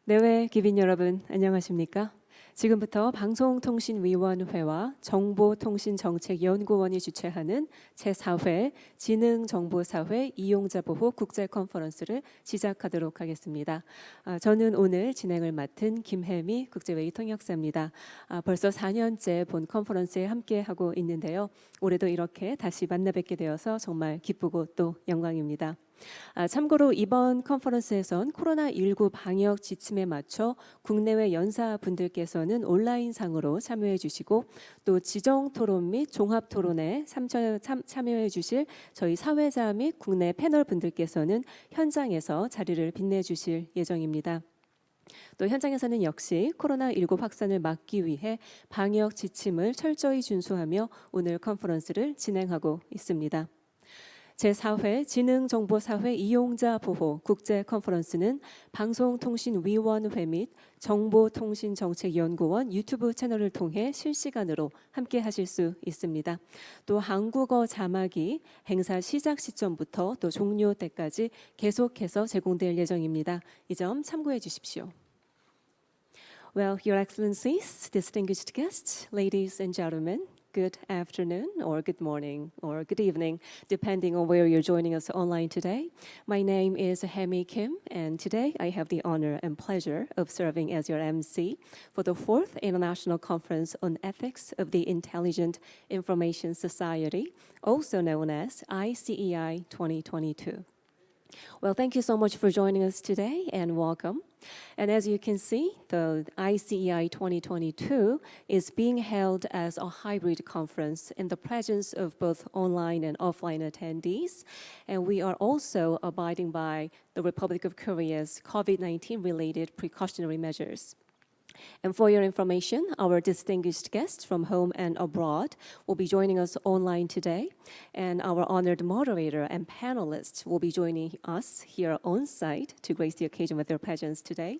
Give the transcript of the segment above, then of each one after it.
내외 기빈 여러분 안녕하십니까? 지금부터 방송통신위원회와 정보통신정책연구원이 주최하는 제4회 지능정보사회 이용자보호 국제컨퍼런스를 시작하도록 하겠습니다. 저는 오늘 진행을 맡은 김혜미 국제회의 통역사입니다. 벌써 4년째 본 컨퍼런스에 함께하고 있는데요. 올해도 이렇게 다시 만나 뵙게 되어서 정말 기쁘고 또 영광입니다. 참고로 이번 컨퍼런스에선 코로나19 방역 지침에 맞춰 국내외 연사분들께서는 온라인상으로 참여해 주시고 또 지정 토론 및 종합 토론에 참여해 주실 저희 사회자 및 국내 패널 분들께서는 현장에서 자리를 빛내 주실 예정입니다. 또 현장에서는 역시 코로나19 확산을 막기 위해 방역 지침을 철저히 준수하며 오늘 컨퍼런스를 진행하고 있습니다. 제4회 지능정보사회 이용자보호 국제컨퍼런스는 방송통신위원회 및 정보통신정책연구원 유튜브 채널을 통해 실시간으로 함께 하실 수 있습니다. 또 한국어 자막이 행사 시작 시점부터 또 종료 때까지 계속해서 제공될 예정입니다. 이 점 참고해 주십시오. Well, Your Excellencies, distinguished guests, ladies and gentlemen, good afternoon or good morning or good evening, depending on where you're joining us online today. My name is Hemi Kim, and today I have the honor and pleasure of serving as your MC for the 4th International Conference on Ethics of the Intelligent Information Society, also known as ICEI 2022. Well, thank you so much for joining us today and welcome. And as you can see, the ICEI 2022 is being held as a hybrid conference in the presence of both online and offline attendees. And we are also abiding by the Republic of Korea's COVID-19 related precautionary measures. And for your information, our distinguished guests from home and abroad will be joining us online today, and our honored moderator and panelists will be joining us here on site to grace the occasion with their presence today.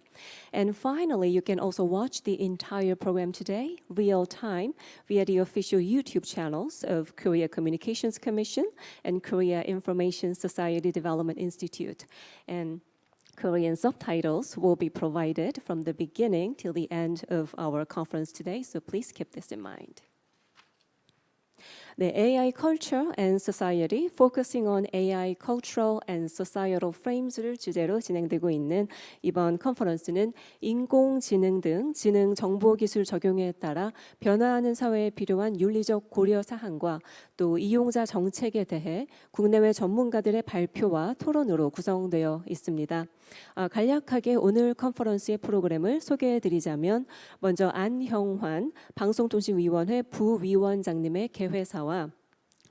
And finally, you can also watch the entire program today, real time, via the official YouTube channels of Korea Communications Commission and Korea Information Society Development Institute. And Korean subtitles will be provided from the beginning till the end of our conference today, so please keep this in mind. The AI Culture and Society, focusing on AI Cultural and Societal Frames를 주제로 진행되고 있는 이번 컨퍼런스는 인공지능 등 지능 정보기술 적용에 따라 변화하는 사회에 필요한 윤리적 고려사항과 또 이용자 정책에 대해 국내외 전문가들의 발표와 토론으로 구성되어 있습니다. 간략하게 오늘 컨퍼런스의 프로그램을 소개해드리자면 먼저 안형환 방송통신위원회 부위원장님의 개회사와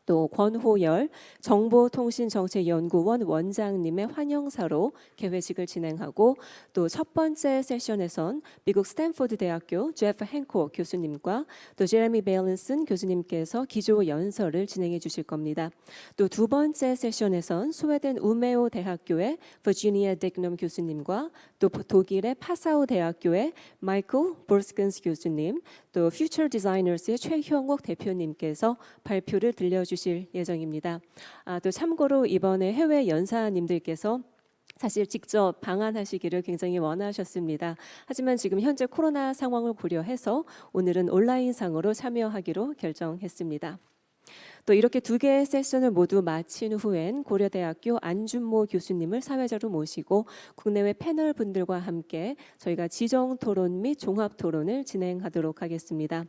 또 권호열 정보통신정책연구원 원장님의 환영사로 개회식을 진행하고 또 첫 번째 세션에선 미국 스탠포드 대학교 제프 행콕 교수님과 또 제레미 베일렌슨 교수님께서 기조연설을 진행해 주실 겁니다. 또 두 번째 세션에선 스웨덴 우메오 대학교의 버지니아 Dignum 교수님과 또 독일의 파사우 대학교의 마이클 Beurskens 교수님, 또 Future Designers의 최형옥 대표님께서 발표를 들려주실 예정입니다. 또 참고로 이번에 해외 연사님들께서 사실 직접 방한하시기를 굉장히 원하셨습니다. 하지만 지금 현재 코로나 상황을 고려해서 오늘은 온라인상으로 참여하기로 결정했습니다. 또 이렇게 두 개의 세션을 모두 마친 후엔 고려대학교 안준모 교수님을 사회자로 모시고 국내외 패널 분들과 함께 저희가 지정 토론 및 종합 토론을 진행하도록 하겠습니다.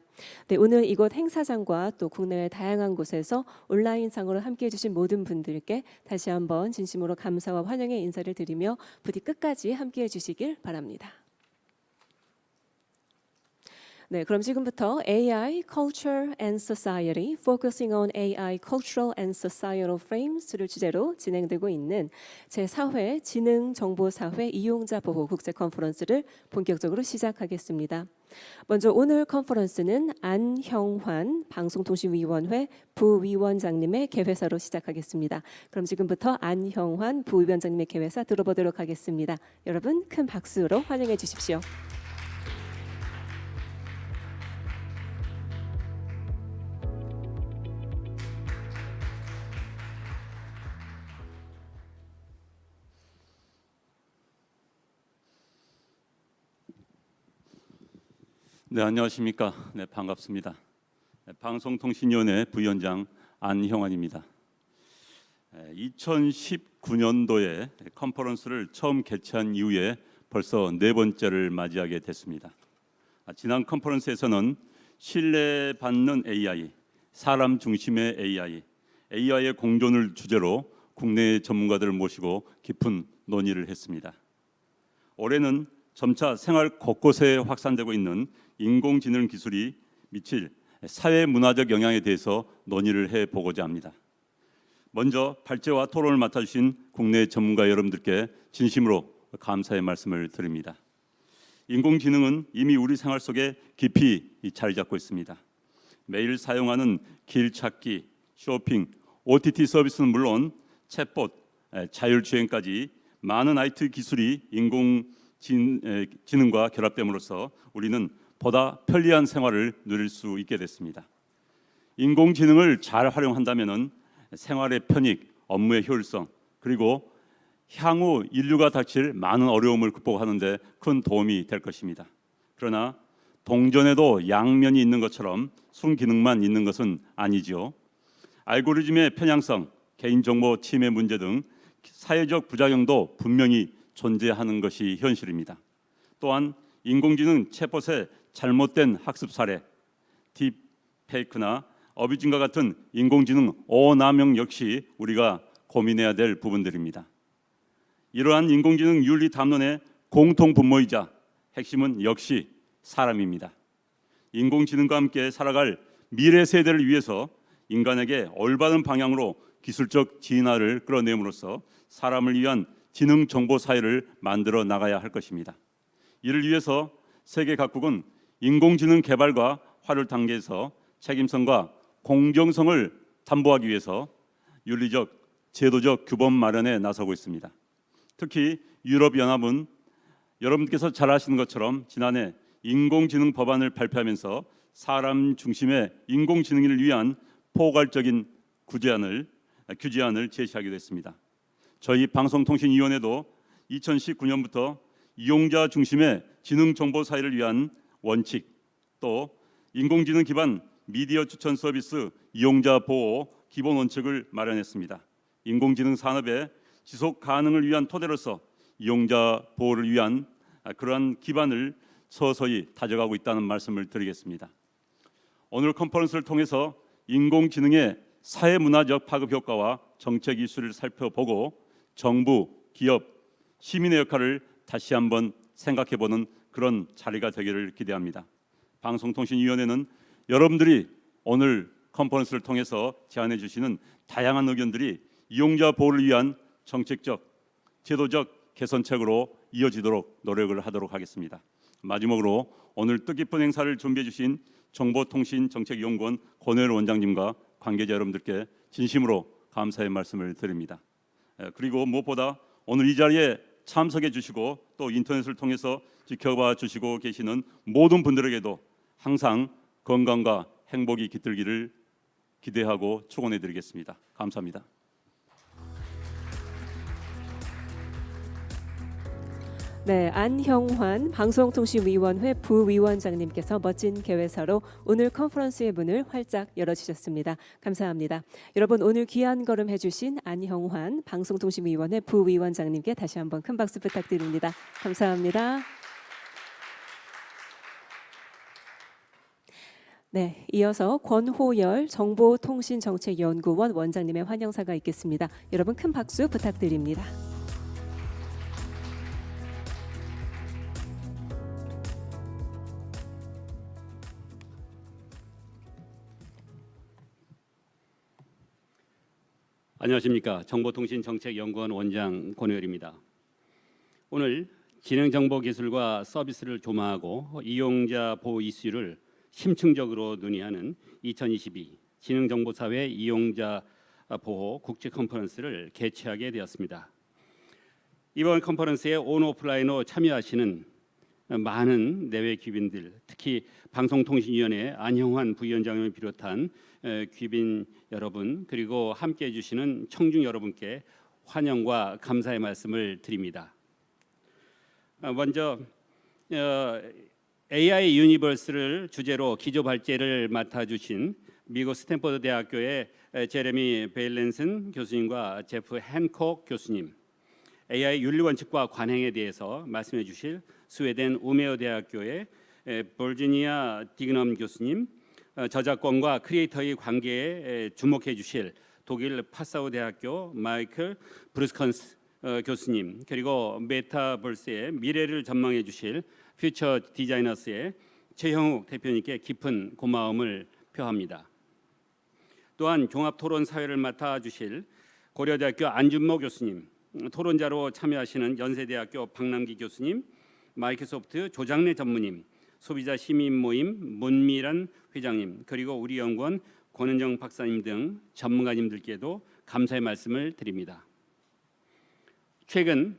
네, 오늘 이곳 행사장과 또 국내외 다양한 곳에서 온라인상으로 함께해 주신 모든 분들께 다시 한번 진심으로 감사와 환영의 인사를 드리며 부디 끝까지 함께해 주시길 바랍니다. 네, 그럼 지금부터 AI Culture and Society, focusing on AI Cultural and Societal Frames를 주제로 진행되고 있는 제4회 지능정보사회 이용자보호 국제컨퍼런스를 본격적으로 시작하겠습니다. 먼저 오늘 컨퍼런스는 안형환 방송통신위원회 부위원장님의 개회사로 시작하겠습니다. 그럼 지금부터 안형환 부위원장님의 개회사 들어보도록 하겠습니다. 여러분 큰 박수로 환영해 주십시오. 네, 안녕하십니까. 네, 반갑습니다. 방송통신위원회 부위원장 안형환입니다. 2019년도에 컨퍼런스를 처음 개최한 이후에 벌써 네 번째를 맞이하게 됐습니다. 지난 컨퍼런스에서는 신뢰받는 AI, 사람 중심의 AI, AI의 공존을 주제로 국내 전문가들을 모시고 깊은 논의를 했습니다. 올해는 점차 생활 곳곳에 확산되고 있는 인공지능 기술이 미칠 사회 문화적 영향에 대해서 논의를 해보고자 합니다. 먼저 발제와 토론을 맡아주신 국내 전문가 여러분들께 진심으로 감사의 말씀을 드립니다. 인공지능은 이미 우리 생활 속에 깊이 자리 잡고 있습니다. 매일 사용하는 길 찾기, 쇼핑, OTT 서비스는 물론 챗봇, 자율주행까지 많은 IT 기술이 인공지능과 결합됨으로써 우리는 보다 편리한 생활을 누릴 수 있게 됐습니다. 인공지능을 잘 활용한다면 생활의 편익, 업무의 효율성, 그리고 향후 인류가 닥칠 많은 어려움을 극복하는 데 큰 도움이 될 것입니다. 그러나 동전에도 양면이 있는 것처럼 순기능만 있는 것은 아니지요. 알고리즘의 편향성, 개인정보 침해 문제 등 사회적 부작용도 분명히 존재하는 것이 현실입니다. 또한 인공지능 챗봇의 잘못된 학습 사례, 딥페이크나 어뷰징과 같은 인공지능 오남용 역시 우리가 고민해야 될 부분들입니다. 이러한 인공지능 윤리 담론의 공통 분모이자 핵심은 역시 사람입니다. 인공지능과 함께 살아갈 미래 세대를 위해서 인간에게 올바른 방향으로 기술적 진화를 끌어내므로써 사람을 위한 지능정보사회를 만들어 나가야 할 것입니다. 이를 위해서 세계 각국은 인공지능 개발과 활용 단계에서 책임성과 공정성을 담보하기 위해서 윤리적, 제도적 규범 마련에 나서고 있습니다. 특히 유럽연합은 여러분께서 잘 아시는 것처럼 지난해 인공지능 법안을 발표하면서 사람 중심의 인공지능을 위한 포괄적인 규제안을 제시하기도 했습니다. 저희 방송통신위원회도 2019년부터 이용자 중심의 지능정보사회를 위한 원칙, 또 인공지능 기반 미디어 추천 서비스 이용자보호 기본 원칙을 마련했습니다. 인공지능 산업의 지속 가능을 위한 토대로서 이용자 보호를 위한 그러한 기반을 서서히 다져가고 있다는 말씀을 드리겠습니다. 오늘 컨퍼런스를 통해서 인공지능의 사회문화적 파급 효과와 정책 이슈를 살펴보고 정부, 기업, 시민의 역할을 다시 한번 생각해보는 그런 자리가 되기를 기대합니다. 방송통신위원회는 여러분들이 오늘 컨퍼런스를 통해서 제안해 주시는 다양한 의견들이 이용자 보호를 위한 정책적, 제도적 개선책으로 이어지도록 노력을 하도록 하겠습니다. 마지막으로 오늘 뜻깊은 행사를 준비해 주신 정보통신정책연구원 권혜일 원장님과 관계자 여러분들께 진심으로 감사의 말씀을 드립니다. 그리고 무엇보다 오늘 이 자리에 참석해 주시고 또 인터넷을 통해서 지켜봐 주시고 계시는 모든 분들에게도 항상 건강과 행복이 깃들기를 기대하고 축원해 드리겠습니다. 감사합니다. 네, 안형환 방송통신위원회 부위원장님께서 멋진 개회사로 오늘 컨퍼런스의 문을 활짝 열어주셨습니다. 감사합니다. 여러분 오늘 귀한 걸음 해주신 안형환 방송통신위원회 부위원장님께 다시 한번 큰 박수 부탁드립니다. 감사합니다. 네, 이어서 권호열 정보통신정책연구원 원장님의 환영사가 있겠습니다. 여러분 큰 박수 부탁드립니다. 안녕하십니까. 정보통신정책연구원 원장 권호열입니다. 오늘 지능정보기술과 서비스를 조망하고 이용자 보호 이슈를 심층적으로 논의하는 2022 지능정보사회 이용자보호 국제컨퍼런스를 개최하게 되었습니다. 이번 컨퍼런스에 온오프라인으로 참여하시는 많은 내외 귀빈들, 특히 방송통신위원회 안형환 부위원장을 비롯한 귀빈 여러분, 그리고 함께해 주시는 청중 여러분께 환영과 감사의 말씀을 드립니다. 먼저 AI 유니버스를 주제로 기조 발제를 맡아주신 미국 스탠포드 대학교의 제레미 베일렌슨 교수님과 제프 핸콕 교수님, AI 윤리 원칙과 관행에 대해서 말씀해 주실 스웨덴 우메어 대학교의 버지니아 디그넘 교수님, 저작권과 크리에이터의 관계에 주목해 주실 독일 파사우 대학교 마이클 브루스컨스 교수님, 그리고 메타버스의 미래를 전망해 주실 퓨처 디자이너스의 최형욱 대표님께 깊은 고마움을 표합니다. 또한 종합 토론 사회를 맡아 주실 고려대학교 안준모 교수님, 토론자로 참여하시는 연세대학교 박남기 교수님, 마이크로소프트 조장래 전무님, 소비자 시민 모임 문미란 회장님, 그리고 우리 연구원 권은정 박사님 등 전문가님들께도 감사의 말씀을 드립니다. 최근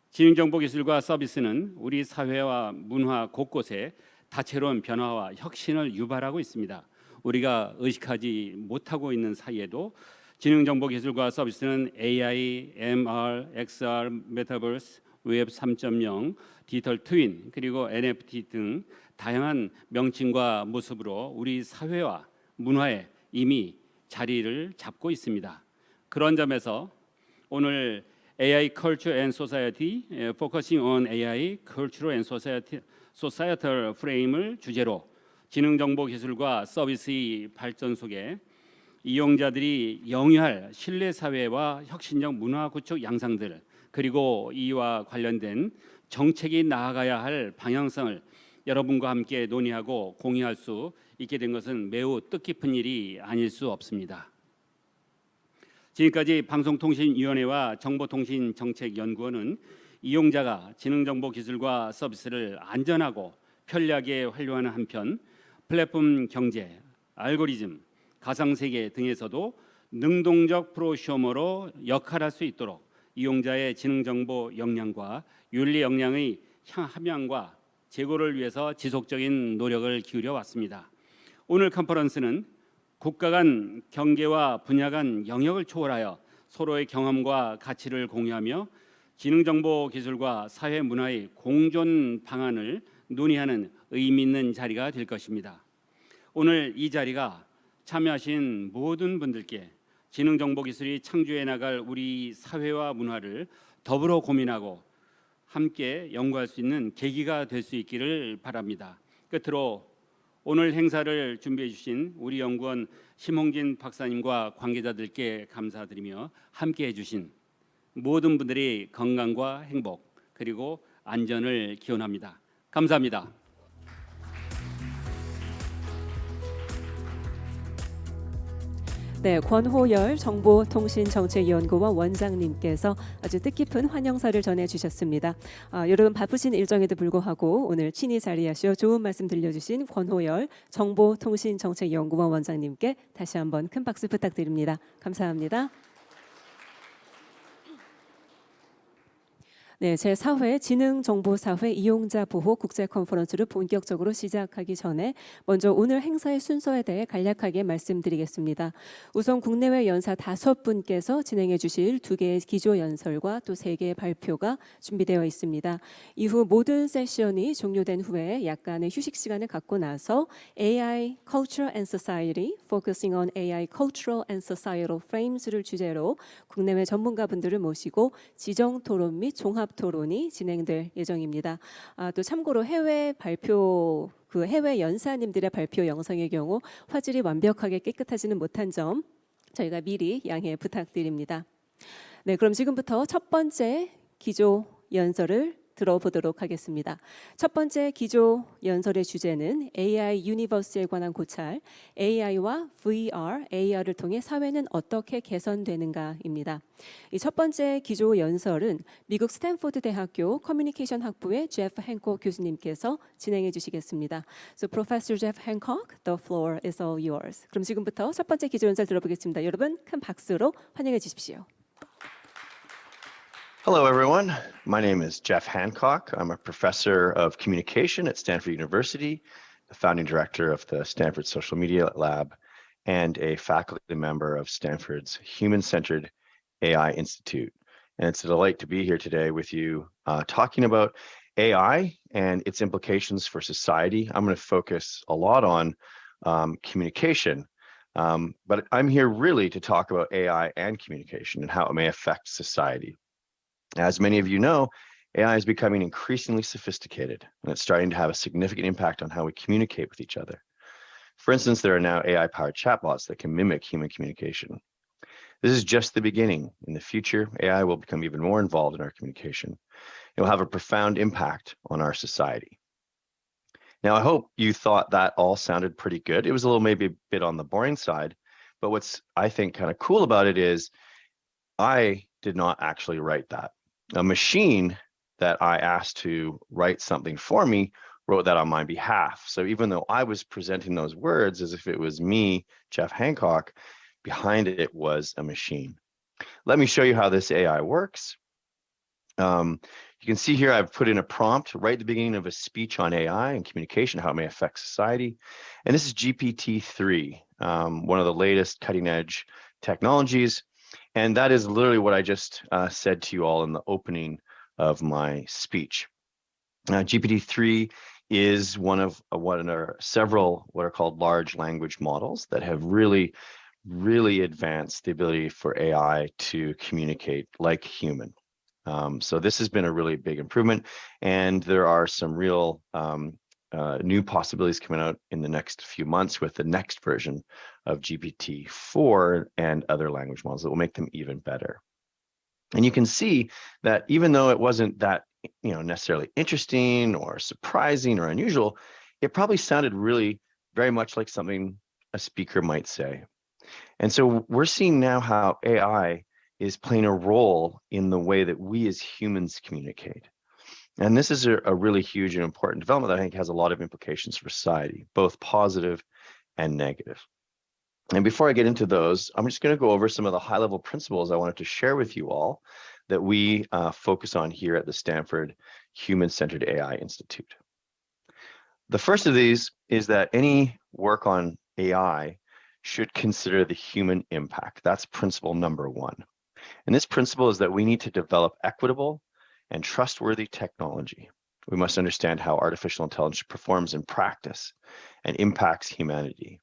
지능정보기술과 서비스는 우리 사회와 문화 곳곳에 다채로운 변화와 혁신을 유발하고 있습니다. 우리가 의식하지 못하고 있는 사이에도 지능정보기술과 서비스는 AI, MR, XR, 메타버스, 웹 3.0, 디지털 트윈, 그리고 NFT 등 다양한 명칭과 모습으로 우리 사회와 문화에 이미 자리를 잡고 있습니다. 그런 점에서 오늘 AI Culture and Society, Focusing on AI, Cultural and Societal Frame을 주제로 지능정보기술과 서비스의 발전 속에 이용자들이 영위할 신뢰사회와 혁신적 문화 구축 양상들, 그리고 이와 관련된 정책이 나아가야 할 방향성을 여러분과 함께 논의하고 공유할 수 있게 된 것은 매우 뜻깊은 일이 아닐 수 없습니다. 지금까지 방송통신위원회와 정보통신정책연구원은 이용자가 지능정보기술과 서비스를 안전하고 편리하게 활용하는 한편 플랫폼 경제, 알고리즘, 가상세계 등에서도 능동적 프로슈머로 역할할 수 있도록 이용자의 지능정보 역량과 윤리 역량의 함양과 제고를 위해서 지속적인 노력을 기울여 왔습니다. 오늘 컨퍼런스는 국가 간 경계와 분야 간 영역을 초월하여 서로의 경험과 가치를 공유하며 지능정보기술과 사회문화의 공존 방안을 논의하는 의미 있는 자리가 될 것입니다. 오늘 이 자리가 참여하신 모든 분들께 지능정보기술이 창조해 나갈 우리 사회와 문화를 더불어 고민하고 함께 연구할 수 있는 계기가 될 수 있기를 바랍니다. 끝으로 오늘 행사를 준비해 주신 우리 연구원 심홍진 박사님과 관계자들께 감사드리며 함께 해주신 모든 분들의 건강과 행복 그리고 안전을 기원합니다. 감사합니다. 네, 권호열 정보통신정책연구원 원장님께서 아주 뜻깊은 환영사를 전해주셨습니다. 여러분 바쁘신 일정에도 불구하고 오늘 친히 자리하셔 좋은 말씀 들려주신 권호열 정보통신정책연구원 원장님께 다시 한번 큰 박수 부탁드립니다. 감사합니다. 네, 제4회 지능정보사회 이용자보호 국제컨퍼런스를 본격적으로 시작하기 전에 먼저 오늘 행사의 순서에 대해 간략하게 말씀드리겠습니다. 우선 국내외 연사 5분께서 진행해 주실 2개의 기조연설과 또 3개의 발표가 준비되어 있습니다. 이후 모든 세션이 종료된 후에 약간의 휴식 시간을 갖고 나서 AI Culture and Society, Focusing on AI Cultural and Societal Frames를 주제로 국내외 전문가분들을 모시고 지정 토론 및 종합 토론이 진행될 예정입니다. 또 참고로 해외 발표 해외 연사님들의 발표 영상의 경우 화질이 완벽하게 깨끗하지는 못한 점 저희가 미리 양해 부탁드립니다. 네, 그럼 지금부터 첫 번째 기조 연설을 들어보도록 하겠습니다. 첫 번째 기조 연설의 주제는 AI 유니버스에 관한 고찰, AI와 VR, AR을 통해 사회는 어떻게 개선되는가입니다. 이 첫 번째 기조 연설은 미국 스탠포드 대학교 커뮤니케이션 학부의 제프 행콕 교수님께서 진행해 주시겠습니다. So Professor Jeff Hancock, the floor is all yours. 그럼 지금부터 첫 번째 기조 연설 들어보겠습니다. 여러분 큰 박수로 환영해 주십시오. Hello, everyone. My name is Jeff Hancock. I'm a professor of communication at Stanford University, the founding director of the Stanford Social Media Lab, and a faculty member of Stanford's Human-Centered AI Institute. And it's a delight to be here today with you talking about AI and its implications for society. I'm going to focus a lot on communication, but I'm here really to talk about AI and communication and how it may affect society. As many of you know, AI is becoming increasingly sophisticated, and it's starting to have a significant impact on how we communicate with each other. For instance, there are now AI-powered chatbots that can mimic human communication. This is just the beginning. In the future, AI will become even more involved in our communication. It will have a profound impact on our society. Now, I hope you thought that all sounded pretty good. It was a little maybe a bit on the boring side, but what's I think kind of cool about it is I did not actually write that. A machine that I asked to write something for me wrote that on my behalf. So even though I was presenting those words as if it was me, Jeff Hancock, behind it was a machine. Let me show you how this AI works. You can see here I've put in a prompt right at the beginning of a speech on AI and communication, how it may affect society. And this is GPT-3, one of the latest cutting edge technologies. And that is literally what I just said to you all in the opening of my speech. GPT-3 is one of several what are called large language models that have really advanced the ability for AI to communicate like human. So this has been a really big improvement, and there are some real new possibilities coming out in the next few months with the next version of GPT-4 and other language models that will make them even better. And you can see that even though it wasn't that necessarily interesting or surprising or unusual, it probably sounded really very much like something a speaker might say. And so we're seeing now how AI is playing a role in the way that we as humans communicate. And this is a really huge and important development that I think has a lot of implications for society, both positive and negative. And before I get into those, I'm just going to go over some of the high-level principles I wanted to share with you all that we focus on here at the Stanford Human-Centered AI Institute. The first of these is that any work on AI should consider the human impact. That's principle number one. And this principle is that we need to develop equitable and trustworthy technology. We must understand how artificial intelligence performs in practice and impacts humanity.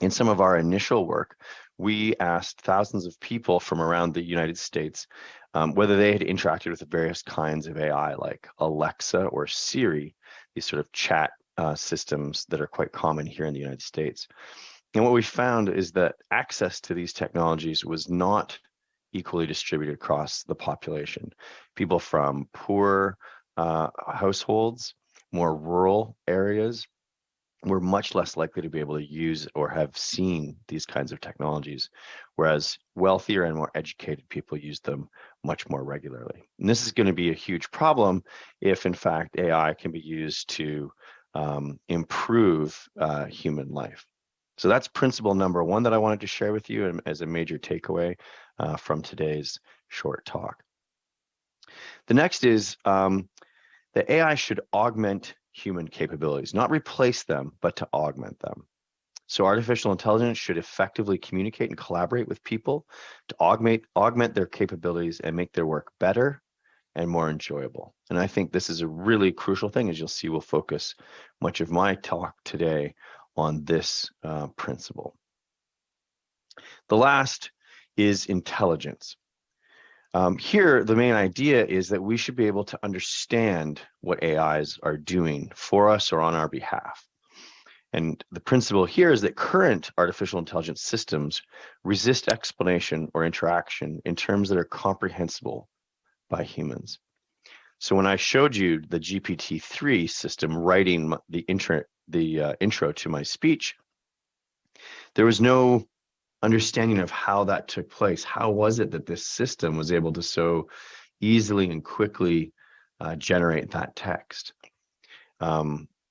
In some of our initial work, we asked thousands of people from around the United States whether they had interacted with various kinds of AI like Alexa or Siri, these sort of chat systems that are quite common here in the United States. And what we found is that access to these technologies was not equally distributed across the population. People from poor households, more rural areas, were much less likely to be able to use or have seen these kinds of technologies, whereas wealthier and more educated people use them much more regularly. And this is going to be a huge problem if, in fact, AI can be used to improve human life. So that's principle number one that I wanted to share with you as a major takeaway from today's short talk. The next is that AI should augment human capabilities, not replace them, but to augment them. So artificial intelligence should effectively communicate and collaborate with people to augment their capabilities and make their work better and more enjoyable. And I think this is a really crucial thing. As you'll see, we'll focus much of my talk today on this principle. The last is intelligence. Here, the main idea is that we should be able to understand what AIs are doing for us or on our behalf. And the principle here is that current artificial intelligence systems resist explanation or interaction in terms that are comprehensible by humans. So when I showed you the GPT-3 system writing the intro to my speech, there was no understanding of how that took place. How was it that this system was able to so easily and quickly generate that text?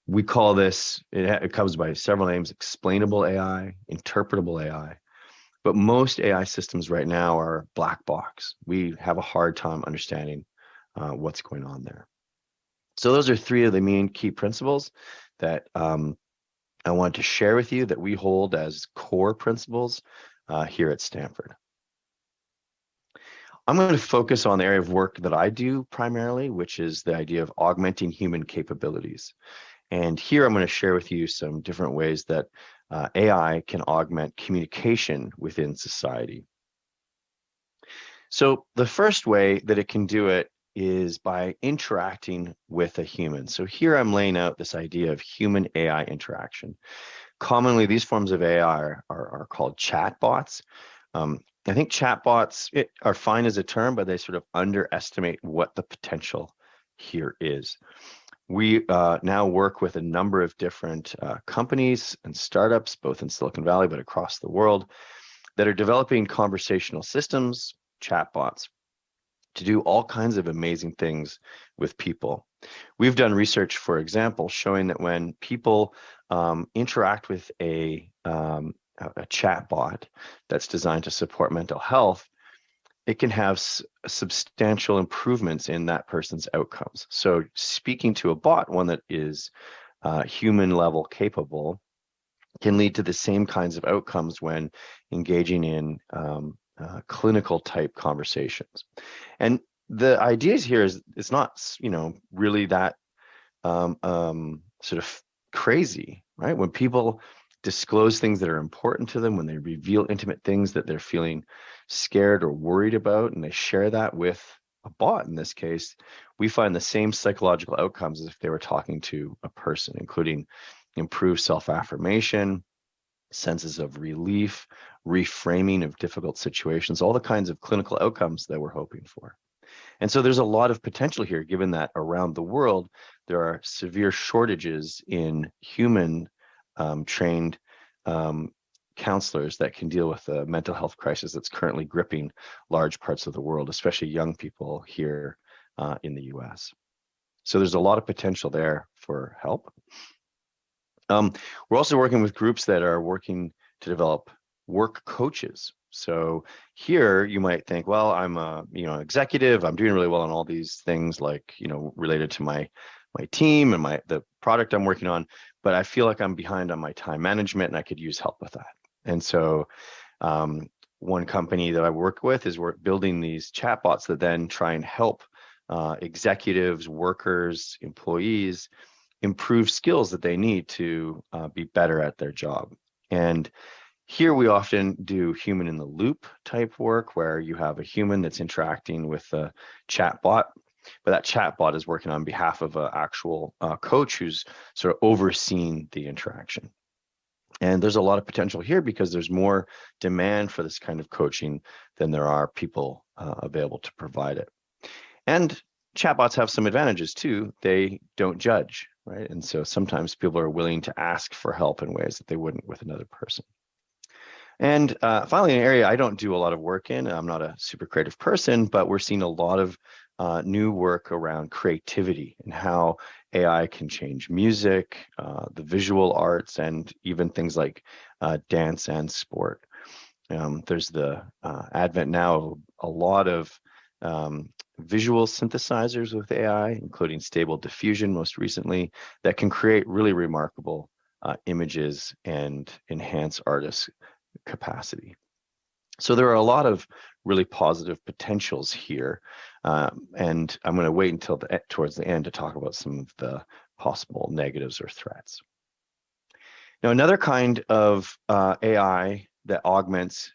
We call this, it comes by several names, explainable AI, interpretable AI, but most AI systems right now are black box. We have a hard time understanding what's going on there. So those are three of the main key principles that I wanted to share with you that we hold as core principles here at Stanford. I'm going to focus on the area of work that I do primarily, which is the idea of augmenting human capabilities. And here I'm going to share with you some different ways that AI can augment communication within society. So the first way that it can do it is by interacting with a human. So here I'm laying out this idea of human AI interaction. Commonly, these forms of AI are called chatbots. I think chatbots are fine as a term, but they sort of underestimate what the potential here is. We now work with a number of different companies and startups, both in Silicon Valley, but across the world, that are developing conversational systems, chatbots, to do all kinds of amazing things with people. We've done research, for example, showing that when people interact with a chatbot that's designed to support mental health, it can have substantial improvements in that person's outcomes. So speaking to a bot, one that is human level capable, can lead to the same kinds of outcomes when engaging in clinical type conversations. And the ideas here is it's not, really that sort of crazy, right? When people disclose things that are important to them, when they reveal intimate things that they're feeling scared or worried about, and they share that with a bot in this case, we find the same psychological outcomes as if they were talking to a person, including improved self-affirmation, senses of relief, reframing of difficult situations, all the kinds of clinical outcomes that we're hoping for. And so there's a lot of potential here, given that around the world, there are severe shortages in human trained counselors that can deal with the mental health crisis that's currently gripping large parts of the world, especially young people here in the US. So there's a lot of potential there for help. We're also working with groups that are working to develop work coaches. So here you might think, well, I'm a executive, I'm doing really well on all these things like, related to my team and the product I'm working on, but I feel like I'm behind on my time management and I could use help with that. And so one company that I work with is we're building these chatbots that then try and help executives, workers, employees improve skills that they need to be better at their job. And here we often do human in the loop type work where you have a human that's interacting with a chatbot, but that chatbot is working on behalf of an actual coach who's sort of overseeing the interaction. And there's a lot of potential here because there's more demand for this kind of coaching than there are people available to provide it. And chatbots have some advantages too. They don't judge, right? And so sometimes people are willing to ask for help in ways that they wouldn't with another person. And finally, an area I don't do a lot of work in, I'm not a super creative person, but we're seeing a lot of new work around creativity and how AI can change music, the visual arts, and even things like dance and sport. There's the advent now of a lot of visual synthesizers with AI, including Stable Diffusion most recently, that can create really remarkable images and enhance artists' capacity. So there are a lot of really positive potentials here, and I'm going to wait until towards the end to talk about some of the possible negatives or threats. Now, another kind of AI that augments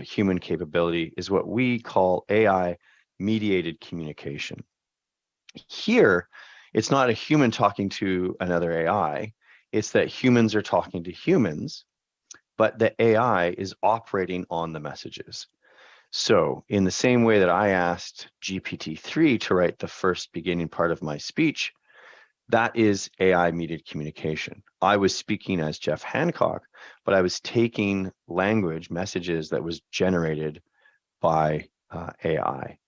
human capability is what we call AI-mediated communication. Here, it's not a human talking to another AI, it's that humans are talking to humans, but the AI is operating on the messages. So in the same way that I asked GPT-3 to write the first beginning part of my speech, that is AI-mediated communication. I was speaking as Jeff Hancock, but I was taking language, messages that was generated by AI.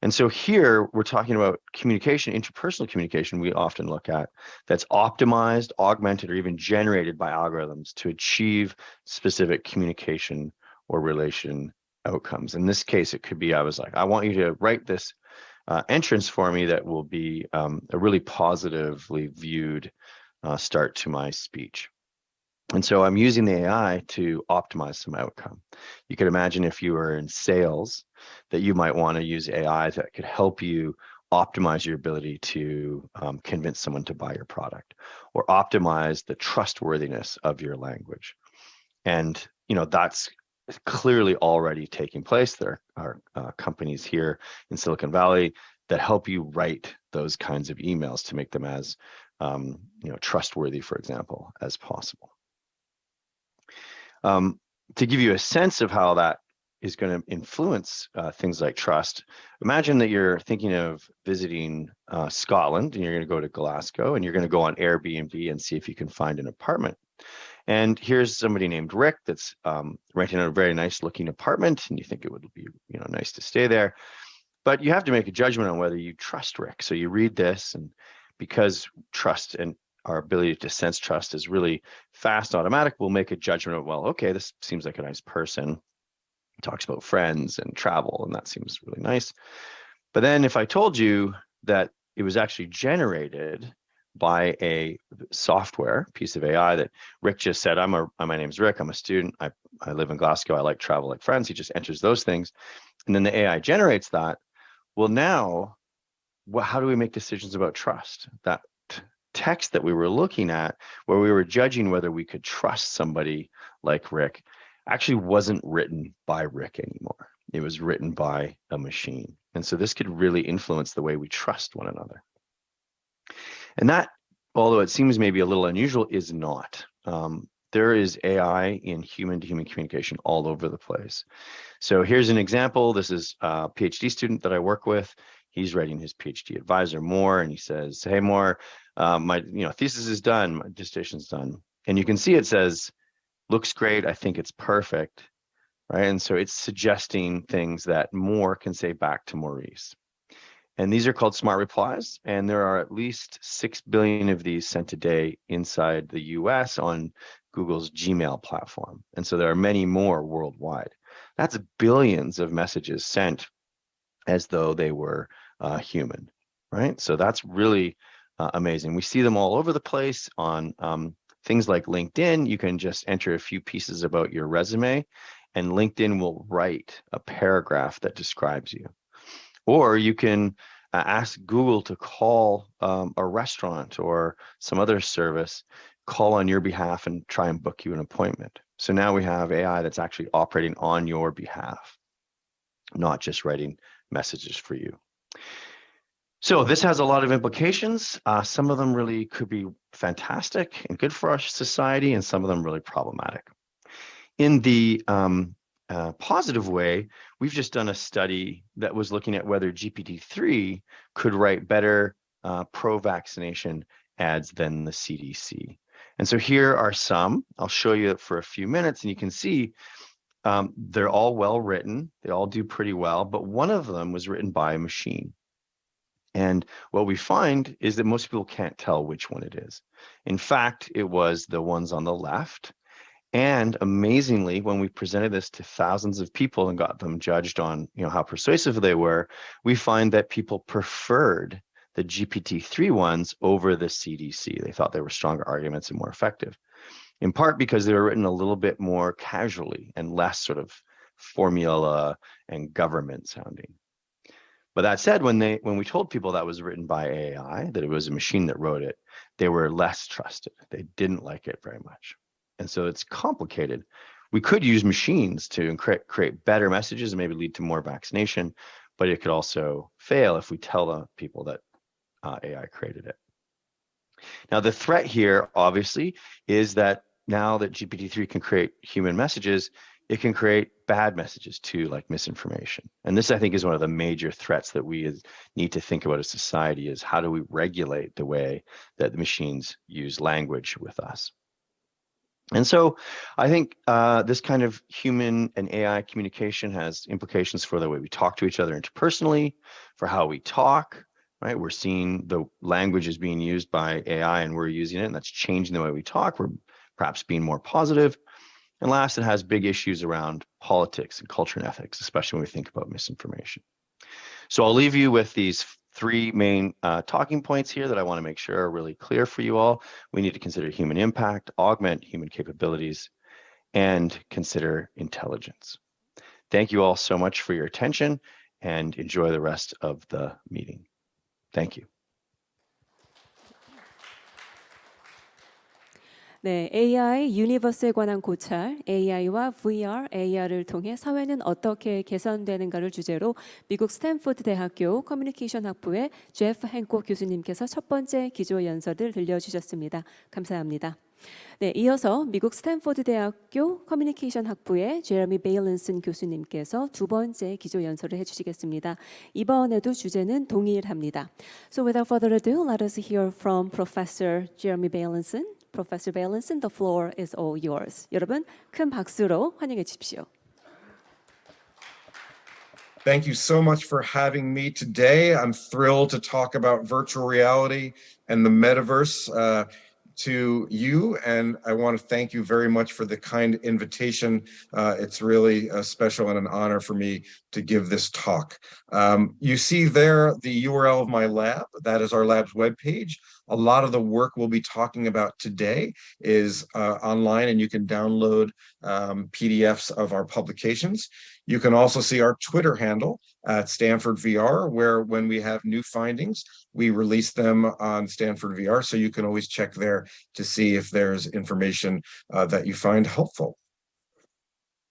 And so here we're talking about communication, interpersonal communication we often look at that's optimized, augmented, or even generated by algorithms to achieve specific communication or relation outcomes. In this case, it could be, I was like, I want you to write this entrance for me that will be a really positively viewed start to my speech. And so I'm using the AI to optimize some outcome. You could imagine if you were in sales that you might want to use AI that could help you optimize your ability to convince someone to buy your product, or optimize the trustworthiness of your language. And that's clearly already taking place. There are companies here in Silicon Valley that help you write those kinds of emails to make them as trustworthy, for example, as possible. To give you a sense of how that is going to influence things like trust, imagine that you're thinking of visiting Scotland, and you're going to go to Glasgow, and you're going to go on Airbnb and see if you can find an apartment. And here's somebody named Rick that's renting out a very nice looking apartment, and you think it would be nice to stay there. But you have to make a judgment on whether you trust Rick. So you read this, and because trust and our ability to sense trust is really fast, automatic, we'll make a judgment of, well, okay, this seems like a nice person. He talks about friends and travel, and that seems really nice. But then if I told you that it was actually generated by a software piece of AI that Rick just said, my name's Rick, I'm a student, I live in Glasgow, I like travel like friends, he just enters those things, and then the AI generates that. Well, now, how do we make decisions about trust? That text that we were looking at, where we were judging whether we could trust somebody like Rick, actually wasn't written by Rick anymore. It was written by a machine. And so this could really influence the way we trust one another. And that, although it seems maybe a little unusual, is not. There is AI in human-to-human communication all over the place. So here's an example. This is a PhD student that I work with. He's writing his PhD advisor, Moore, and he says, hey, Moore, my thesis is done, my dissertation's done. And you can see it says, looks great, I think it's perfect, right? And so it's suggesting things that Moore can say back to Maurice. And these are called smart replies, and there are at least 6 billion of these sent a day inside the US on Google's Gmail platform. And so there are many more worldwide. That's billions of messages sent as though they were human, right? So that's really amazing. We see them all over the place on things like LinkedIn. You can just enter a few pieces about your resume, and LinkedIn will write a paragraph that describes you. Or you can ask Google to call a restaurant or some other service, call on your behalf and try and book you an appointment. So now we have AI that's actually operating on your behalf, not just writing messages for you. So this has a lot of implications. Some of them really could be fantastic and good for our society, and some of them really problematic. In the positive way, we've just done a study that was looking at whether GPT-3 could write better pro-vaccination ads than the CDC. And so here are some. I'll show you it for a few minutes, and you can see they're all well written. They all do pretty well, but one of them was written by a machine. And what we find is that most people can't tell which one it is. In fact, it was the ones on the left. And amazingly, when we presented this to thousands of people and got them judged on how persuasive they were, we find that people preferred the GPT-3 ones over the CDC. They thought they were stronger arguments and more effective, in part because they were written a little bit more casually and less sort of formula and government sounding. But that said, when we told people that was written by AI, that it was a machine that wrote it, they were less trusted. They didn't like it very much. And so it's complicated. We could use machines to create better messages and maybe lead to more vaccination, but it could also fail if we tell the people that AI created it. Now, the threat here, obviously, is that now that GPT-3 can create human messages, it can create bad messages too, like misinformation. And this, I think, is one of the major threats that we need to think about as society, is how do we regulate the way that the machines use language with us? And so I think this kind of human and AI communication has implications for the way we talk to each other interpersonally, for how we talk, right? We're seeing the language is being used by AI and we're using it, and that's changing the way we talk. We're perhaps being more positive. And last, it has big issues around politics and culture and ethics, especially when we think about misinformation. So I'll leave you with these three main talking points here that I want to make sure are really clear for you all. We need to consider human impact, augment human capabilities, and consider intelligence. Thank you all so much for your attention and enjoy the rest of the meeting. Thank you. 네, AI 유니버스에 관한 고찰, AI와 VR, AR을 통해 사회는 어떻게 개선되는가를 주제로 미국 스탠포드 대학교 커뮤니케이션 학부의 제프 행콕 교수님께서 첫 번째 기조연설을 들려주셨습니다. 감사합니다. 네, 이어서 미국 스탠포드 대학교 커뮤니케이션 학부의 제레미 베일렌슨 교수님께서 두 번째 기조연설을 해주시겠습니다. 이번에도 주제는 동일합니다. So without further ado, let us hear from Professor Jeremy Bailenson. Professor Bailenson, the floor is all yours. 여러분, 큰 박수로 환영해 주십시오. Thank you so much for having me today. I'm thrilled to talk about virtual reality and the metaverse to you, and I want to thank you very much for the kind invitation. It's really special and an honor for me to give this talk. You see there the URL of my lab. That is our lab's webpage. A lot of the work we'll be talking about today is online, and you can download PDFs of our publications. You can also see our Twitter handle at Stanford VR, where when we have new findings, we release them on Stanford VR. So you can always check there to see if there's information that you find helpful.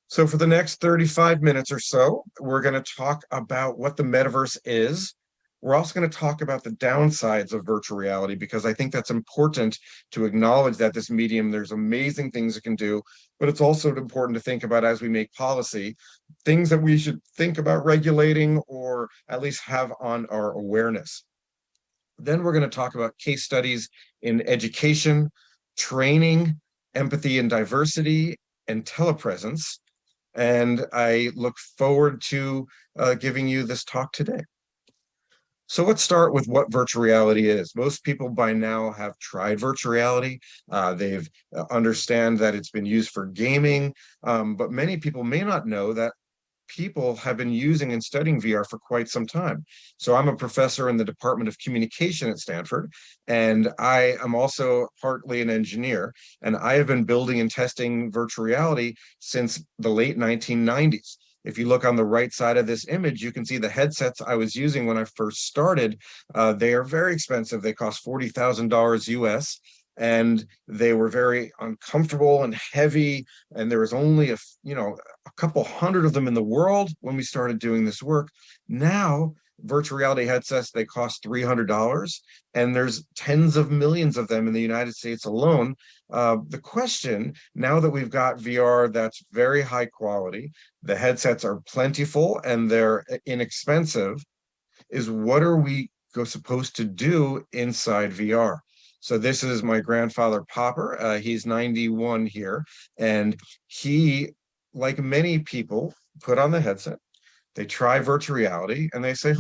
So for the next 35 minutes or so, we're going to talk about what the metaverse is. We're also going to talk about the downsides of virtual reality, because I think that's important to acknowledge that this medium, there's amazing things it can do, but it's also important to think about as we make policy, things that we should think about regulating or at least have on our awareness. Then we're going to talk about case studies in education, training, empathy and diversity, and telepresence. And I look forward to giving you this talk today. So let's start with what virtual reality is. Most people by now have tried virtual reality. They've understand that it's been used for gaming, but many people may not know that people have been using and studying VR for quite some time. So I'm a professor in the Department of Communication at Stanford, and I am also partly an engineer, and I have been building and testing virtual reality since the late 1990s. If you look on the right side of this image, you can see the headsets I was using when I first started. They are very expensive. They cost $40,000 US, and they were very uncomfortable and heavy. And there was only a couple hundred of them in the world when we started doing this work. Now, virtual reality headsets, they cost $300, and there's tens of millions of them in the United States alone. The question, now that we've got VR that's very high quality, the headsets are plentiful and they're inexpensive, is what are we supposed to do inside VR? So this is my grandfather Popper. He's 91 here, and he, like many people, put on the headset. They try virtual reality and they say,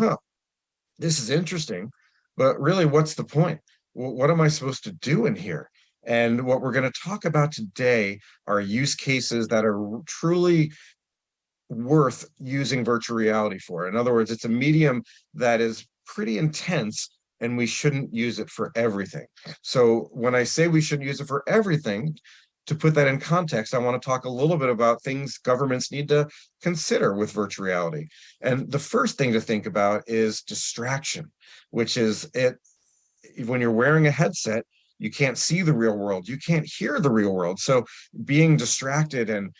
this is interesting, but really what's the point? What am I supposed to do in here? And what we're going to talk about today are use cases that are truly worth using virtual reality for. In other words, it's a medium that is pretty intense, and we shouldn't use it for everything. So when I say we shouldn't use it for everything, to put that in context, I want to talk a little bit about things governments need to consider with virtual reality. And the first thing to think about is distraction, which is when you're wearing a headset, you can't see the real world. You can't hear the real world. So being distracted and,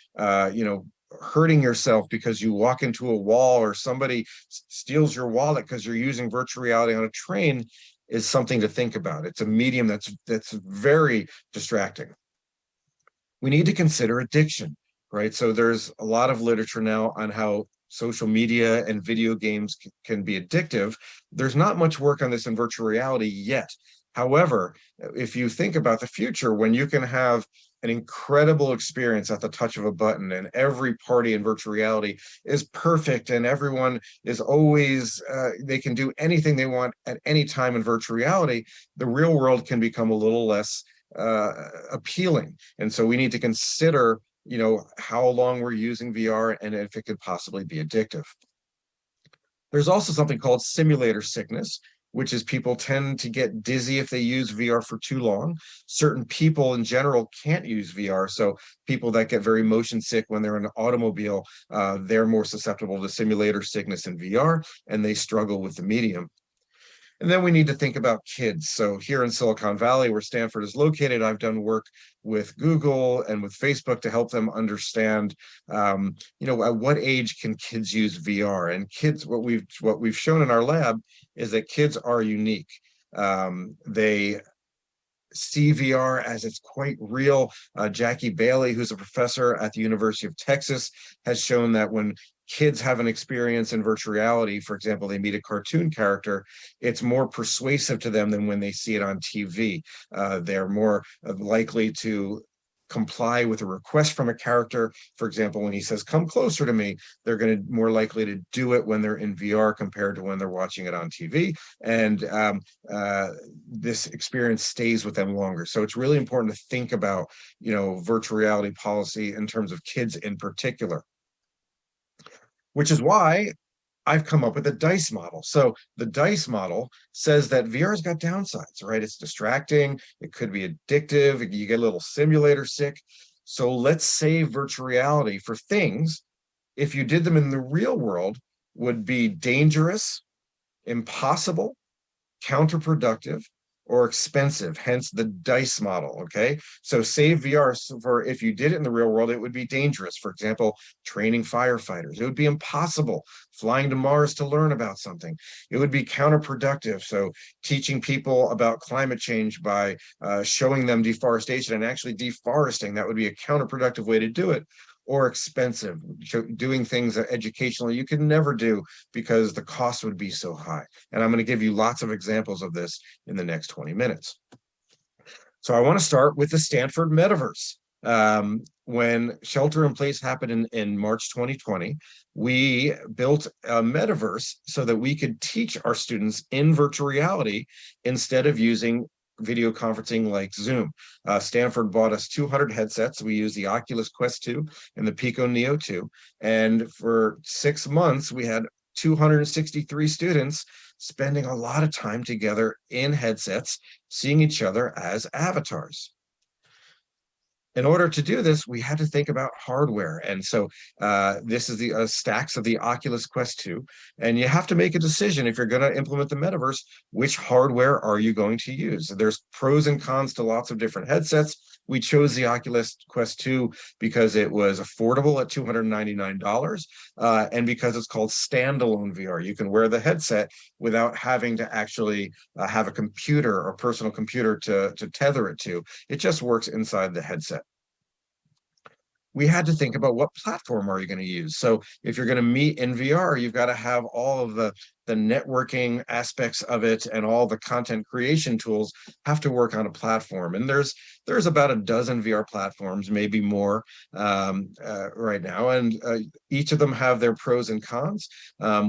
hurting yourself because you walk into a wall or somebody steals your wallet because you're using virtual reality on a train is something to think about. It's a medium that's very distracting. We need to consider addiction, right? So there's a lot of literature now on how social media and video games can be addictive. There's not much work on this in virtual reality yet. However, if you think about the future, when you can have an incredible experience at the touch of a button, and every party in virtual reality is perfect, and everyone is always, they can do anything they want at any time in virtual reality, the real world can become a little less appealing. And so we need to consider, how long we're using VR and if it could possibly be addictive. There's also something called simulator sickness, which is people tend to get dizzy if they use VR for too long. Certain people in general can't use VR. So people that get very motion sick when they're in an automobile, they're more susceptible to simulator sickness in VR, and they struggle with the medium. And then we need to think about kids. So here in Silicon Valley, where Stanford is located, I've done work with Google and with Facebook to help them understand, at what age can kids use VR? And kids, what we've shown in our lab is that kids are unique. They see VR as it's quite real. Jackie Bailey, who's a professor at the University of Texas, has shown that when kids have an experience in virtual reality, for example, they meet a cartoon character, it's more persuasive to them than when they see it on TV. They're more likely to comply with a request from a character. For example, when he says, "Come closer to me," they're going to more likely to do it when they're in VR compared to when they're watching it on TV. And this experience stays with them longer. So it's really important to think about, virtual reality policy in terms of kids in particular, which is why I've come up with a DICE model. So the DICE model says that VR's got downsides, right? It's distracting. It could be addictive. You get a little simulator sick. So let's save virtual reality for things, if you did them in the real world, would be dangerous, impossible, counterproductive, or expensive, hence the DICE model, okay? So save VR for, if you did it in the real world, it would be dangerous. For example, training firefighters. It would be impossible, flying to Mars to learn about something. It would be counterproductive, so teaching people about climate change by showing them deforestation and actually deforesting, that would be a counterproductive way to do it. Or expensive, doing things that educationally you could never do because the cost would be so high. And I'm going to give you lots of examples of this in the next 20 minutes. So I want to start with the Stanford Metaverse. When shelter in place happened in March 2020, we built a metaverse so that we could teach our students in virtual reality instead of using video conferencing like Zoom. Stanford bought us 200 headsets. We use the Oculus Quest 2 and the Pico Neo 2. And for 6 months, we had 263 students spending a lot of time together in headsets, seeing each other as avatars. In order to do this, we had to think about hardware. And so this is the stacks of the Oculus Quest 2. And you have to make a decision if you're going to implement the metaverse, which hardware are you going to use? There's pros and cons to lots of different headsets. We chose the Oculus Quest 2 because it was affordable at $299 and because it's called standalone VR. You can wear the headset without having to actually have a computer or personal computer to tether it to. It just works inside the headset. We had to think about what platform are you going to use. So if you're going to meet in VR, you've got to have all of the networking aspects of it and all the content creation tools have to work on a platform. And there's about a dozen VR platforms, maybe more right now. And each of them have their pros and cons.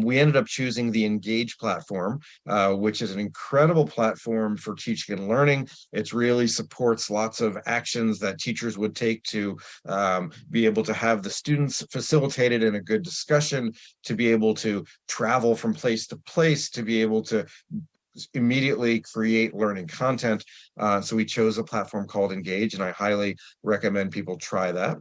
We ended up choosing the Engage platform, which is an incredible platform for teaching and learning. It really supports lots of actions that teachers would take to be able to have the students facilitated in a good discussion, to be able to travel from place to place, to be able to immediately create learning content. So we chose a platform called Engage, and I highly recommend people try that.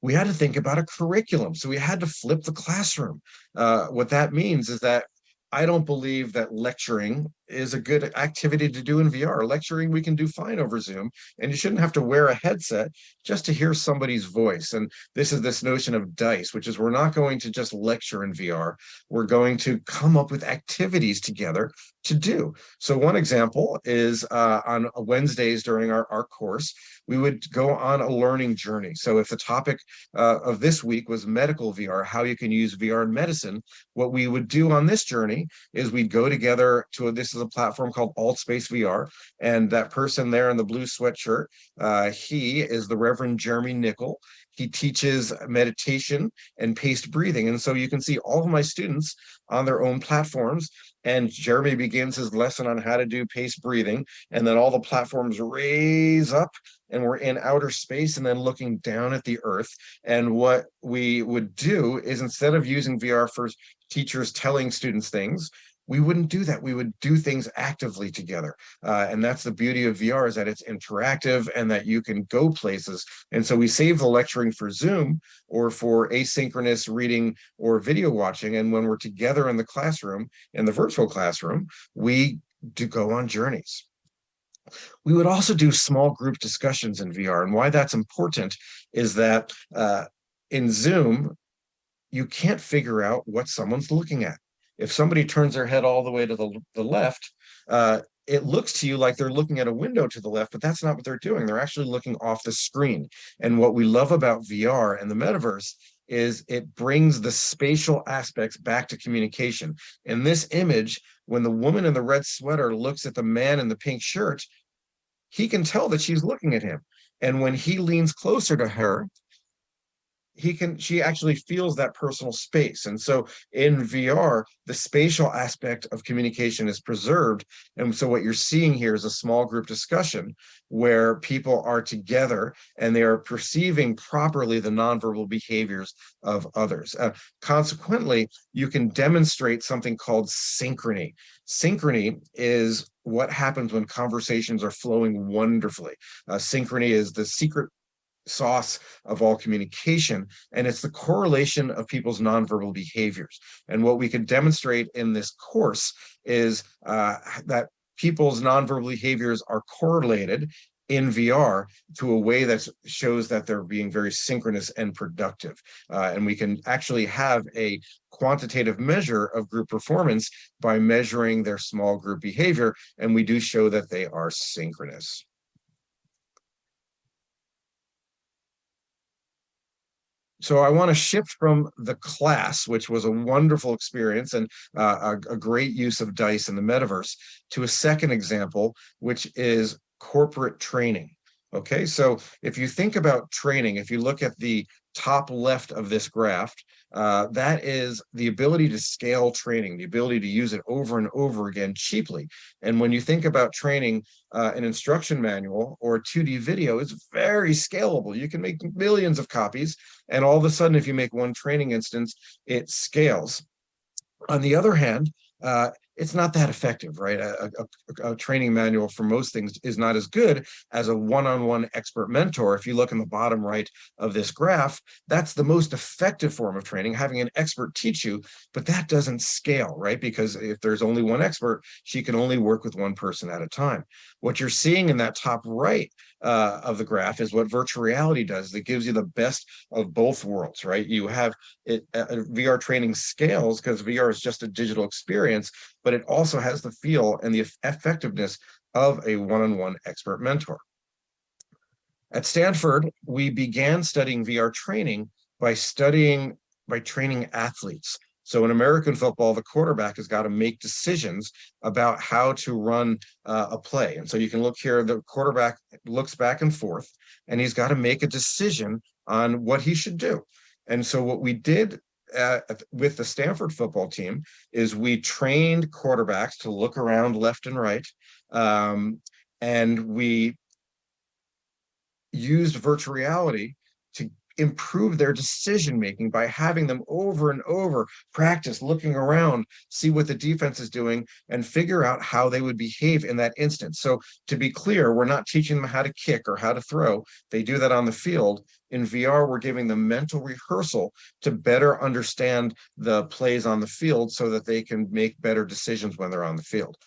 We had to think about a curriculum. So we had to flip the classroom. What that means is that I don't believe that lecturing is a good activity to do in VR. Lecturing we can do fine over Zoom, and you shouldn't have to wear a headset just to hear somebody's voice. And this is this notion of DICE, which is we're not going to just lecture in VR. We're going to come up with activities together to do. So one example is on Wednesdays during our course, we would go on a learning journey. So if the topic of this week was medical VR, how you can use VR in medicine, what we would do on this journey is we'd go together to this is a platform called AltSpace VR, and that person there in the blue sweatshirt, he is the Reverend Jeremy Nickel. He teaches meditation and paced breathing, and so you can see all of my students on their own platforms, and Jeremy begins his lesson on how to do paced breathing, and then all the platforms raise up and we're in outer space and then looking down at the earth. And what we would do is, instead of using VR for teachers telling students things, we wouldn't do that. We would do things actively together. And that's the beauty of VR, is that it's interactive and that you can go places. And so we save the lecturing for Zoom or for asynchronous reading or video watching. And when we're together in the classroom, in the virtual classroom, we do go on journeys. We would also do small group discussions in VR. And why that's important is that in Zoom, you can't figure out what someone's looking at. If somebody turns their head all the way to the left, it looks to you like they're looking at a window to the left, but that's not what they're doing. They're actually looking off the screen. And what we love about VR and the metaverse is it brings the spatial aspects back to communication. In this image, when the woman in the red sweater looks at the man in the pink shirt, he can tell that she's looking at him. And when he leans closer to her, she actually feels that personal space. And so in VR, the spatial aspect of communication is preserved. And so what you're seeing here is a small group discussion where people are together and they are perceiving properly the nonverbal behaviors of others. Consequently, you can demonstrate something called synchrony. Synchrony is what happens when conversations are flowing wonderfully. Synchrony is the secret sauce of all communication, and it's the correlation of people's nonverbal behaviors. And what we can demonstrate in this course is that people's nonverbal behaviors are correlated in VR to a way that shows that they're being very synchronous and productive. And we can actually have a quantitative measure of group performance by measuring their small group behavior, and we do show that they are synchronous. So I want to shift from the class, which was a wonderful experience and a great use of DICE in the metaverse, to a second example, which is corporate training. Okay, so if you think about training, if you look at the top left of this graph, that is the ability to scale training, the ability to use it over and over again cheaply. And when you think about training, an instruction manual or a 2D video is very scalable. You can make millions of copies, and all of a sudden, if you make one training instance, it scales. On the other hand, it's not that effective, right? A training manual for most things is not as good as a one-on-one expert mentor. If you look in the bottom right of this graph, that's the most effective form of training, having an expert teach you, but that doesn't scale, right? Because if there's only one expert, she can only work with one person at a time. What you're seeing in that top right of the graph is what virtual reality does. It gives you the best of both worlds, right? You have it, VR training scales because VR is just a digital experience, but it also has the feel and the effectiveness of a one-on-one expert mentor. At Stanford, we began studying VR training by training athletes. So in American football, the quarterback has got to make decisions about how to run a play. And so you can look here, the quarterback looks back and forth, and he's got to make a decision on what he should do. And so what we did with the Stanford football team is we trained quarterbacks to look around left and right, and we used virtual reality to improve their decision making by having them over and over practice looking around, see what the defense is doing, and figure out how they would behave in that instance. So to be clear, we're not teaching them how to kick or how to throw. They do that on the field. In VR, we're giving them mental rehearsal to better understand the plays on the field so that they can make better decisions when they're on the field.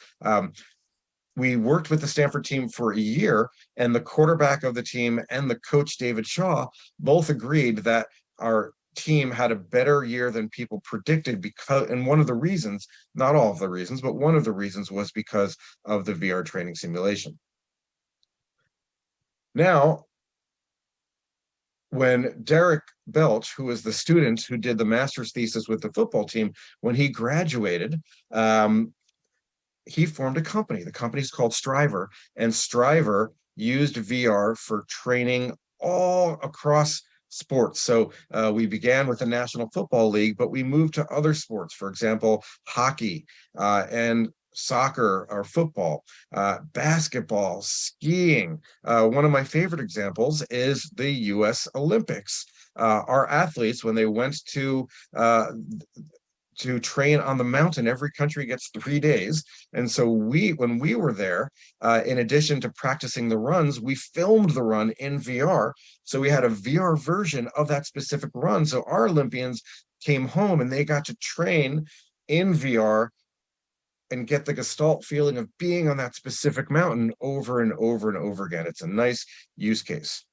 We worked with the Stanford team for a year, and the quarterback of the team and the coach, David Shaw, both agreed that our team had a better year than people predicted because, and one of the reasons, not all of the reasons, but one of the reasons was because of the VR training simulation. Now, when Derek Belch, who was the student who did the master's thesis with the football team, when he graduated, he formed a company. The company's called Striver, and Striver used VR for training all across sports. So we began with the National Football League, but we moved to other sports, for example, hockey and soccer or football, basketball, skiing. One of my favorite examples is the US Olympics. Our athletes, when they went to to train on the mountain. Every country gets 3 days. And so when we were there, in addition to practicing the runs, we filmed the run in VR. So we had a VR version of that specific run. So our Olympians came home and they got to train in VR and get the gestalt feeling of being on that specific mountain over and over and over again. It's a nice use case.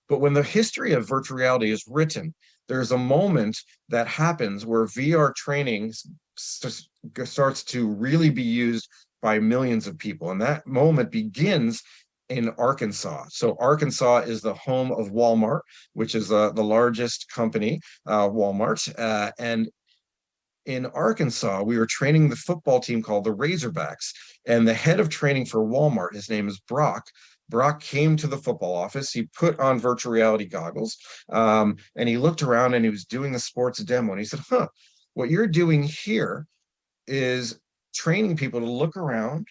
But when the history of virtual reality is written, there's a moment that happens where VR training starts to really be used by millions of people. And that moment begins in Arkansas. So Arkansas is the home of Walmart, which is the largest company, Walmart. And in Arkansas, we were training the football team called the Razorbacks. And the head of training for Walmart, his name is Brock. Brock came to the football office. He put on virtual reality goggles, and he looked around and he was doing a sports demo. And he said, what you're doing here is training people to look around,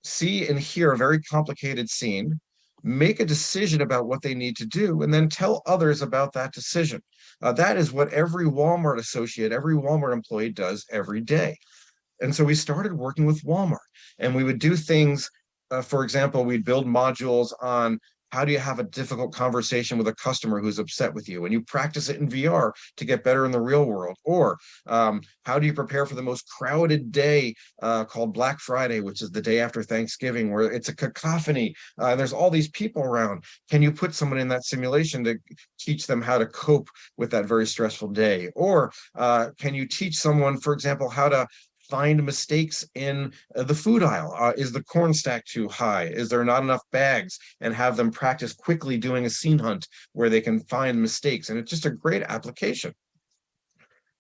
see and hear a very complicated scene, make a decision about what they need to do, and then tell others about that decision. That is what every Walmart associate, every Walmart employee does every day. And so we started working with Walmart, and we would do things. For example, we'd build modules on how do you have a difficult conversation with a customer who's upset with you, and you practice it in VR to get better in the real world. Or how do you prepare for the most crowded day called Black Friday, which is the day after Thanksgiving, where it's a cacophony and there's all these people around. Can you put someone in that simulation to teach them how to cope with that very stressful day? Or can you teach someone, for example, how to find mistakes in the food aisle? Is the corn stack too high? Is there not enough bags? And have them practice quickly doing a scene hunt where they can find mistakes. And it's just a great application.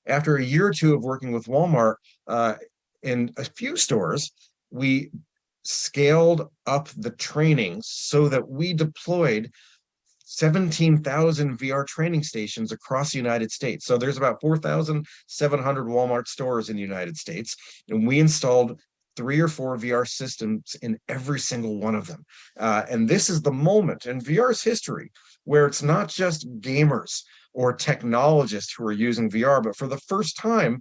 After a year or two of working with Walmart in a few stores, we scaled up the training so that we deployed 17,000 VR training stations across the United States. So there's about 4,700 Walmart stores in the United States, and we installed 3 or 4 VR systems in every single one of them. And this is the moment in VR's history where it's not just gamers or technologists who are using VR, but for the first time,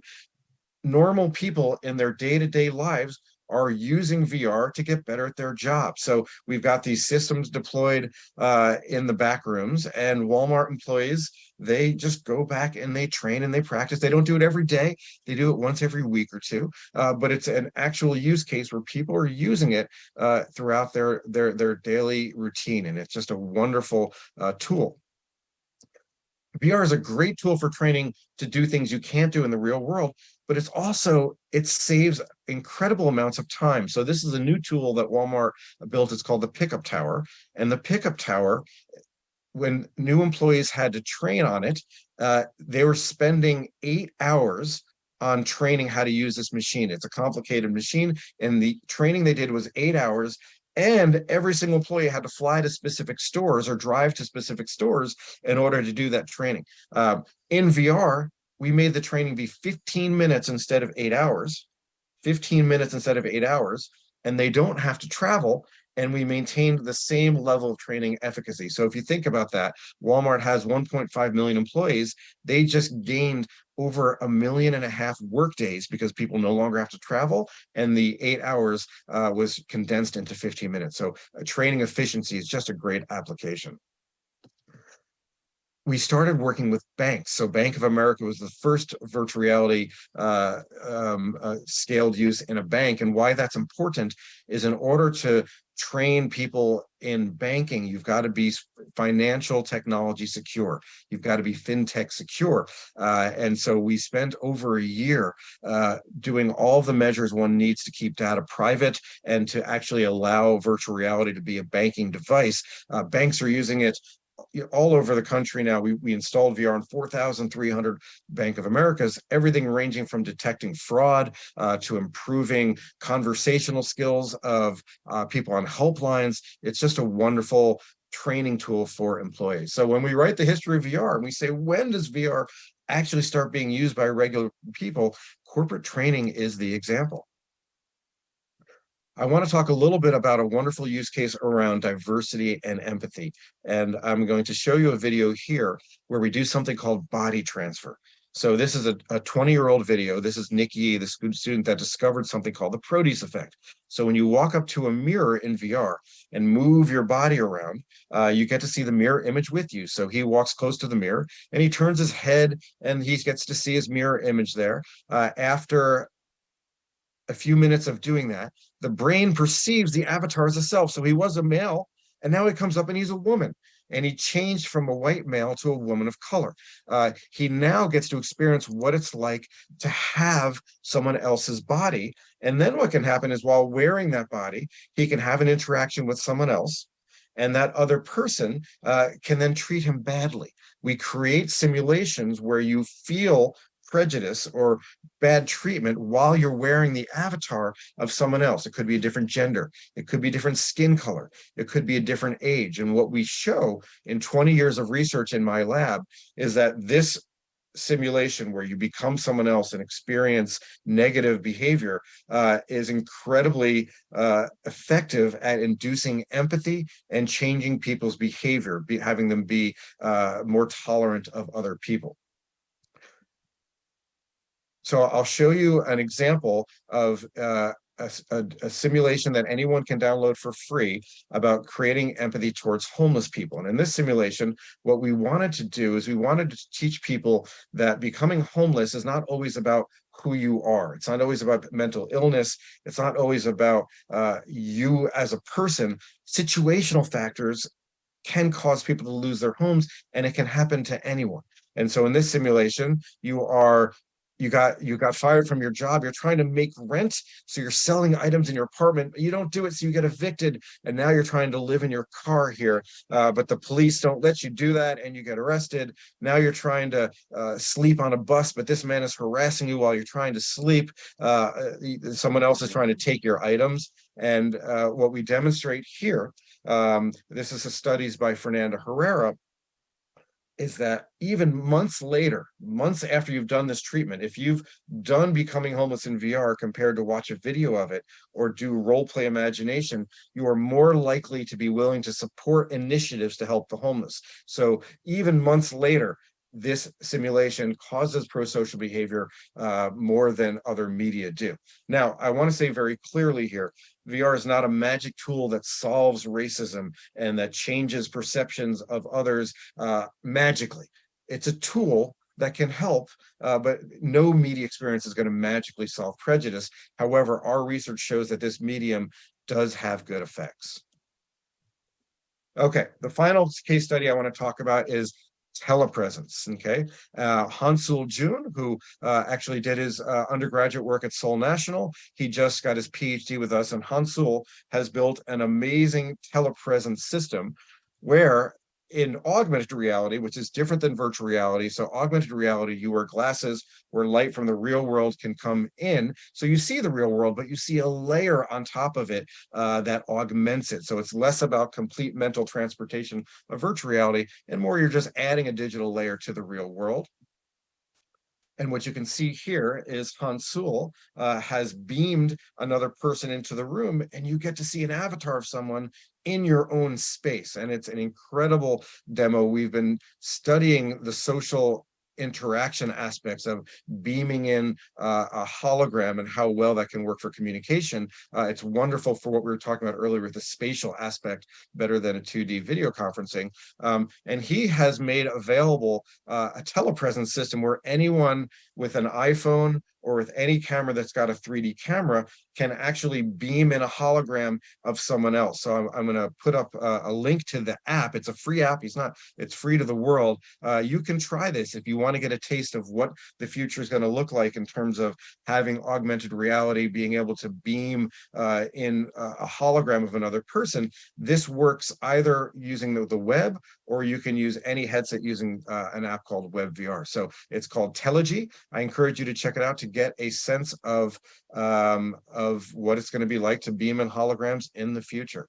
normal people in their day-to-day lives are using VR to get better at their job. So we've got these systems deployed in the back rooms, and Walmart employees, they just go back and they train and they practice. They don't do it every day. They do it once every week or two, but it's an actual use case where people are using it throughout their daily routine. And it's just a wonderful tool. VR is a great tool for training to do things you can't do in the real world, but it saves incredible amounts of time. So this is a new tool that Walmart built. It's called the Pickup Tower. And the Pickup Tower, when new employees had to train on it, they were spending 8 hours on training how to use this machine. It's a complicated machine, and the training they did was 8 hours. And every single employee had to fly to specific stores or drive to specific stores in order to do that training. In VR, we made the training be 15 minutes instead of 8 hours, 15 minutes instead of 8 hours, and they don't have to travel. And we maintained the same level of training efficacy. So if you think about that, Walmart has 1.5 million employees. They just gained over 1.5 million work days because people no longer have to travel, and the 8 hours was condensed into 15 minutes. So training efficiency is just a great application. We started working with banks. So Bank of America was the first virtual reality scaled use in a bank. And why that's important is in order to train people in banking, you've got to be financial technology secure. You've got to be fintech secure. And so we spent over a year doing all the measures one needs to keep data private and to actually allow virtual reality to be a banking device. Banks are using it all over the country now. We installed VR in 4,300 Bank of Americas, everything ranging from detecting fraud to improving conversational skills of people on helplines. It's just a wonderful training tool for employees. So when we write the history of VR and we say, when does VR actually start being used by regular people? Corporate training is the example. I want to talk a little bit about a wonderful use case around diversity and empathy. And I'm going to show you a video here where we do something called body transfer. So this is a 20-year-old video. This is Nikki, the student that discovered something called the Proteus effect. So when you walk up to a mirror in VR and move your body around, you get to see the mirror image with you. So he walks close to the mirror and he turns his head and he gets to see his mirror image there. After a few minutes of doing that, the brain perceives the avatar as a self. So he was a male, and now he comes up and he's a woman. And he changed from a white male to a woman of color. He now gets to experience what it's like to have someone else's body. And then what can happen is while wearing that body, he can have an interaction with someone else. And that other person can then treat him badly. We create simulations where you feel prejudice or bad treatment while you're wearing the avatar of someone else. It could be a different gender. It could be a different skin color. It could be a different age. And what we show in 20 years of research in my lab is that this simulation where you become someone else and experience negative behavior is incredibly effective at inducing empathy and changing people's behavior, having them be more tolerant of other people. So I'll show you an example of a simulation that anyone can download for free about creating empathy towards homeless people. And in this simulation, what we wanted to do is we wanted to teach people that becoming homeless is not always about who you are. It's not always about mental illness. It's not always about you as a person. Situational factors can cause people to lose their homes, and it can happen to anyone. And so in this simulation, you got fired from your job. You're trying to make rent, so you're selling items in your apartment, but you don't do it, so you get evicted, and now you're trying to live in your car here, but the police don't let you do that, and you get arrested. Now you're trying to sleep on a bus, but this man is harassing you while you're trying to sleep. Someone else is trying to take your items, and what we demonstrate here, this is a studies by Fernanda Herrera, is that even months later, months after you've done this treatment, if you've done becoming homeless in VR compared to watch a video of it or do role play imagination, you are more likely to be willing to support initiatives to help the homeless. So even months later, this simulation causes pro-social behavior more than other media do. Now, I want to say very clearly here, VR is not a magic tool that solves racism and that changes perceptions of others magically. It's a tool that can help, but no media experience is going to magically solve prejudice. However, our research shows that this medium does have good effects. Okay, the final case study I want to talk about is telepresence. Okay, Hansul Joon, who actually did his undergraduate work at Seoul National, he just got his PhD with us, and Hansul has built an amazing telepresence system where in augmented reality, which is different than virtual reality. So augmented reality, you wear glasses where light from the real world can come in. So you see the real world, but you see a layer on top of it that augments it. So it's less about complete mental transportation of virtual reality and more you're just adding a digital layer to the real world. And what you can see here is Hansul has beamed another person into the room, and you get to see an avatar of someone in your own space. And it's an incredible demo. We've been studying the social interaction aspects of beaming in a hologram and how well that can work for communication. It's wonderful for what we were talking about earlier with the spatial aspect, better than a 2D video conferencing. And he has made available a telepresence system where anyone with an iPhone or with any camera that's got a 3D camera can actually beam in a hologram of someone else. So I'm going to put up a link to the app. It's a free app. It's free to the world. You can try this if you want to get a taste of what the future is going to look like in terms of having augmented reality, being able to beam in a hologram of another person. This works either using the web, or you can use any headset using an app called WebVR. So it's called Telegy. I encourage you to check it out to get a sense of what it's going to be like to beam in holograms in the future.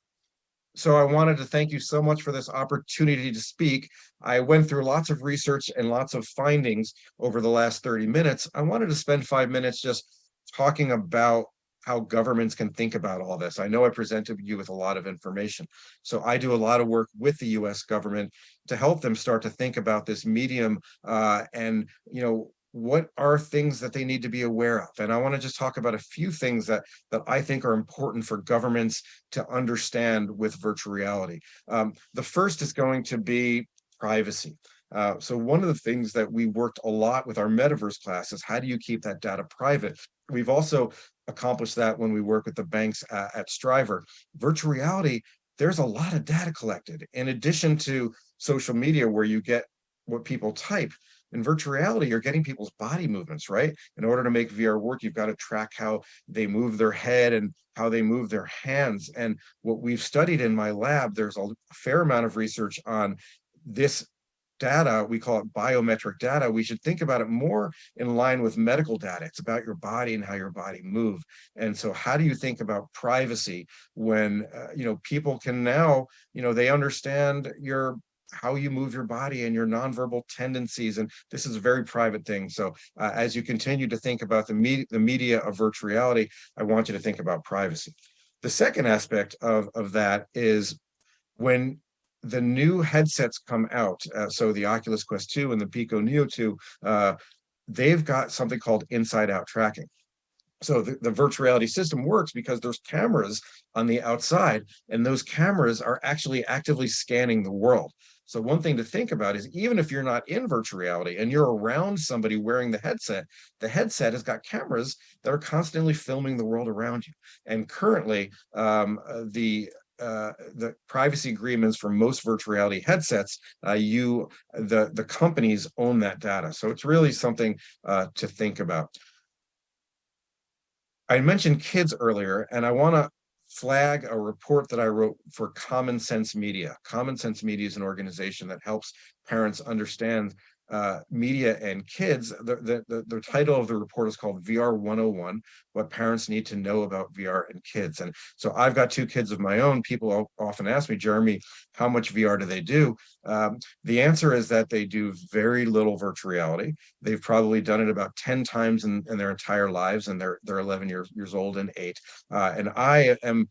So I wanted to thank you so much for this opportunity to speak. I went through lots of research and lots of findings over the last 30 minutes. I wanted to spend 5 minutes just talking about how governments can think about all this. I know I presented you with a lot of information. So I do a lot of work with the US government to help them start to think about this medium and, what are things that they need to be aware of? And I want to just talk about a few things that I think are important for governments to understand with virtual reality. The first is going to be privacy. So one of the things that we worked a lot with our metaverse class is how do you keep that data private? We've also accomplished that when we work with the banks at Striver. Virtual reality, there's a lot of data collected. In addition to social media where you get what people type, in virtual reality, you're getting people's body movements, right? In order to make VR work, you've got to track how they move their head and how they move their hands. And what we've studied in my lab, there's a fair amount of research on this data. We call it biometric data. We should think about it more in line with medical data. It's about your body and how your body move. And so how do you think about privacy when people can now, they understand how you move your body and your nonverbal tendencies, and this is a very private thing. So as you continue to think about the media of virtual reality, I want you to think about privacy. The second aspect of that is when the new headsets come out, so the Oculus Quest 2 and the Pico Neo 2, they've got something called inside-out tracking. So the virtual reality system works because there's cameras on the outside, and those cameras are actually actively scanning the world. So one thing to think about is even if you're not in virtual reality and you're around somebody wearing the headset has got cameras that are constantly filming the world around you. And currently, the privacy agreements for most virtual reality headsets, the companies own that data. So it's really something to think about. I mentioned kids earlier, and I want to flag a report that I wrote for Common Sense Media. Common Sense Media is an organization that helps parents understand media and kids. The title of the report is called VR 101, What Parents Need to Know About VR and Kids. And so I've got 2 kids of my own. People often ask me, Jeremy, how much VR do they do? The answer is that they do very little virtual reality. They've probably done it about 10 times in their entire lives, and they're 11 years old and 8. And I am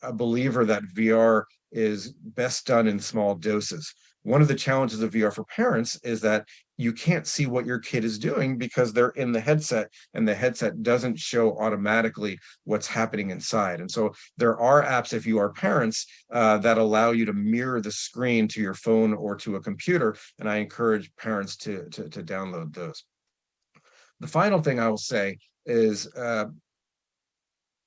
a believer that VR is best done in small doses. One of the challenges of VR for parents is that you can't see what your kid is doing because they're in the headset, and the headset doesn't show automatically what's happening inside. And so there are apps, if you are parents, that allow you to mirror the screen to your phone or to a computer, and I encourage parents to download those. The final thing I will say is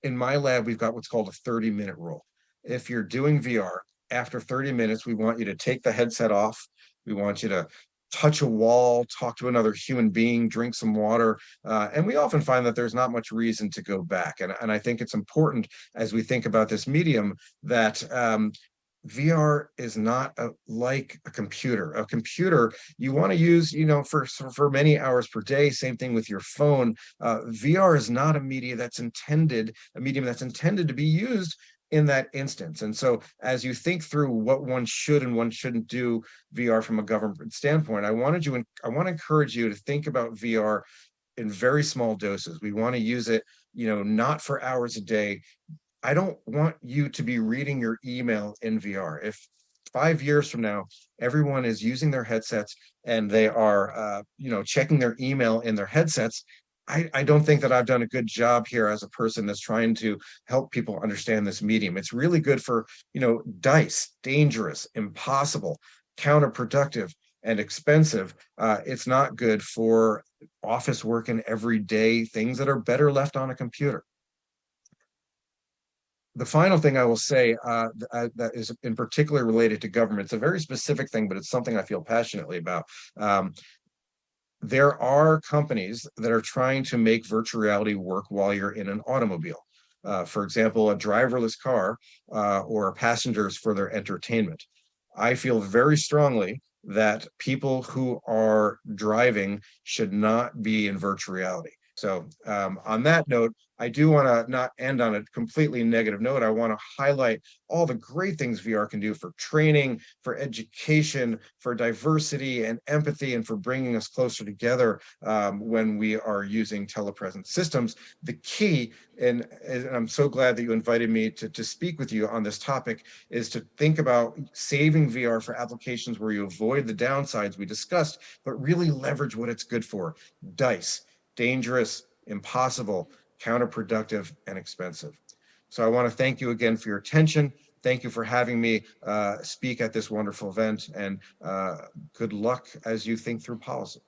in my lab, we've got what's called a 30-minute rule. If you're doing VR, after 30 minutes, we want you to take the headset off. We want you to touch a wall, talk to another human being, drink some water. And we often find that there's not much reason to go back. And I think it's important as we think about this medium that VR is not like a computer. A computer you want to use, for many hours per day. Same thing with your phone. VR is not a medium that's intended to be used in that instance. And so as you think through what one should and one shouldn't do VR from a government standpoint, I want to encourage you to think about VR in very small doses. We want to use it, not for hours a day. I don't want you to be reading your email in VR. If 5 years from now, everyone is using their headsets and they are, checking their email in their headsets, I don't think that I've done a good job here as a person that's trying to help people understand this medium. It's really good for, dice, dangerous, impossible, counterproductive, and expensive. It's not good for office work and everyday things that are better left on a computer. The final thing I will say that is in particular related to government, it's a very specific thing, but it's something I feel passionately about. There are companies that are trying to make virtual reality work while you're in an automobile. For example, a driverless car or passengers for their entertainment. I feel very strongly that people who are driving should not be in virtual reality. So on that note, I do want to not end on a completely negative note. I want to highlight all the great things VR can do for training, for education, for diversity and empathy, and for bringing us closer together when we are using telepresence systems. The key, and I'm so glad that you invited me to speak with you on this topic, is to think about saving VR for applications where you avoid the downsides we discussed, but really leverage what it's good for. DICE, dangerous, impossible, counterproductive, and expensive. So I want to thank you again for your attention. Thank you for having me speak at this wonderful event, and good luck as you think through policy.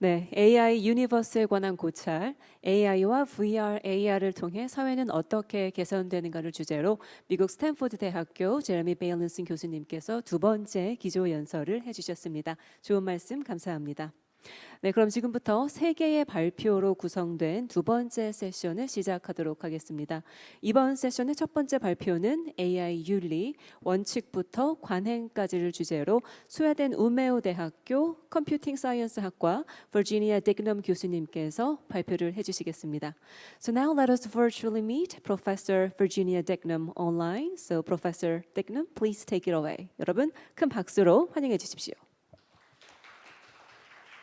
네, AI 유니버스에 관한 고찰, AI와 VR, AR을 통해 사회는 어떻게 개선되는가를 주제로 미국 스탠포드 대학교 제레미 베일렌슨 교수님께서 두 번째 기조연설을 해주셨습니다. 좋은 말씀 감사합니다. 네, 그럼 지금부터 3개의 발표로 구성된 두 번째 세션을 시작하도록 하겠습니다. 이번 세션의 첫 번째 발표는 AI 윤리, 원칙부터 관행까지를 주제로 스웨덴 우메오 대학교 컴퓨팅 사이언스 학과 버지니아 Dignum 교수님께서 발표를 해주시겠습니다. So now let us virtually meet Professor Virginia Dignum online. So Professor Dignum, please take it away. 여러분, 큰 박수로 환영해 주십시오.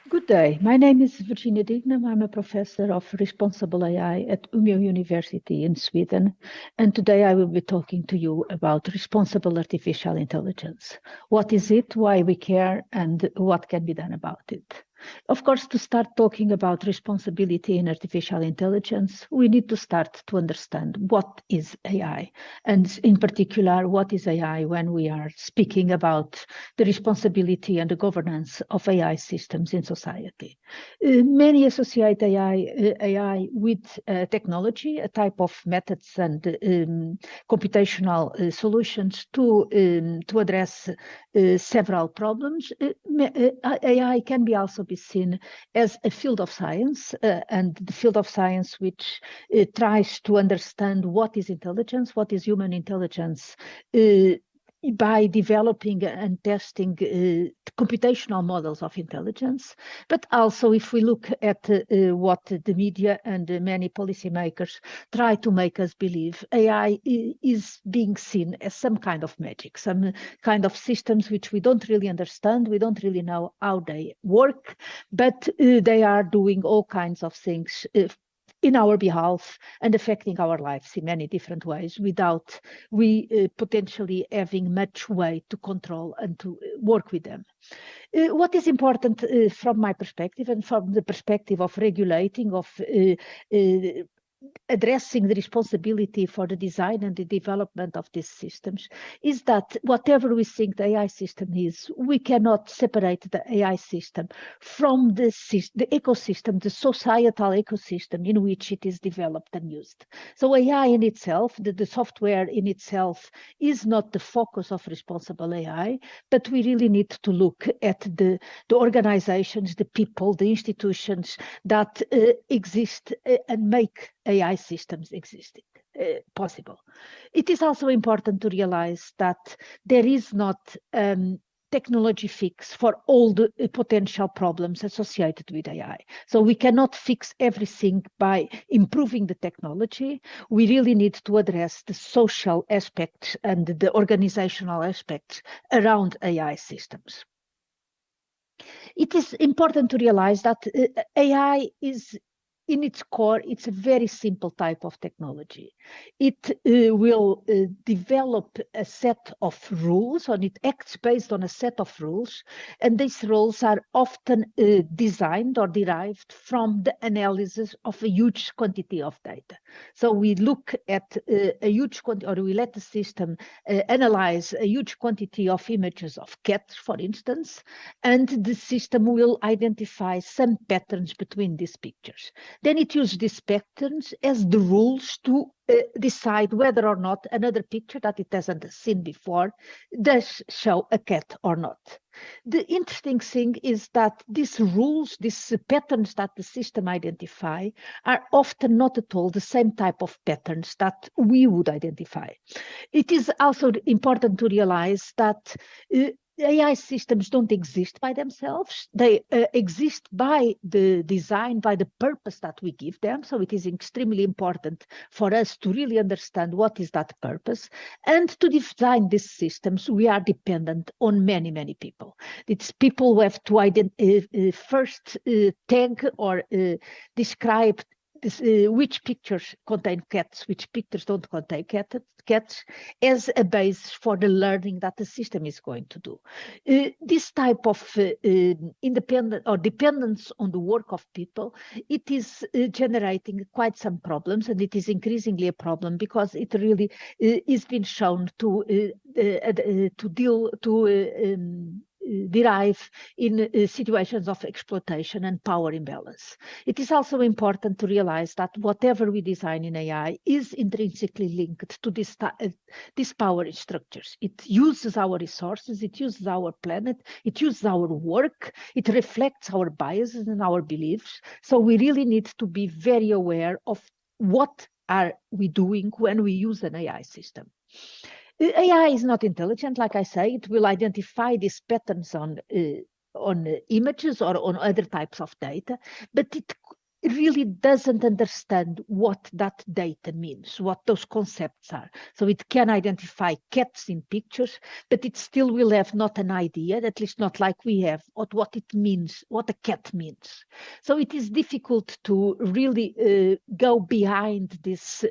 Good day. My name is Virginia Dignum. I'm a professor of responsible AI at Umeå University in Sweden. And today I will be talking to you about responsible artificial intelligence. What is it, why we care, and what can be done about it? Of course, to start talking about responsibility in artificial intelligence, we need to start to understand what is AI, and in particular, what is AI when we are speaking about the responsibility and the governance of AI systems in society. Many associate AI with technology, a type of methods and computational solutions to address several problems. AI can be also be seen as a field of science, and the field of science which tries to understand what is intelligence, what is human intelligence, by developing and testing computational models of intelligence. But also, if we look at what the media and many policymakers try to make us believe, AI is being seen as some kind of magic, some kind of systems which we don't really understand, we don't really know how they work, but they are doing all kinds of things in our behalf and affecting our lives in many different ways without we potentially having much way to control and to work with them. What is important from my perspective and from the perspective of regulating, of addressing the responsibility for the design and the development of these systems, is that whatever we think the AI system is, we cannot separate the AI system from the ecosystem, the societal ecosystem in which it is developed and used. So AI in itself, the software in itself, is not the focus of responsible AI, but we really need to look at the organizations, the people, the institutions that exist and make AI systems existing possible. It is also important to realize that there is not technology fix for all the potential problems associated with AI. So we cannot fix everything by improving the technology. We really need to address the social aspects and the organizational aspects around AI systems. It is important to realize that AI is, in its core, it's a very simple type of technology. It will develop a set of rules, and it acts based on a set of rules, and these rules are often designed or derived from the analysis of a huge quantity of data. So we look at a huge quantity, or we let the system analyze a huge quantity of images of cats, for instance, and the system will identify some patterns between these pictures. Then it uses these patterns as the rules to decide whether or not another picture that it hasn't seen before does show a cat or not. The interesting thing is that these rules, these patterns that the system identify, are often not at all the same type of patterns that we would identify. It is also important to realize that AI systems don't exist by themselves. They exist by the design, by the purpose that we give them. So it is extremely important for us to really understand what is that purpose. And to design these systems, we are dependent on many, many people. It's people who have to first tag or describe which pictures contain cats, which pictures don't contain cats, as a base for the learning that the system is going to do. This type of independent or dependence on the work of people, it is generating quite some problems, and it is increasingly a problem because it really is been shown to derive in situations of exploitation and power imbalance. It is also important to realize that whatever we design in AI is intrinsically linked to these power structures. It uses our resources, it uses our planet, it uses our work, it reflects our biases and our beliefs. So we really need to be very aware of what are we doing when we use an AI system. AI is not intelligent, like I say. It will identify these patterns on images or on other types of data, but it really doesn't understand what that data means, what those concepts are. So it can identify cats in pictures, but it still will have not an idea, at least not like we have, of what it means, what a cat means. So it is difficult to really go behind this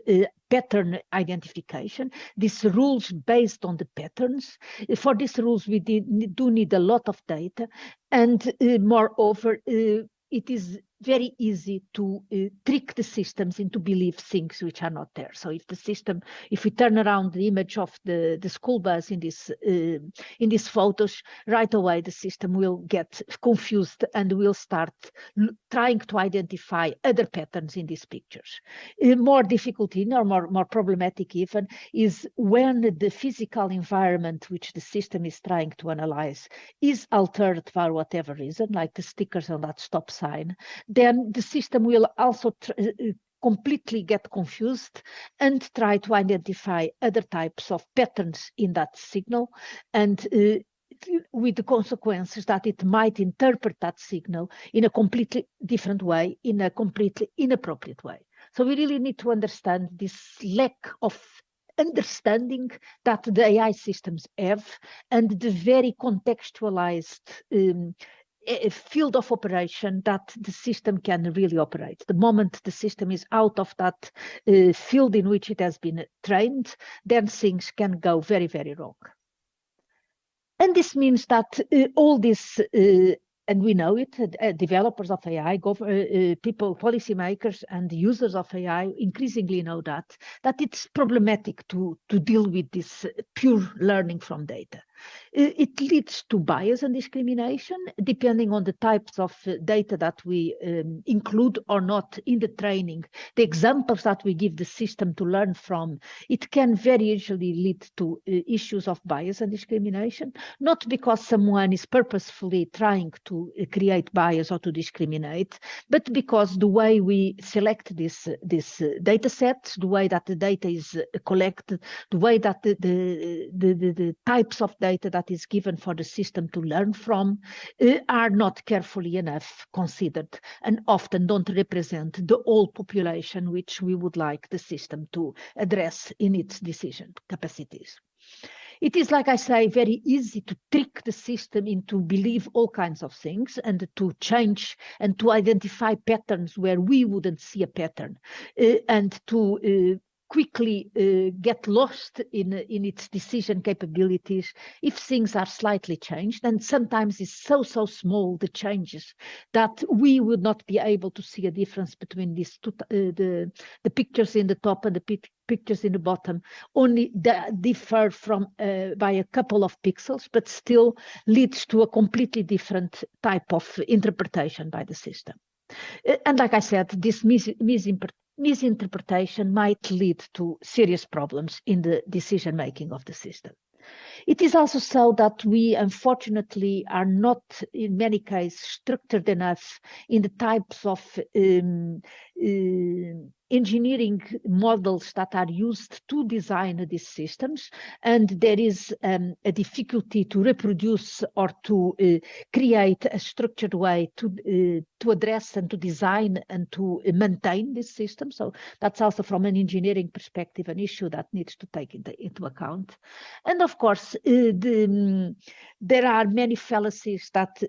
pattern identification, these rules based on the patterns. For these rules, we do need a lot of data, and moreover, it is very easy to trick the systems into believe things which are not there. So if we turn around the image of the school bus in these photos, right away the system will get confused and will start trying to identify other patterns in these pictures. More difficulty, or more problematic even, is when the physical environment which the system is trying to analyze is altered for whatever reason, like the stickers on that stop sign. Then the system will also completely get confused and try to identify other types of patterns in that signal, and with the consequences that it might interpret that signal in a completely different way, in a completely inappropriate way. So we really need to understand this lack of understanding that the AI systems have, and the very contextualized a field of operation that the system can really operate. The moment the system is out of that field in which it has been trained, then things can go very, very wrong. And this means that all this, and we know it, developers of AI, people, policymakers and users of AI increasingly know that it's problematic to deal with this pure learning from data. It leads to bias and discrimination, depending on the types of data that we include or not in the training. The examples that we give the system to learn from, it can very easily lead to issues of bias and discrimination, not because someone is purposefully trying to create bias or to discriminate, but because the way we select this data sets, the way that the data is collected, the way that the types of data that is given for the system to learn from are not carefully enough considered, and often don't represent the whole population which we would like the system to address in its decision capacities. It is, like I say, very easy to trick the system into believe all kinds of things, and to change and to identify patterns where we wouldn't see a pattern, and to quickly get lost in its decision capabilities if things are slightly changed. And sometimes it's so small, the changes, that we would not be able to see a difference between these two, the pictures in the top and the pictures in the bottom, only differ from by a couple of pixels, but still leads to a completely different type of interpretation by the system. And like I said, this misinterpretation might lead to serious problems in the decision making of the system. It is also so that we unfortunately are not in many cases structured enough in the types of engineering models that are used to design these systems, and there is a difficulty to reproduce or to create a structured way to address and to design and to maintain this system. So that's also from an engineering perspective an issue that needs to take into account. And of course, there are many fallacies that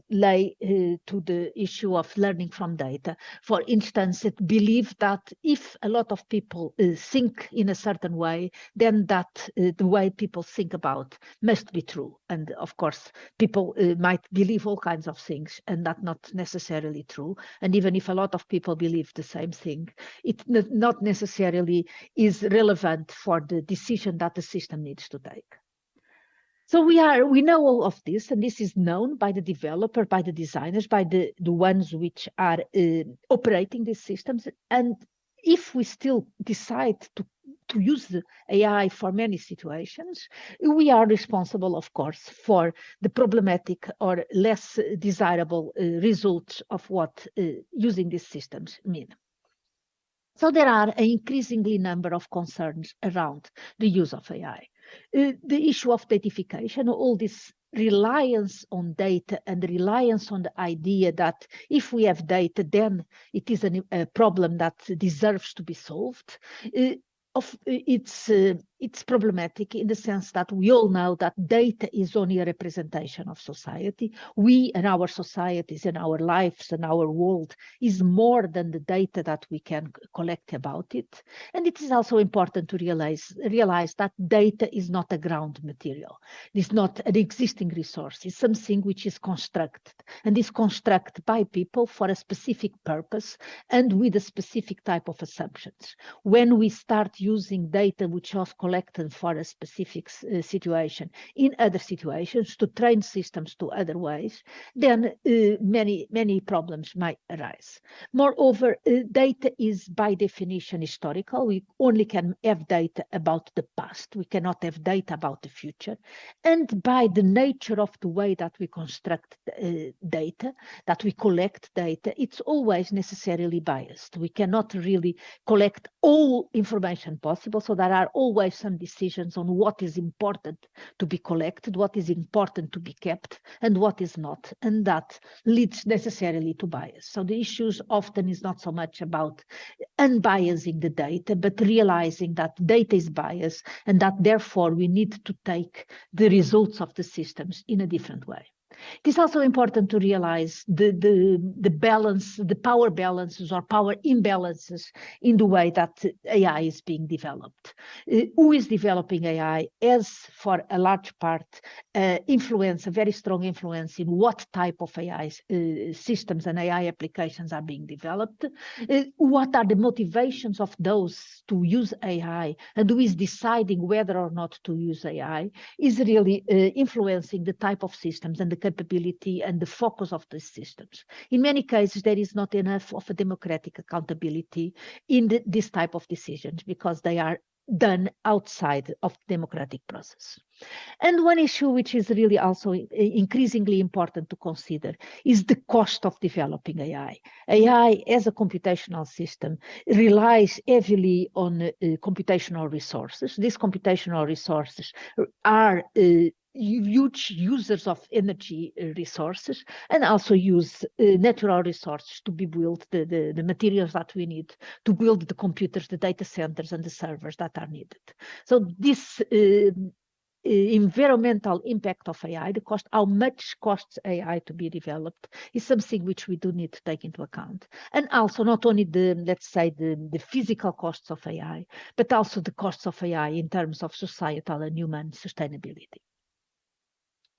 lay to the issue of learning from data. For instance, it believe that if a lot of people think in a certain way, then that the way people think about must be true. And of course, people might believe all kinds of things, and that's not necessarily true. And even if a lot of people believe the same thing, it not necessarily is relevant for the decision that the system needs to take. So we know all of this, and this is known by the developer, by the designers, by the ones which are operating these systems. And if we still decide to use the AI for many situations, we are responsible, of course, for the problematic or less desirable results of what using these systems mean. So there are an increasingly number of concerns around the use of AI. The issue of datification, all this reliance on data and the reliance on the idea that if we have data, then it is a problem that deserves to be solved. It's problematic in the sense that we all know that data is only a representation of society. We and our societies and our lives and our world is more than the data that we can collect about it. And it is also important to realize that data is not a ground material. It's not an existing resource. It's something which is constructed, and is constructed by people for a specific purpose and with a specific type of assumptions. When we start using data which was collected for a specific situation in other situations to train systems to other ways, then many problems might arise. Moreover, data is by definition historical. We only can have data about the past. We cannot have data about the future. And by the nature of the way that we construct data, that we collect data, it's always necessarily biased. We cannot really collect all information possible, so there are always some decisions on what is important to be collected, what is important to be kept, and what is not, and that leads necessarily to bias. So the issues often is not so much about unbiasing the data, but realizing that data is biased, and that therefore we need to take the results of the systems in a different way. It is also important to realize the balance, the power balances or power imbalances in the way that AI is being developed. Who is developing AI has, for a large part, influence, a very strong influence in what type of AI systems and AI applications are being developed. What are the motivations of those to use AI, and who is deciding whether or not to use AI is really influencing the type of systems and the capability and the focus of the systems. In many cases, there is not enough of a democratic accountability in this type of decisions because they are done outside of the democratic process. And one issue which is really also increasingly important to consider is the cost of developing AI. AI as a computational system relies heavily on computational resources. These computational resources are huge users of energy resources, and also use natural resources to build the materials that we need to build the computers, the data centers, and the servers that are needed. So this environmental impact of AI, the cost, how much costs AI to be developed, is something which we do need to take into account. And also not only let's say the physical costs of AI, but also the costs of AI in terms of societal and human sustainability.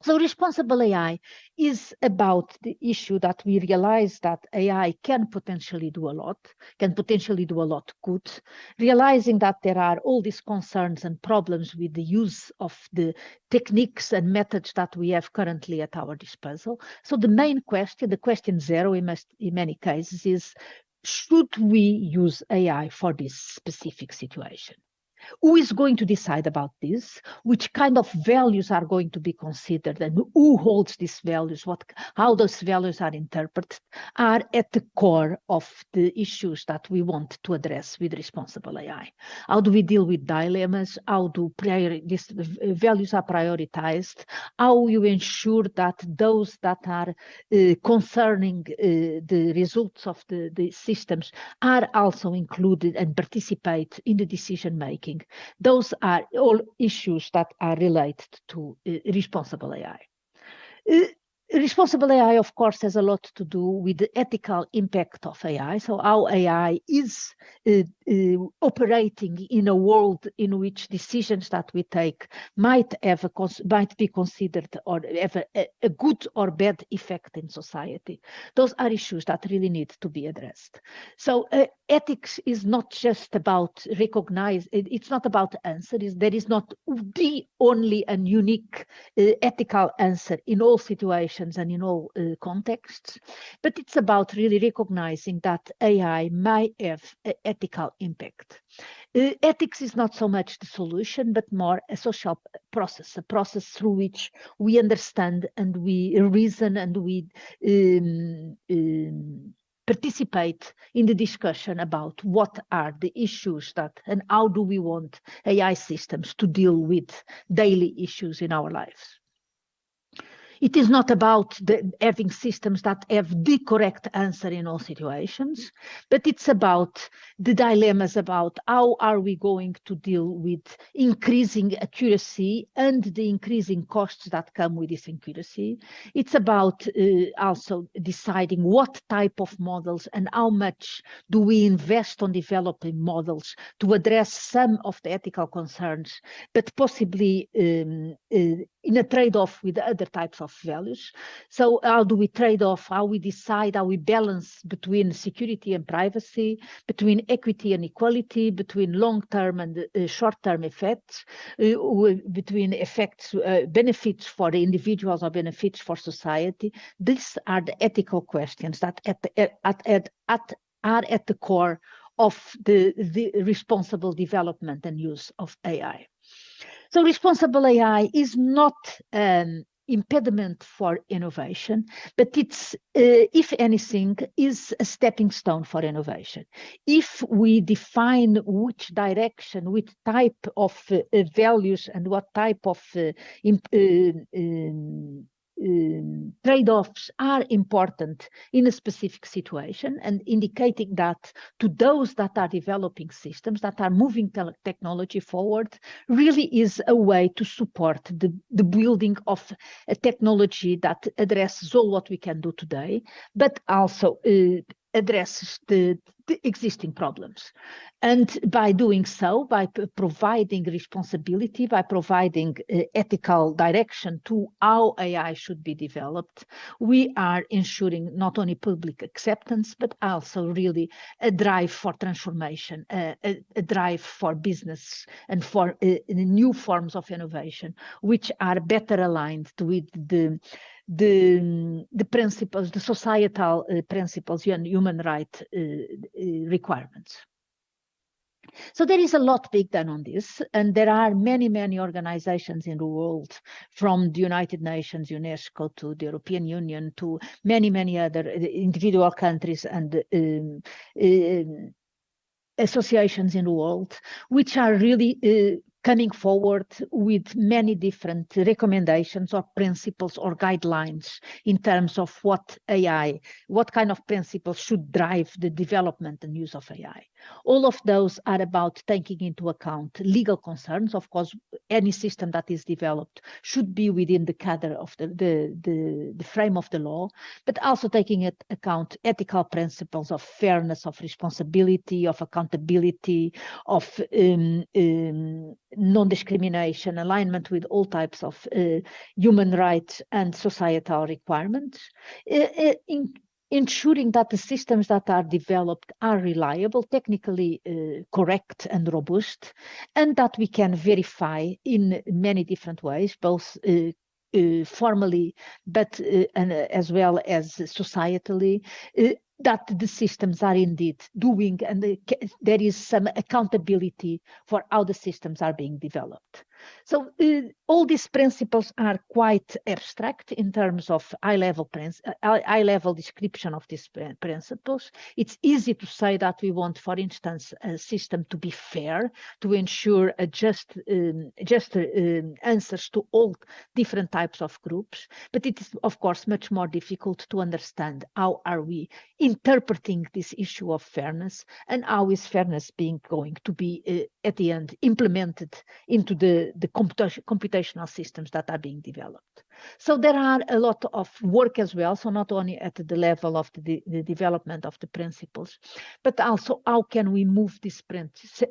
So responsible AI is about the issue that we realize that AI can potentially do a lot good, realizing that there are all these concerns and problems with the use of the techniques and methods that we have currently at our disposal. So the main question, the question zero in many cases is, should we use AI for this specific situation? Who is going to decide about this? Which kind of values are going to be considered, and who holds these values? How those values are interpreted are at the core of the issues that we want to address with responsible AI. How do we deal with dilemmas? How do these values are prioritized? How you ensure that those that are concerning the results of the systems are also included and participate in the decision making? Those are all issues that are related to responsible AI. Responsible AI, of course, has a lot to do with the ethical impact of AI. So how AI is operating in a world in which decisions that we take might be considered or have a good or bad effect in society. Those are issues that really need to be addressed. So ethics is not just about it's not about answers. There is not the only and unique ethical answer in all situations and in all contexts, but it's about really recognizing that AI might have an ethical impact. Ethics is not so much the solution, but more a social process, a process through which we understand and we reason and we participate in the discussion about what are the issues and how do we want AI systems to deal with daily issues in our lives. It is not about having systems that have the correct answer in all situations, but it's about the dilemmas about how are we going to deal with increasing accuracy and the increasing costs that come with this accuracy. It's about also deciding what type of models and how much do we invest on developing models to address some of the ethical concerns, but possibly in a trade-off with other types of values. So how do we trade off, how we decide, how we balance between security and privacy, between equity and equality, between long-term and short-term effects, between effects, benefits for the individuals or benefits for society. These are the ethical questions that are at the core of the responsible development and use of AI. So responsible AI is not an impediment for innovation, but it's, if anything, is a stepping stone for innovation. If we define which direction, which type of values and what type of trade-offs are important in a specific situation, and indicating that to those that are developing systems, that are moving technology forward, really is a way to support the building of a technology that addresses all what we can do today, but also addresses the existing problems. And by doing so, by providing responsibility, by providing ethical direction to how AI should be developed, we are ensuring not only public acceptance, but also really a drive for transformation, a drive for business and for new forms of innovation, which are better aligned with the principles, the societal principles and human rights requirements. So there is a lot being done on this, and there are many, many organizations in the world, from the United Nations, UNESCO, to the European Union, to many, many other individual countries and associations in the world, which are really coming forward with many different recommendations or principles or guidelines in terms of what kind of principles should drive the development and use of AI. All of those are about taking into account legal concerns. Of course, any system that is developed should be within the cadre of the frame of the law, but also taking into account ethical principles of fairness, of responsibility, of accountability, of non-discrimination, alignment with all types of human rights and societal requirements, ensuring that the systems that are developed are reliable, technically correct and robust, and that we can verify in many different ways, both formally, but as well as societally, that the systems are indeed doing, and there is some accountability for how the systems are being developed. So all these principles are quite abstract in terms of high-level description of these principles. It's easy to say that we want, for instance, a system to be fair, to ensure a just answers to all different types of groups. But it is, of course, much more difficult to understand how are we interpreting this issue of fairness, and how is fairness going to be at the end implemented into the computational systems that are being developed. So there are a lot of work as well, so not only at the level of the development of the principles, but also how can we move these principles,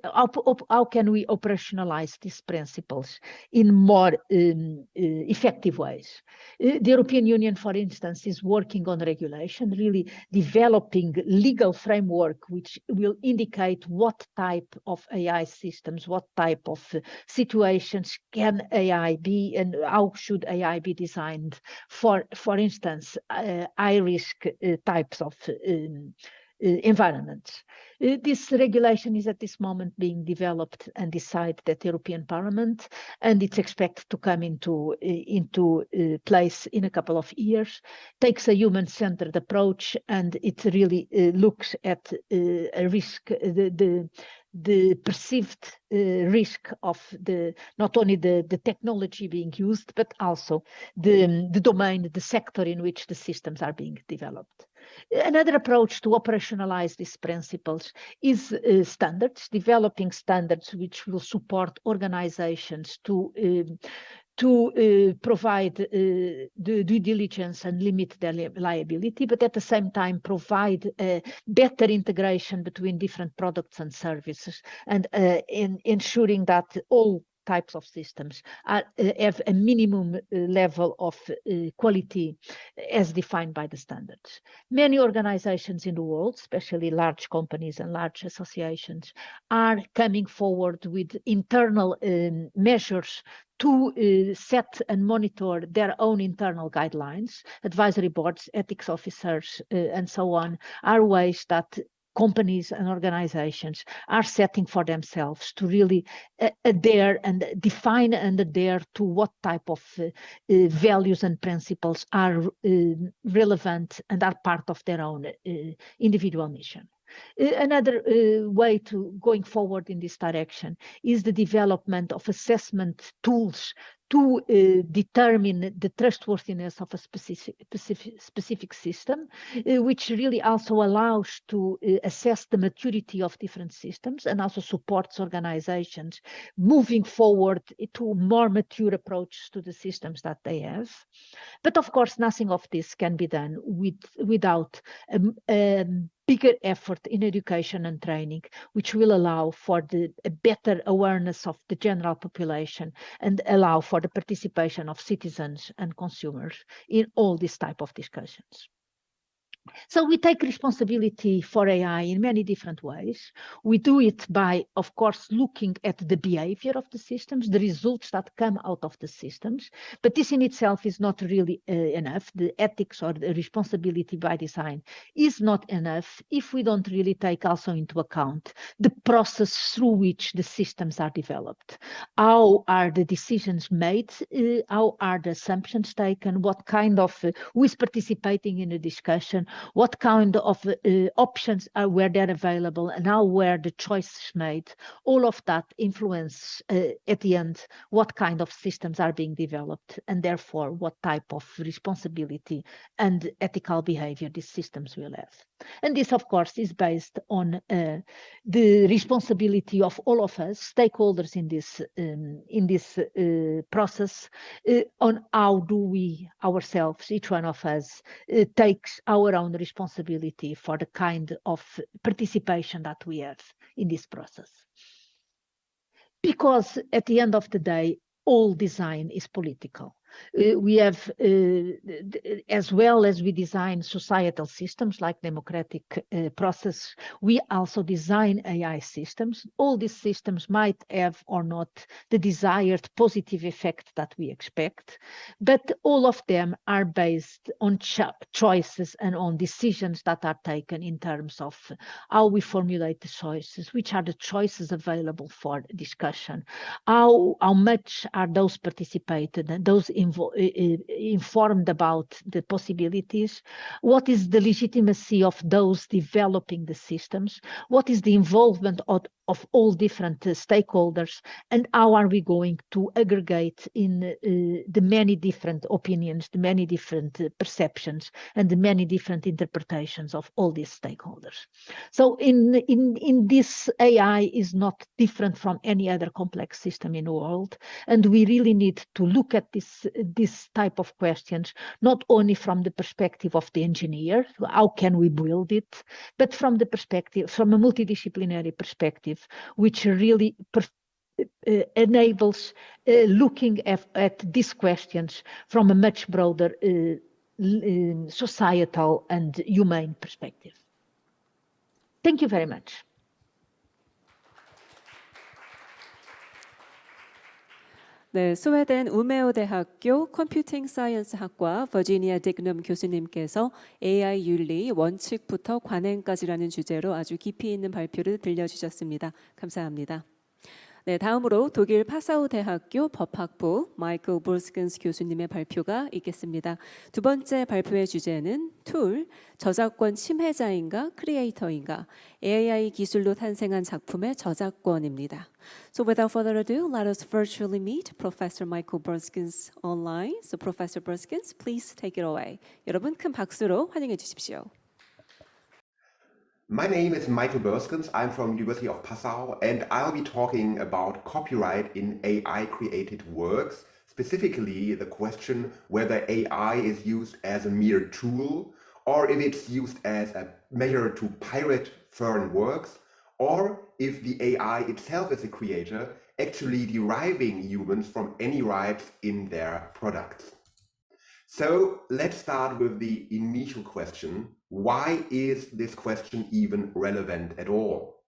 how can we operationalize these principles in more effective ways. The European Union, for instance, is working on regulation, really developing legal framework which will indicate what type of AI systems, what type of situations can AI be, and how should AI be designed for instance, high-risk types of environments. This regulation is at this moment being developed and decided at the European Parliament, and it's expected to come into place in a couple of years. Takes a human-centered approach, and it really looks at a risk, the perceived risk of not only the technology being used, but also the domain, the sector in which the systems are being developed. Another approach to operationalize these principles is standards, developing standards which will support organizations to provide the due diligence and limit their liability, but at the same time provide better integration between different products and services, and in ensuring that all types of systems have a minimum level of quality as defined by the standards. Many organizations in the world, especially large companies and large associations, are coming forward with internal measures to set and monitor their own internal guidelines. Advisory boards, ethics officers, and so on, are ways that companies and organizations are setting for themselves to really adhere and define and adhere to what type of values and principles are relevant and are part of their own individual mission. Another way to going forward in this direction is the development of assessment tools to determine the trustworthiness of a specific system, which really also allows to assess the maturity of different systems, and also supports organizations moving forward to more mature approaches to the systems that they have. But of course, nothing of this can be done without bigger effort in education and training, which will allow for a better awareness of the general population and allow for the participation of citizens and consumers in all these type of discussions. So we take responsibility for AI in many different ways. We do it by, of course, looking at the behavior of the systems, the results that come out of the systems. But this in itself is not really enough. The ethics or the responsibility by design is not enough if we don't really take also into account the process through which the systems are developed. How are the decisions made? How are the assumptions taken? What kind of, who is participating in the discussion? What kind of options were there available, and how were the choices made? All of that influence at the end what kind of systems are being developed, and therefore what type of responsibility and ethical behavior these systems will have. And this, of course, is based on the responsibility of all of us, stakeholders in this process, on how do we ourselves, each one of us, takes our own responsibility for the kind of participation that we have in this process. Because at the end of the day, all design is political. We have, as well as we design societal systems like democratic process, we also design AI systems. All these systems might have or not the desired positive effect that we expect, but all of them are based on choices and on decisions that are taken in terms of how we formulate the choices, which are the choices available for discussion, how much are those participated and those informed about the possibilities, what is the legitimacy of those developing the systems, what is the involvement of all different stakeholders, and how are we going to aggregate in the many different opinions, the many different perceptions, and the many different interpretations of all these stakeholders. So in this, AI is not different from any other complex system in the world, and we really need to look at this type of questions not only from the perspective of the engineer, how can we build it, but from the perspective, from a multidisciplinary perspective, which really enables looking at these questions from a much broader societal and humane perspective. Thank you very much. 네, 스웨덴 우메오 대학교 컴퓨팅 사이언스 학과 버지니아 디그넘 교수님께서 AI 윤리 원칙부터 관행까지라는 주제로 아주 깊이 있는 발표를 들려주셨습니다. 감사합니다. 네, 다음으로 독일 파사우 대학교 법학부 마이클 베우스켄스 교수님의 발표가 있겠습니다. 두 번째 발표의 주제는 툴, 저작권 침해자인가 크리에이터인가, AI 기술로 탄생한 작품의 저작권입니다. So without further ado, let us virtually meet Professor Michael Beurskens online. So Professor Beurskens, please take it away. 여러분 큰 박수로 환영해 주십시오. My name is Michael Beurskens. I'm from University of Passau, and I'll be talking about copyright in AI-created works, specifically the question whether AI is used as a mere tool, or if it's used as a measure to pirate foreign works, or if the AI itself as a creator actually deriving humans from any rights in their products. So let's start with the initial question. Why is this question even relevant at all?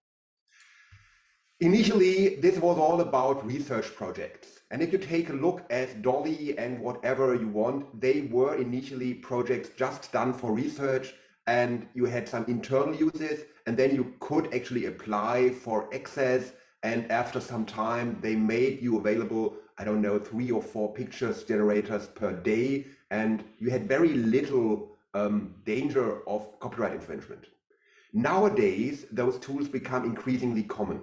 Initially, this was all about research projects. And if you take a look at Dolly and whatever you want, they were initially projects just done for research, and you had some internal uses, and then you could actually apply for access. And after some time, they made you available, I don't know, 3 or 4 pictures generators per day. And you had very little danger of copyright infringement. Nowadays, those tools become increasingly common.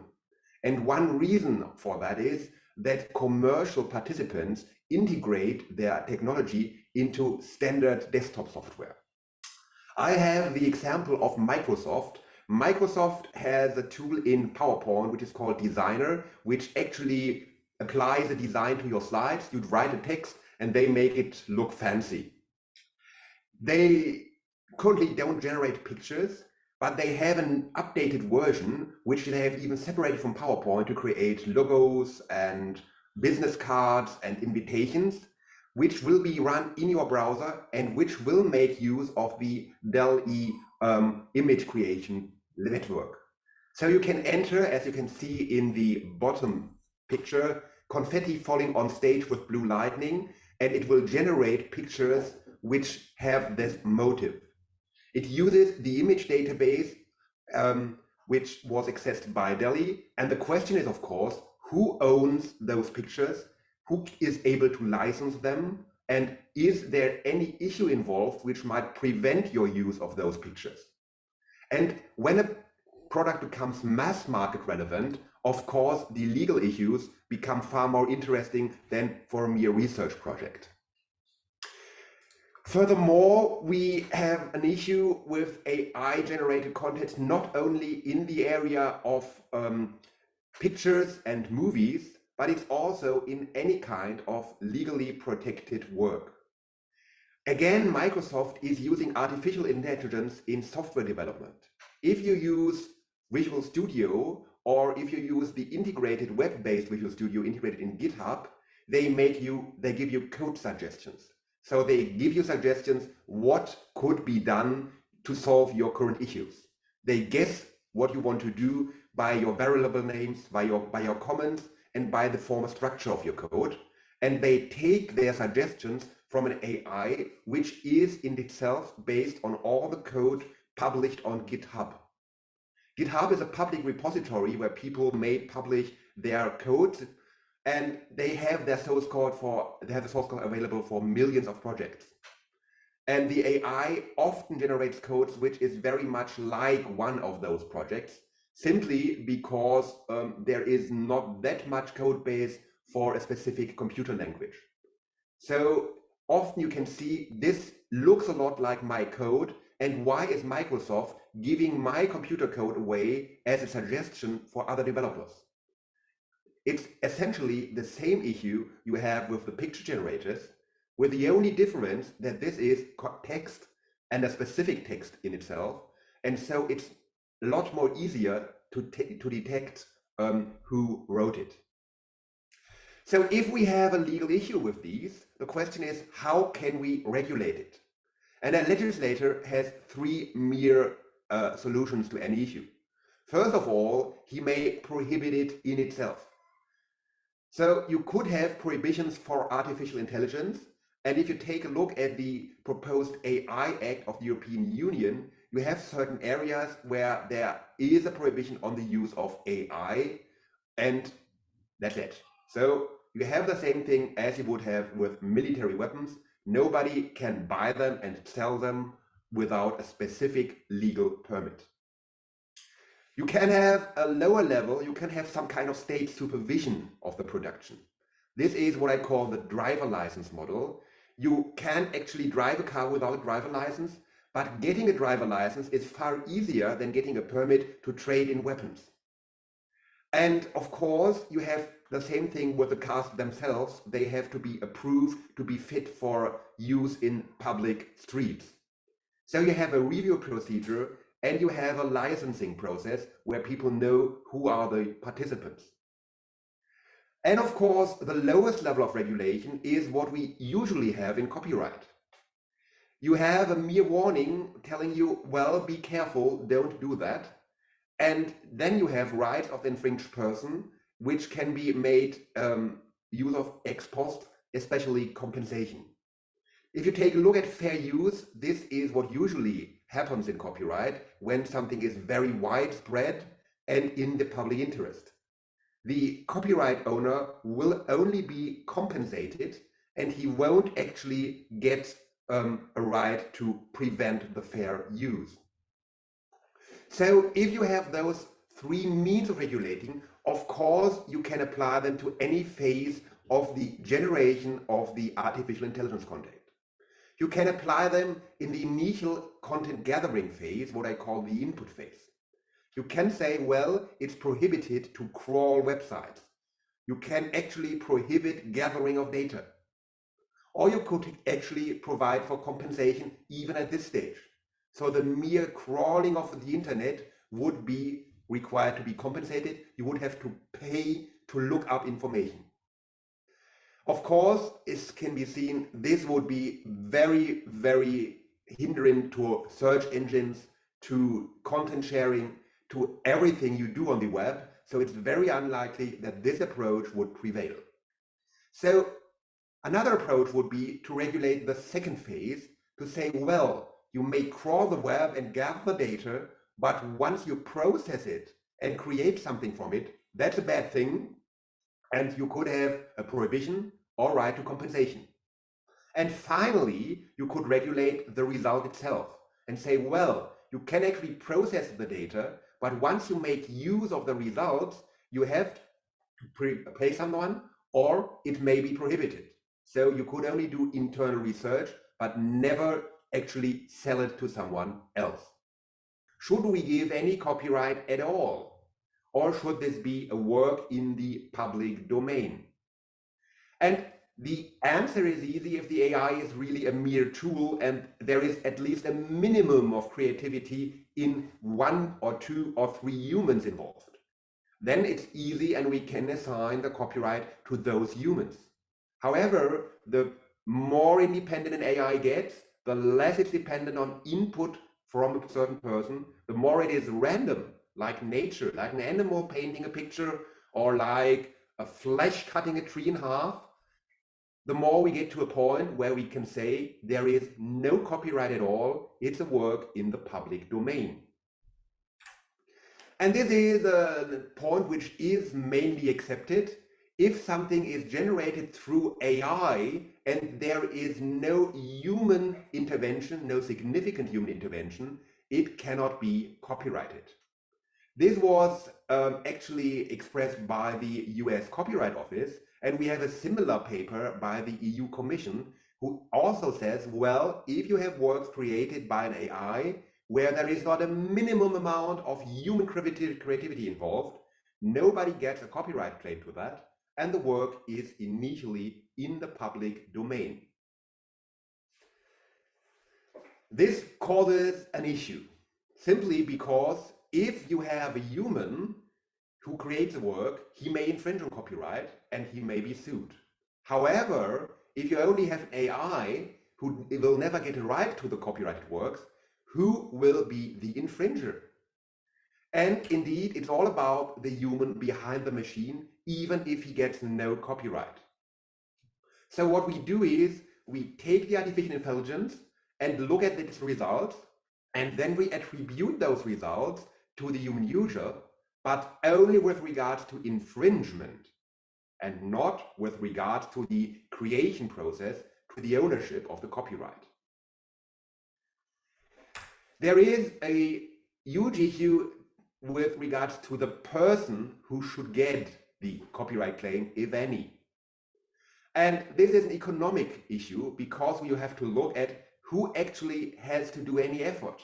And one reason for that is that commercial participants integrate their technology into standard desktop software. I have the example of Microsoft. Microsoft has a tool in PowerPoint, which is called Designer, which actually applies a design to your slides. You'd write a text and they make it look fancy. They currently don't generate pictures, but they have an updated version, which they have even separated from PowerPoint to create logos and business cards and invitations, which will be run in your browser and which will make use of the DALL-E image creation network. So you can enter, as you can see in the bottom picture, confetti falling on stage with blue lightning, and it will generate pictures which have this motive. It uses the image database, which was accessed by DALL-E. And the question is, of course, who owns those pictures? Who is able to license them? And is there any issue involved which might prevent your use of those pictures? And when a product becomes mass market relevant, of course, the legal issues become far more interesting than for a mere research project. Furthermore, we have an issue with AI-generated content, not only in the area of pictures and movies, but it's also in any kind of legally protected work. Again, Microsoft is using artificial intelligence in software development. If you use Visual Studio, or if you use the integrated web-based Visual Studio integrated in GitHub, they give you code suggestions. So they give you suggestions what could be done to solve your current issues. They guess what you want to do by your variable names, by your comments, and by the formal structure of your code. And they take their suggestions from an AI, which is in itself based on all the code published on GitHub. GitHub is a public repository where people may publish their code, and they have their source code available for millions of projects. And the AI often generates codes which is very much like one of those projects, simply because there is not that much code base for a specific computer language. So often you can see this looks a lot like my code, and why is Microsoft giving my computer code away as a suggestion for other developers? It's essentially the same issue you have with the picture generators, with the only difference that this is text and a specific text in itself. And so it's a lot more easier to detect who wrote it. So if we have a legal issue with these, the question is, how can we regulate it? And a legislator has three mere solutions to any issue. First of all, he may prohibit it in itself. So you could have prohibitions for artificial intelligence. And if you take a look at the proposed AI Act of the European Union, you have certain areas where there is a prohibition on the use of AI, and that's it. So you have the same thing as you would have with military weapons. Nobody can buy them and sell them without a specific legal permit. You can have a lower level, you can have some kind of state supervision of the production. This is what I call the driver license model. You can actually drive a car without a driver license, but getting a driver license is far easier than getting a permit to trade in weapons. And of course, you have the same thing with the cars themselves. They have to be approved to be fit for use in public streets. So you have a review procedure and you have a licensing process where people know who are the participants. And of course, the lowest level of regulation is what we usually have in copyright. You have a mere warning telling you, well, be careful, don't do that. And then you have rights of the infringed person, which can be made use of ex post, especially compensation. If you take a look at fair use, this is what usually happens in copyright when something is very widespread and in the public interest. The copyright owner will only be compensated and he won't actually get a right to prevent the fair use. So if you have those three means of regulating, of course, you can apply them to any phase of the generation of the artificial intelligence content. You can apply them in the initial content gathering phase, what I call the input phase. You can say, well, it's prohibited to crawl websites. You can actually prohibit gathering of data. Or you could actually provide for compensation even at this stage. So the mere crawling of the internet would be required to be compensated. You would have to pay to look up information. Of course, it can be seen, this would be very, very hindering to search engines, to content sharing, to everything you do on the web. So it's very unlikely that this approach would prevail. So another approach would be to regulate the second phase, to say, well, you may crawl the web and gather the data, but once you process it and create something from it, that's a bad thing. And you could have a prohibition or right to compensation. And finally, you could regulate the result itself and say, well, you can actually process the data, but once you make use of the results, you have to pay someone or it may be prohibited. So you could only do internal research, but never actually sell it to someone else. Should we give any copyright at all? Or should this be a work in the public domain? And the answer is easy if the AI is really a mere tool and there is at least a minimum of creativity in 1 or 2 or 3 humans involved. Then it's easy and we can assign the copyright to those humans. However, the more independent an AI gets, the less it's dependent on input from a certain person, the more it is random, like nature, like an animal painting a picture, or like a flash cutting a tree in half. The more we get to a point where we can say there is no copyright at all, it's a work in the public domain. And this is a point which is mainly accepted. If something is generated through AI and there is no human intervention, no significant human intervention, it cannot be copyrighted. This was actually expressed by the US Copyright Office, and we have a similar paper by the EU Commission, who also says, well, if you have works created by an AI where there is not a minimum amount of human creativity involved, nobody gets a copyright claim to that, and the work is initially in the public domain. This causes an issue, simply because if you have a human who creates a work, he may infringe on copyright and he may be sued. However, if you only have an AI who will never get a right to the copyrighted works, who will be the infringer? And indeed, it's all about the human behind the machine, even if he gets no copyright. So what we do is we take the artificial intelligence and look at its results, and then we attribute those results to the human user, but only with regards to infringement and not with regards to the creation process, to the ownership of the copyright. There is a huge issue with regards to the person who should get the copyright claim, if any. And this is an economic issue because you have to look at who actually has to do any effort.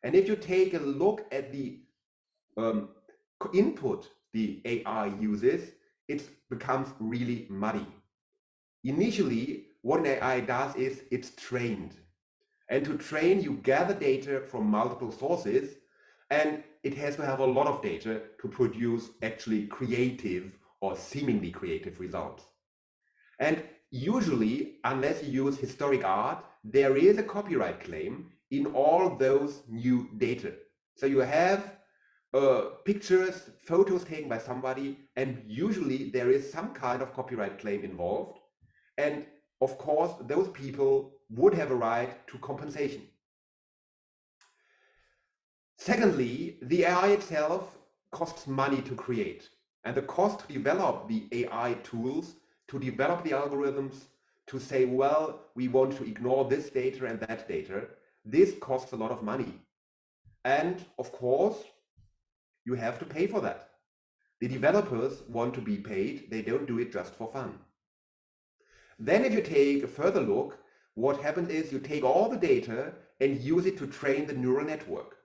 And if you take a look at the input the AI uses, it becomes really muddy. Initially, what an AI does is it's trained. And to train, you gather data from multiple sources, and it has to have a lot of data to produce actually creative or seemingly creative results. And usually, unless you use historic art, there is a copyright claim in all those new data. So you have pictures, photos taken by somebody, and usually there is some kind of copyright claim involved. And of course, those people would have a right to compensation. Secondly, the AI itself costs money to create, and the cost to develop the AI tools, to develop the algorithms, to say, well, we want to ignore this data and that data, this costs a lot of money. And of course, you have to pay for that. The developers want to be paid, they don't do it just for fun. Then if you take a further look, what happens is you take all the data and use it to train the neural network.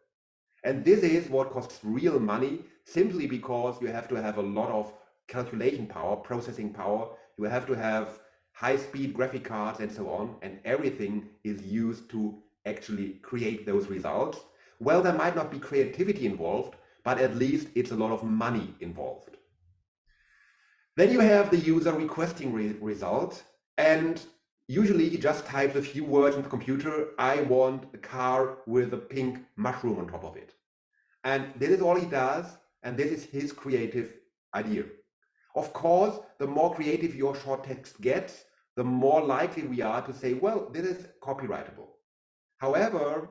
And this is what costs real money, simply because you have to have a lot of calculation power, processing power, you have to have high-speed graphic cards and so on, and everything is used to actually create those results. Well, there might not be creativity involved, but at least it's a lot of money involved. Then you have the user requesting result, and usually he just types a few words in the computer, I want a car with a pink mushroom on top of it. And this is all he does, and this is his creative idea. Of course, the more creative your short text gets, the more likely we are to say, well, this is copyrightable. However,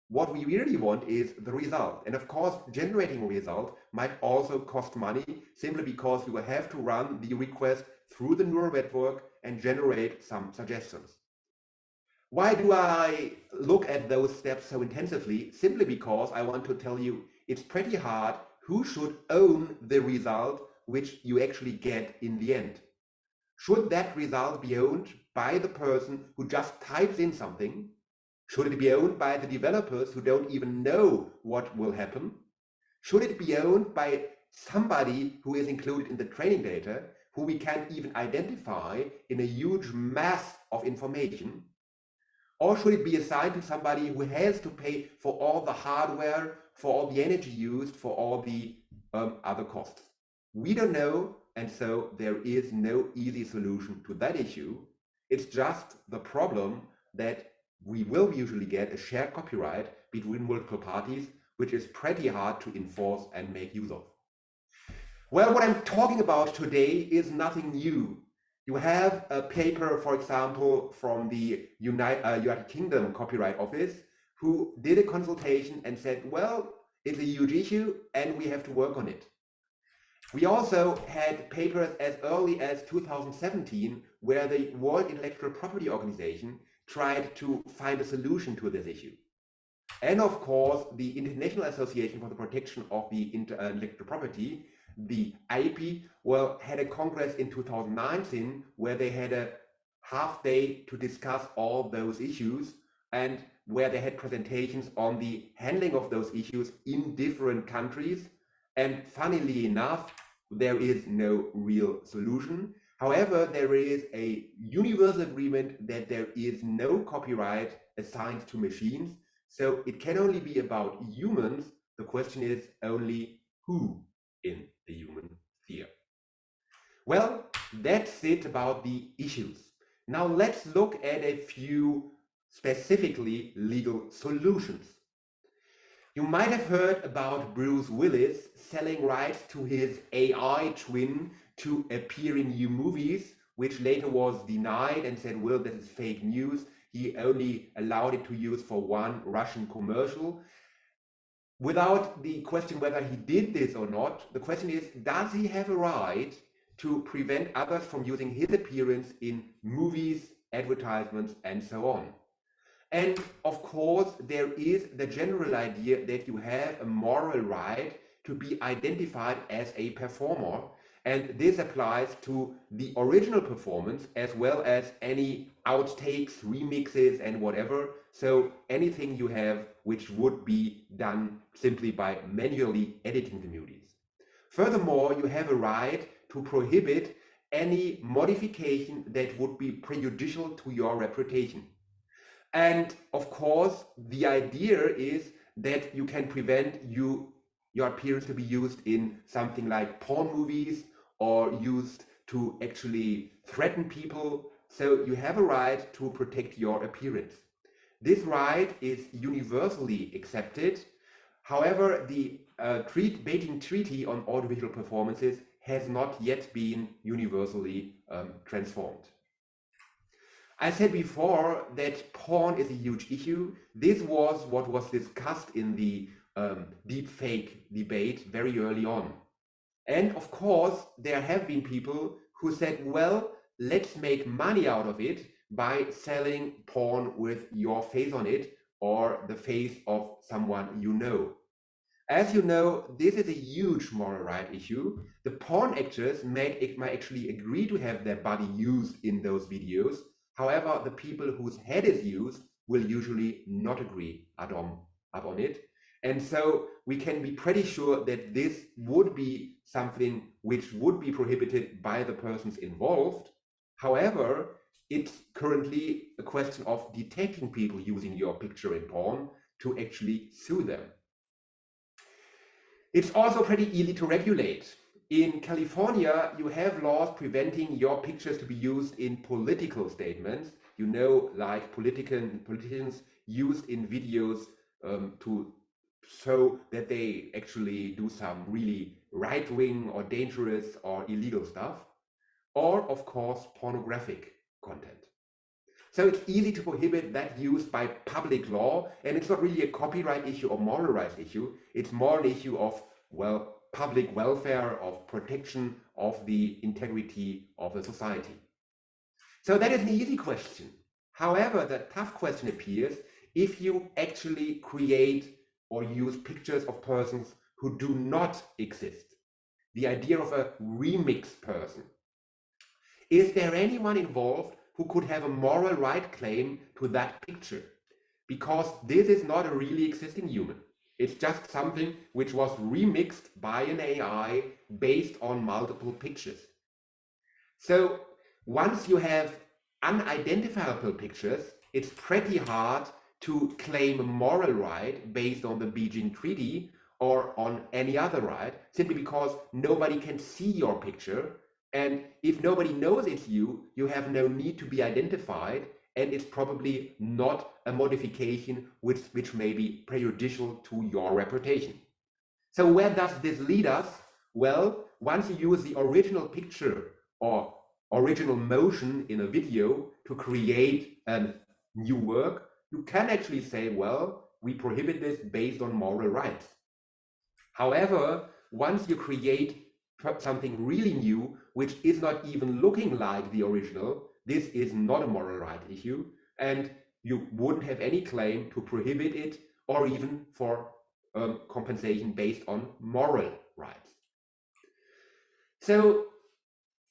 what we really want is the result. And of course, generating a result might also cost money, simply because you have to run the request through the neural network and generate some suggestions. Why do I look at those steps so intensively? Simply because I want to tell you it's pretty hard who should own the result which you actually get in the end. Should that result be owned by the person who just types in something? Should it be owned by the developers who don't even know what will happen? Should it be owned by somebody who is included in the training data, who we can't even identify in a huge mass of information? Or should it be assigned to somebody who has to pay for all the hardware, for all the energy used, for all the other costs? We don't know, and so there is no easy solution to that issue. It's just the problem that we will usually get a shared copyright between multiple parties, which is pretty hard to enforce and make use of. Well, what I'm talking about today is nothing new. You have a paper, for example, from the United Kingdom Copyright Office, who did a consultation and said, well, it's a huge issue and we have to work on it. We also had papers as early as 2017, where the World Intellectual Property Organization tried to find a solution to this issue. And of course, the International Association for the Protection of the Intellectual Property, the IP, well, had a congress in 2019 where they had a half day to discuss all those issues, and where they had presentations on the handling of those issues in different countries. And funnily enough, there is no real solution. However, there is a universal agreement that there is no copyright assigned to machines. So it can only be about humans. The question is only who in the human sphere. Well, that's it about the issues. Now let's look at a few specifically legal solutions. You might have heard about Bruce Willis selling rights to his AI twin to appear in new movies, which later was denied and said, well, this is fake news. He only allowed it to use for one Russian commercial. Without the question whether he did this or not, the question is, does he have a right to prevent others from using his appearance in movies, advertisements, and so on? And of course, there is the general idea that you have a moral right to be identified as a performer. And this applies to the original performance as well as any outtakes, remixes, and whatever. So anything you have which would be done simply by manually editing the movies. Furthermore, you have a right to prohibit any modification that would be prejudicial to your reputation. And of course, the idea is that you can prevent your appearance to be used in something like porn movies or used to actually threaten people. So you have a right to protect your appearance. This right is universally accepted. However, the Beijing Treaty on Audiovisual Performances has not yet been universally transformed. I said before that porn is a huge issue. This was what was discussed in the deepfake debate very early on. And of course, there have been people who said, well, let's make money out of it by selling porn with your face on it or the face of someone you know. As you know, this is a huge moral right issue. The porn actors might actually agree to have their body used in those videos. However, the people whose head is used will usually not agree upon it. And so we can be pretty sure that this would be something which would be prohibited by the persons involved. However, it's currently a question of detecting people using your picture in porn to actually sue them. It's also pretty easy to regulate. In California, you have laws preventing your pictures to be used in political statements. You know, like politicians used in videos to show that they actually do some really right-wing or dangerous or illegal stuff. Or, of course, pornographic content. So it's easy to prohibit that use by public law, and it's not really a copyright issue or moral rights issue. It's more an issue of, well, public welfare, of protection of the integrity of the society. So that is an easy question. However, the tough question appears if you actually create or use pictures of persons who do not exist. The idea of a remix person. Is there anyone involved who could have a moral right claim to that picture? Because this is not a really existing human. It's just something which was remixed by an AI based on multiple pictures. So once you have unidentifiable pictures, it's pretty hard to claim a moral right based on the Beijing Treaty or on any other right, simply because nobody can see your picture. And if nobody knows it's you, you have no need to be identified, and it's probably not a modification which may be prejudicial to your reputation. So where does this lead us? Well, once you use the original picture or original motion in a video to create a new work, you can actually say, well, we prohibit this based on moral rights. However, once you create something really new, which is not even looking like the original, this is not a moral right issue, and you wouldn't have any claim to prohibit it or even for compensation based on moral rights. So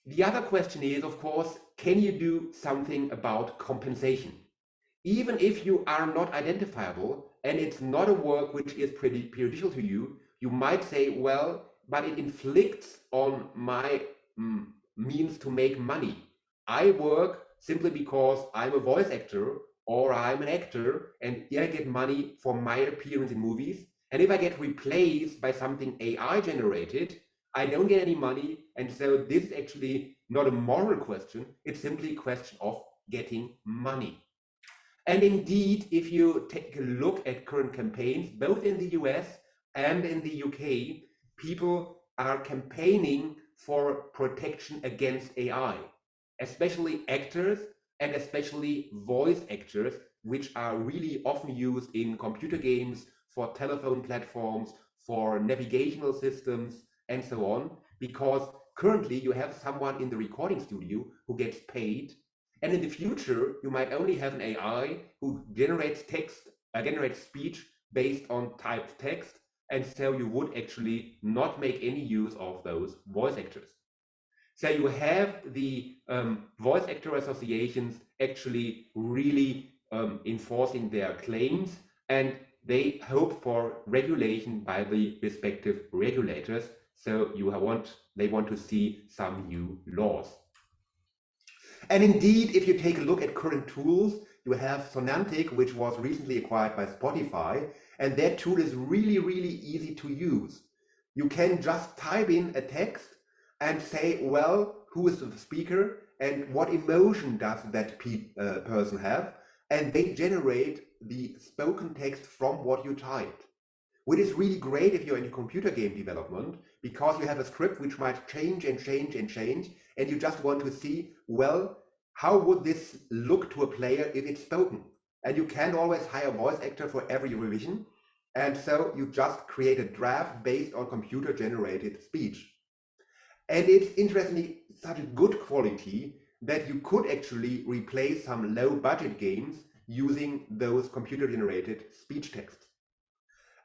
the other question is, of course, can you do something about compensation? Even if you are not identifiable and it's not a work which is prejudicial to you, you might say, well, but it inflicts on my means to make money. I work simply because I'm a voice actor or I'm an actor and I get money for my appearance in movies. And if I get replaced by something AI generated, I don't get any money. And so this is actually not a moral question. It's simply a question of getting money. And indeed, if you take a look at current campaigns, both in the US and in the UK, people are campaigning for protection against AI, especially actors and especially voice actors, which are really often used in computer games, for telephone platforms, for navigational systems, and so on, because currently you have someone in the recording studio who gets paid. And in the future, you might only have an AI who generates text, generates speech based on typed text. And so you would actually not make any use of those voice actors. So you have the voice actor associations actually really enforcing their claims, and they hope for regulation by the respective regulators. So they want to see some new laws. And indeed, if you take a look at current tools, you have Sonantic, which was recently acquired by Spotify, and that tool is really, really easy to use. You can just type in a text and say, well, who is the speaker and what emotion does that person have? And they generate the spoken text from what you typed, which is really great if you're in computer game development, because you have a script which might change and change and change, and you just want to see, well, how would this look to a player if it's spoken? And you can't always hire a voice actor for every revision. And so you just create a draft based on computer generated speech. And it's interestingly such a good quality that you could actually replace some low budget games using those computer generated speech texts.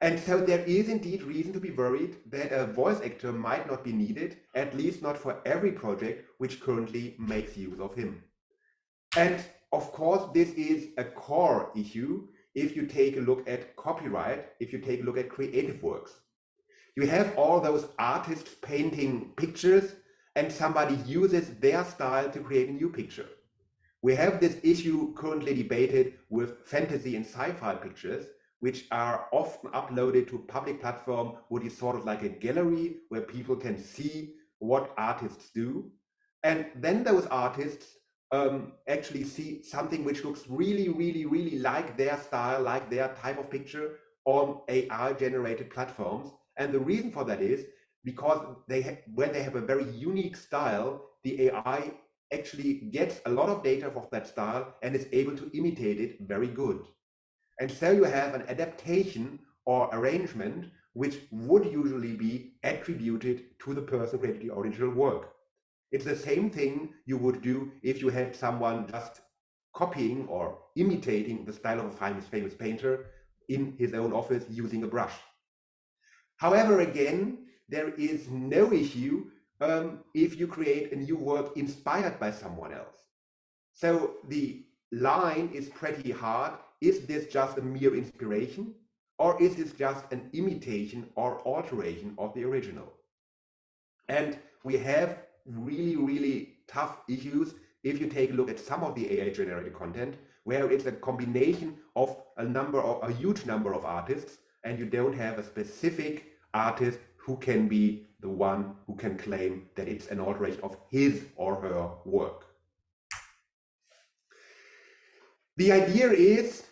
And so there is indeed reason to be worried that a voice actor might not be needed, at least not for every project which currently makes use of him. And of course, this is a core issue if you take a look at copyright, if you take a look at creative works. You have all those artists painting pictures and somebody uses their style to create a new picture. We have this issue currently debated with fantasy and sci-fi pictures, which are often uploaded to a public platform, which is sort of like a gallery where people can see what artists do. And then those artists actually see something which looks really, really, really like their style, like their type of picture on AI-generated platforms. And the reason for that is because when they have a very unique style, the AI actually gets a lot of data of that style and is able to imitate it very good. And so you have an adaptation or arrangement which would usually be attributed to the person who created the original work. It's the same thing you would do if you had someone just copying or imitating the style of a famous painter in his own office using a brush. However, again, there is no issue if you create a new work inspired by someone else. So the line is pretty hard. Is this just a mere inspiration, or is this just an imitation or alteration of the original? And we have really, really tough issues if you take a look at some of the AI-generated content, where it's a combination of a huge number of artists, and you don't have a specific artist who can be the one who can claim that it's an alteration of his or her work. The idea is,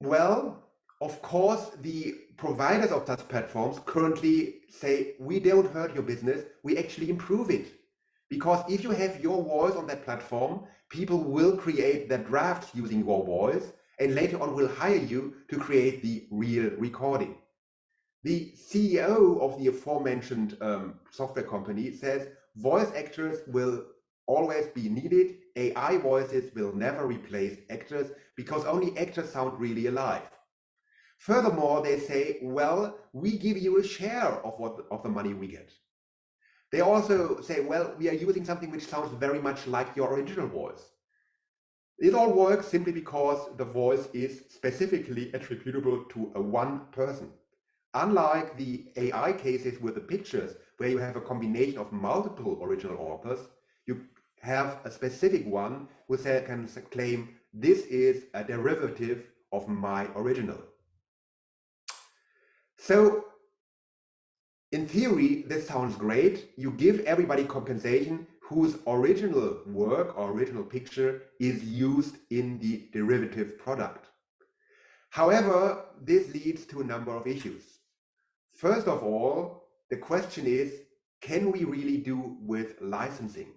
well, of course, the providers of such platforms currently say, we don't hurt your business, we actually improve it. Because if you have your voice on that platform, people will create their drafts using your voice, and later on will hire you to create the real recording. The CEO of the aforementioned software company says voice actors will always be needed. AI voices will never replace actors because only actors sound really alive. Furthermore, they say, well, we give you a share of the money we get. They also say, well, we are using something which sounds very much like your original voice. It all works simply because the voice is specifically attributable to a one person. Unlike the AI cases with the pictures, where you have a combination of multiple original authors, you have a specific one who can claim this is a derivative of my original. So, in theory, this sounds great. You give everybody compensation whose original work or original picture is used in the derivative product. However, this leads to a number of issues. First of all, the question is, can we really do with licensing?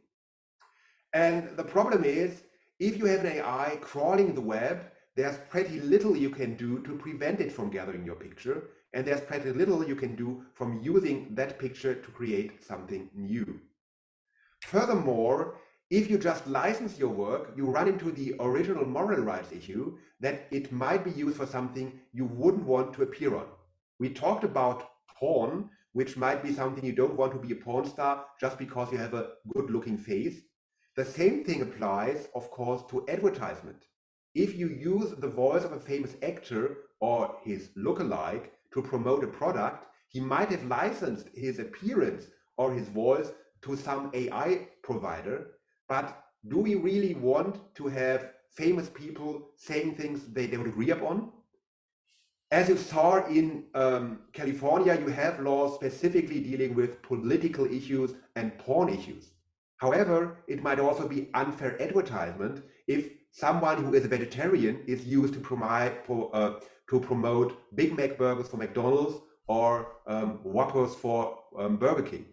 And the problem is, if you have an AI crawling the web, there's pretty little you can do to prevent it from gathering your picture, and there's pretty little you can do from using that picture to create something new. Furthermore, if you just license your work, you run into the original moral rights issue that it might be used for something you wouldn't want to appear on. We talked about porn, which might be something you don't want to be a porn star just because you have a good-looking face. The same thing applies, of course, to advertisement. If you use the voice of a famous actor or his lookalike to promote a product, he might have licensed his appearance or his voice to some AI provider, but do we really want to have famous people saying things they don't agree upon? As you saw in California, you have laws specifically dealing with political issues and porn issues. However, it might also be unfair advertisement if someone who is a vegetarian is used to promote Big Mac burgers for McDonald's or Whoppers for Burger King.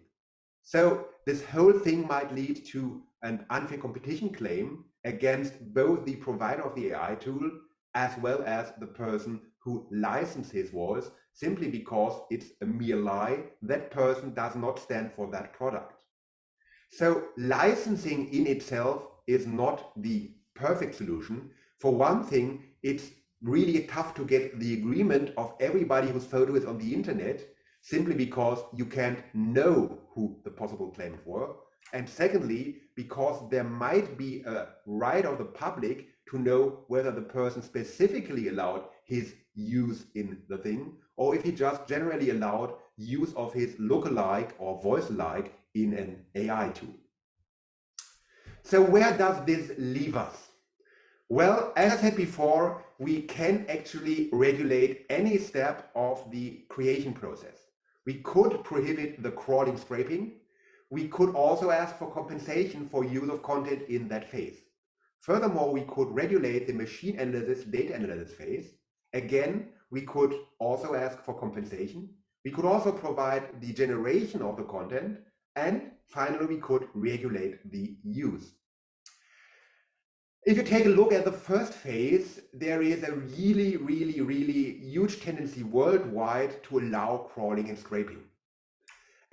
So this whole thing might lead to an unfair competition claim against both the provider of the AI tool as well as the person who licensed his voice, simply because it's a mere lie. That person does not stand for that product. So licensing in itself is not the perfect solution. For one thing, it's really tough to get the agreement of everybody whose photo is on the internet, simply because you can't know who the possible claimants were. And secondly, because there might be a right of the public to know whether the person specifically allowed his use in the thing, or if he just generally allowed use of his lookalike or voice-alike in an AI tool. So where does this leave us? Well, as I said before, we can actually regulate any step of the creation process. We could prohibit the crawling scraping. We could also ask for compensation for use of content in that phase. Furthermore, we could regulate the machine analysis, data analysis phase. Again, we could also ask for compensation. We could also provide the generation of the content. And finally, we could regulate the use. If you take a look at the first phase, there is a really huge tendency worldwide to allow crawling and scraping.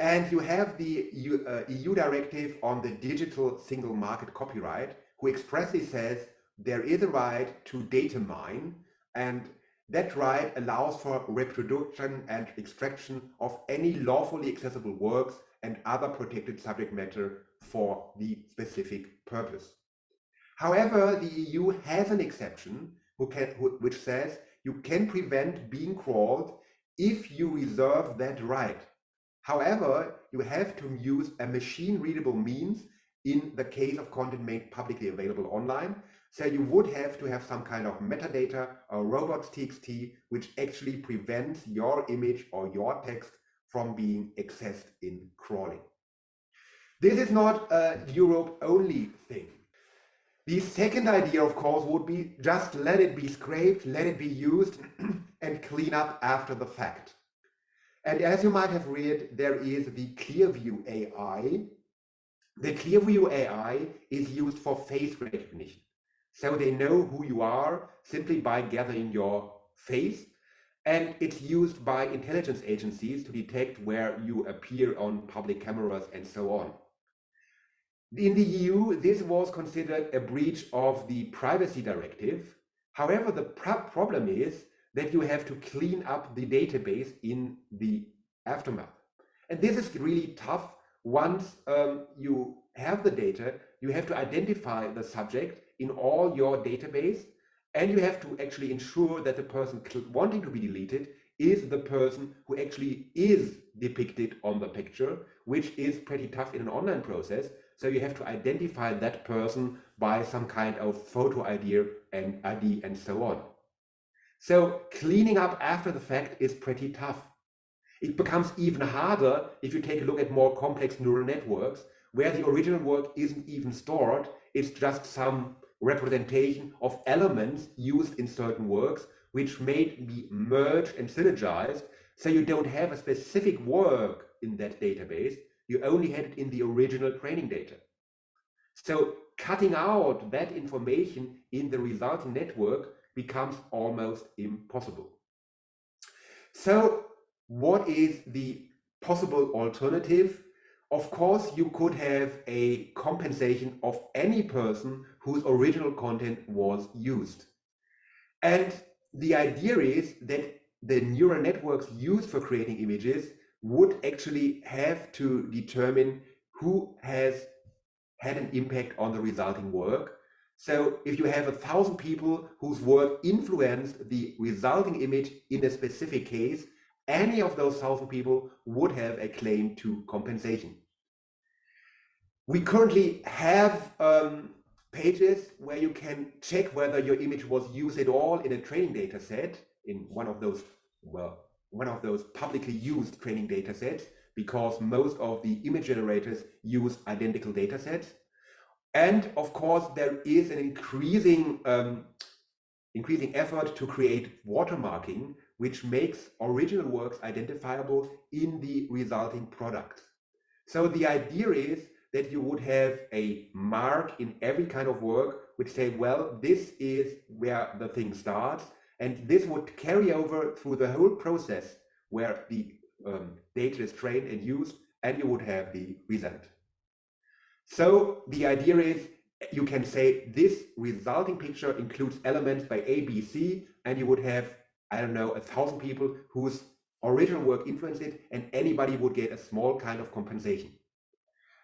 And you have the EU directive on the digital single market copyright, who expressly says there is a right to data mine, and that right allows for reproduction and extraction of any lawfully accessible works and other protected subject matter for the specific purpose. However, the EU has an exception which says you can prevent being crawled if you reserve that right. However, you have to use a machine-readable means in the case of content made publicly available online. So you would have to have some kind of metadata or robots.txt, which actually prevents your image or your text from being accessed in crawling. This is not a Europe-only thing. The second idea, of course, would be just let it be scraped, let it be used, and clean up after the fact. And as you might have read, there is the Clearview AI. The Clearview AI is used for face recognition. So they know who you are simply by gathering your face. And it's used by intelligence agencies to detect where you appear on public cameras and so on. In the EU, this was considered a breach of the Privacy Directive. However, the problem is that you have to clean up the database in the aftermath. And this is really tough. Once you have the data, you have to identify the subject in all your database, and you have to actually ensure that the person wanting to be deleted is the person who actually is depicted on the picture, which is pretty tough in an online process. So you have to identify that person by some kind of photo ID and so on. So cleaning up after the fact is pretty tough. It becomes even harder if you take a look at more complex neural networks, where the original work isn't even stored. It's just some representation of elements used in certain works, which may be merged and synergized. So you don't have a specific work in that database. You only had it in the original training data. So cutting out that information in the resulting network becomes almost impossible. So what is the possible alternative? Of course, you could have a compensation of any person whose original content was used. And the idea is that the neural networks used for creating images would actually have to determine who has had an impact on the resulting work. So if you have 1,000 people whose work influenced the resulting image in a specific case, any of those 1,000 people would have a claim to compensation. We currently have pages where you can check whether your image was used at all in a training data set, in one of those publicly used training data sets, because most of the image generators use identical data sets. And of course, there is an increasing effort to create watermarking, which makes original works identifiable in the resulting product. So the idea is that you would have a mark in every kind of work which say, well, this is where the thing starts, and this would carry over through the whole process where the data is trained and used, and you would have the result. So the idea is you can say this resulting picture includes elements by A, B, C, and you would have, I don't know, 1,000 people whose original work influenced it, and anybody would get a small kind of compensation.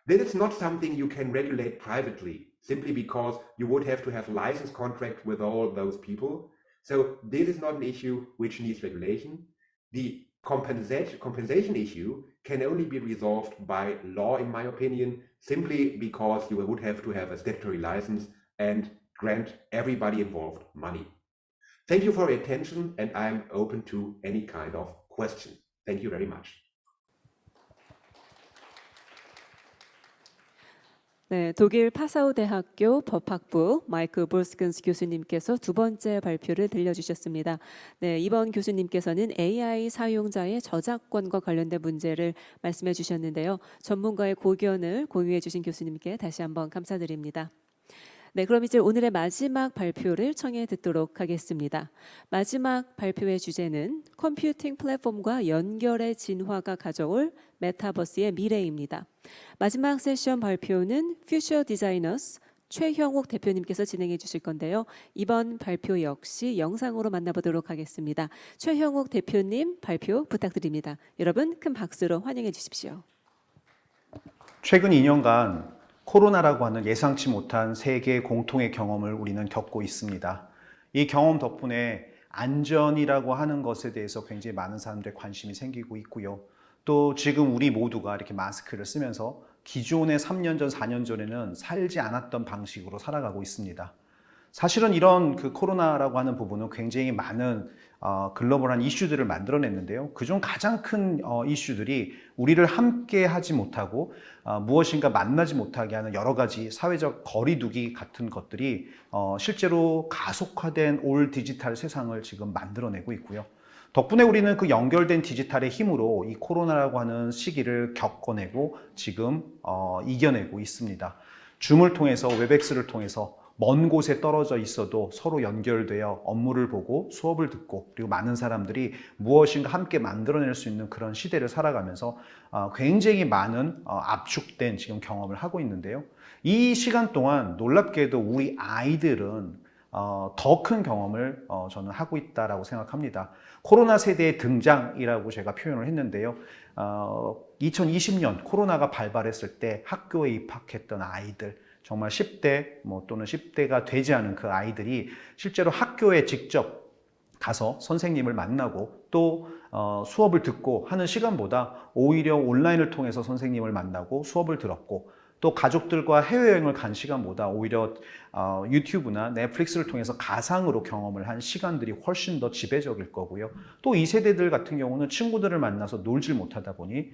This is not something you can regulate privately, simply because you would have to have license contract with all those people. So this is not an issue which needs regulation. The compensation issue can only be resolved by law, in my opinion, simply because you would have to have a statutory license and grant everybody involved money. Thank you for your attention, and I'm open to any kind of question. Thank you very much. 네, 독일 파사우 대학교 법학부 마이크 베우스켄스 교수님께서 두 번째 발표를 들려주셨습니다. 네, 이번 교수님께서는 AI 사용자의 저작권과 관련된 문제를 말씀해 주셨는데요. 전문가의 고견을 공유해 주신 교수님께 다시 한번 감사드립니다. 네, 그럼 이제 오늘의 마지막 발표를 청해 듣도록 하겠습니다. 마지막 발표의 주제는 컴퓨팅 플랫폼과 연결의 진화가 가져올 메타버스의 미래입니다. 마지막 세션 발표는 퓨처 디자이너스 최형욱 대표님께서 진행해 주실 건데요. 이번 발표 역시 영상으로 만나보도록 하겠습니다. 최형욱 대표님 발표 부탁드립니다. 여러분 큰 박수로 환영해 주십시오. 최근 2년간 코로나라고 하는 예상치 못한 세계 공통의 경험을 우리는 겪고 있습니다. 이 경험 덕분에 안전이라고 하는 것에 대해서 굉장히 많은 사람들의 관심이 생기고 있고요. 또 지금 우리 모두가 이렇게 마스크를 쓰면서 기존의 3년 전, 4년 전에는 살지 않았던 방식으로 살아가고 있습니다. 사실은 이런 그 코로나라고 하는 부분은 굉장히 많은 글로벌한 이슈들을 만들어냈는데요. 그중 가장 큰 이슈들이 우리를 함께 하지 못하고 무엇인가 만나지 못하게 하는 여러 가지 사회적 거리두기 같은 것들이 실제로 가속화된 올 디지털 세상을 지금 만들어내고 있고요. 덕분에 우리는 그 연결된 디지털의 힘으로 이 코로나라고 하는 시기를 겪어내고 지금 이겨내고 있습니다. 줌을 통해서, 웹엑스를 통해서 먼 곳에 떨어져 있어도 서로 연결되어 업무를 보고 수업을 듣고 그리고 많은 사람들이 무엇인가 함께 만들어낼 수 있는 그런 시대를 살아가면서 굉장히 많은 압축된 지금 경험을 하고 있는데요. 이 시간 동안 놀랍게도 우리 아이들은 더 큰 경험을 저는 하고 있다라고 생각합니다. 코로나 세대의 등장이라고 제가 표현을 했는데요. 2020년 코로나가 발발했을 때 학교에 입학했던 아이들, 정말 10대 또는 10대가 되지 않은 그 아이들이 실제로 학교에 직접 가서 선생님을 만나고 또 수업을 듣고 하는 시간보다 오히려 온라인을 통해서 선생님을 만나고 수업을 들었고 또 가족들과 해외여행을 간 시간보다 오히려 유튜브나 넷플릭스를 통해서 가상으로 경험을 한 시간들이 훨씬 더 지배적일 거고요. 또 이 세대들 같은 경우는 친구들을 만나서 놀질 못하다 보니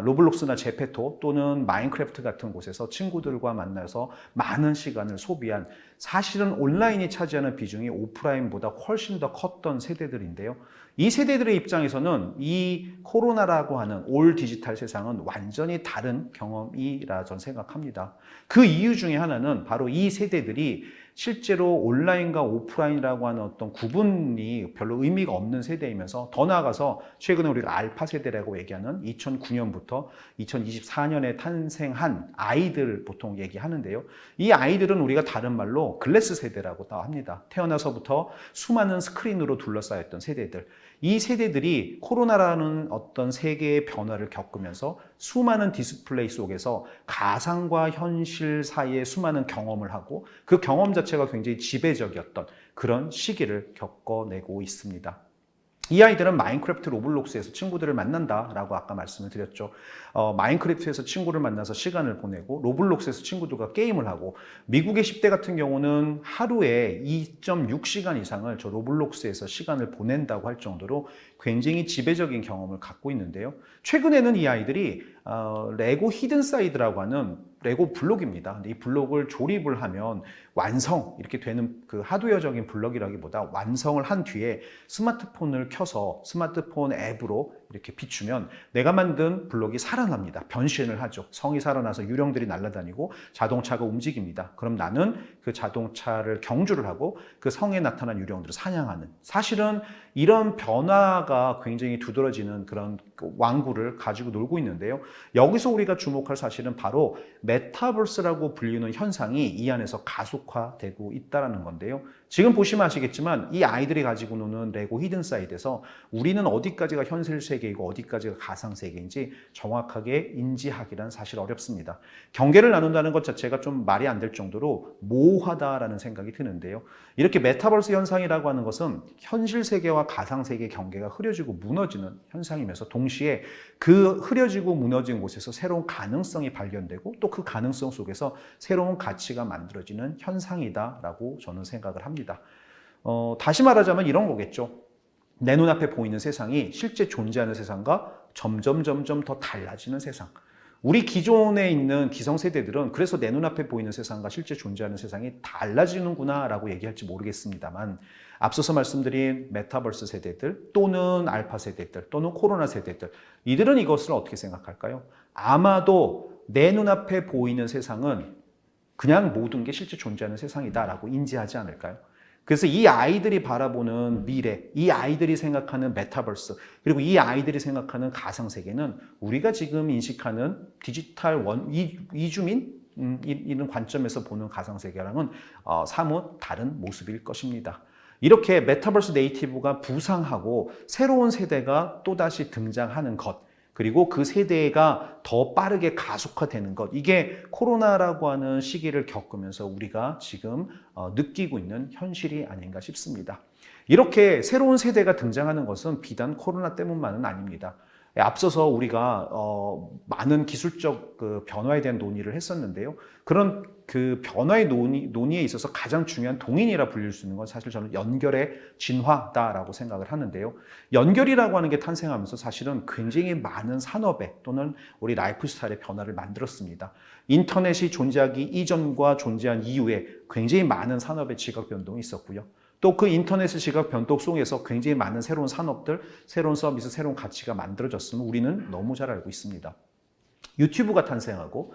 로블록스나 제페토 또는 마인크래프트 같은 곳에서 친구들과 만나서 많은 시간을 소비한, 사실은 온라인이 차지하는 비중이 오프라인보다 훨씬 더 컸던 세대들인데요. 이 세대들의 입장에서는 이 코로나라고 하는 올 디지털 세상은 완전히 다른 경험이라 저는 생각합니다. 그 이유 중에 하나는 바로 이 세대들이 실제로 온라인과 오프라인이라고 하는 어떤 구분이 별로 의미가 없는 세대이면서, 더 나아가서 최근에 우리가 알파 세대라고 얘기하는 2009년부터 2024년에 탄생한 아이들 보통 얘기하는데요. 이 아이들은 우리가 다른 말로 글래스 세대라고 합니다. 태어나서부터 수많은 스크린으로 둘러싸였던 세대들. 이 세대들이 코로나라는 어떤 세계의 변화를 겪으면서 수많은 디스플레이 속에서 가상과 현실 사이에 수많은 경험을 하고 그 경험 자체가 굉장히 지배적이었던 그런 시기를 겪어내고 있습니다. 이 아이들은 마인크래프트, 로블록스에서 친구들을 만난다라고 아까 말씀을 드렸죠. 마인크래프트에서 친구를 만나서 시간을 보내고 로블록스에서 친구들과 게임을 하고, 미국의 10대 같은 경우는 하루에 2.6시간 이상을 저 로블록스에서 시간을 보낸다고 할 정도로 굉장히 지배적인 경험을 갖고 있는데요. 최근에는 이 아이들이 레고 히든사이드라고 하는 레고 블록입니다. 근데 이 블록을 조립을 하면 완성, 이렇게 되는 그 하드웨어적인 블록이라기보다 완성을 한 뒤에 스마트폰을 켜서 스마트폰 앱으로 이렇게 비추면 내가 만든 블록이 살아납니다. 변신을 하죠. 성이 살아나서 유령들이 날아다니고 자동차가 움직입니다. 그럼 나는 그 자동차를 경주를 하고 그 성에 나타난 유령들을 사냥하는, 사실은 이런 변화가 굉장히 두드러지는 그런 완구를 가지고 놀고 있는데요. 여기서 우리가 주목할 사실은 바로 메타버스라고 불리는 현상이 이 안에서 가속화되고 있다는 건데요. 지금 보시면 아시겠지만 이 아이들이 가지고 노는 레고 히든사이드에서 우리는 어디까지가 현실 세계이고 어디까지가 가상 세계인지 정확하게 인지하기란 사실 어렵습니다. 경계를 나눈다는 것 자체가 좀 말이 안 될 정도로 모호하다라는 생각이 드는데요. 이렇게 메타버스 현상이라고 하는 것은 현실 세계와 가상 세계의 경계가 흐려지고 무너지는 현상이면서 동시에 그 흐려지고 무너진 곳에서 새로운 가능성이 발견되고 또 그 가능성 속에서 새로운 가치가 만들어지는 현상이다라고 저는 생각을 합니다. 다시 말하자면 이런 거겠죠. 내 눈앞에 보이는 세상이 실제 존재하는 세상과 점점 더 달라지는 세상. 우리 기존에 있는 기성세대들은 그래서 내 눈앞에 보이는 세상과 실제 존재하는 세상이 달라지는구나 라고 얘기할지 모르겠습니다만, 앞서서 말씀드린 메타버스 세대들 또는 알파 세대들 또는 코로나 세대들, 이들은 이것을 어떻게 생각할까요? 아마도 내 눈앞에 보이는 세상은 그냥 모든 게 실제 존재하는 세상이다라고 인지하지 않을까요? 그래서 이 아이들이 바라보는 미래, 이 아이들이 생각하는 메타버스, 그리고 이 아이들이 생각하는 가상세계는 우리가 지금 인식하는 디지털 이주민 이런 관점에서 보는 가상세계랑은 사뭇 다른 모습일 것입니다. 이렇게 메타버스 네이티브가 부상하고 새로운 세대가 또다시 등장하는 것, 그리고 그 세대가 더 빠르게 가속화되는 것, 이게 코로나라고 하는 시기를 겪으면서 우리가 지금 느끼고 있는 현실이 아닌가 싶습니다. 이렇게 새로운 세대가 등장하는 것은 비단 코로나 때문만은 아닙니다. 앞서서 우리가 많은 기술적 그 변화에 대한 논의를 했었는데요. 그런 그 변화의 논의에 있어서 가장 중요한 동인이라 불릴 수 있는 건 사실 저는 연결의 진화다라고 생각을 하는데요. 연결이라고 하는 게 탄생하면서 사실은 굉장히 많은 산업에 또는 우리 라이프 스타일의 변화를 만들었습니다. 인터넷이 존재하기 이전과 존재한 이후에 굉장히 많은 산업의 지각 변동이 있었고요. 또 그 인터넷의 지각 변동 속에서 굉장히 많은 새로운 산업들, 새로운 서비스, 새로운 가치가 만들어졌음을 우리는 너무 잘 알고 있습니다. 유튜브가 탄생하고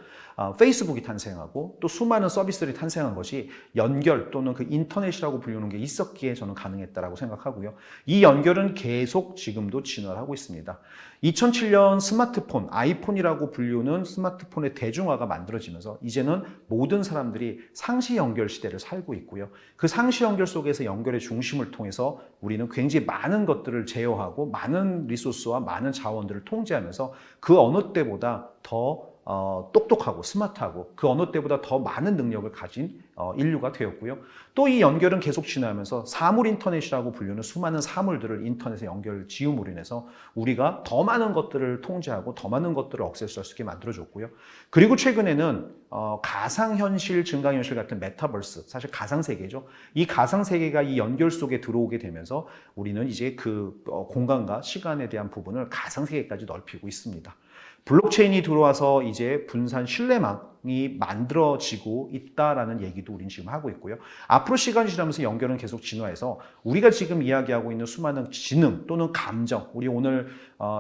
페이스북이 탄생하고 또 수많은 서비스들이 탄생한 것이 연결 또는 그 인터넷이라고 불리는 게 있었기에 저는 가능했다라고 생각하고요. 이 연결은 계속 지금도 진화를 하고 있습니다. 2007년 스마트폰, 아이폰이라고 불리는 스마트폰의 대중화가 만들어지면서 이제는 모든 사람들이 상시 연결 시대를 살고 있고요. 그 상시 연결 속에서 연결의 중심을 통해서 우리는 굉장히 많은 것들을 제어하고 많은 리소스와 많은 자원들을 통제하면서 그 어느 때보다 더 똑똑하고 스마트하고 그 어느 때보다 더 많은 능력을 가진 인류가 되었고요. 또 이 연결은 계속 진화하면서 사물 인터넷이라고 불리는 수많은 사물들을 인터넷에 연결 지음으로 인해서 우리가 더 많은 것들을 통제하고 더 많은 것들을 억세스할 수 있게 만들어줬고요. 그리고 최근에는 가상현실, 증강현실 같은 메타버스, 사실 가상세계죠. 이 가상세계가 이 연결 속에 들어오게 되면서 우리는 이제 그 공간과 시간에 대한 부분을 가상세계까지 넓히고 있습니다. 블록체인이 들어와서 이제 분산 신뢰망이 만들어지고 있다라는 얘기도 우리는 지금 하고 있고요. 앞으로 시간이 지나면서 연결은 계속 진화해서 우리가 지금 이야기하고 있는 수많은 지능 또는 감정, 우리 오늘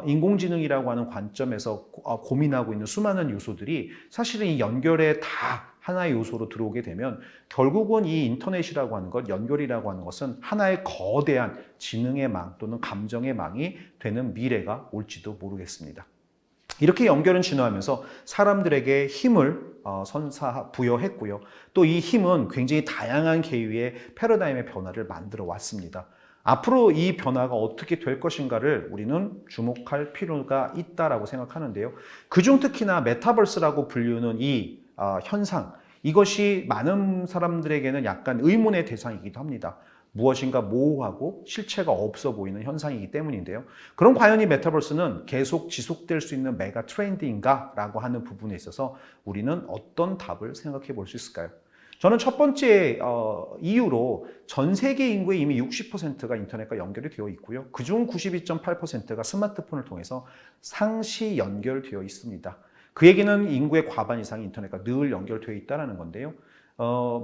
인공지능이라고 하는 관점에서 고민하고 있는 수많은 요소들이 사실은 이 연결에 다 하나의 요소로 들어오게 되면 결국은 이 인터넷이라고 하는 것, 연결이라고 하는 것은 하나의 거대한 지능의 망 또는 감정의 망이 되는 미래가 올지도 모르겠습니다. 이렇게 연결은 진화하면서 사람들에게 힘을 부여했고요. 또 이 힘은 굉장히 다양한 계유의 패러다임의 변화를 만들어 왔습니다. 앞으로 이 변화가 어떻게 될 것인가를 우리는 주목할 필요가 있다라고 생각하는데요. 그중 특히나 메타버스라고 불리는 이 현상, 이것이 많은 사람들에게는 약간 의문의 대상이기도 합니다. 무엇인가 모호하고 실체가 없어 보이는 현상이기 때문인데요. 그럼 과연 이 메타버스는 계속 지속될 수 있는 메가 트렌드인가? 라고 하는 부분에 있어서 우리는 어떤 답을 생각해 볼 수 있을까요? 저는 첫 번째 이유로 전 세계 인구의 이미 60%가 인터넷과 연결이 되어 있고요. 그중 92.8%가 스마트폰을 통해서 상시 연결되어 있습니다. 그 얘기는 인구의 과반 이상이 인터넷과 늘 연결되어 있다는 건데요.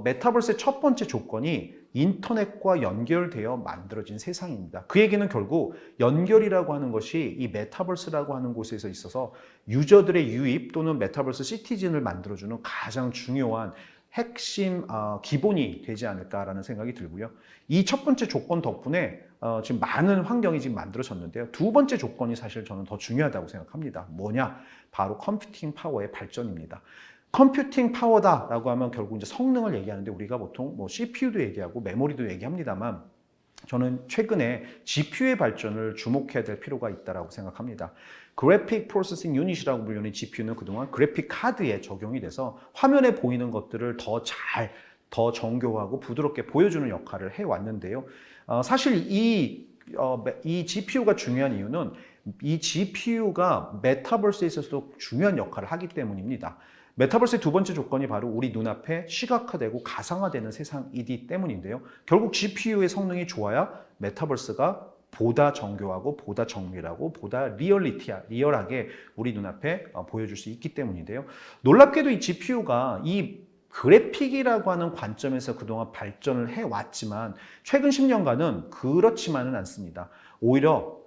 메타버스의 첫 번째 조건이 인터넷과 연결되어 만들어진 세상입니다. 그 얘기는 결국 연결이라고 하는 것이 이 메타버스라고 하는 곳에서 있어서 유저들의 유입 또는 메타버스 시티즌을 만들어주는 가장 중요한 핵심 기본이 되지 않을까라는 생각이 들고요. 이 첫 번째 조건 덕분에 지금 많은 환경이 지금 만들어졌는데요. 두 번째 조건이 사실 저는 더 중요하다고 생각합니다. 뭐냐? 바로 컴퓨팅 파워의 발전입니다. 컴퓨팅 파워다라고 하면 결국 이제 성능을 얘기하는데 우리가 보통 뭐 CPU도 얘기하고 메모리도 얘기합니다만 저는 최근에 GPU의 발전을 주목해야 될 필요가 있다고 생각합니다. 그래픽 프로세싱 유닛이라고 불리는 GPU는 그동안 그래픽 카드에 적용이 돼서 화면에 보이는 것들을 더 정교하고 부드럽게 보여주는 역할을 해왔는데요. 사실 이 GPU가 중요한 이유는 이 GPU가 메타버스에 있어서도 중요한 역할을 하기 때문입니다. 메타버스의 두 번째 조건이 바로 우리 눈앞에 시각화되고 가상화되는 세상이기 때문인데요. 결국 GPU의 성능이 좋아야 메타버스가 보다 정교하고 보다 정밀하고 보다 리얼하게 우리 눈앞에 보여줄 수 있기 때문인데요. 놀랍게도 이 GPU가 이 그래픽이라고 하는 관점에서 그동안 발전을 해왔지만 최근 10년간은 그렇지만은 않습니다. 오히려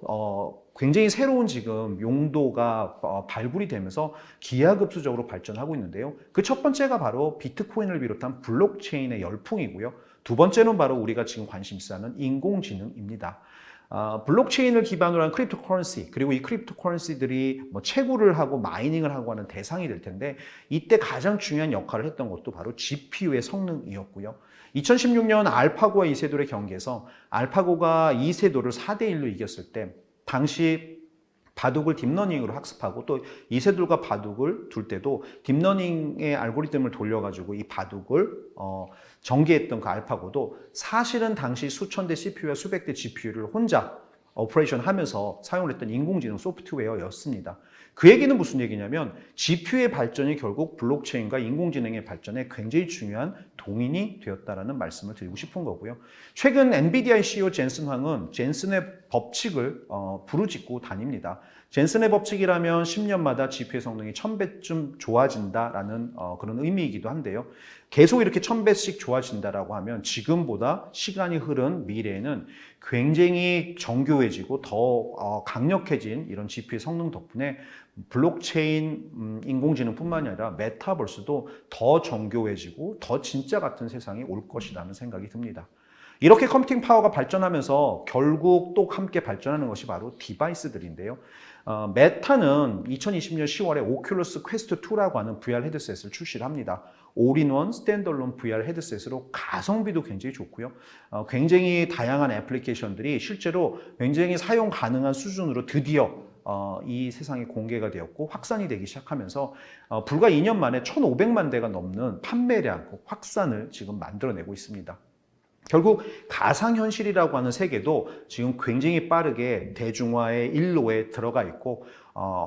굉장히 새로운 지금 용도가 발굴이 되면서 기하급수적으로 발전하고 있는데요. 그 첫 번째가 바로 비트코인을 비롯한 블록체인의 열풍이고요. 두 번째는 바로 우리가 지금 관심 있어 하는 인공지능입니다. 블록체인을 기반으로 한 크립토커런시, 그리고 이 크립토커런시들이 뭐 채굴을 하고 마이닝을 하고 하는 대상이 될 텐데 이때 가장 중요한 역할을 했던 것도 바로 GPU의 성능이었고요. 2016년 알파고와 이세돌의 경기에서 알파고가 이세돌을 4대1로 이겼을 때 당시 바둑을 딥러닝으로 학습하고 또 이세돌과 바둑을 둘 때도 딥러닝의 알고리즘을 돌려가지고 이 바둑을 전개했던 그 알파고도 사실은 당시 수천 대 CPU와 수백 대 GPU를 혼자 오퍼레이션 하면서 사용을 했던 인공지능 소프트웨어였습니다. 그 얘기는 무슨 얘기냐면 GPU의 발전이 결국 블록체인과 인공지능의 발전에 굉장히 중요한 동인이 되었다라는 말씀을 드리고 싶은 거고요. 최근 엔비디아의 CEO 젠슨 황은 젠슨의 법칙을 부르짖고 다닙니다. 젠슨의 법칙이라면 10년마다 GPU의 성능이 1000배쯤 좋아진다라는 그런 의미이기도 한데요. 계속 이렇게 1000배씩 좋아진다라고 하면 지금보다 시간이 흐른 미래에는 굉장히 정교해지고 더 강력해진 이런 GPU의 성능 덕분에 블록체인 인공지능뿐만이 아니라 메타버스도 더 정교해지고 더 진짜 같은 세상이 올 것이라는 생각이 듭니다. 이렇게 컴퓨팅 파워가 발전하면서 결국 또 함께 발전하는 것이 바로 디바이스들인데요. 메타는 2020년 10월에 오큘러스 퀘스트 2라고 하는 VR 헤드셋을 출시를 합니다. 올인원 스탠드얼론 VR 헤드셋으로 가성비도 굉장히 좋고요. 굉장히 다양한 애플리케이션들이 실제로 굉장히 사용 가능한 수준으로 드디어 이 세상에 공개가 되었고 확산이 되기 시작하면서 불과 2년 만에 1,500만 대가 넘는 판매량, 확산을 지금 만들어내고 있습니다. 결국 가상현실이라고 하는 세계도 지금 굉장히 빠르게 대중화의 일로에 들어가 있고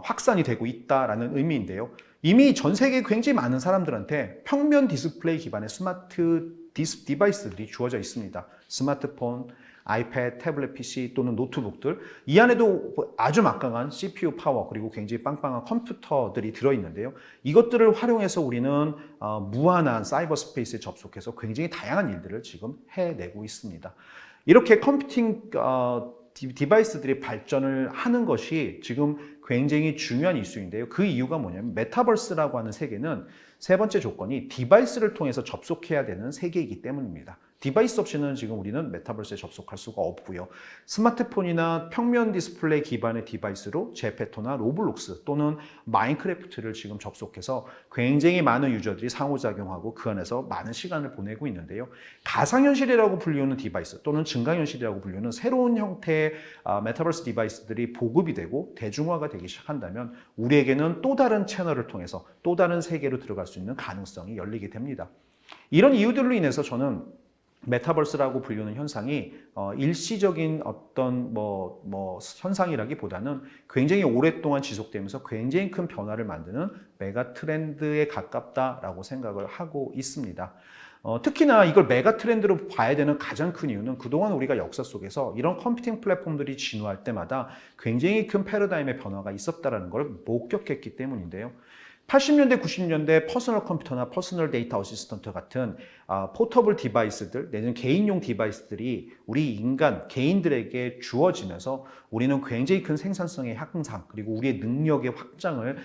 확산이 되고 있다라는 의미인데요. 이미 전 세계 굉장히 많은 사람들한테 평면 디스플레이 기반의 스마트 디바이스들이 주어져 있습니다. 스마트폰, 아이패드, 태블릿 PC 또는 노트북들, 이 안에도 아주 막강한 CPU 파워 그리고 굉장히 빵빵한 컴퓨터들이 들어있는데요. 이것들을 활용해서 우리는 무한한 사이버 스페이스에 접속해서 굉장히 다양한 일들을 지금 해내고 있습니다. 이렇게 컴퓨팅 디바이스들이 발전을 하는 것이 지금 굉장히 중요한 이슈인데요. 그 이유가 뭐냐면 메타버스라고 하는 세계는 세 번째 조건이 디바이스를 통해서 접속해야 되는 세계이기 때문입니다. 디바이스 없이는 지금 우리는 메타버스에 접속할 수가 없고요. 스마트폰이나 평면 디스플레이 기반의 디바이스로 제페토나 로블록스 또는 마인크래프트를 지금 접속해서 굉장히 많은 유저들이 상호작용하고 그 안에서 많은 시간을 보내고 있는데요. 가상현실이라고 불리우는 디바이스 또는 증강현실이라고 불리우는 새로운 형태의 메타버스 디바이스들이 보급이 되고 대중화가 되기 시작한다면 우리에게는 또 다른 채널을 통해서 또 다른 세계로 들어갈 수 있는 가능성이 열리게 됩니다. 이런 이유들로 인해서 저는 메타버스라고 불리는 현상이 일시적인 어떤 현상이라기보다는 굉장히 오랫동안 지속되면서 굉장히 큰 변화를 만드는 메가 트렌드에 가깝다라고 생각을 하고 있습니다. 특히나 이걸 메가 트렌드로 봐야 되는 가장 큰 이유는 그동안 우리가 역사 속에서 이런 컴퓨팅 플랫폼들이 진화할 때마다 굉장히 큰 패러다임의 변화가 있었다는 걸 목격했기 때문인데요. 80년대, 90년대 퍼스널 컴퓨터나 퍼스널 데이터 어시스턴트 같은 포터블 디바이스들, 내지는 개인용 디바이스들이 우리 인간, 개인들에게 주어지면서 우리는 굉장히 큰 생산성의 향상, 그리고 우리의 능력의 확장을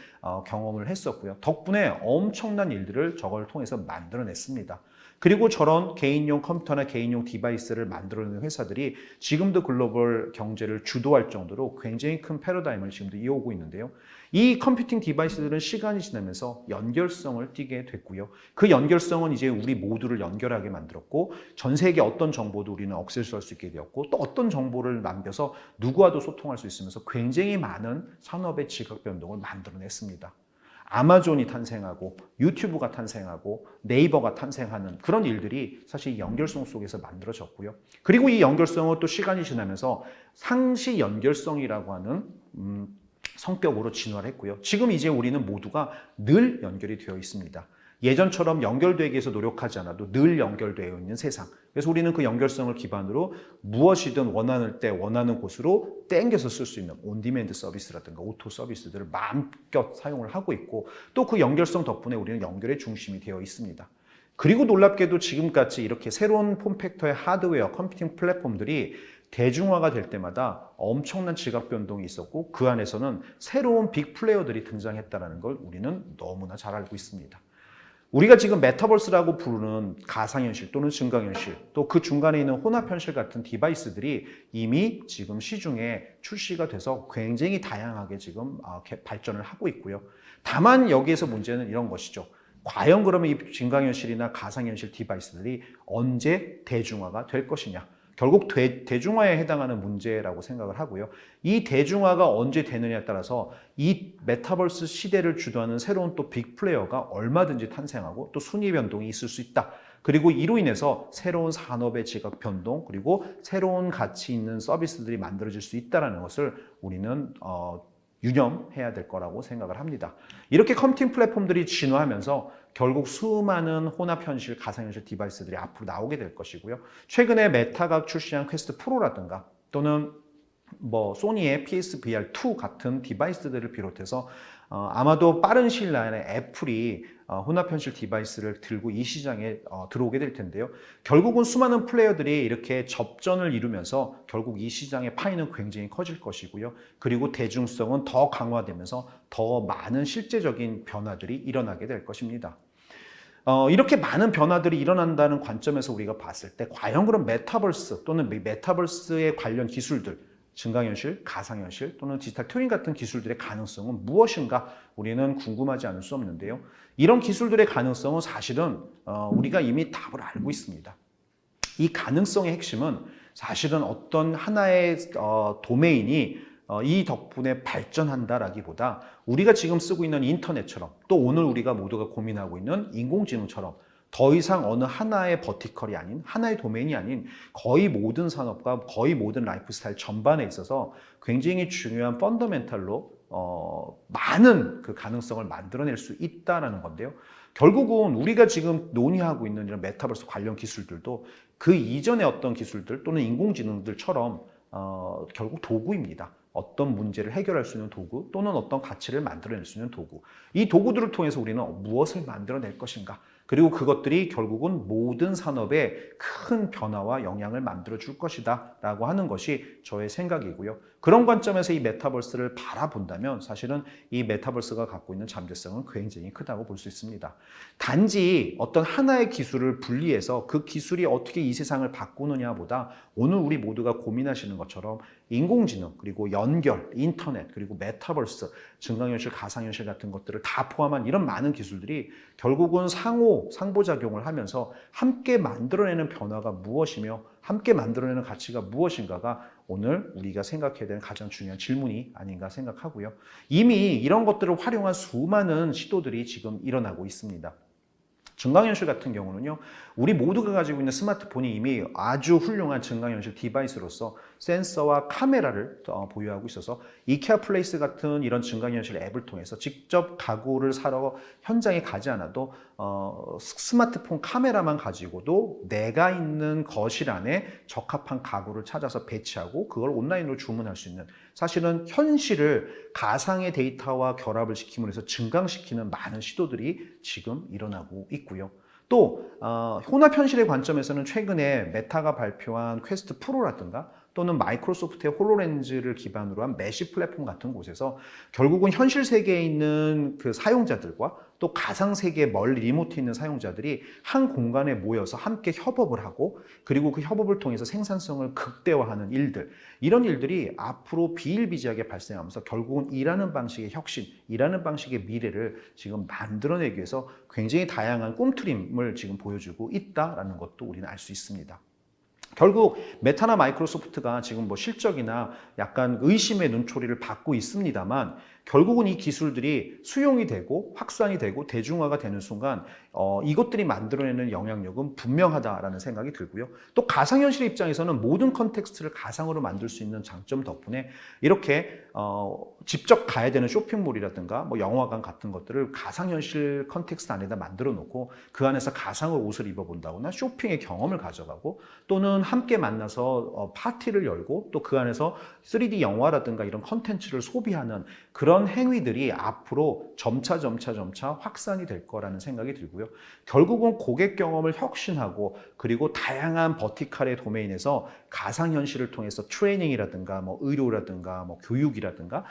경험을 했었고요. 덕분에 엄청난 일들을 저걸 통해서 만들어냈습니다. 그리고 저런 개인용 컴퓨터나 개인용 디바이스를 만들어내는 회사들이 지금도 글로벌 경제를 주도할 정도로 굉장히 큰 패러다임을 지금도 이어오고 있는데요. 이 컴퓨팅 디바이스들은 시간이 지나면서 연결성을 띠게 됐고요. 그 연결성은 이제 우리 모두를 연결하게 만들었고 전 세계 어떤 정보도 우리는 액세스할 수 있게 되었고 또 어떤 정보를 남겨서 누구와도 소통할 수 있으면서 굉장히 많은 산업의 지각 변동을 만들어냈습니다. 아마존이 탄생하고 유튜브가 탄생하고 네이버가 탄생하는 그런 일들이 사실 이 연결성 속에서 만들어졌고요. 그리고 이 연결성은 또 시간이 지나면서 상시 연결성이라고 하는 성격으로 진화를 했고요. 지금 이제 우리는 모두가 늘 연결이 되어 있습니다. 예전처럼 연결되기 위해서 노력하지 않아도 늘 연결되어 있는 세상. 그래서 우리는 그 연결성을 기반으로 무엇이든 원하는 때 원하는 곳으로 땡겨서 쓸 수 있는 온디맨드 서비스라든가 오토 서비스들을 마음껏 사용을 하고 있고 또 그 연결성 덕분에 우리는 연결의 중심이 되어 있습니다. 그리고 놀랍게도 지금같이 이렇게 새로운 폼팩터의 하드웨어, 컴퓨팅 플랫폼들이 대중화가 될 때마다 엄청난 지각 변동이 있었고 그 안에서는 새로운 빅 플레이어들이 등장했다는 걸 우리는 너무나 잘 알고 있습니다. 우리가 지금 메타버스라고 부르는 가상현실 또는 증강현실 또 그 중간에 있는 혼합현실 같은 디바이스들이 이미 지금 시중에 출시가 돼서 굉장히 다양하게 지금 발전을 하고 있고요. 다만 여기에서 문제는 이런 것이죠. 과연 그러면 이 증강현실이나 가상현실 디바이스들이 언제 대중화가 될 것이냐. 결국 대중화에 해당하는 문제라고 생각을 하고요. 이 대중화가 언제 되느냐에 따라서 이 메타버스 시대를 주도하는 새로운 또 빅플레이어가 얼마든지 탄생하고 또 순위 변동이 있을 수 있다. 그리고 이로 인해서 새로운 산업의 지각 변동, 그리고 새로운 가치 있는 서비스들이 만들어질 수 있다는 것을 우리는 유념해야 될 거라고 생각을 합니다. 이렇게 컴퓨팅 플랫폼들이 진화하면서 결국 수많은 혼합현실, 가상현실 디바이스들이 앞으로 나오게 될 것이고요. 최근에 메타가 출시한 퀘스트 프로라든가 또는 소니의 PSVR2 같은 디바이스들을 비롯해서 아마도 빠른 시일 내에 애플이 혼합현실 디바이스를 들고 이 시장에 들어오게 될 텐데요. 결국은 수많은 플레이어들이 이렇게 접전을 이루면서 결국 이 시장의 파이는 굉장히 커질 것이고요. 그리고 대중성은 더 강화되면서 더 많은 실제적인 변화들이 일어나게 될 것입니다. 이렇게 많은 변화들이 일어난다는 관점에서 우리가 봤을 때 과연 그럼 메타버스 또는 메타버스에 관련 기술들, 증강현실, 가상현실 또는 디지털 트윈 같은 기술들의 가능성은 무엇인가 우리는 궁금하지 않을 수 없는데요. 이런 기술들의 가능성은 사실은 우리가 이미 답을 알고 있습니다. 이 가능성의 핵심은 사실은 어떤 하나의 도메인이 이 덕분에 발전한다라기보다 우리가 지금 쓰고 있는 인터넷처럼 또 오늘 우리가 모두가 고민하고 있는 인공지능처럼 더 이상 어느 하나의 버티컬이 아닌 하나의 도메인이 아닌 거의 모든 산업과 거의 모든 라이프 스타일 전반에 있어서 굉장히 중요한 펀더멘탈로 많은 그 가능성을 만들어낼 수 있다는 건데요. 결국은 우리가 지금 논의하고 있는 이런 메타버스 관련 기술들도 그 이전의 어떤 기술들 또는 인공지능들처럼 결국 도구입니다. 어떤 문제를 해결할 수 있는 도구 또는 어떤 가치를 만들어낼 수 있는 도구. 이 도구들을 통해서 우리는 무엇을 만들어낼 것인가. 그리고 그것들이 결국은 모든 산업에 큰 변화와 영향을 만들어 줄 것이다 라고 하는 것이 저의 생각이고요. 그런 관점에서 이 메타버스를 바라본다면 사실은 이 메타버스가 갖고 있는 잠재성은 굉장히 크다고 볼 수 있습니다. 단지 어떤 하나의 기술을 분리해서 그 기술이 어떻게 이 세상을 바꾸느냐보다 오늘 우리 모두가 고민하시는 것처럼 인공지능, 그리고 연결, 인터넷, 그리고 메타버스, 증강현실, 가상현실 같은 것들을 다 포함한 이런 많은 기술들이 결국은 상보작용을 하면서 함께 만들어내는 변화가 무엇이며 함께 만들어내는 가치가 무엇인가가 오늘 우리가 생각해야 되는 가장 중요한 질문이 아닌가 생각하고요. 이미 이런 것들을 활용한 수많은 시도들이 지금 일어나고 있습니다. 증강현실 같은 경우는요, 우리 모두가 가지고 있는 스마트폰이 이미 아주 훌륭한 증강현실 디바이스로서 센서와 카메라를 보유하고 있어서 이케아 플레이스 같은 이런 증강현실 앱을 통해서 직접 가구를 사러 현장에 가지 않아도 스마트폰 카메라만 가지고도 내가 있는 거실 안에 적합한 가구를 찾아서 배치하고 그걸 온라인으로 주문할 수 있는, 사실은 현실을 가상의 데이터와 결합을 시킴으로 해서 증강시키는 많은 시도들이 지금 일어나고 있고요. 또 혼합현실의 관점에서는 최근에 메타가 발표한 퀘스트 프로라든가 또는 마이크로소프트의 홀로렌즈를 기반으로 한 메시 플랫폼 같은 곳에서 결국은 현실 세계에 있는 그 사용자들과 또 가상 세계에 멀리 리모트에 있는 사용자들이 한 공간에 모여서 함께 협업을 하고 그리고 그 협업을 통해서 생산성을 극대화하는 일들, 이런 일들이 앞으로 비일비재하게 발생하면서 결국은 일하는 방식의 혁신, 일하는 방식의 미래를 지금 만들어내기 위해서 굉장히 다양한 꿈틀림을 지금 보여주고 있다는 것도 우리는 알 수 있습니다. 결국 메타나 마이크로소프트가 지금 실적이나 약간 의심의 눈초리를 받고 있습니다만 결국은 이 기술들이 수용이 되고 확산이 되고 대중화가 되는 순간 이것들이 만들어내는 영향력은 분명하다라는 생각이 들고요. 또 가상현실의 입장에서는 모든 컨텍스트를 가상으로 만들 수 있는 장점 덕분에 이렇게 직접 가야 되는 쇼핑몰이라든가 영화관 같은 것들을 가상현실 컨텍스트 안에다 만들어 놓고 그 안에서 가상으로 옷을 입어본다거나 쇼핑의 경험을 가져가고 또는 함께 만나서 파티를 열고 또 그 안에서 3D 영화라든가 이런 컨텐츠를 소비하는 그런 행위들이 앞으로 점차 확산이 될 거라는 생각이 들고요. 결국은 고객 경험을 혁신하고 그리고 다양한 버티컬의 도메인에서 가상현실을 통해서 트레이닝이라든가 의료라든가 교육이라든가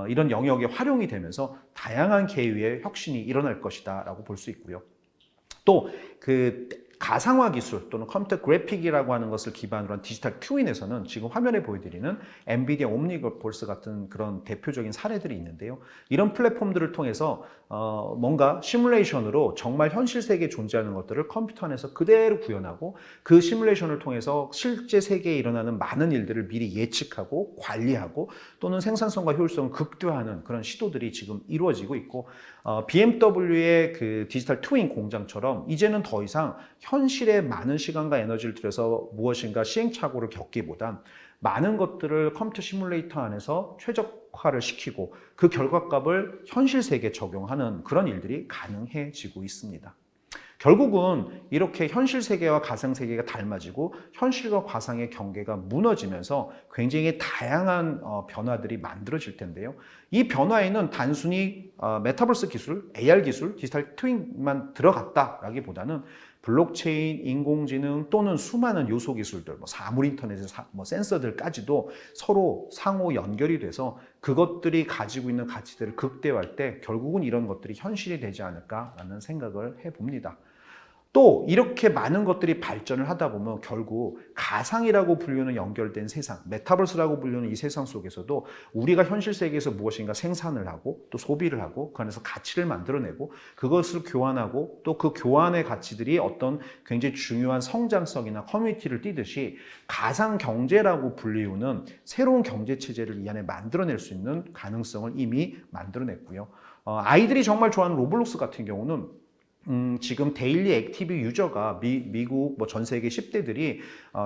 이런 영역에 활용이 되면서 다양한 계류의 혁신이 일어날 것이다 라고 볼 수 있고요. 또 그 가상화 기술 또는 컴퓨터 그래픽이라고 하는 것을 기반으로 한 디지털 트윈에서는 지금 화면에 보여드리는 엔비디아 옴니버스 같은 그런 대표적인 사례들이 있는데요. 이런 플랫폼들을 통해서 뭔가 시뮬레이션으로 정말 현실 세계에 존재하는 것들을 컴퓨터 안에서 그대로 구현하고 그 시뮬레이션을 통해서 실제 세계에 일어나는 많은 일들을 미리 예측하고 관리하고 또는 생산성과 효율성을 극대화하는 그런 시도들이 지금 이루어지고 있고 BMW의 그 디지털 트윈 공장처럼 이제는 더 이상 현실에 많은 시간과 에너지를 들여서 무엇인가 시행착오를 겪기보단 많은 것들을 컴퓨터 시뮬레이터 안에서 최적화를 시키고 그 결과값을 현실 세계에 적용하는 그런 일들이 가능해지고 있습니다. 결국은 이렇게 현실 세계와 가상 세계가 닮아지고 현실과 과상의 경계가 무너지면서 굉장히 다양한 변화들이 만들어질 텐데요. 이 변화에는 단순히 메타버스 기술, AR 기술, 디지털 트윈만 들어갔다라기보다는 블록체인, 인공지능 또는 수많은 요소 기술들, 사물 인터넷의 센서들까지도 서로 상호 연결이 돼서 그것들이 가지고 있는 가치들을 극대화할 때 결국은 이런 것들이 현실이 되지 않을까라는 생각을 해봅니다. 또 이렇게 많은 것들이 발전을 하다 보면 결국 가상이라고 불리는 연결된 세상, 메타버스라고 불리는 이 세상 속에서도 우리가 현실 세계에서 무엇인가 생산을 하고 또 소비를 하고 그 안에서 가치를 만들어내고 그것을 교환하고 또 그 교환의 가치들이 어떤 굉장히 중요한 성장성이나 커뮤니티를 띠듯이 가상 경제라고 불리우는 새로운 경제 체제를 이 안에 만들어낼 수 있는 가능성을 이미 만들어냈고요. 아이들이 정말 좋아하는 로블록스 같은 경우는 지금 데일리 액티브 유저가 미국 전 세계 10대들이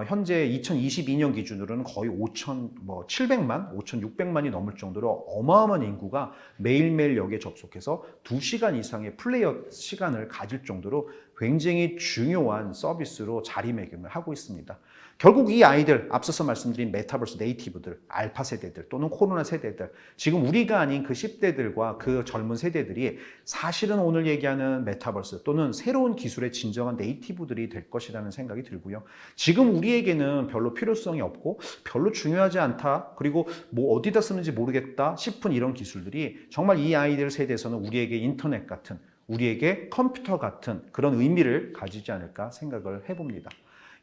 현재 2022년 기준으로는 거의 5,700만, 5,600만이 넘을 정도로 어마어마한 인구가 매일매일 여기에 접속해서 2시간 이상의 플레이어 시간을 가질 정도로 굉장히 중요한 서비스로 자리매김을 하고 있습니다. 결국 이 아이들, 앞서서 말씀드린 메타버스 네이티브들, 알파 세대들 또는 코로나 세대들, 지금 우리가 아닌 그 10대들과 그 젊은 세대들이 사실은 오늘 얘기하는 메타버스 또는 새로운 기술의 진정한 네이티브들이 될 것이라는 생각이 들고요. 지금 우리에게는 별로 필요성이 없고 별로 중요하지 않다, 그리고 뭐 어디다 쓰는지 모르겠다 싶은 이런 기술들이 정말 이 아이들 세대에서는 우리에게 인터넷 같은, 우리에게 컴퓨터 같은 그런 의미를 가지지 않을까 생각을 해봅니다.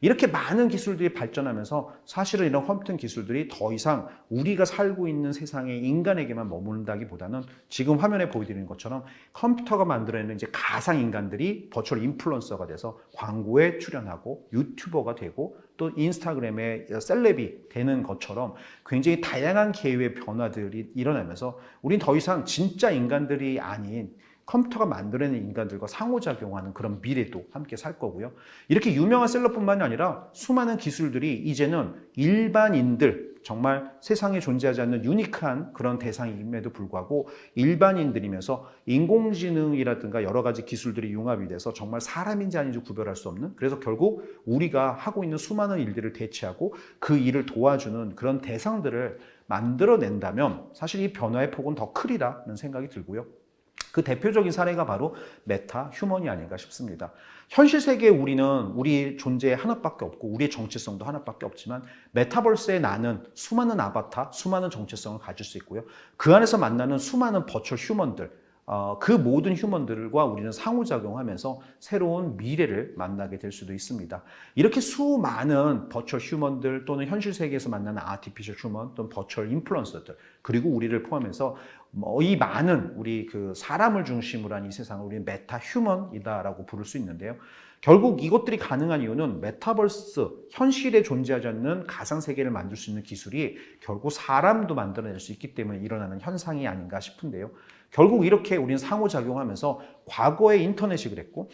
이렇게 많은 기술들이 발전하면서 사실은 이런 컴퓨팅 기술들이 더 이상 우리가 살고 있는 세상의 인간에게만 머문다기보다는 지금 화면에 보여드리는 것처럼 컴퓨터가 만들어내는 이제 가상 인간들이 버추얼 인플루언서가 돼서 광고에 출연하고 유튜버가 되고 또 인스타그램에 셀럽이 되는 것처럼 굉장히 다양한 계획의 변화들이 일어나면서 우린 더 이상 진짜 인간들이 아닌 컴퓨터가 만들어낸 인간들과 상호작용하는 그런 미래도 함께 살 거고요. 이렇게 유명한 셀럽뿐만이 아니라 수많은 기술들이 이제는 일반인들, 정말 세상에 존재하지 않는 유니크한 그런 대상임에도 불구하고 일반인들이면서 인공지능이라든가 여러 가지 기술들이 융합이 돼서 정말 사람인지 아닌지 구별할 수 없는, 그래서 결국 우리가 하고 있는 수많은 일들을 대체하고 그 일을 도와주는 그런 대상들을 만들어낸다면 사실 이 변화의 폭은 더 크리라는 생각이 들고요. 그 대표적인 사례가 바로 메타 휴먼이 아닌가 싶습니다. 현실 세계에 우리는 우리 존재 하나밖에 없고 우리의 정체성도 하나밖에 없지만 메타버스에 나는 수많은 아바타, 수많은 정체성을 가질 수 있고요. 그 안에서 만나는 수많은 버추얼 휴먼들, 그 모든 휴먼들과 우리는 상호작용하면서 새로운 미래를 만나게 될 수도 있습니다. 이렇게 수많은 버추얼 휴먼들 또는 현실 세계에서 만나는 아티피셜 휴먼 또는 버추얼 인플루언서들, 그리고 우리를 포함해서 이 많은 우리 그 사람을 중심으로 한 이 세상을 우리는 메타 휴먼이다라고 부를 수 있는데요. 결국 이것들이 가능한 이유는 메타버스, 현실에 존재하지 않는 가상세계를 만들 수 있는 기술이 결국 사람도 만들어낼 수 있기 때문에 일어나는 현상이 아닌가 싶은데요. 결국 이렇게 우리는 상호작용하면서 과거에 인터넷이 그랬고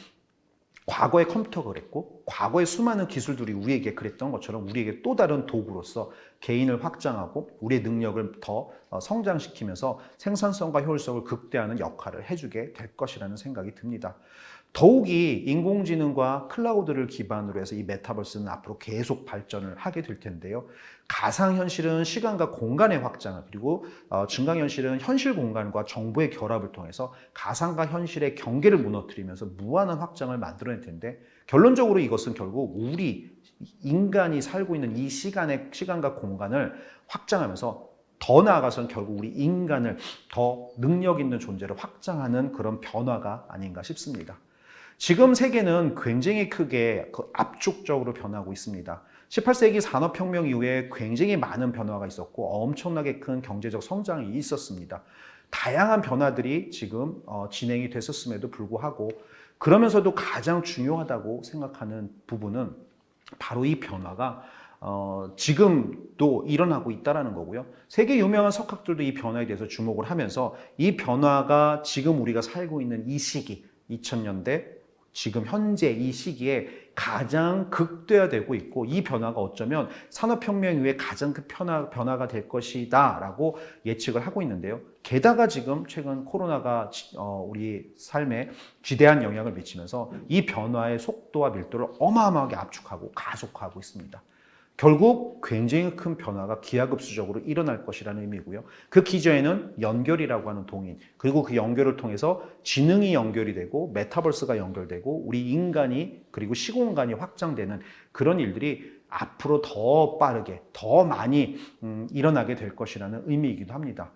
과거에 컴퓨터가 그랬고 과거에 수많은 기술들이 우리에게 그랬던 것처럼 우리에게 또 다른 도구로서 개인을 확장하고 우리의 능력을 더 성장시키면서 생산성과 효율성을 극대화하는 역할을 해주게 될 것이라는 생각이 듭니다. 더욱이 인공지능과 클라우드를 기반으로 해서 이 메타버스는 앞으로 계속 발전을 하게 될 텐데요. 가상현실은 시간과 공간의 확장을, 그리고 증강현실은 현실 공간과 정보의 결합을 통해서 가상과 현실의 경계를 무너뜨리면서 무한한 확장을 만들어낼 텐데, 결론적으로 이것은 결국 우리 인간이 살고 있는 이 시간과 공간을 확장하면서 더 나아가서는 결국 우리 인간을 더 능력 있는 존재로 확장하는 그런 변화가 아닌가 싶습니다. 지금 세계는 굉장히 크게 압축적으로 변하고 있습니다. 18세기 산업혁명 이후에 굉장히 많은 변화가 있었고 엄청나게 큰 경제적 성장이 있었습니다. 다양한 변화들이 지금 진행이 됐었음에도 불구하고, 그러면서도 가장 중요하다고 생각하는 부분은 바로 이 변화가 지금도 일어나고 있다는 거고요. 세계 유명한 석학들도 이 변화에 대해서 주목을 하면서 이 변화가 지금 우리가 살고 있는 이 시기, 2000년대, 지금 현재 이 시기에 가장 극대화되고 있고 이 변화가 어쩌면 산업혁명 이후에 가장 큰 변화가 될 것이다 라고 예측을 하고 있는데요. 게다가 지금 최근 코로나가 우리 삶에 지대한 영향을 미치면서 이 변화의 속도와 밀도를 어마어마하게 압축하고 가속화하고 있습니다. 결국 굉장히 큰 변화가 기하급수적으로 일어날 것이라는 의미고요. 그 기저에는 연결이라고 하는 동인, 그리고 그 연결을 통해서 지능이 연결이 되고 메타버스가 연결되고 우리 인간이 그리고 시공간이 확장되는 그런 일들이 앞으로 더 빠르게 더 많이 일어나게 될 것이라는 의미이기도 합니다.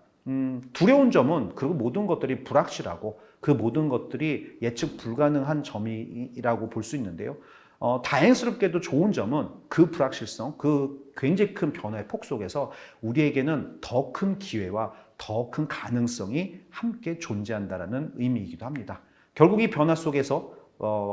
두려운 점은 그 모든 것들이 불확실하고 그 모든 것들이 예측 불가능한 점이라고 볼 수 있는데요. 다행스럽게도 좋은 점은 그 불확실성, 그 굉장히 큰 변화의 폭 속에서 우리에게는 더 큰 기회와 더 큰 가능성이 함께 존재한다는 의미이기도 합니다. 결국 이 변화 속에서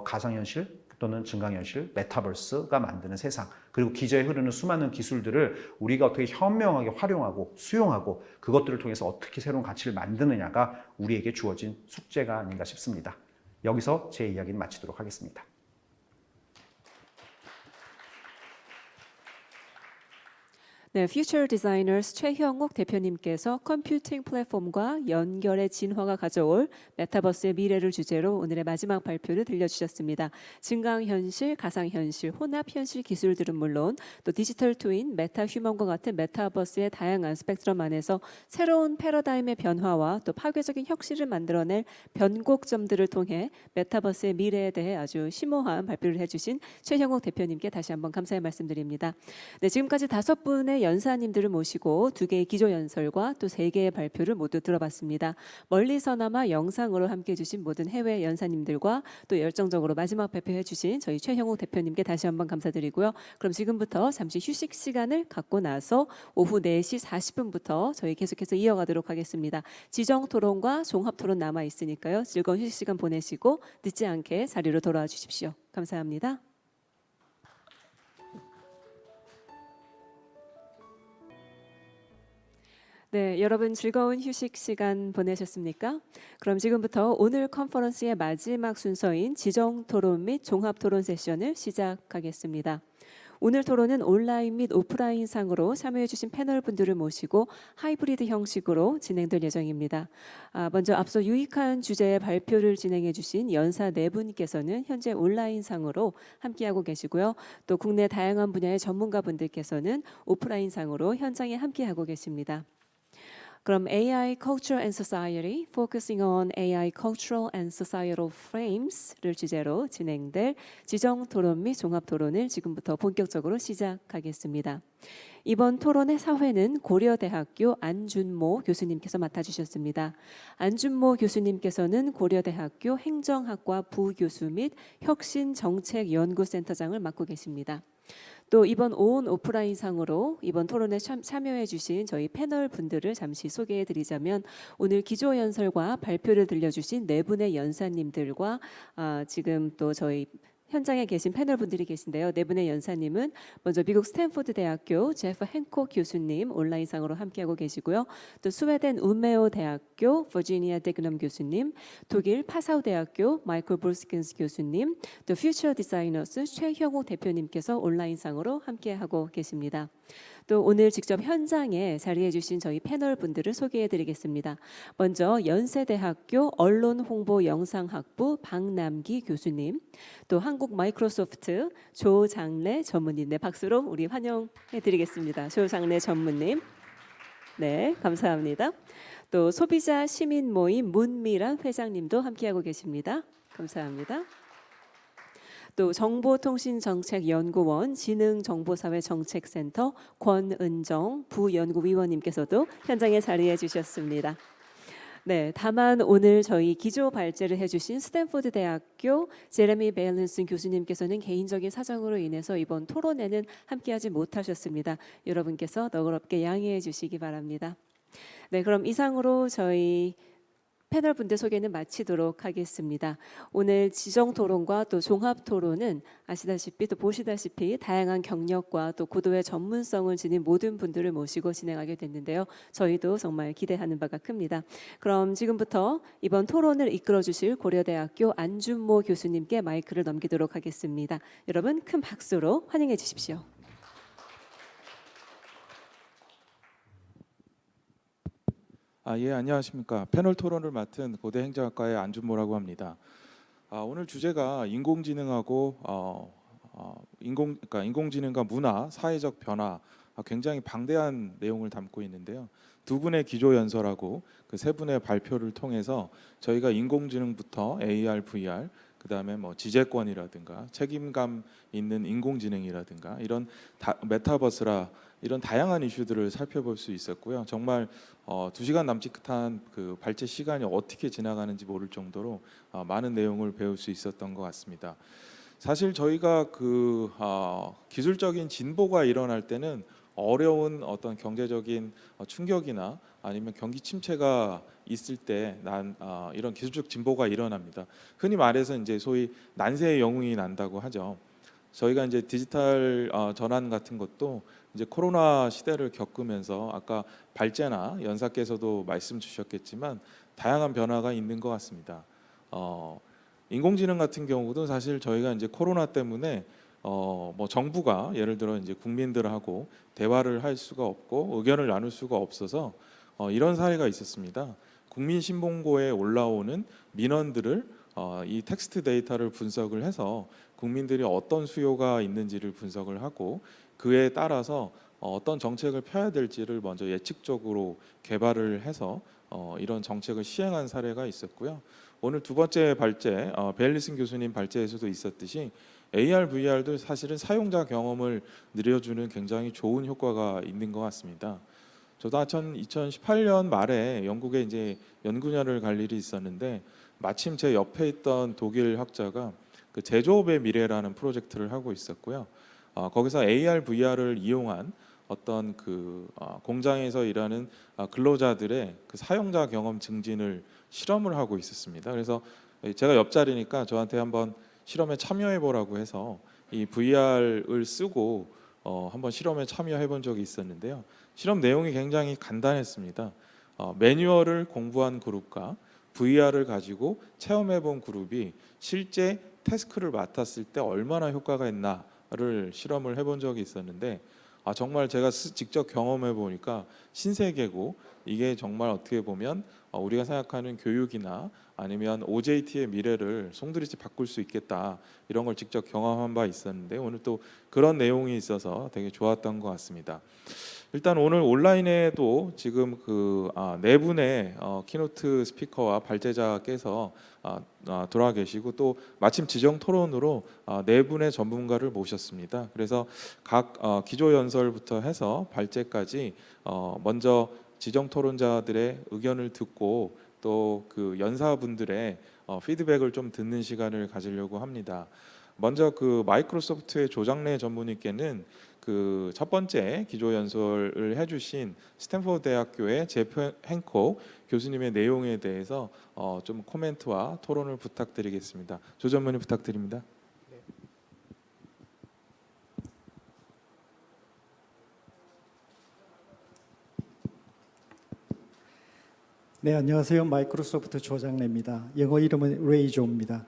가상현실 또는 증강현실, 메타버스가 만드는 세상, 그리고 기저에 흐르는 수많은 기술들을 우리가 어떻게 현명하게 활용하고 수용하고 그것들을 통해서 어떻게 새로운 가치를 만드느냐가 우리에게 주어진 숙제가 아닌가 싶습니다. 여기서 제 이야기는 마치도록 하겠습니다. 네, Future Designers 최형욱 대표님께서 컴퓨팅 플랫폼과 연결의 진화가 가져올 메타버스의 미래를 주제로 오늘의 마지막 발표를 들려주셨습니다. 증강현실, 가상현실, 혼합현실 기술들은 물론 또 디지털 트윈, 메타휴먼과 같은 메타버스의 다양한 스펙트럼 안에서 새로운 패러다임의 변화와 또 파괴적인 혁신을 만들어낼 변곡점들을 통해 메타버스의 미래에 대해 아주 심오한 발표를 해주신 최형욱 대표님께 다시 한번 감사의 말씀드립니다. 네, 지금까지 5분의 연사님들을 모시고 2개의 기조연설과 또 3개의 발표를 모두 들어봤습니다. 멀리서나마 영상으로 함께해 주신 모든 해외 연사님들과 또 열정적으로 마지막 발표해 주신 저희 최형욱 대표님께 다시 한번 감사드리고요. 그럼 지금부터 잠시 휴식 시간을 갖고 나서 오후 4시 40분부터 저희 계속해서 이어가도록 하겠습니다. 지정토론과 종합토론 남아 있으니까요. 즐거운 휴식 시간 보내시고 늦지 않게 자리로 돌아와 주십시오. 감사합니다. 네, 여러분 즐거운 휴식 시간 보내셨습니까? 그럼 지금부터 오늘 컨퍼런스의 마지막 순서인 지정토론 및 종합토론 세션을 시작하겠습니다. 오늘 토론은 온라인 및 오프라인 상으로 참여해 주신 패널 분들을 모시고 하이브리드 형식으로 진행될 예정입니다. 먼저 앞서 유익한 주제의 발표를 진행해 주신 연사 4분께서는 현재 온라인 상으로 함께하고 계시고요. 또 국내 다양한 분야의 전문가분들께서는 오프라인 상으로 현장에 함께하고 계십니다. 그럼 AI Culture and Society, Focusing on AI Cultural and Societal Frames를 주제로 진행될 지정 토론 및 종합 토론을 지금부터 본격적으로 시작하겠습니다. 이번 토론의 사회는 고려대학교 안준모 교수님께서 맡아주셨습니다. 안준모 교수님께서는 고려대학교 행정학과 부교수 및 혁신정책연구센터장을 맡고 계십니다. 또 이번 온 오프라인 상으로 이번 토론에 참여해 주신 저희 패널 분들을 잠시 소개해 드리자면 오늘 기조연설과 발표를 들려주신 4분의 연사님들과 지금 또 저희 현장에 계신 패널 분들이 계신데요. 4분의 연사님은 먼저 미국 스탠포드 대학교 제프 핸콕 교수님 온라인상으로 함께하고 계시고요. 또 스웨덴 운메오 대학교 버지니아 Dignum 교수님, 독일 파사우 대학교 마이클 부르스컨스 교수님, 또 퓨처 디자이너스 최형욱 대표님께서 온라인상으로 함께하고 계십니다. 또 오늘 직접 현장에 자리해 주신 저희 패널 분들을 소개해 드리겠습니다. 먼저 연세대학교 언론홍보영상학부 박남기 교수님, 또 한국 마이크로소프트 조장래 전무님, 네, 박수로 우리 환영해 드리겠습니다. 조장래 전무님, 네, 감사합니다. 또 소비자 시민 모임 문미란 회장님도 함께하고 계십니다. 감사합니다. 또 정보통신정책연구원 지능정보사회 정책센터 권은정 부연구위원님께서도 현장에 자리해 주셨습니다. 네, 다만 오늘 저희 기조 발제를 해주신 스탠포드 대학교 제레미 베일렌슨 교수님께서는 개인적인 사정으로 인해서 이번 토론에는 함께하지 못하셨습니다. 여러분께서 너그럽게 양해해 주시기 바랍니다. 네, 그럼 이상으로 저희 패널 분들 소개는 마치도록 하겠습니다. 오늘 지정 토론과 또 종합 토론은 아시다시피 또 보시다시피 다양한 경력과 또 고도의 전문성을 지닌 모든 분들을 모시고 진행하게 됐는데요. 저희도 정말 기대하는 바가 큽니다. 그럼 지금부터 이번 토론을 이끌어 주실 고려대학교 안준모 교수님께 마이크를 넘기도록 하겠습니다. 여러분 큰 박수로 환영해 주십시오. 예, 안녕하십니까. 패널 토론을 맡은 고대 행정학과의 안준모라고 합니다. 오늘 주제가 인공지능하고 인공지능과 문화, 사회적 변화, 굉장히 방대한 내용을 담고 있는데요. 두 분의 기조연설하고 그 세 분의 발표를 통해서 저희가 인공지능부터 AR, VR, 그다음에 뭐 지재권이라든가 책임감 있는 인공지능이라든가 이런 메타버스라 이런 다양한 이슈들을 살펴볼 수 있었고요. 정말 2시간 남짓한 그 발제 시간이 어떻게 지나가는지 모를 정도로 많은 내용을 배울 수 있었던 것 같습니다. 사실 저희가 그 기술적인 진보가 일어날 때는 어려운 어떤 경제적인 충격이나 아니면 경기 침체가 있을 때 이런 기술적 진보가 일어납니다. 흔히 말해서 이제 소위 난세의 영웅이 난다고 하죠. 저희가 이제 디지털 전환 같은 것도 이제 코로나 시대를 겪으면서 아까 발제나 연사께서도 말씀 주셨겠지만 다양한 변화가 있는 것 같습니다. 인공지능 같은 경우도 사실 저희가 이제 코로나 때문에 뭐 정부가 예를 들어 이제 국민들하고 대화를 할 수가 없고 의견을 나눌 수가 없어서 이런 사례가 있었습니다. 국민신문고에 올라오는 민원들을 이 텍스트 데이터를 분석을 해서 국민들이 어떤 수요가 있는지를 분석을 하고 그에 따라서 어떤 정책을 펴야 될지를 먼저 예측적으로 개발을 해서 이런 정책을 시행한 사례가 있었고요. 오늘 두 번째 발제, 베일렌슨 교수님 발제에서도 있었듯이 AR, VR도 사실은 사용자 경험을 늘려주는 굉장히 좋은 효과가 있는 것 같습니다. 저도 2018년 말에 영국에 이제 연구년을 갈 일이 있었는데 마침 제 옆에 있던 독일 학자가 그 제조업의 미래라는 프로젝트를 하고 있었고요. 거기서 AR, VR을 이용한 어떤 그 공장에서 일하는 근로자들의 그 사용자 경험 증진을 실험을 하고 있었습니다. 그래서 제가 옆자리니까 저한테 한번 실험에 참여해 보라고 해서 이 VR을 쓰고 한번 실험에 참여해 본 적이 있었는데요. 실험 내용이 굉장히 간단했습니다. 매뉴얼을 공부한 그룹과 VR을 가지고 체험해 본 그룹이 실제 태스크를 맡았을 때 얼마나 효과가 있나를 실험을 해본 적이 있었는데 정말 제가 직접 경험해 보니까 신세계고 이게 정말 어떻게 보면 우리가 생각하는 교육이나 아니면 OJT의 미래를 송두리째 바꿀 수 있겠다 이런 걸 직접 경험한 바 있었는데 오늘 또 그런 내용이 있어서 되게 좋았던 것 같습니다. 일단 오늘 온라인에도 지금 그 네 분의 키노트 스피커와 발제자께서 돌아와 계시고 또 마침 지정 토론으로 네 분의 전문가를 모셨습니다. 그래서 각 기조연설부터 해서 발제까지 먼저 지정 토론자들의 의견을 듣고 또 그 연사분들의 피드백을 좀 듣는 시간을 가지려고 합니다. 먼저 그 마이크로소프트의 조장래 전문의께는 그 첫 번째 기조 연설을 해주신 스탠포드 대학교의 제프 행콕 교수님의 내용에 대해서 좀 코멘트와 토론을 부탁드리겠습니다. 조 전문의 부탁드립니다. 네, 안녕하세요. 마이크로소프트 조장래입니다. 영어 이름은 레이조입니다.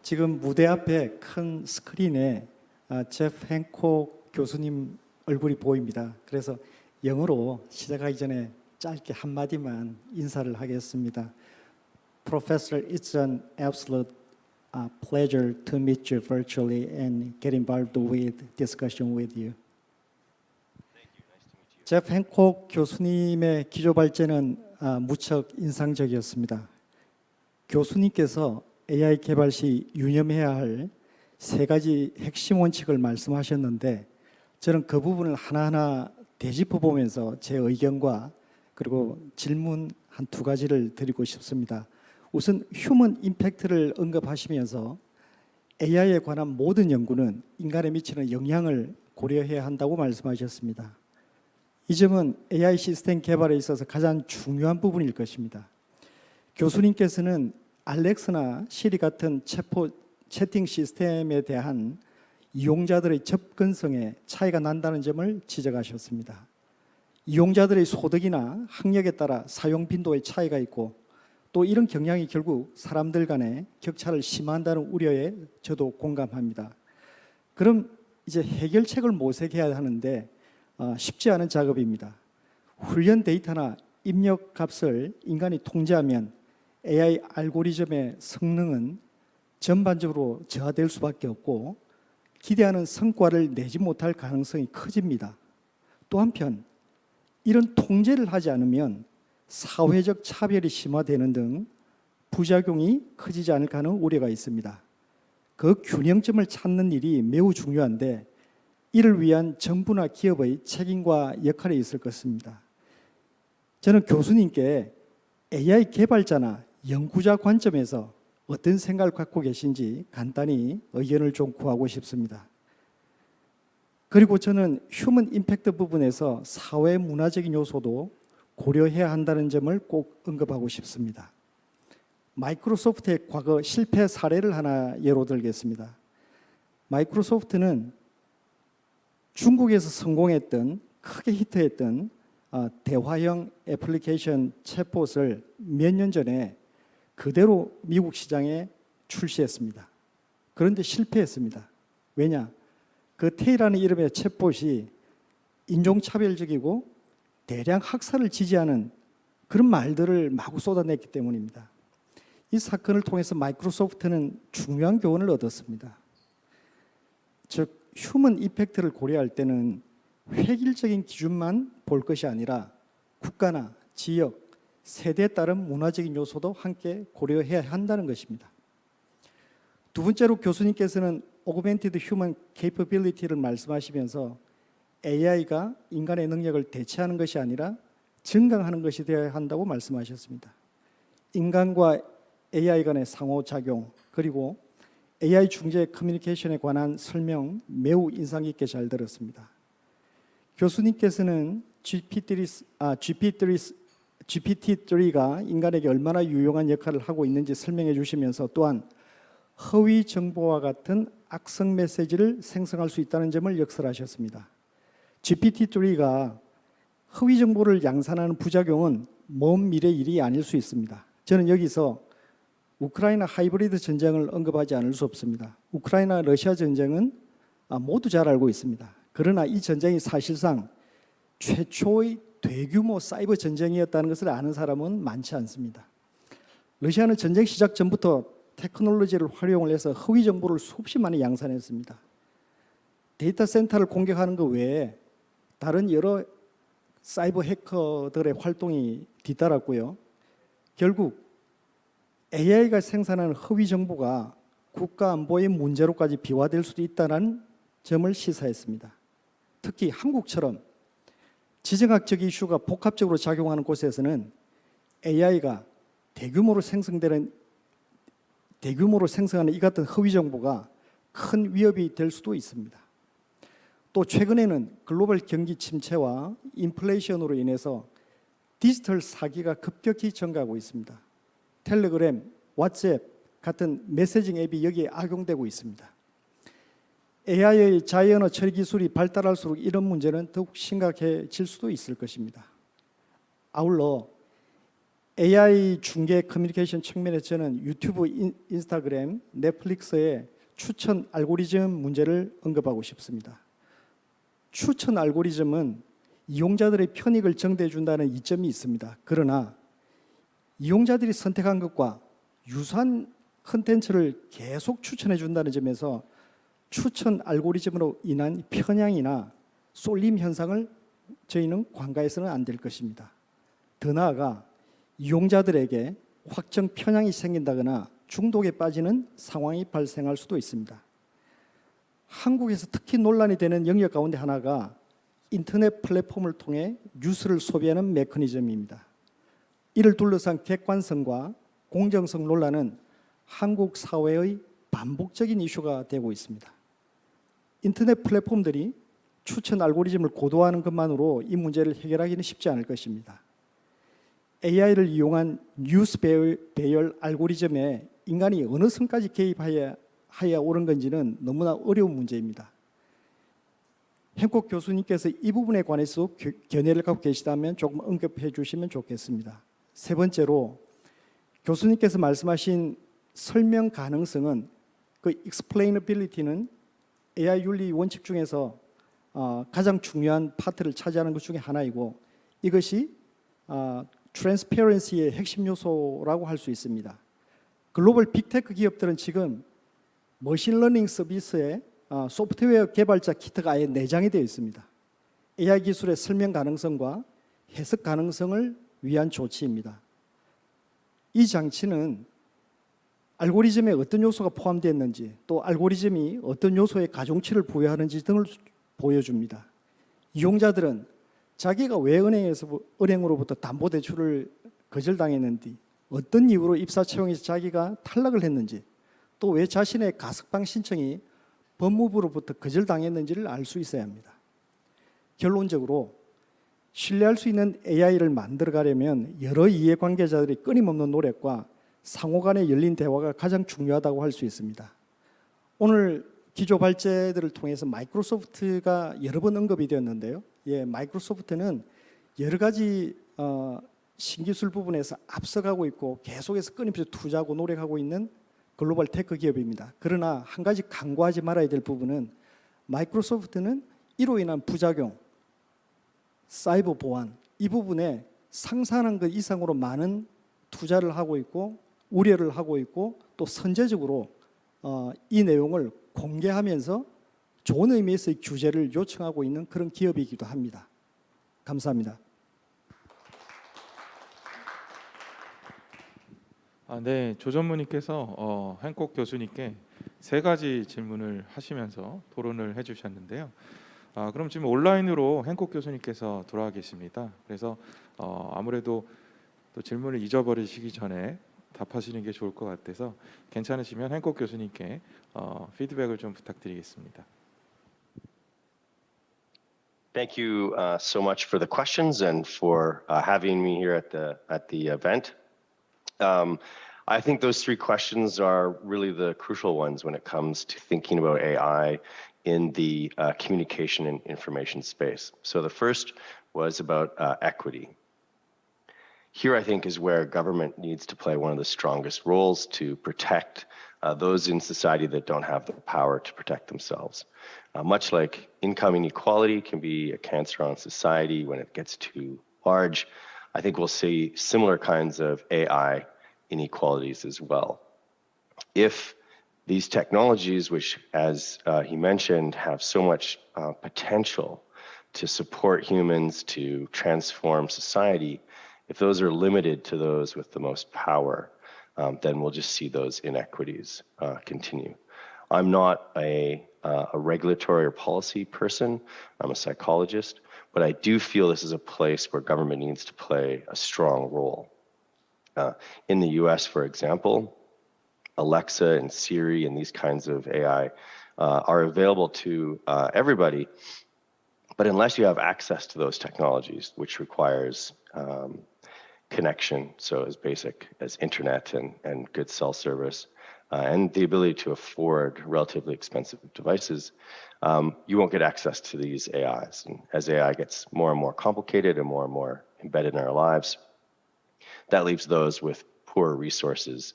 지금 무대 앞에 큰 스크린에 제프 행콕 교수님 얼굴이 보입니다. 그래서 영어로 시작하기 전에 짧게 한마디만 인사를 하겠습니다. Professor, it's an absolute pleasure to meet you virtually and get involved with discussion with you. 제프 행콕 교수님의 기조 발제는 무척 인상적이었습니다. 교수님께서 AI 개발 시 유념해야 할 세 가지 핵심 원칙을 말씀하셨는데 저는 그 부분을 하나하나 되짚어 보면서 제 의견과 그리고 질문 한 두 가지를 드리고 싶습니다. 우선 휴먼 임팩트를 언급하시면서 AI에 관한 모든 연구는 인간에 미치는 영향을 고려해야 한다고 말씀하셨습니다. 이 점은 AI 시스템 개발에 있어서 가장 중요한 부분일 것입니다. 교수님께서는 알렉스나 시리 같은 채팅 시스템에 대한 이용자들의 접근성에 차이가 난다는 점을 지적하셨습니다. 이용자들의 소득이나 학력에 따라 사용 빈도의 차이가 있고 또 이런 경향이 결국 사람들 간의 격차를 심화한다는 우려에 저도 공감합니다. 그럼 이제 해결책을 모색해야 하는데 쉽지 않은 작업입니다. 훈련 데이터나 입력 값을 인간이 통제하면 AI 알고리즘의 성능은 전반적으로 저하될 수밖에 없고 기대하는 성과를 내지 못할 가능성이 커집니다. 또 한편 이런 통제를 하지 않으면 사회적 차별이 심화되는 등 부작용이 커지지 않을까 하는 우려가 있습니다. 그 균형점을 찾는 일이 매우 중요한데 이를 위한 정부나 기업의 책임과 역할이 있을 것입니다. 저는 교수님께 AI 개발자나 연구자 관점에서 어떤 생각을 갖고 계신지 간단히 의견을 좀 구하고 싶습니다. 그리고 저는 휴먼 임팩트 부분에서 사회 문화적인 요소도 고려해야 한다는 점을 꼭 언급하고 싶습니다. 마이크로소프트의 과거 실패 사례를 하나 예로 들겠습니다. 마이크로소프트는 중국에서 성공했던 크게 히트했던 대화형 애플리케이션 챗봇을 몇 년 전에 그대로 미국 시장에 출시했습니다. 그런데 실패했습니다. 왜냐? 그 테이라는 이름의 챗봇이 인종차별적이고 대량 학살을 지지하는 그런 말들을 마구 쏟아냈기 때문입니다. 이 사건을 통해서 마이크로소프트는 중요한 교훈을 얻었습니다. 즉 휴먼 이펙트를 고려할 때는 획일적인 기준만 볼 것이 아니라 국가나 지역, 세대에 따른 문화적인 요소도 함께 고려해야 한다는 것입니다. 두 번째로 교수님께서는 Augmented Human Capability를 말씀하시면서 AI가 인간의 능력을 대체하는 것이 아니라 증강하는 것이 되어야 한다고 말씀하셨습니다. 인간과 AI 간의 상호작용 그리고 AI 중재 커뮤니케이션에 관한 설명 매우 인상 깊게 잘 들었습니다. 교수님께서는 GPT-3가 인간에게 얼마나 유용한 역할을 하고 있는지 설명해 주시면서 또한 허위 정보와 같은 악성 메시지를 생성할 수 있다는 점을 역설하셨습니다. GPT-3가 허위 정보를 양산하는 부작용은 먼 미래 일이 아닐 수 있습니다. 저는 여기서 우크라이나 하이브리드 전쟁을 언급하지 않을 수 없습니다. 우크라이나 러시아 전쟁은 모두 잘 알고 있습니다. 그러나 이 전쟁이 사실상 최초의 대규모 사이버 전쟁이었다는 것을 아는 사람은 많지 않습니다. 러시아는 전쟁 시작 전부터 테크놀로지를 활용을 해서 허위 정보를 수없이 많이 양산했습니다. 데이터 센터를 공격하는 것 외에 다른 여러 사이버 해커들의 활동이 뒤따랐고요. 결국 AI가 생산하는 허위 정보가 국가 안보의 문제로까지 비화될 수도 있다는 점을 시사했습니다. 특히 한국처럼 지정학적 이슈가 복합적으로 작용하는 곳에서는 AI가 대규모로 생성하는 이 같은 허위 정보가 큰 위협이 될 수도 있습니다. 또 최근에는 글로벌 경기 침체와 인플레이션으로 인해서 디지털 사기가 급격히 증가하고 있습니다. 텔레그램, 왓츠앱 같은 메시징 앱이 여기에 악용되고 있습니다. AI의 자연어 처리 기술이 발달할수록 이런 문제는 더욱 심각해질 수도 있을 것입니다. 아울러 AI 중계 커뮤니케이션 측면에서 저는 유튜브, 인스타그램, 넷플릭스의 추천 알고리즘 문제를 언급하고 싶습니다. 추천 알고리즘은 이용자들의 편익을 정대해 준다는 이점이 있습니다. 그러나 이용자들이 선택한 것과 유사한 컨텐츠를 계속 추천해 준다는 점에서 추천 알고리즘으로 인한 편향이나 쏠림 현상을 저희는 관가해서는 안 될 것입니다. 더 나아가 이용자들에게 확정 편향이 생긴다거나 중독에 빠지는 상황이 발생할 수도 있습니다. 한국에서 특히 논란이 되는 영역 가운데 하나가 인터넷 플랫폼을 통해 뉴스를 소비하는 메커니즘입니다. 이를 둘러싼 객관성과 공정성 논란은 한국 사회의 반복적인 이슈가 되고 있습니다. 인터넷 플랫폼들이 추천 알고리즘을 고도화하는 것만으로 이 문제를 해결하기는 쉽지 않을 것입니다. AI를 이용한 뉴스 배열 알고리즘에 인간이 어느 선까지 개입해야 옳은 건지는 너무나 어려운 문제입니다. 행콕 교수님께서 이 부분에 관해서 견해를 갖고 계시다면 조금 언급해 주시면 좋겠습니다. 세 번째로 교수님께서 말씀하신 설명 가능성은 그 explainability는 AI 윤리 원칙 중에서 가장 중요한 파트를 차지하는 것 중에 하나이고 이것이 transparency의 핵심 요소라고 할 수 있습니다. 글로벌 빅테크 기업들은 지금 머신러닝 서비스에 소프트웨어 개발자 키트가 아예 내장이 되어 있습니다. AI 기술의 설명 가능성과 해석 가능성을 위한 조치입니다. 이 장치는 알고리즘에 어떤 요소가 포함되었는지 또 알고리즘이 어떤 요소에 가중치를 부여하는지 등을 보여줍니다. 이용자들은 자기가 왜 은행으로부터 담보대출을 거절당했는지 어떤 이유로 입사 채용에서 자기가 탈락을 했는지 또 왜 자신의 가석방 신청이 법무부로부터 거절당했는지를 알 수 있어야 합니다. 결론적으로 신뢰할 수 있는 AI를 만들어가려면 여러 이해관계자들의 끊임없는 노력과 상호 간의 열린 대화가 가장 중요하다고 할 수 있습니다. 오늘 기조 발제들을 통해서 마이크로소프트가 여러 번 언급이 되었는데요. 마이크로소프트는 여러 가지 신기술 부분에서 앞서가고 있고 계속해서 끊임없이 투자하고 노력하고 있는 글로벌 테크 기업입니다. 그러나 한 가지 간과하지 말아야 될 부분은 마이크로소프트는 이로 인한 부작용, 사이버 보안 이 부분에 상상한 것 이상으로 많은 투자를 하고 있고 우려를 하고 있고 또 선제적으로 이 내용을 공개하면서 좋은 의미에서의 규제를 요청하고 있는 그런 기업이기도 합니다. 감사합니다. 네, 조 전무님께서 행콕 교수님께 세 가지 질문을 하시면서 토론을 해주셨는데요. 그럼 지금 온라인으로 행콕 교수님께서 돌아와 계십니다. 그래서 아무래도 또 질문을 잊어버리시기 전에 답하시는 게 좋을 것 같아서 괜찮으시면 행콕 교수님께 피드백을 좀 부탁드리겠습니다. Thank you so much for the questions and for having me here at the event. I think those three questions are really the crucial ones when it comes to thinking about AI in the communication and information space. So the first was about equity. Here, I think, is where government needs to play one of the strongest roles to protect those in society that don't have the power to protect themselves. Much like income inequality can be a cancer on society when it gets too large, I think we'll see similar kinds of AI inequalities as well. If these technologies, which, as he mentioned, have so much potential to support humans, to transform society, if those are limited to those with the most power, then we'll just see those inequities continue. I'm not a regulatory or policy person. I'm a psychologist, but I do feel this is a place where government needs to play a strong role. In the US, for example, Alexa and Siri and these kinds of AI are available to everybody, but unless you have access to those technologies, which requires connection, so as basic as internet and good cell service, and the ability to afford relatively expensive devices, you won't get access to these AIs. And as AI gets more and more complicated and more embedded in our lives, that leaves those with poorer resources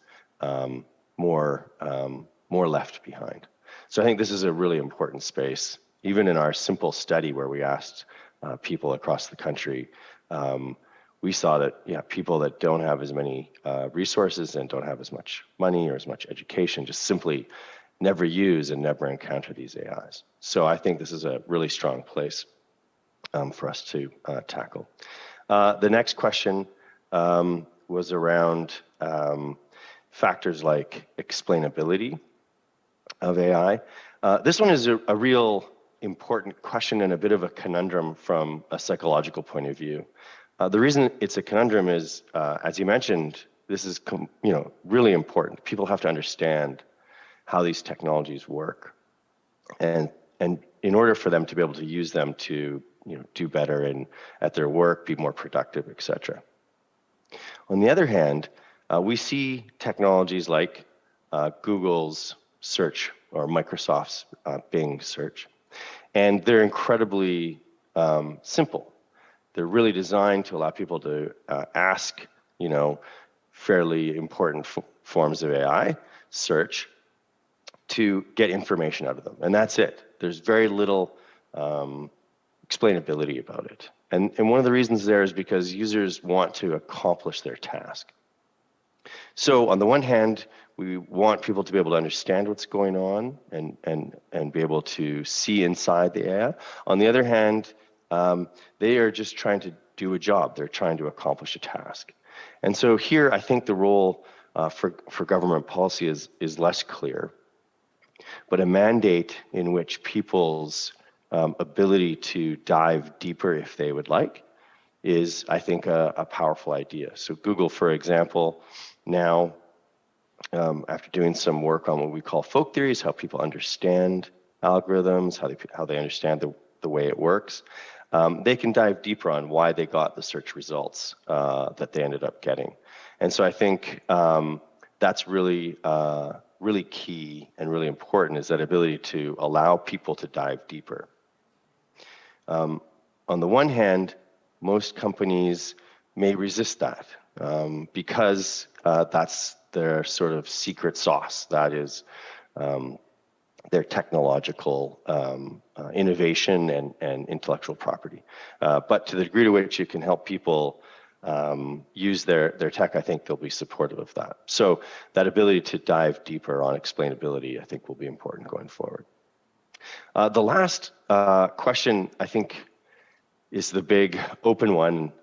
more left behind. So I think this is a really important space. Even in our simple study where we asked people across the country, we saw that people that don't have as many resources and don't have as much money or as much education just simply never use and never encounter these AIs. So I think this is a really strong place for us to tackle. The next question was around factors like explainability of AI. This one is a real important question and a bit of a conundrum from a psychological point of view. The reason it's a conundrum is, as you mentioned, this is really important. People have to understand how these technologies work, and in order for them to be able to use them to do better at their work, be more productive, etc. On the other hand, we see technologies like Google's search or Microsoft's Bing search, and they're incredibly simple. They're really designed to allow people to ask, fairly important forms of AI search to get information out of them, and that's it. There's very little explainability about it. And one of the reasons there is because users want to accomplish their task. So on the one hand, we want people to be able to understand what's going on and be able to see inside the AI. On the other hand, they are just trying to do a job. They're trying to accomplish a task. And so here, I think the role for government policy is less clear, but a mandate in which people's ability to dive deeper if they would like is, I think, a powerful idea. So Google, for example, now, after doing some work on what we call folk theories, how people understand algorithms, how they understand the way it works, they can dive deeper on why they got the search results that they ended up getting. And so I think that's really really key and really important, is that ability to allow people to dive deeper. On the one hand, most companies may resist that because that's their sort of secret sauce. That is their technological innovation and intellectual property. But to the degree to which it can help people use their tech, I think they'll be supportive of that. So that ability to dive deeper on explainability, I think, will be important going forward. The last question, I think, is the big open one.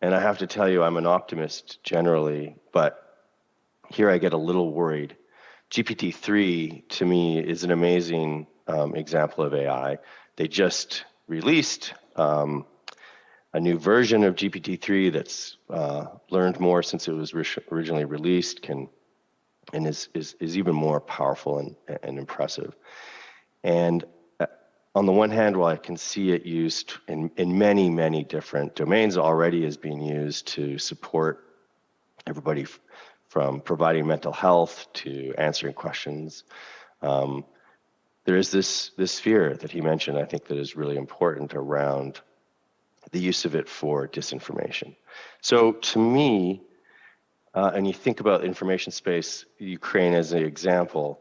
And I have to tell you, I'm an optimist generally, but here I get a little worried. GPT-3, to me, is an amazing example of AI. They just released a new version of GPT-3 that's learned more since it was originally released, and is even more powerful and impressive. And on the one hand, while I can see it used in many, many different domains, already is being used to support everybody from providing mental health to answering questions. There is this fear that he mentioned, I think, that is really important around the use of it for disinformation. So to me, and you think about information space, Ukraine as an example,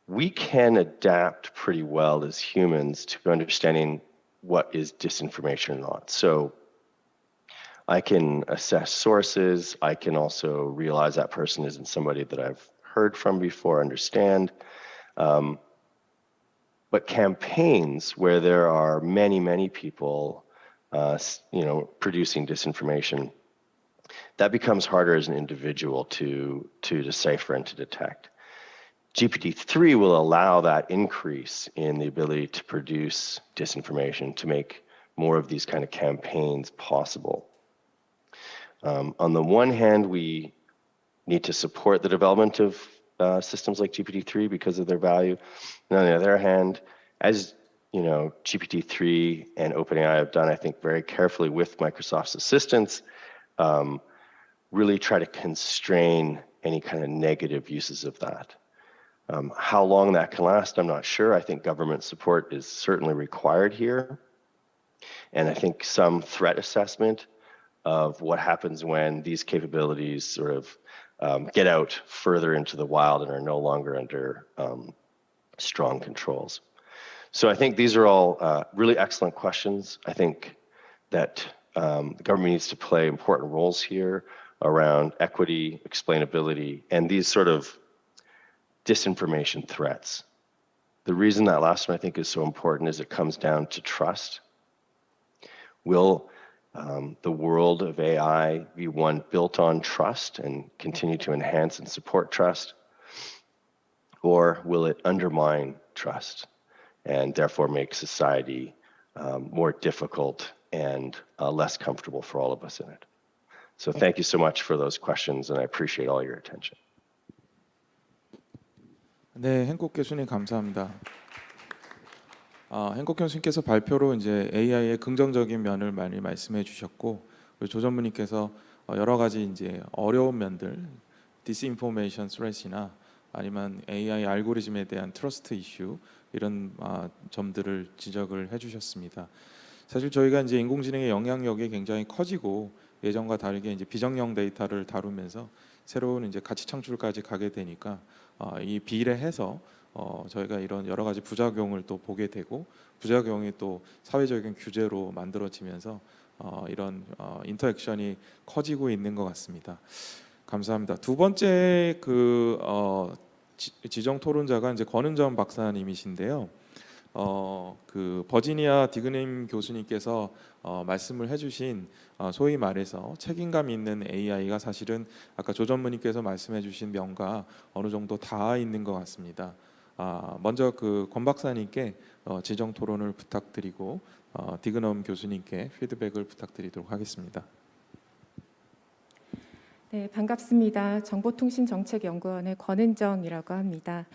we can adapt pretty well as humans to understanding what is disinformation or not. So I can assess sources. I can also realize that person isn't somebody that I've heard from before, understand. But campaigns where there are many, many people, producing disinformation, that becomes harder as an individual to decipher and to detect. GPT-3 will allow that increase in the ability to produce disinformation, to make more of these kind of campaigns possible. On the one hand, we need to support the development of systems like GPT-3 because of their value. And on the other hand, as GPT-3 and OpenAI have done, I think, very carefully with Microsoft's assistance, really try to constrain any kind of negative uses of that. How long that can last, I'm not sure. I think government support is certainly required here. And I think some threat assessment of what happens when these capabilities sort of get out further into the wild and are no longer under strong controls. So I think these are all really excellent questions. I think that the government needs to play important roles here around equity, explainability, and these sort of disinformation threats. The reason that last one I think is so important is it comes down to trust. Will the world of AI be one built on trust and continue to enhance and support trust? Or will it undermine trust and therefore make society more difficult and less comfortable for all of us in it? So thank you so much for those questions, and I appreciate all your attention. 네, 행콕 교수님 감사합니다. 행콕 교수님께서 발표로 이제 AI의 긍정적인 면을 많이 말씀해 주셨고, 우리 조 전무님께서 여러 가지 이제 어려운 면들, 디스인포메이션 스트레스나 아니면 AI 알고리즘에 대한 트러스트 이슈 이런 점들을 지적을 해주셨습니다. 사실 저희가 이제 인공지능의 영향력이 굉장히 커지고 예전과 다르게 이제 비정형 데이터를 다루면서 새로운 이제 가치 창출까지 가게 되니까 이 비례해서 저희가 이런 여러 가지 부작용을 또 보게 되고 부작용이 또 사회적인 규제로 만들어지면서 이런 인터액션이 커지고 있는 것 같습니다. 감사합니다. 두 번째 지정 토론자가 이제 권은정 박사님이신데요. 그 버지니아 디그님 교수님께서 말씀을 해주신 소위 말해서 책임감 있는 AI가 사실은 아까 조 전무님께서 말씀해주신 명과 어느 정도 닿아 있는 것 같습니다. 먼저 그 권 박사님께 지정 토론을 부탁드리고 디그넘 교수님께 피드백을 부탁드리도록 하겠습니다. 네, 반갑습니다. 정보통신정책연구원의 권은정이라고 합니다.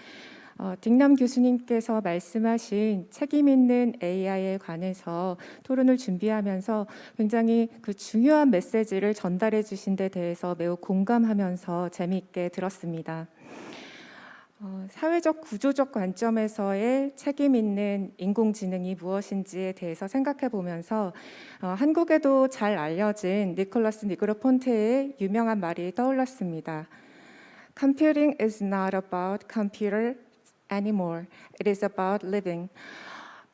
딕남 교수님께서 말씀하신 책임 있는 AI에 관해서 토론을 준비하면서 굉장히 그 중요한 메시지를 전달해 주신 데 대해서 매우 공감하면서 재미있게 들었습니다. 사회적 구조적 관점에서의 책임 있는 인공지능이 무엇인지에 대해서 생각해 보면서 한국에도 잘 알려진 니콜라스 니그로폰테의 유명한 말이 떠올랐습니다. Computing is not about computer anymore. It is about living.